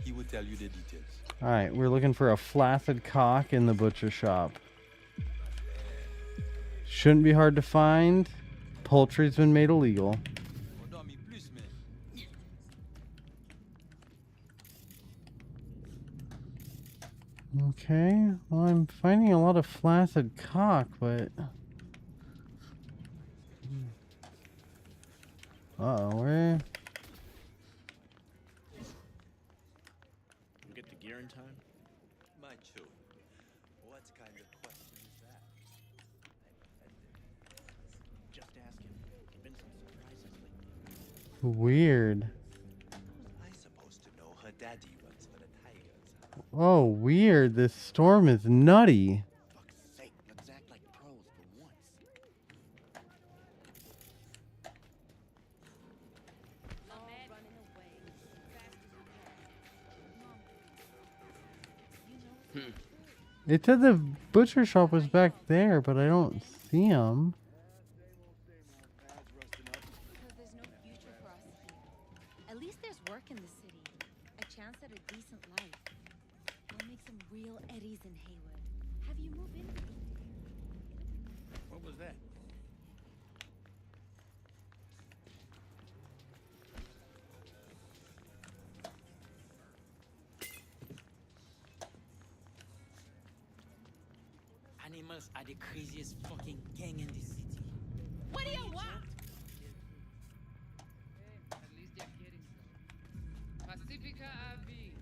He will tell you the details. Alright, we're looking for a flaccid cock in the butcher shop. Shouldn't be hard to find. Poultry's been made illegal. Okay, well, I'm finding a lot of flaccid cock, but... Uh-oh, where... You get the gear in time? My Chu, what kind of question is that? Just ask him. There've been some surprises lately. Weird. I supposed to know her daddy runs for the Tigers. Oh, weird. This storm is nutty. Fuck's sake, let's act like pros for once. It said the butcher shop was back there, but I don't see him. Because there's no future for us here. At least there's work in the city. A chance at a decent life. We'll make some real eddies in Haywood. Have you moved in? What was that? Animals are the craziest fucking gang in the city. What do you want? At least they're getting some. Pacifica Avi.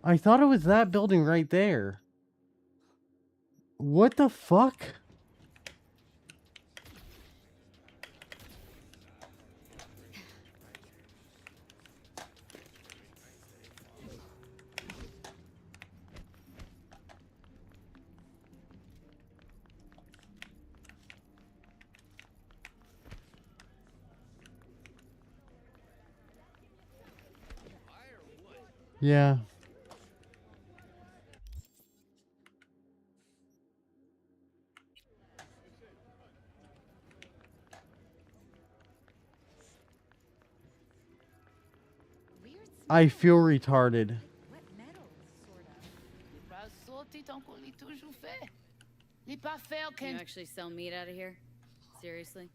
I thought it was that building right there. What the fuck? Yeah. I feel retarded. Can you actually sell meat out of here? Seriously?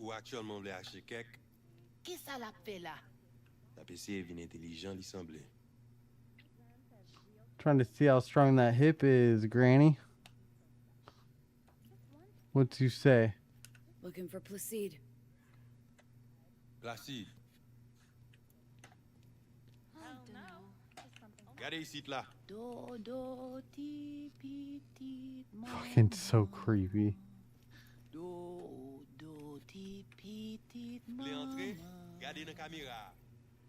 Ou actuellement vle acheter kek, Qui ça la fait là? la PC vin intelligent li semble. Trying to see how strong that hip is, Granny. What'd you say? Looking for Placide. Placide. Gade ici là. Fucking so creepy. Vle entrer? Gade nan caméra.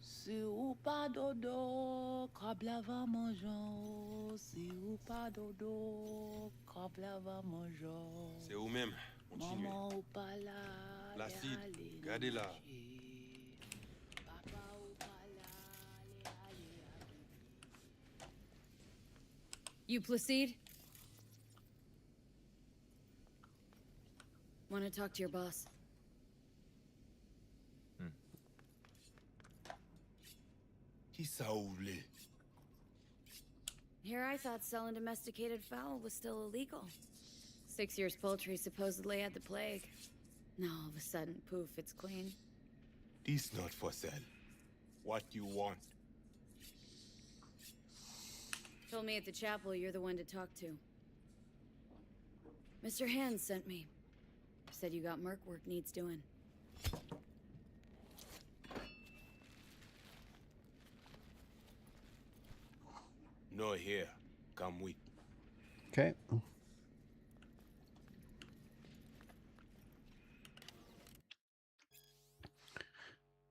Si ou pas dodo, kabla va mangeon. Si ou pas dodo, kabla va mangeon. C'est ou même. Continuez. Maman ou pas là. Placide, gade là. You Placide? Want to talk to your boss? Qui ça ouvre? Here I thought selling domesticated fowl was still illegal. 6 years poultry supposedly had the plague. Now all of a sudden, poof, it's clean. This not for sale. What you want? Told me at the chapel you're the one to talk to. Mr. Hand sent me. Said you got merc work needs doing. No here. Come with. Okay.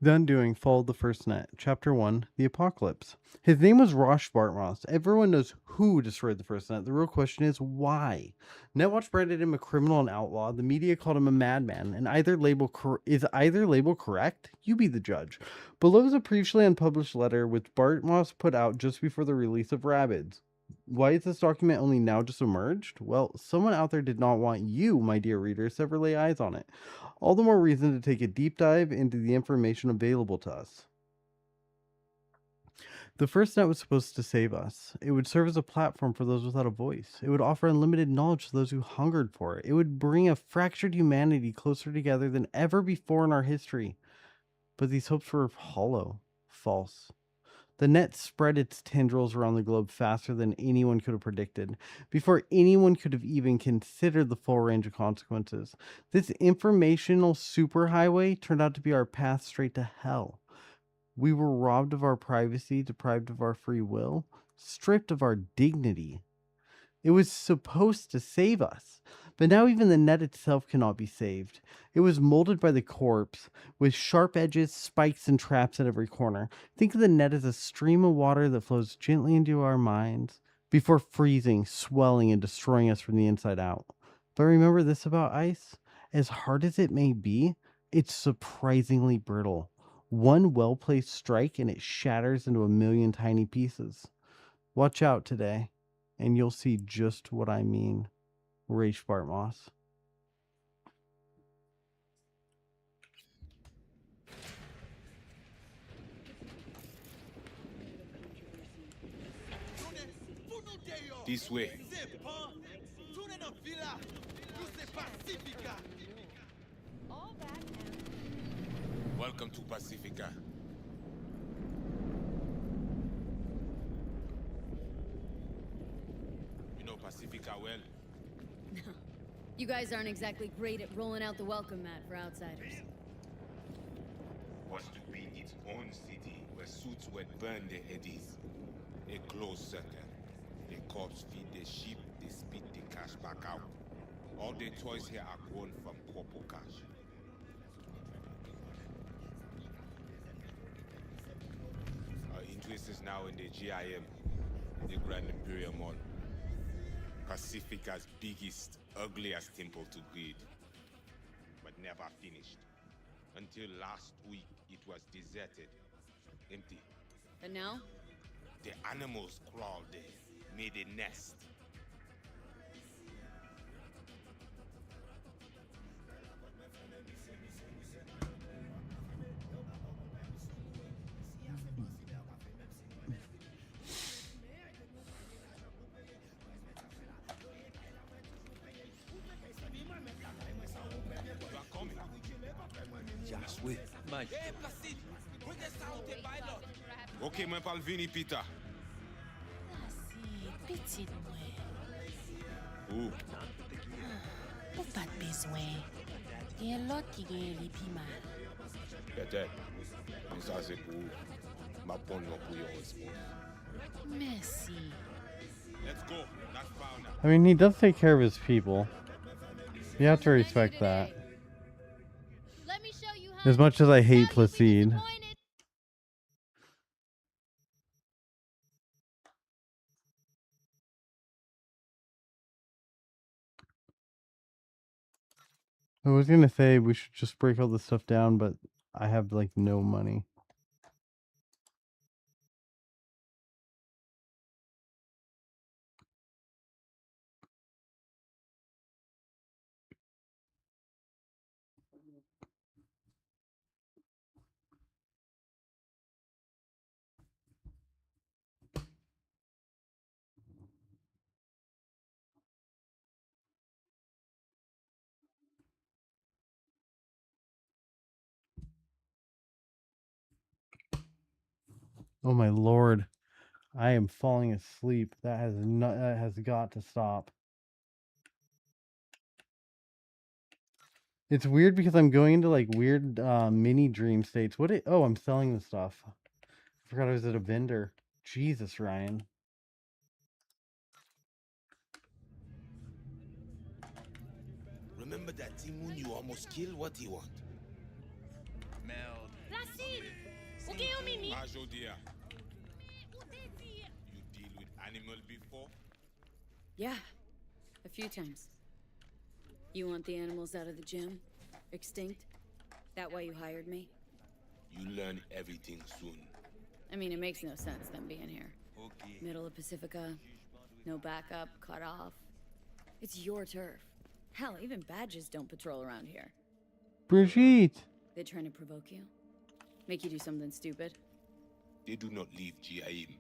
The Undoing followed the first net. Chapter 1, The Apocalypse. His name was Rosh Bartmoss. Everyone knows who destroyed the first net. The real question is why. Netwatch branded him a criminal and outlaw. The media called him a madman. And is either label correct? You be the judge. Below is a previously unpublished letter which Bartmoss put out just before the release of Rabbids. Why is this document only now just emerged? Well, someone out there did not want you, my dear readers, to ever lay eyes on it. All the more reason to take a deep dive into the information available to us. The first net was supposed to save us. It would serve as a platform for those without a voice. It would offer unlimited knowledge to those who hungered for it. It would bring a fractured humanity closer together than ever before in our history. But these hopes were hollow, false. The net spread its tendrils around the globe faster than anyone could have predicted, before anyone could have even considered the full range of consequences. This informational superhighway turned out to be our path straight to hell. We were robbed of our privacy, deprived of our free will, stripped of our dignity. It was supposed to save us, but now even the net itself cannot be saved. It was molded by the corpse, with sharp edges, spikes, and traps at every corner. Think of the net as a stream of water that flows gently into our minds before freezing, swelling, and destroying us from the inside out. But remember this about ice: as hard as it may be, it's surprisingly brittle. One well-placed strike and it shatters into a million tiny pieces. Watch out today, and you'll see just what I mean. Rage Bartmoss. This way. Welcome to Pacifica. You know Pacifica well? You guys aren't exactly great at rolling out the welcome mat for outsiders. Was to be its own city where suits would burn their eddies. A closed circle. The corpse feed the sheep, they spit the cash back out. All the toys here are grown from corpo cash. Our interest is now in the GIM, the Grand Imperial Mall. Pacifica's biggest, ugliest temple to greed. But never finished. Until last week, it was deserted. Empty. And now? The animals crawled there, made a nest. Ok, mwen pal vini pita. Petit mwen. Ou? Ou pat bezwen. Gen lot ki gen li pi mal. Peut-être. Mais ça c'est pour ma bonne non pour your response. Merci. Let's go. Not far now. I mean, he does take care of his people. You have to respect that. As much as I hate Placide. I was gonna say we should just break all this stuff down, but I have like no money. Oh my lord. I am falling asleep. That has got to stop. It's weird because I'm going into like weird mini dream states. Oh, I'm selling the stuff. I forgot I was at a vendor. Jesus, Ryan. Remember that Timoon you almost killed? What do you want? Merde. Placide! Okay, Mimi. Majodia. You deal with animal before? Yeah, a few times. You want the animals out of the gym? Extinct? That why you hired me? You learn everything soon. I mean, it makes no sense them being here. Okay. Middle of Pacifica, no backup, cut off. It's your turf. Hell, even badges don't patrol around here. Brigitte! They trying to provoke you? Make you do something stupid? They do not leave GIM.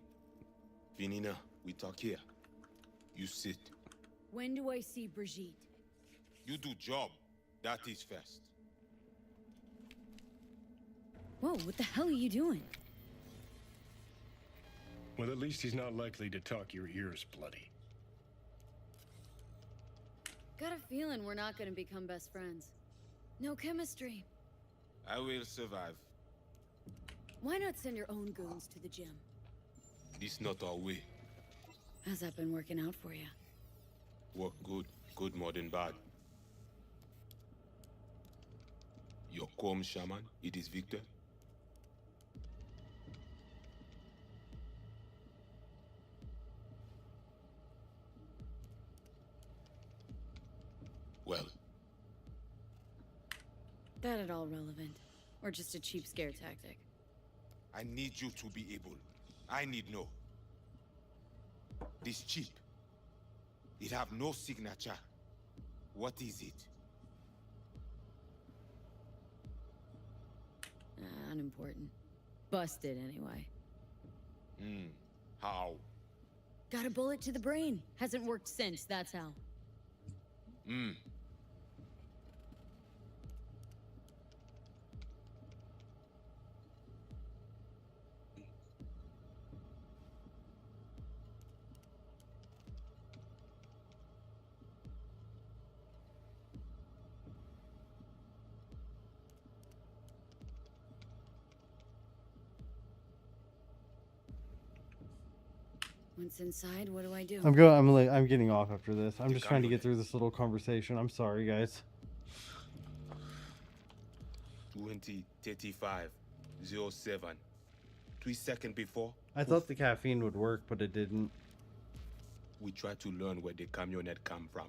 Vinina, we talk here. You sit. When do I see Brigitte? You do job. That is first. Whoa, what the hell are you doing? Well, at least he's not likely to talk your ears bloody. Got a feeling we're not gonna become best friends. No chemistry. I will survive. Why not send your own goons to the gym? This not our way. How's that been working out for you? Work good. Good more than bad. Your calm shaman, it is Victor. Well, That at all relevant? Or just a cheap scare tactic? I need you to be able. I need know. This chip. It have no signature. What is it? Unimportant. Busted, anyway. How? Got a bullet to the brain. Hasn't worked since, that's how. Once inside, what do I do? I'm getting off after this. I'm just trying to get through this little conversation. I'm sorry, guys. 20:35 07. 3 seconds before. I thought the caffeine would work, but it didn't. We try to learn where the camionette come from.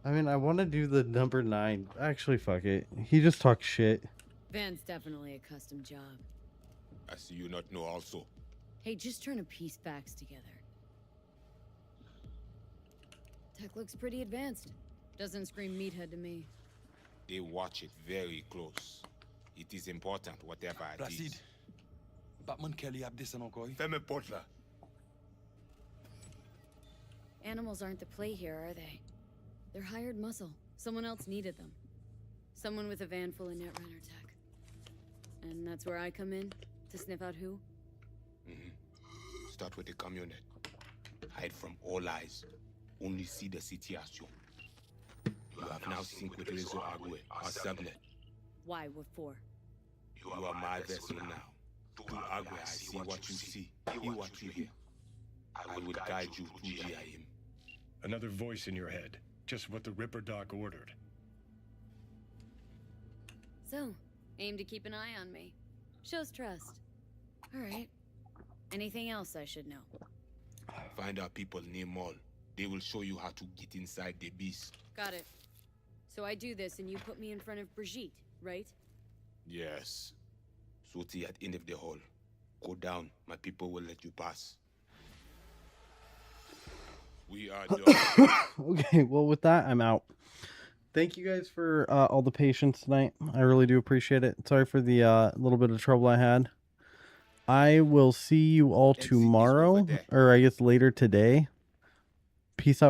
I mean, I want to do the number 9. Actually, fuck it. He just talks shit. Van's definitely a custom job. I see you not know also. Hey, just trying to piece facts together. Tech looks pretty advanced. Doesn't scream meathead to me. They watch it very close. It is important, whatever it Placide. is. Batman Kelly ap desen encore. Fais-moi porte là. Animals aren't the play here, are they? They're hired muscle. Someone else needed them. Someone with a van full of netrunner tech. And that's where I come in? To sniff out who? Start with the camionette. Hide from all eyes. Only see the situation. You have now synced with Rezo Agwe, our subnet. Why? What for? You are my vessel now. Through Agwe, I see what you see, hear what you hear. I will guide you to GIM. Another voice in your head. Just what the Ripper Doc ordered. So, aim to keep an eye on me. Shows trust. Alright. Anything else I should know? Find our people near Mall. They will show you how to get inside the beast. Got it. So I do this and you put me in front of Brigitte, right? Yes. Soti at end of the hall. Go down. My people will let you pass. We are done. Okay, well, with that, I'm out. Thank you guys for all the patience tonight. I really do appreciate it. Sorry for the little bit of trouble I had. I will see you all tomorrow, or I guess later today. Peace out.